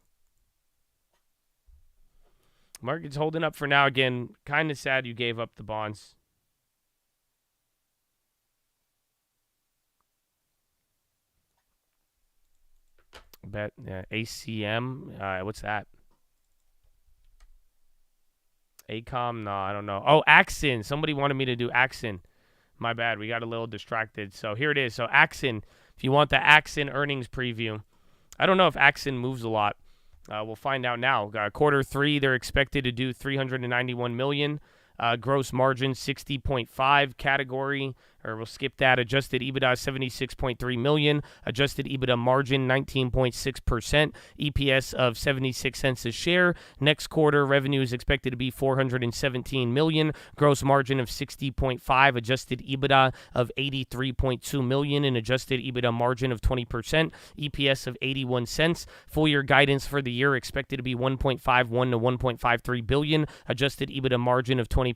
Market's holding up for now. Again, kind of sad you gave up the bonds. Bet ACM. What's that? ACOM? No, I don't know. Oh, Axon. Somebody wanted me to do Axon. My bad. We got a little distracted. So here it is. So Axon. If you want the Axon earnings preview, I don't know if Axon moves a lot. We'll find out now. Quarter 3, they're expected to do $391 million. Gross margin 60.5 category, or we'll skip that. Adjusted EBITDA 76.3 million. Adjusted EBITDA margin 19.6%. EPS of 76 cents a share. Next quarter revenue is expected to be 417 million. Gross margin of 60.5. Adjusted EBITDA of 83.2 million, and adjusted EBITDA margin of 20%. EPS of 81 cents. Full year guidance for the year expected to be 1.51 to 1.53 billion. Adjusted EBITDA margin of 20%.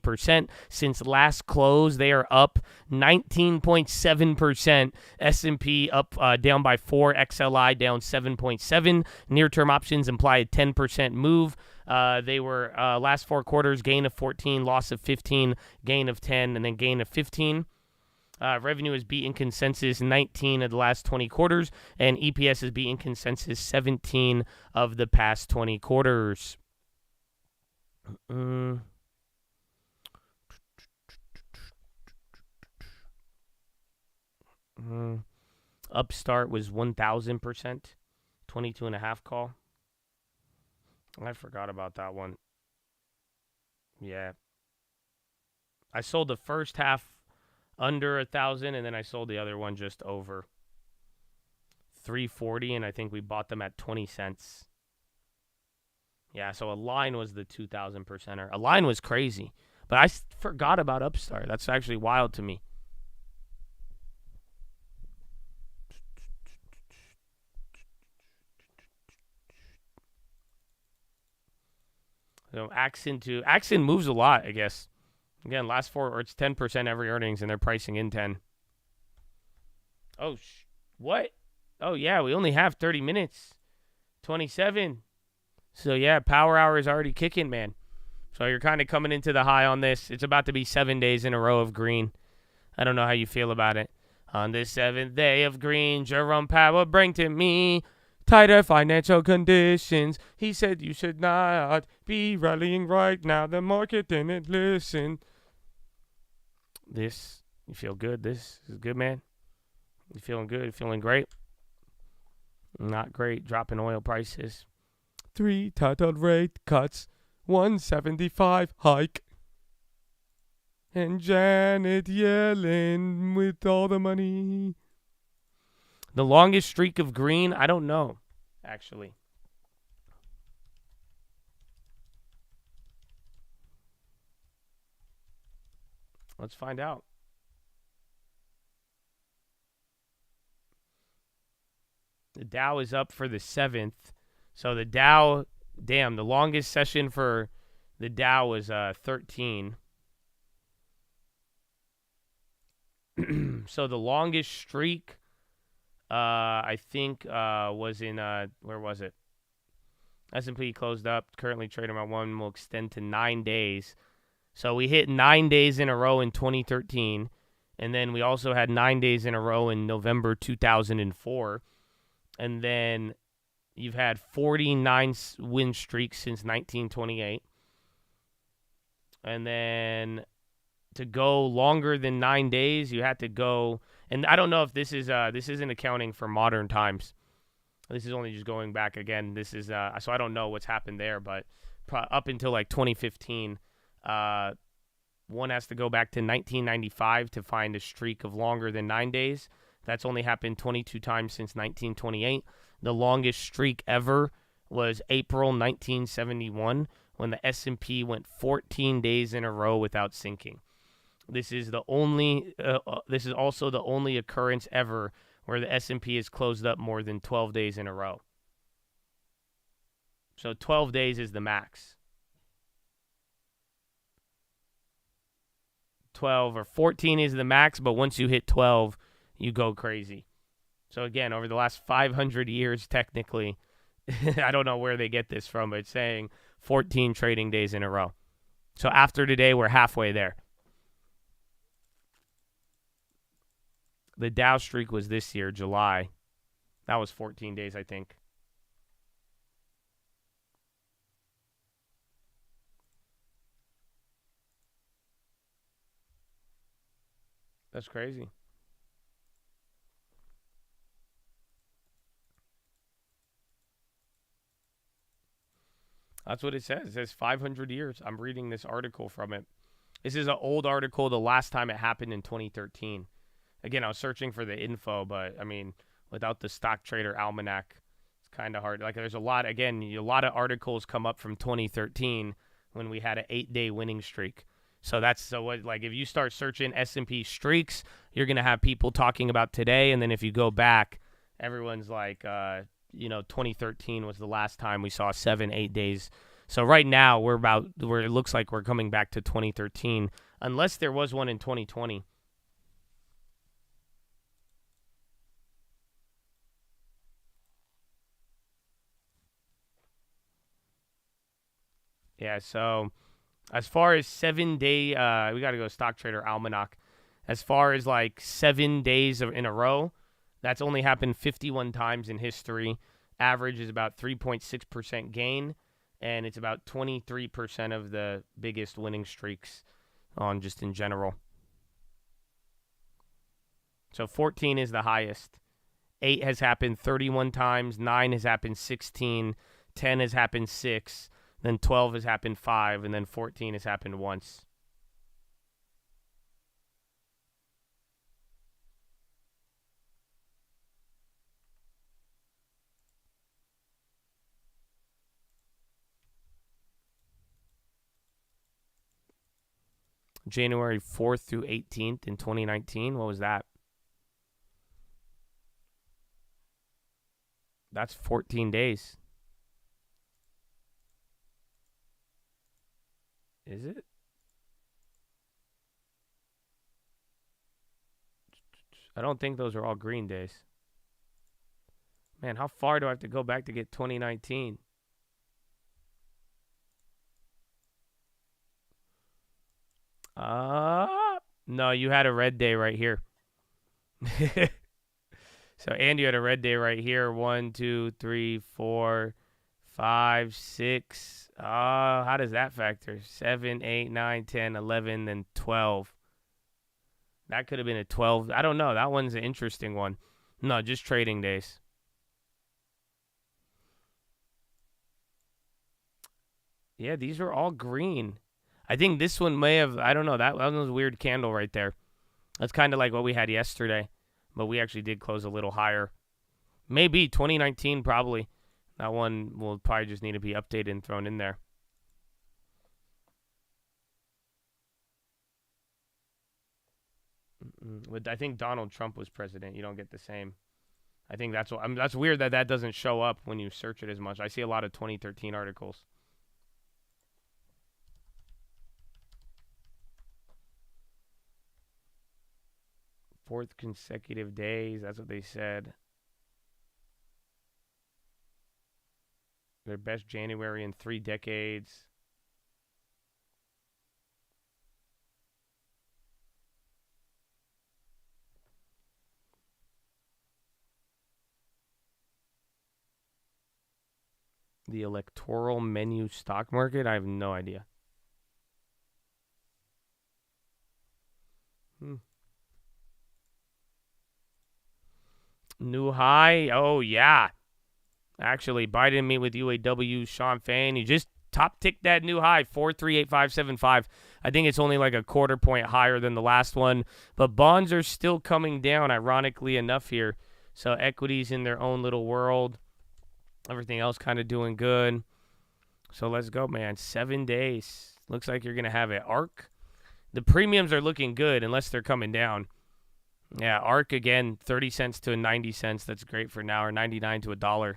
Since last close, they are up 19.7%. S&P up down by 4. XLI down 7.7. Near-term options imply a 10% move. They were last 4 quarters, gain of 14, loss of 15, gain of 10, and then gain of 15. Revenue is beating consensus 19 of the last 20 quarters, and EPS is beating consensus 17 of the past 20 quarters. Upstart was 1,000%, 22.5 call. I forgot about that one. Yeah. I sold the first half under 1,000, and then I sold the other one just over 340, and I think we bought them at 20 cents. Yeah, so a line was the 2,000%er. A line was crazy, but I forgot about Upstart. That's actually wild to me. So Axon moves a lot, I guess. Again, last 4, or it's 10% every earnings, and they're pricing in 10. Oh, what? Oh, yeah, we only have 30 minutes. 27. So, yeah, power hour is already kicking, man. So you're kind of coming into the high on this. It's about to be 7 days in a row of green. I don't know how you feel about it. On this 7th day of green, Jerome Powell bring to me tighter financial conditions. He said you should not be rallying right now. The market didn't listen. This, you feel good? This is good, man. You feeling good? You feeling great? Not great. Dropping oil prices. 3 total rate cuts. 175 hike. And Janet Yellen with all the money. The longest streak of green? I don't know, actually. Let's find out. The Dow is up for the 7th. So the Dow, damn, the longest session for the Dow was 13. So the longest streak, I think, was in, where was it? S&P closed up, currently trading at 1, will extend to 9 days. So we hit 9 days in a row in 2013, and then we also had 9 days in a row in November 2004. And then you've had 49 win streaks since 1928. And then to go longer than 9 days, you had to go, and I don't know if this isn't accounting for modern times. This is only just going back again. This is so I don't know what's happened there, but up until like 2015, One has to go back to 1995 to find a streak of longer than 9 days. That's only happened 22 times since 1928. The longest streak ever was April 1971 when the S&P went 14 days in a row without sinking. This is the only. This is also the only occurrence ever where the S&P is closed up more than 12 days in a row. So 12 days is the max. 12 or 14 is the max, but once you hit 12, you go crazy. So again, over the last 500 years, technically, I don't know where they get this from, but it's saying 14 trading days in a row. So after today, we're halfway there. The Dow streak was this year, July. That was 14 days, I think. That's crazy. That's what it says. It says 500 years. I'm reading this article from it. This is an old article. The last time it happened in 2013. Again, I was searching for the info, but, I mean, without the Stock Trader Almanac, it's kind of hard. Like, there's a lot of articles come up from 2013 when we had an 8-day winning streak. So if you start searching S&P streaks, you're going to have people talking about today. And then if you go back, everyone's like, 2013 was the last time we saw 7-8 days. So right now we're about where it looks like we're coming back to 2013, unless there was one in 2020. Yeah, so as far as 7-day, we got to go Stock Trader Almanac. As far as like 7 days in a row, that's only happened 51 times in history. Average is about 3.6% gain, and it's about 23% of the biggest winning streaks on just in general. So 14 is the highest. 8 has happened 31 times. 9 has happened 16. 10 has happened 6. Then 12 has happened 5, and then 14 has happened once. January 4th through 18th in 2019. What was that? That's 14 days. Is it? I don't think those are all green days. Man, how far do I have to go back to get 2019? No, you had a red day right here. So, and you had a red day right here. 1, 2, 3, 4, 5, 6. How does that factor? 7, 8, 9, 10, 11, then 12. That could have been a 12. I don't know. That one's an interesting one. No, just trading days. Yeah, these are all green. I think this one may have, I don't know, that was a weird candle right there. That's kind of like what we had yesterday, but we actually did close a little higher. Maybe 2019, probably. That one will probably just need to be updated and thrown in there. But I think Donald Trump was president. You don't get the same. I think that's what. That's weird that doesn't show up when you search it as much. I see a lot of 2013 articles. Fourth consecutive days. That's what they said. Their best January in 3 decades. The electoral menu stock market? I have no idea. New high? Oh, yeah. Actually, Biden meet with UAW, Sean Fain. He just top tick that new high, 438.575. I think it's only like a quarter point higher than the last one, but bonds are still coming down, ironically enough here. So equities in their own little world. Everything else kind of doing good. So let's go, man. 7 days. Looks like you're going to have it. ARK. The premiums are looking good unless they're coming down. Yeah, ARK again, 30 cents to 90 cents. That's great for now, or 99 to $1.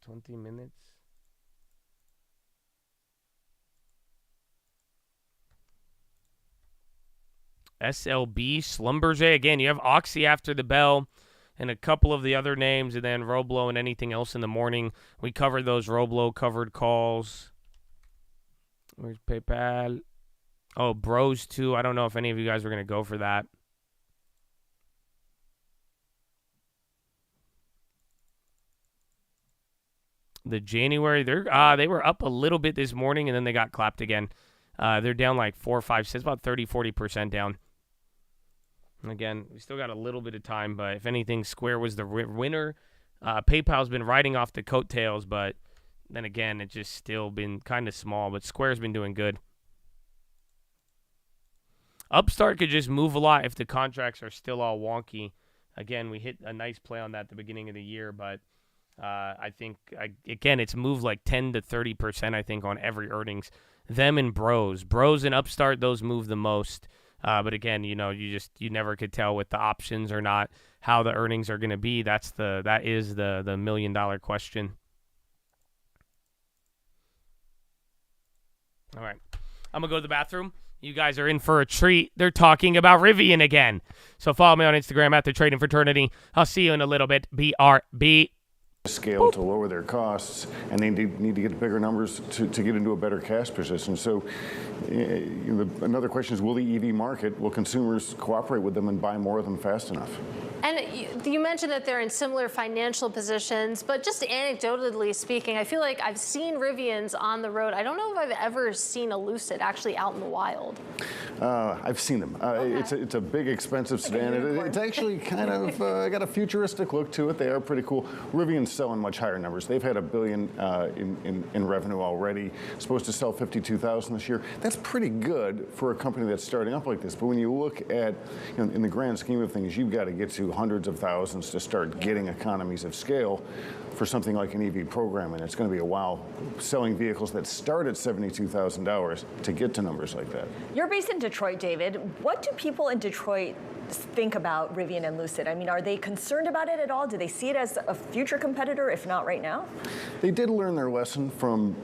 20 minutes. SLB, Schlumberger. Again, you have Oxy after the bell and a couple of the other names, and then Roblo and anything else in the morning. We covered those Roblo covered calls. Where's PayPal? Oh, Bros too. I don't know if any of you guys were going to go for that. The January, they were up a little bit this morning, and then they got clapped again. They're down like 4 or 5 cents, about 30-40% down. Again, we still got a little bit of time, but if anything, Square was the winner. PayPal's been riding off the coattails, but then again, it's just still been kind of small, but Square's been doing good. Upstart could just move a lot if the contracts are still all wonky. Again, we hit a nice play on that at the beginning of the year, but I think, again, it's moved like 10 to 30%, I think, on every earnings. Them and Bros and Upstart, those move the most. But again, you never could tell with the options or not how the earnings are going to be. That is the $1 million question. All right, I'm gonna go to the bathroom. You guys are in for a treat. They're talking about Rivian again. So follow me on Instagram at the Trading Fraternity. I'll see you in a little bit. BRB. Scale to lower their costs, and they need to get bigger numbers to get into a better cash position. So another question is, will the EV market, will consumers cooperate with them and buy more of them fast enough? And you mentioned that they're in similar financial positions, but just anecdotally speaking, I feel like I've seen Rivians on the road. I don't know if I've ever seen a Lucid actually out in the wild. I've seen them. Okay. It's a big, expensive sedan. It's actually kind of got a futuristic look to it. They are pretty cool. Rivian's selling much higher numbers. They've had $1 billion in revenue already. Supposed to sell 52,000 this year. That's pretty good for a company that's starting up like this. But when you look at, in the grand scheme of things, you've got to get to hundreds of thousands to start getting economies of scale for something like an EV program, and it's going to be a while selling vehicles that start at $72,000 to get to numbers like that. You're based in Detroit, David. What do people in Detroit think about Rivian and Lucid? I mean, are they concerned about it at all? Do they see it as a future competitor, if not right now? They did learn their lesson from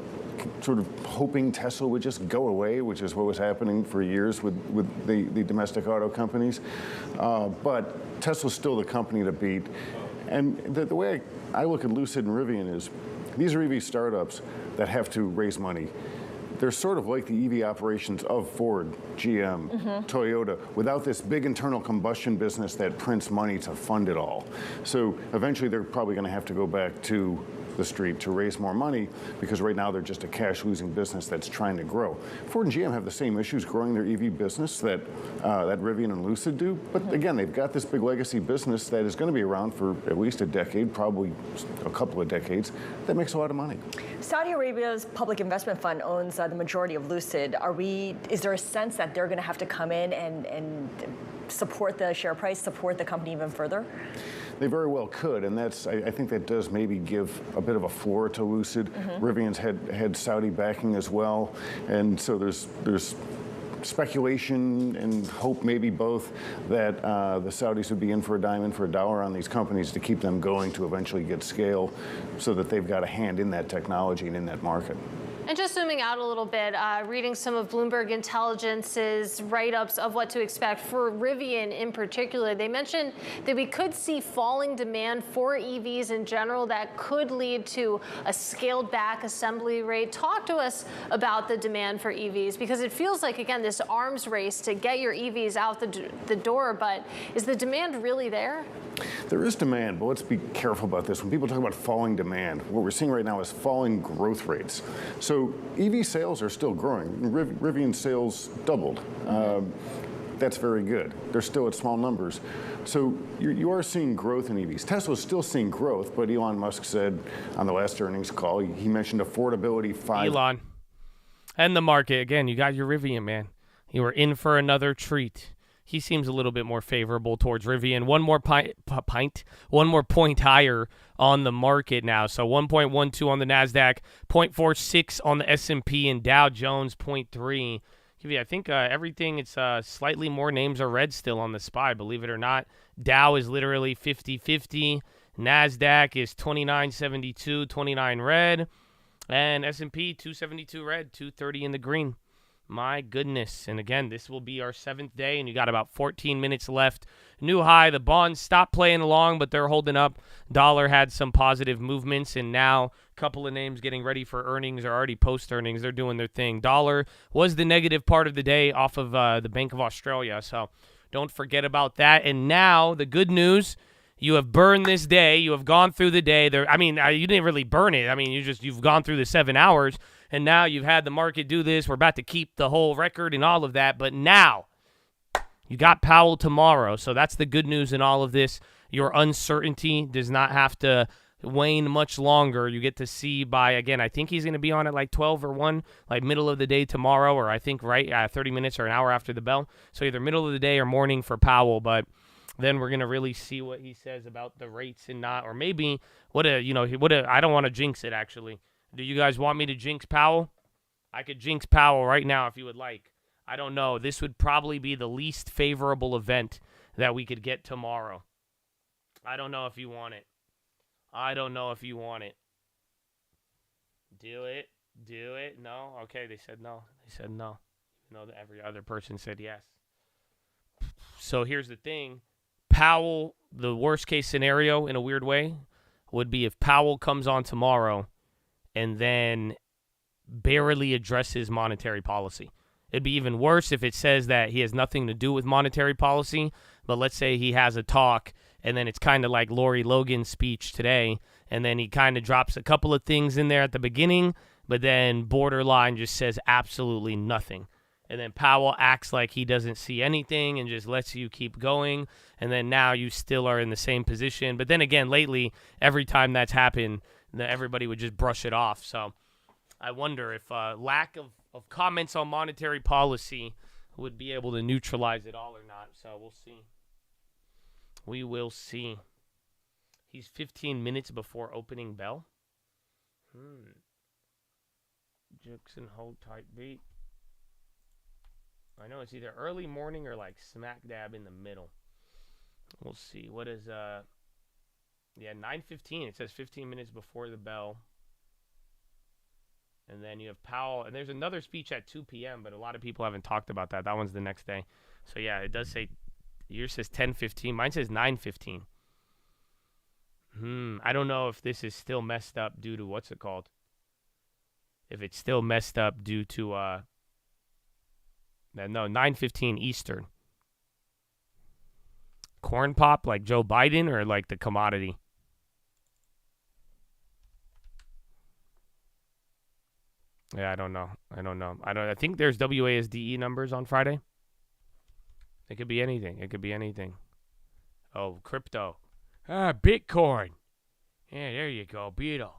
sort of hoping Tesla would just go away, which is what was happening for years with the domestic auto companies. But Tesla's still the company to beat. And the way I look at Lucid and Rivian is, these are EV startups that have to raise money. They're sort of like the EV operations of Ford, GM, Toyota, without this big internal combustion business that prints money to fund it all. So eventually they're probably going to have to go back to the street to raise more money, because right now they're just a cash-losing business that's trying to grow. Ford and GM have the same issues growing their EV business that Rivian and Lucid do, but again, they've got this big legacy business that is going to be around for at least a decade, probably a couple of decades, that makes a lot of money. Saudi Arabia's public investment fund owns the majority of Lucid. Is there a sense that they're going to have to come in and support the share price, support the company even further? They very well could, and I think that does maybe give a bit of a floor to Lucid. Rivian's had Saudi backing as well, and so there's speculation and hope, maybe both, that the Saudis would be in for a dime, in for a dollar on these companies to keep them going to eventually get scale, so that they've got a hand in that technology and in that market. And just zooming out a little bit, reading some of Bloomberg Intelligence's write-ups of what to expect for Rivian in particular, they mentioned that we could see falling demand for EVs in general that could lead to a scaled-back assembly rate. Talk to us about the demand for EVs, because it feels like, again, this arms race to get your EVs out the door, but is the demand really there? There is demand, but let's be careful about this. When people talk about falling demand, what we're seeing right now is falling growth rates. So EV sales are still growing. Rivian sales doubled. that's very good. They're still at small numbers. So you are seeing growth in EVs. Tesla's still seeing growth, but Elon Musk said on the last earnings call, he mentioned affordability. Elon. And the market. Again, you got your Rivian, man. You were in for another treat. He seems a little bit more favorable towards Rivian. One more point higher on the market now. So 1.12 on the NASDAQ, 0.46 on the S&P, and Dow Jones 0.3. I think everything, it's slightly more names are red still on the SPY, believe it or not. Dow is literally 50-50. NASDAQ is 29.72, 29 red. And S&P 272 red, 230 in the green. My goodness. And again, this will be our 7th day, and you got about 14 minutes left. New high. The bonds stopped playing along, but they're holding up. Dollar had some positive movements, and now a couple of names getting ready for earnings or already post-earnings. They're doing their thing. Dollar was the negative part of the day off of the Bank of Australia, so don't forget about that. And now the good news, you have burned this day. You have gone through the day. You didn't really burn it. You've gone through the 7 hours. And now you've had the market do this. We're about to keep the whole record and all of that. But now you got Powell tomorrow. So that's the good news in all of this. Your uncertainty does not have to wane much longer. You get to see by, again, I think he's going to be on at like 12 or 1, like middle of the day tomorrow, or I think 30 minutes or an hour after the bell. So either middle of the day or morning for Powell. But then we're going to really see what he says about the rates and not, or maybe I don't want to jinx it, actually. Do you guys want me to jinx Powell? I could jinx Powell right now if you would like. I don't know. This would probably be the least favorable event that we could get tomorrow. I don't know if you want it. Do it. No? Okay, they said no. Even though every other person said yes. So here's the thing. Powell, the worst case scenario in a weird way, would be if Powell comes on tomorrow and then barely addresses monetary policy. It'd be even worse if it says that he has nothing to do with monetary policy, but let's say he has a talk, and then it's kind of like Lori Logan's speech today, and then he kind of drops a couple of things in there at the beginning, but then borderline just says absolutely nothing. And then Powell acts like he doesn't see anything and just lets you keep going, and then now you still are in the same position. But then again, lately, every time that's happened, everybody would just brush it off. So I wonder if lack of comments on monetary policy would be able to neutralize it all or not. So we'll see. We will see. He's 15 minutes before opening bell. Jackson, hold tight beat. I know it's either early morning or like smack dab in the middle. We'll see. What is 9:15. It says 15 minutes before the bell. And then you have Powell, and there's another speech at 2 p.m., but a lot of people haven't talked about that. That one's the next day. So yeah, it does say, yours says 10:15. Mine says 9:15. I don't know if this is still messed up due to what's it called? If it's still messed up due to no, 9:15 Eastern. Corn pop like Joe Biden or like the commodity? Yeah, I don't know. I think there's WASDE numbers on Friday. It could be anything. Oh, crypto. Bitcoin. Yeah, there you go. Beto.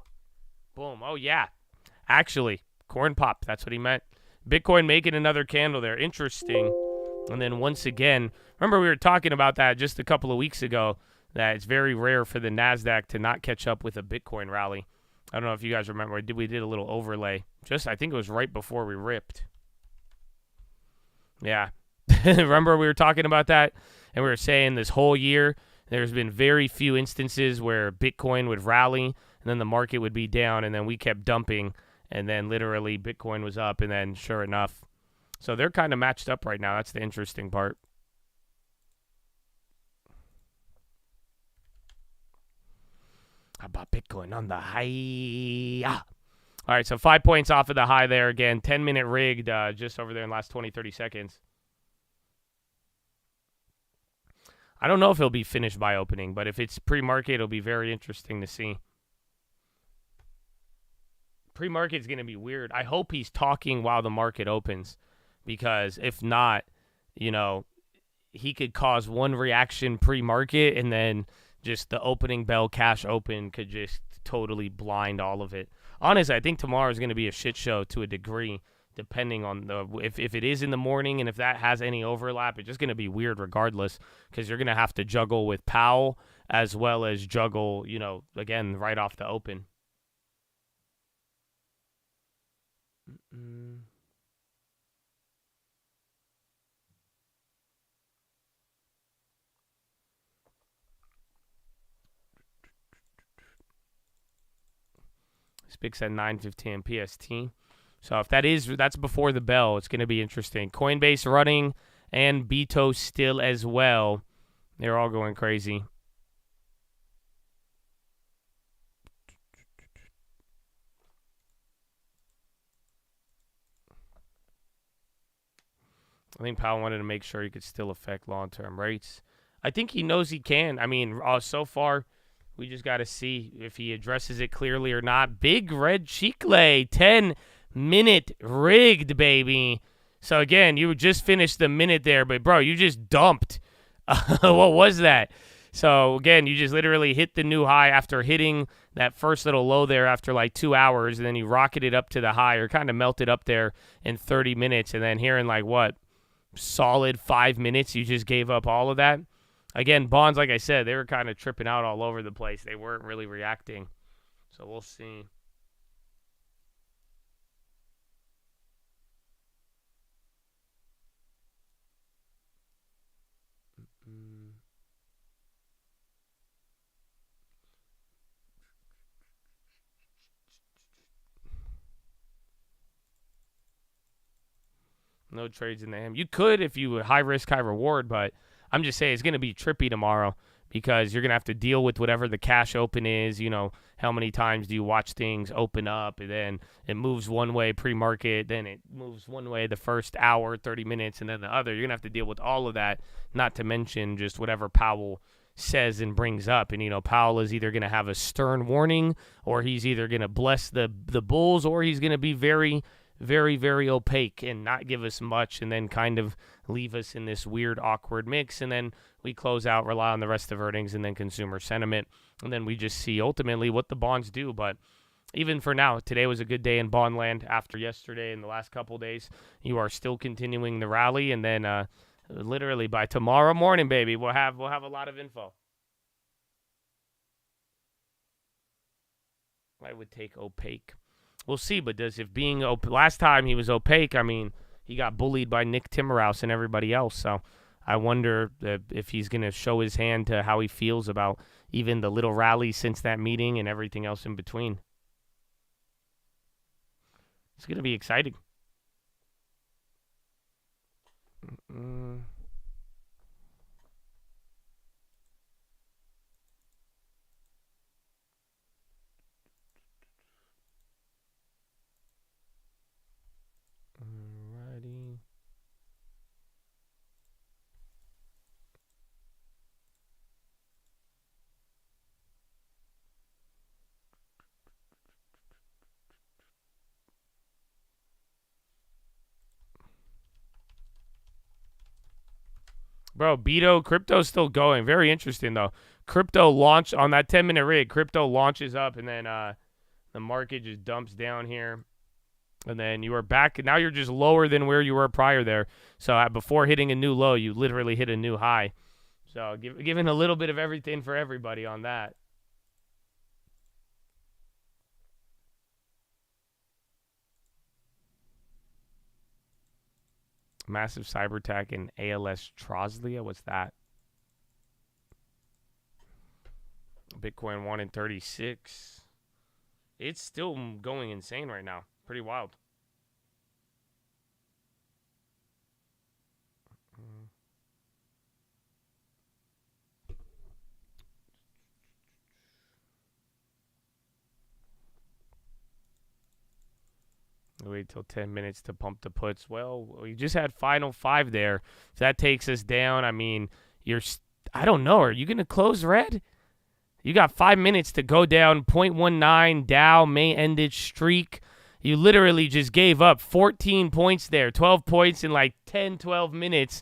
Boom. Oh, yeah. Actually, corn pop. That's what he meant. Bitcoin making another candle there. Interesting. And then once again, remember we were talking about that just a couple of weeks ago, that it's very rare for the NASDAQ to not catch up with a Bitcoin rally. I don't know if you guys remember. We did a little overlay. I think it was right before we ripped. Yeah. Remember we were talking about that? And we were saying this whole year, there's been very few instances where Bitcoin would rally, and then the market would be down, and then we kept dumping, and then literally Bitcoin was up, and then sure enough. So they're kind of matched up right now. That's the interesting part. How about Bitcoin on the high? All right, so 5 points off of the high there again. 10-minute rigged just over there in the last 20, 30 seconds. I don't know if it'll be finished by opening, but if it's pre-market, it'll be very interesting to see. Pre-market is going to be weird. I hope he's talking while the market opens, because if not, he could cause one reaction pre-market, and then just the opening bell cash open could just totally blind all of it. Honestly, I think tomorrow is going to be a shit show to a degree, depending on if it is in the morning and if that has any overlap. It's just going to be weird regardless, because you're going to have to juggle with Powell as well as juggle, again, right off the open. Spix at 9:15 PST. So if that's before the bell, it's going to be interesting. Coinbase running and Beto still as well. They're all going crazy. I think Powell wanted to make sure he could still affect long-term rates. I think he knows he can. I mean, so far, we just got to see if he addresses it clearly or not. Big red chicle, 10-minute rigged, baby. So, again, you just finished the minute there, but, bro, you just dumped. What was that? So, again, you just literally hit the new high after hitting that first little low there after like 2 hours, and then you rocketed up to the high, or kind of melted up there in 30 minutes, and then here in like, what, solid 5 minutes, you just gave up all of that? Again, bonds, like I said, they were kind of tripping out all over the place. They weren't really reacting. So we'll see. No trades in the AM. You could if you high risk, high reward, but I'm just saying it's going to be trippy tomorrow, because you're going to have to deal with whatever the cash open is. How many times do you watch things open up, and then it moves one way pre-market, then it moves one way the first hour, 30 minutes, and then the other. You're going to have to deal with all of that, not to mention just whatever Powell says and brings up. And, Powell is either going to have a stern warning, or he's either going to bless the bulls, or he's going to be very, very, very opaque and not give us much, and then kind of leave us in this weird, awkward mix. And then we close out, rely on the rest of earnings and then consumer sentiment. And then we just see ultimately what the bonds do. But even for now, today was a good day in bond land after yesterday and the last couple of days. You are still continuing the rally. And then literally by tomorrow morning, baby, we'll have a lot of info. I would take opaque. We'll see, but if being last time he was opaque, I mean, he got bullied by Nick Timmerhouse and everybody else. So I wonder if he's going to show his hand to how he feels about even the little rally since that meeting and everything else in between. It's going to be exciting. Bro, Beto, crypto's still going. Very interesting, though. Crypto launched on that 10-minute rig. Crypto launches up, and then the market just dumps down here. And then you are back. Now you're just lower than where you were prior there. So before hitting a new low, you literally hit a new high. So giving a little bit of everything for everybody on that. Massive cyber attack in ALS Troslia. What's that? Bitcoin 1 in 36. It's still going insane right now. Pretty wild. Wait till 10 minutes to pump the puts. Well, we just had final 5 there. If that takes us down, I mean, I don't know. Are you going to close red? You got 5 minutes to go down 0.19 Dow May ended streak. You literally just gave up 14 points there, 12 points in like 10, 12 minutes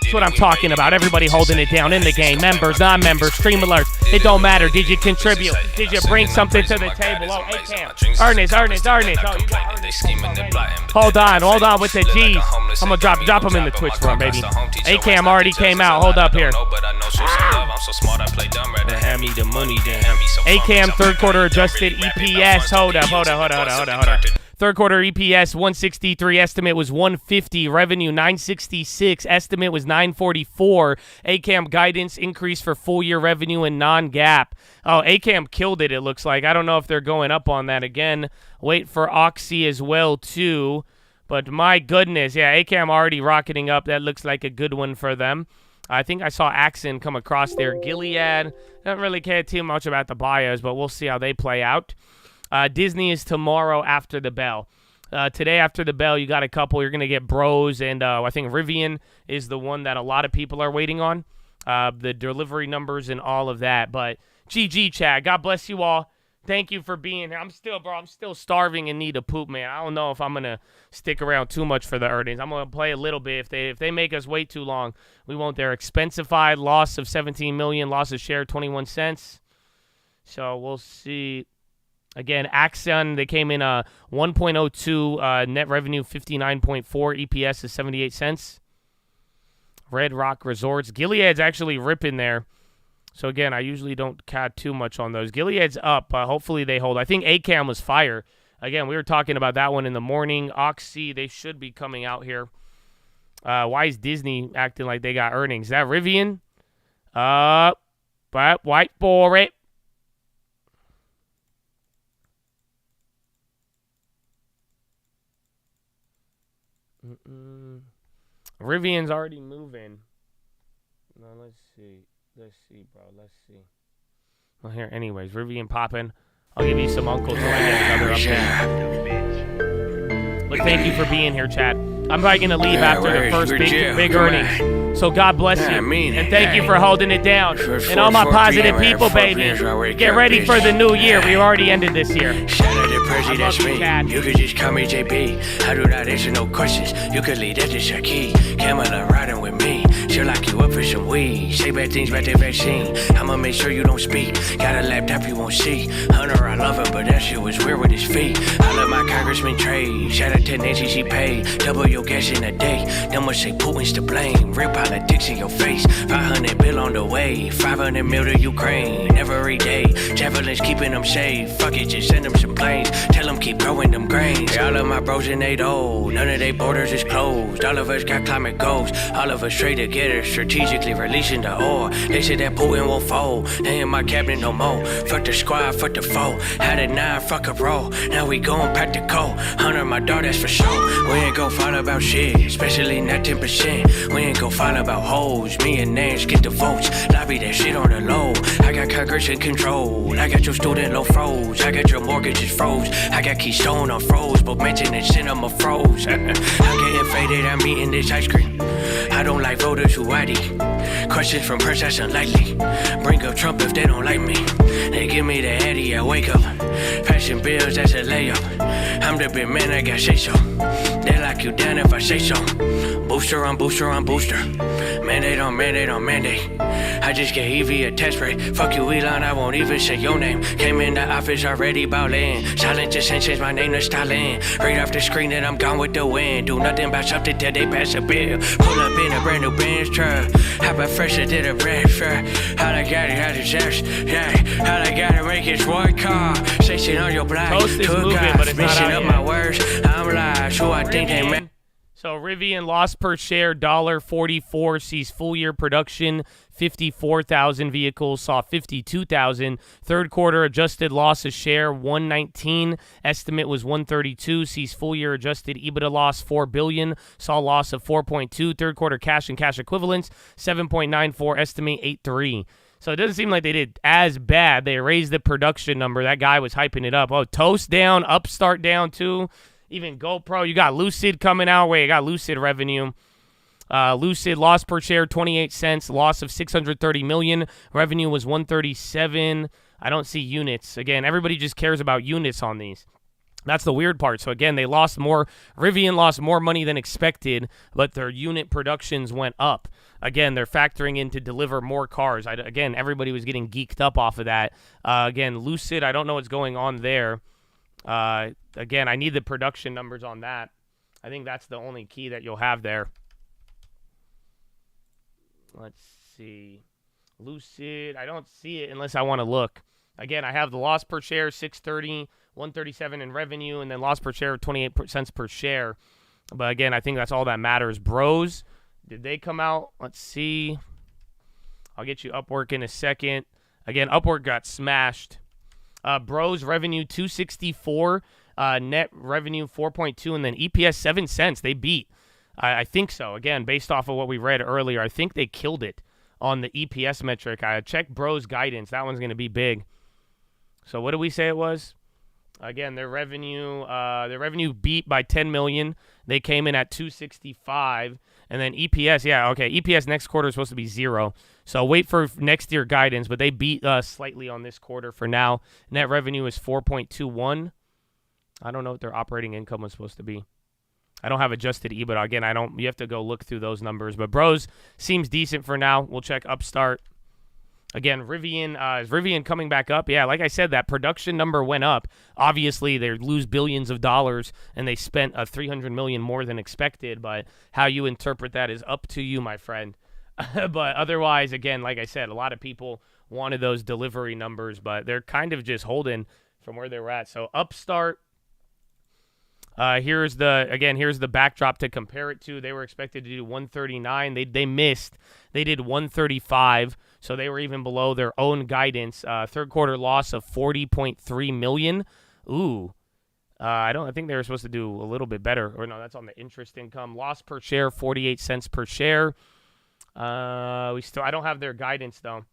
That's what I'm talking about. Everybody holding it down in the game. Members, non-members, stream alerts. It don't matter. Did you contribute? Did you bring something to the table? Oh, A-Cam. Ernest. Oh, you got Ernest. Hold on with the G's. I'm going to drop him in the Twitch room, baby. A-Cam already came out. Hold up here. Hand me the money, then. A-Cam third quarter adjusted EPS. Hold up. Third quarter EPS 163, estimate was 150, revenue 966, estimate was 944. ACAM guidance increase for full year revenue and non-GAAP. Oh, ACAM killed it looks like. I don't know if they're going up on that again. Wait for Oxy as well too. But my goodness, yeah, ACAM already rocketing up. That looks like a good one for them. I think I saw Axon come across there. Gilead, don't really care too much about the bios, but we'll see how they play out. Disney is tomorrow after the bell. Today after the bell, you got a couple. You're going to get Bros, and I think Rivian is the one that a lot of people are waiting on. The delivery numbers and all of that. But GG, Chad. God bless you all. Thank you for being here. I'm still starving and need a poop, man. I don't know if I'm going to stick around too much for the earnings. I'm going to play a little bit. If they make us wait too long, we won't. They're expensified. Loss of $17 million. Loss of share 21 cents. So we'll see. Again, Axon, they came in 1.02 net revenue, 59.4 EPS is 78 cents. Red Rock Resorts. Gilead's actually ripping there. So, again, I usually don't cat too much on those. Gilead's up. Hopefully they hold. I think ACAM was fire. Again, we were talking about that one in the morning. Oxy, they should be coming out here. Why is Disney acting like they got earnings? Is that Rivian? But white for it. Rivian's already moving. No, let's see, bro. Let's see. Well, here, anyways, Rivian popping. I'll give you some uncles till I get another update. But thank you for being here, Chad. I'm probably gonna leave after the first big earnings. So God bless you, and thank you for holding it down. And all my positive people, baby, get ready for the new year. We already ended this year. Shout out to Prezi, that's me. You could just call me JP. I do not answer no questions. You could leave that to Shaki. Kamala riding with me. She'll lock you up for some weed. Say bad things about the vaccine. I'ma make sure you don't speak. Got a laptop you won't see. Hunter, I love her, but that shit was weird with his feet. I love my Congressman trade. Shout out to Nancy, she paid. Double your gas in a day. Them must say Putin's to blame. Real politics in your face. 500 bill on the way. 500 mil to Ukraine. Every day. Javelins keeping them safe. Fuck it, just send them some planes. Tell them keep growing them grains. All of my bros in 8-0. None of they borders is closed. All of us got climate goals. All of us straight together. Strategically releasing the ore. They said that Putin won't fold. They ain't my cabinet no more. Fuck the squad, fuck the foe. Had a 9, fuck a roll. Now we going practical. Hunter, my dog, that's for sure. We ain't gon' fight about shit. Especially not 10%. We ain't gon' fight about hoes. Me and Nance get the votes. Lobby that shit on the low. I got Congress in control. I got your student low froze. I got your mortgages froze. I got Keystone on froze. But mention and cinema froze. I'm getting faded. I'm eating this ice cream. I don't like voters who whitey. Questions from press, that's unlikely. Bring up Trump if they don't like me. They give me the Eddie, I wake up. Passing bills, that's a layup. I'm the big man, I got say so. They lock you down if I say so. Booster on booster on booster. Mandate on mandate on mandate. I just get Evie a test rate. Fuck you, Elon, I won't even say your name. Came in the office already ballin'. Silent just ain't changed my name to Stalin. Right off the screen that I'm gone with the wind. Do nothing about something till they pass a bill. Pull up in a brand new Benz truck. How about fresher than a red shirt? How I got it, how to just, yeah. How I gotta make it one car. Say shit on your block. Toast is moving, but it's not mixing out up yet. my words. I'm live, so I think they met. So Rivian loss per share $1.44, sees full year production 54,000 vehicles, saw 52,000. Third quarter adjusted loss of share 119, estimate was 132, sees full year adjusted EBITDA loss $4 billion, saw loss of 4.2. Third quarter cash and cash equivalents 7.94, estimate 8.3. So it doesn't seem like they did as bad. They raised the production number. That guy was hyping it up. Oh, Toast down, Upstart down too. Even GoPro, you got Lucid coming out. Wait, you got Lucid revenue. Lucid loss per share 28 cents, loss of 630 million. Revenue was 137. I don't see units. Again, everybody just cares about units on these. That's the weird part. So again, they lost more. Rivian lost more money than expected, but their unit productions went up. Again, they're factoring in to deliver more cars. Again, everybody was getting geeked up off of that. Again, Lucid, I don't know what's going on there. Again, I need the production numbers on that. I think that's the only key that you'll have there. Let's see. Lucid, I don't see it unless I want to look. Again, I have the loss per share, 630, 137 in revenue, and then loss per share of 28 cents per share. But again, I think that's all that matters. Bros, did they come out? Let's see. I'll get you Upwork in a second. Again, Upwork got smashed. Bros, revenue 264, net revenue 4.2, and then EPS 7 cents. They beat. I think so. Again, based off of what we read earlier, I think they killed it on the EPS metric. I checked Bros guidance. That one's going to be big. So what did we say it was? Again, their revenue beat by 10 million. They came in at 265, and then EPS, yeah, okay. EPS next quarter is supposed to be 0. So wait for next year guidance, but they beat slightly on this quarter for now. Net revenue is 4.21. I don't know what their operating income was supposed to be. I don't have adjusted EBITDA. Again, you have to go look through those numbers, but Bros seems decent for now. We'll check Upstart. Again, Rivian, is Rivian coming back up? Yeah, like I said, that production number went up. Obviously, they lose billions of dollars, and they spent $300 million more than expected, but how you interpret that is up to you, my friend. But otherwise, again, like I said, a lot of people wanted those delivery numbers, but they're kind of just holding from where they were at. So Upstart, here's the backdrop to compare it to. They were expected to do 139. They missed. They did 135. So they were even below their own guidance. Third quarter loss of 40.3 million. Ooh. I think they were supposed to do a little bit better. Or no, that's on the interest income. Loss per share, 48 cents per share. I don't have their guidance though.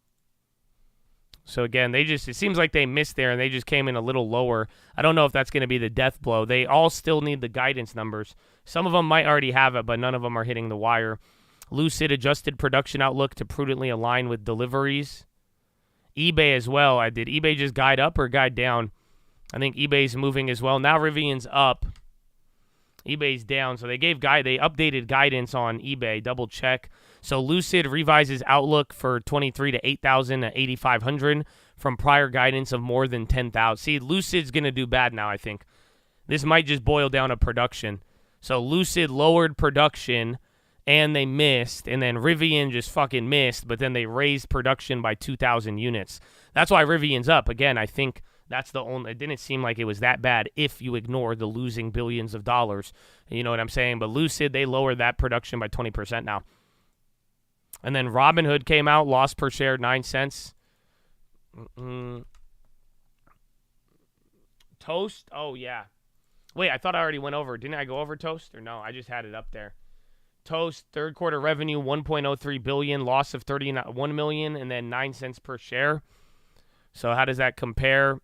So again, it seems like they missed there and they just came in a little lower. I don't know if that's going to be the death blow. They all still need the guidance numbers. Some of them might already have it, but none of them are hitting the wire. Lucid adjusted production outlook to prudently align with deliveries. eBay as well. Did eBay just guide up or guide down? I think eBay's moving as well. Now Rivian's up. eBay's down. So they updated guidance on eBay. Double check. So Lucid revises outlook for 23 to 8,000 to 8,500 from prior guidance of more than 10,000. See, Lucid's going to do bad now, I think. This might just boil down to production. So Lucid lowered production and they missed, and then Rivian just fucking missed, but then they raised production by 2,000 units. That's why Rivian's up. Again, I think that's the only, it didn't seem like it was that bad if you ignore the losing billions of dollars. You know what I'm saying? But Lucid, they lowered that production by 20% now. And then Robinhood came out, loss per share 9 cents. Toast? Oh, yeah. Wait, I thought I already went over. Didn't I go over Toast? Or no, I just had it up there. Toast, third quarter revenue, 1.03 billion, loss of 31 million, and then 9 cents per share. So how does that compare?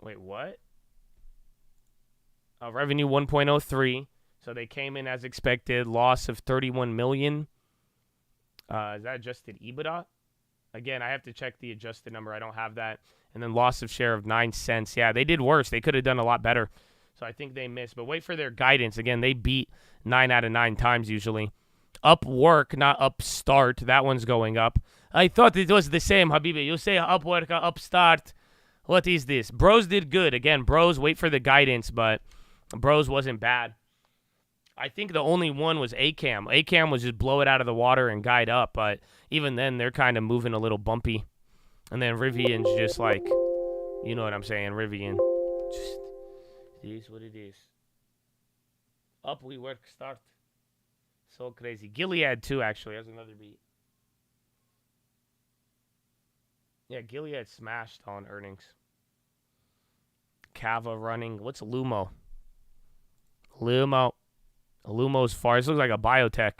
Wait, what? Revenue 1.03. So they came in as expected, loss of 31 million. Is that adjusted EBITDA? Again, I have to check the adjusted number. I don't have that. And then loss of share of 9 cents. Yeah, they did worse. They could have done a lot better. So I think they missed. But wait for their guidance. Again, they beat 9 out of 9 times usually. Upwork, not Upstart. That one's going up. I thought it was the same, Habibi. You say Upwork, Upstart. What is this? Bros did good. Again, Bros, wait for the guidance, but Bros wasn't bad. I think the only one was ACAM. ACAM was just blow it out of the water and guide up, but even then, they're kind of moving a little bumpy. And then Rivian's just like, you know what I'm saying, Rivian. Just, it is what it is. Up we work, start. So crazy. Gilead, too, actually. That's another beat. Yeah, Gilead smashed on earnings. Cava running. What's Lumo? Lumo's far. This looks like a biotech.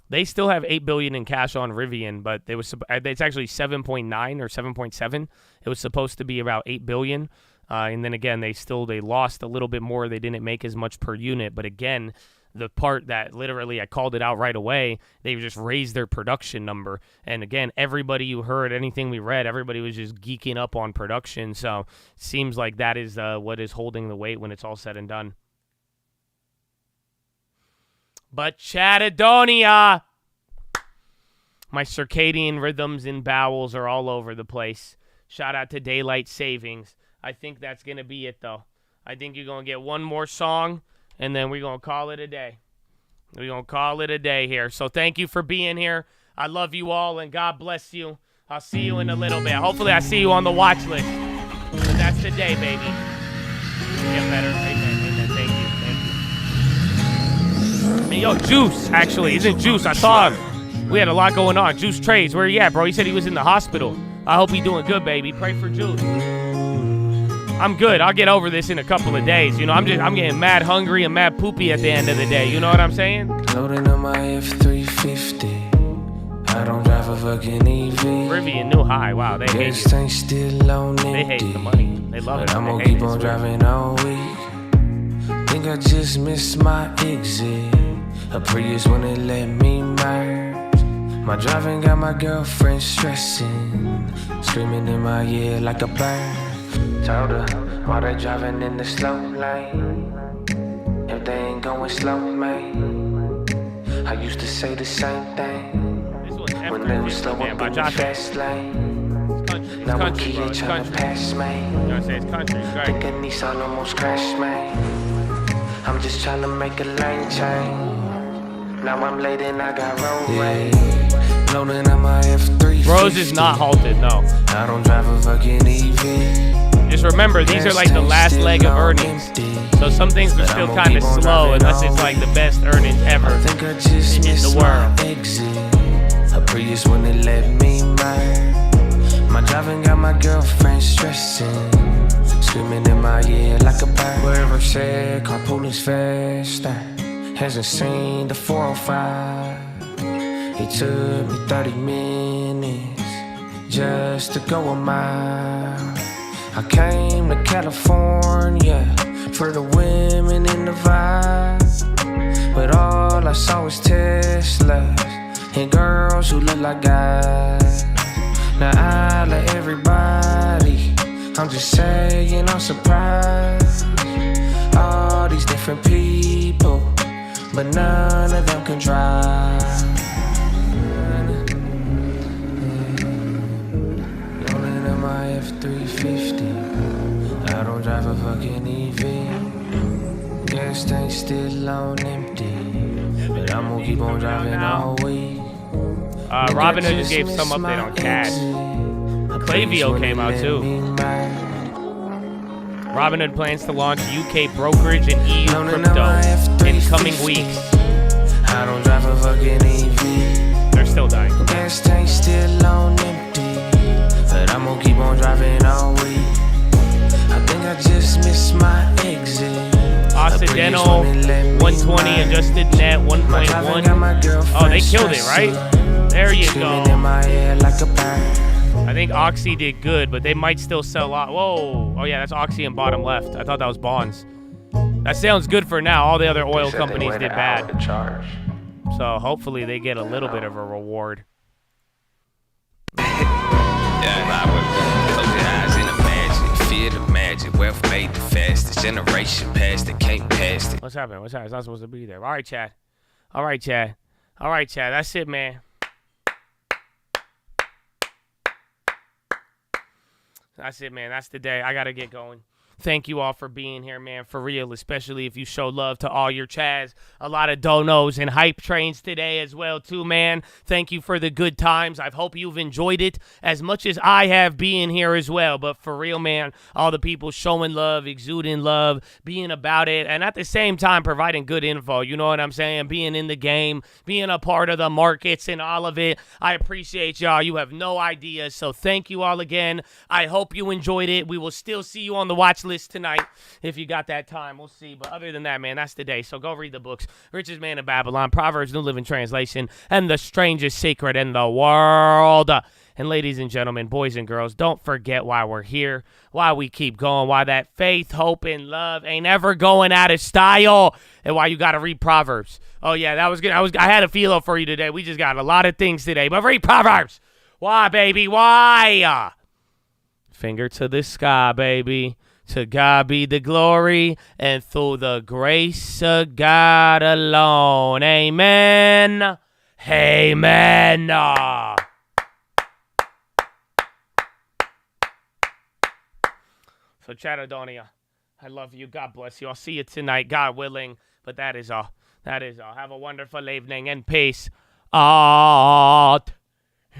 They still have $8 billion in cash on Rivian, but it's actually 7.9 or 7.7. It was supposed to be about $8 billion. And then again, they lost a little bit more. They didn't make as much per unit, but again, the part that literally I called it out right away, they just raised their production number. And again, everybody you heard, anything we read, everybody was just geeking up on production. So it seems like that is what is holding the weight when it's all said and done. But Chattadonia, my circadian rhythms and bowels are all over the place. Shout out to daylight savings. I think that's going to be it, though. I think you're going to get one more song, and then we're going to call it a day. We're going to call it a day here. So thank you for being here. I love you all, and God bless you. I'll see you in a little bit. Hopefully I see you on the watch list. But that's the day, baby. Get better. Amen. Amen. Thank you. Hey, yo, Juice, actually. Isn't Juice? I saw him. We had a lot going on. Juice Trades, where he at, bro? He said he was in the hospital. I hope he's doing good, baby. Pray for Juice. I'm good. I'll get over this in a couple of days. You know, I'm getting mad hungry and mad poopy at the end of the day. You know what I'm saying? Loading on my F350. I don't drive a fucking EV. Rivian new high. Wow, they hate it. Ain't still on They hate the money. They love it. I'm gonna keep on driving all week. Think I just missed my exit. A Prius wouldn't let me merge. My driving got my girlfriend stressing, screaming in my ear like a bird. Told her, why they driving in the slow lane? If they ain't going slow, man. I used to say the same thing when they was slow up in the fast lane. Now I'm key trying to pass, man. Thinking Nissan almost crashed, man. I'm just trying to make a lane change. Now I'm late and I got road rage. Loading on my F350. Rose is not halted, no. I don't drive a fucking EV. Just remember, these are like the last leg of earnings. So some things are still kind of slow unless it's like the best earnings ever in the world. A Prius when they let me marry. My driving got my girlfriend stressing, screaming in my ear like a bird. Wherever said carpooling's faster, hasn't seen the 405. It took me 30 minutes just to go a mile. I came to California for the women in the vibe, but all I saw was Teslas and girls who look like guys. Now I let everybody, I'm just saying I'm surprised. All these different people, but none of them can drive. Rolling in my F350, I don't drive a fucking EV. Gas tank still on empty, but I'm gonna keep on driving all week. Robin Hood just gave some update on cash. Clavio came out too. Robin Hood plans to launch UK brokerage and EU crypto in coming weeks. I don't drive a fucking EV. They're still dying. Gas tank still on empty, but I'm gonna keep on driving all week. I think I just missed my exit. Occidental 120 adjusted net 1.1. Oh, they killed it, right? There you go. I think Oxy did good, but they might still sell out. Whoa. Oh, yeah, that's Oxy in bottom left. I thought that was Bonds. That sounds good for now. All the other oil companies did bad. So hopefully they get a little bit of a reward. Fear the magic, wealth made the fastest. Generation past it, can't pass it. What's happening? What's happening? It's not supposed to be there. All right, Chad. All right, Chad. All right, Chad. That's it, man. That's it, man. That's the day. I got to get going. Thank you all for being here, man, for real, especially if you show love to all your Chads. A lot of donos and hype trains today as well, too, man. Thank you for the good times. I hope you've enjoyed it as much as I have being here as well. But for real, man, all the people showing love, exuding love, being about it, and at the same time providing good info, you know what I'm saying? Being in the game, being a part of the markets and all of it. I appreciate y'all. You have no idea. So thank you all again. I hope you enjoyed it. We will still see you on the watch list tonight if you got that time. We'll see. But other than that, man, that's the day. So go read the books. Richest Man in Babylon, Proverbs, New Living Translation, and The Strangest Secret in the World. And ladies and gentlemen, boys and girls, don't forget why we're here, why we keep going, why that faith, hope, and love ain't ever going out of style, and why you got to read Proverbs. Oh, yeah, that was good. I had a philo for you today. We just got a lot of things today, but read Proverbs. Why, baby? Why? Finger to the sky, baby. To God be the glory, and through the grace of God alone. Amen. Amen. So, Chattadonia, I love you. God bless you. I'll see you tonight, God willing. But that is all. That is all. Have a wonderful evening and peace out.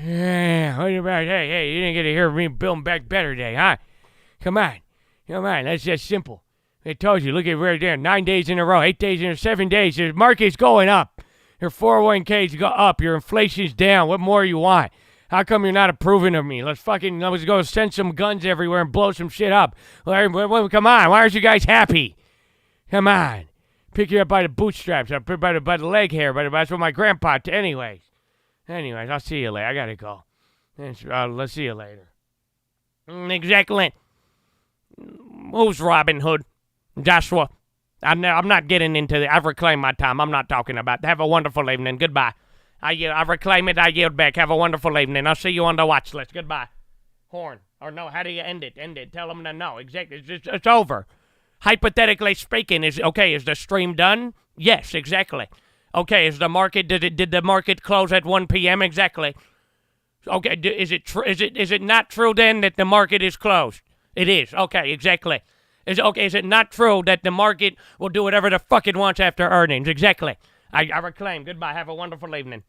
Yeah, what about, hey, you didn't get to hear me building back better day, huh? Come on. That's just simple. I told you, look at right there, 9 days in a row, 8 days in a 7 days. The market's going up. Your 401k's go up. Your inflation's down. What more you want? How come you're not approving of me? Let's go send some guns everywhere and blow some shit up. Come on. Why aren't you guys happy? Come on. Pick you up by the bootstraps, by the leg hair. That's what my grandpa Anyways, I'll see you later. I gotta go. Let's see you later. Exactly. Who's Robin Hood? Joshua. I'm not getting into the. I've reclaimed my time. I'm not talking about. Have a wonderful evening. Goodbye. I reclaim it. I yield back. Have a wonderful evening. I'll see you on the watch list. Goodbye. Horn. Or no, how do you end it? Tell them to no. Exactly. It's over. Hypothetically speaking, is the stream done? Yes, exactly. Okay, is the market, did the market close at 1 p.m. exactly? Okay, is it not true then that the market is closed? It is. Okay, exactly. Is it not true that the market will do whatever the fuck it wants after earnings? Exactly. I reclaim. Goodbye. Have a wonderful evening.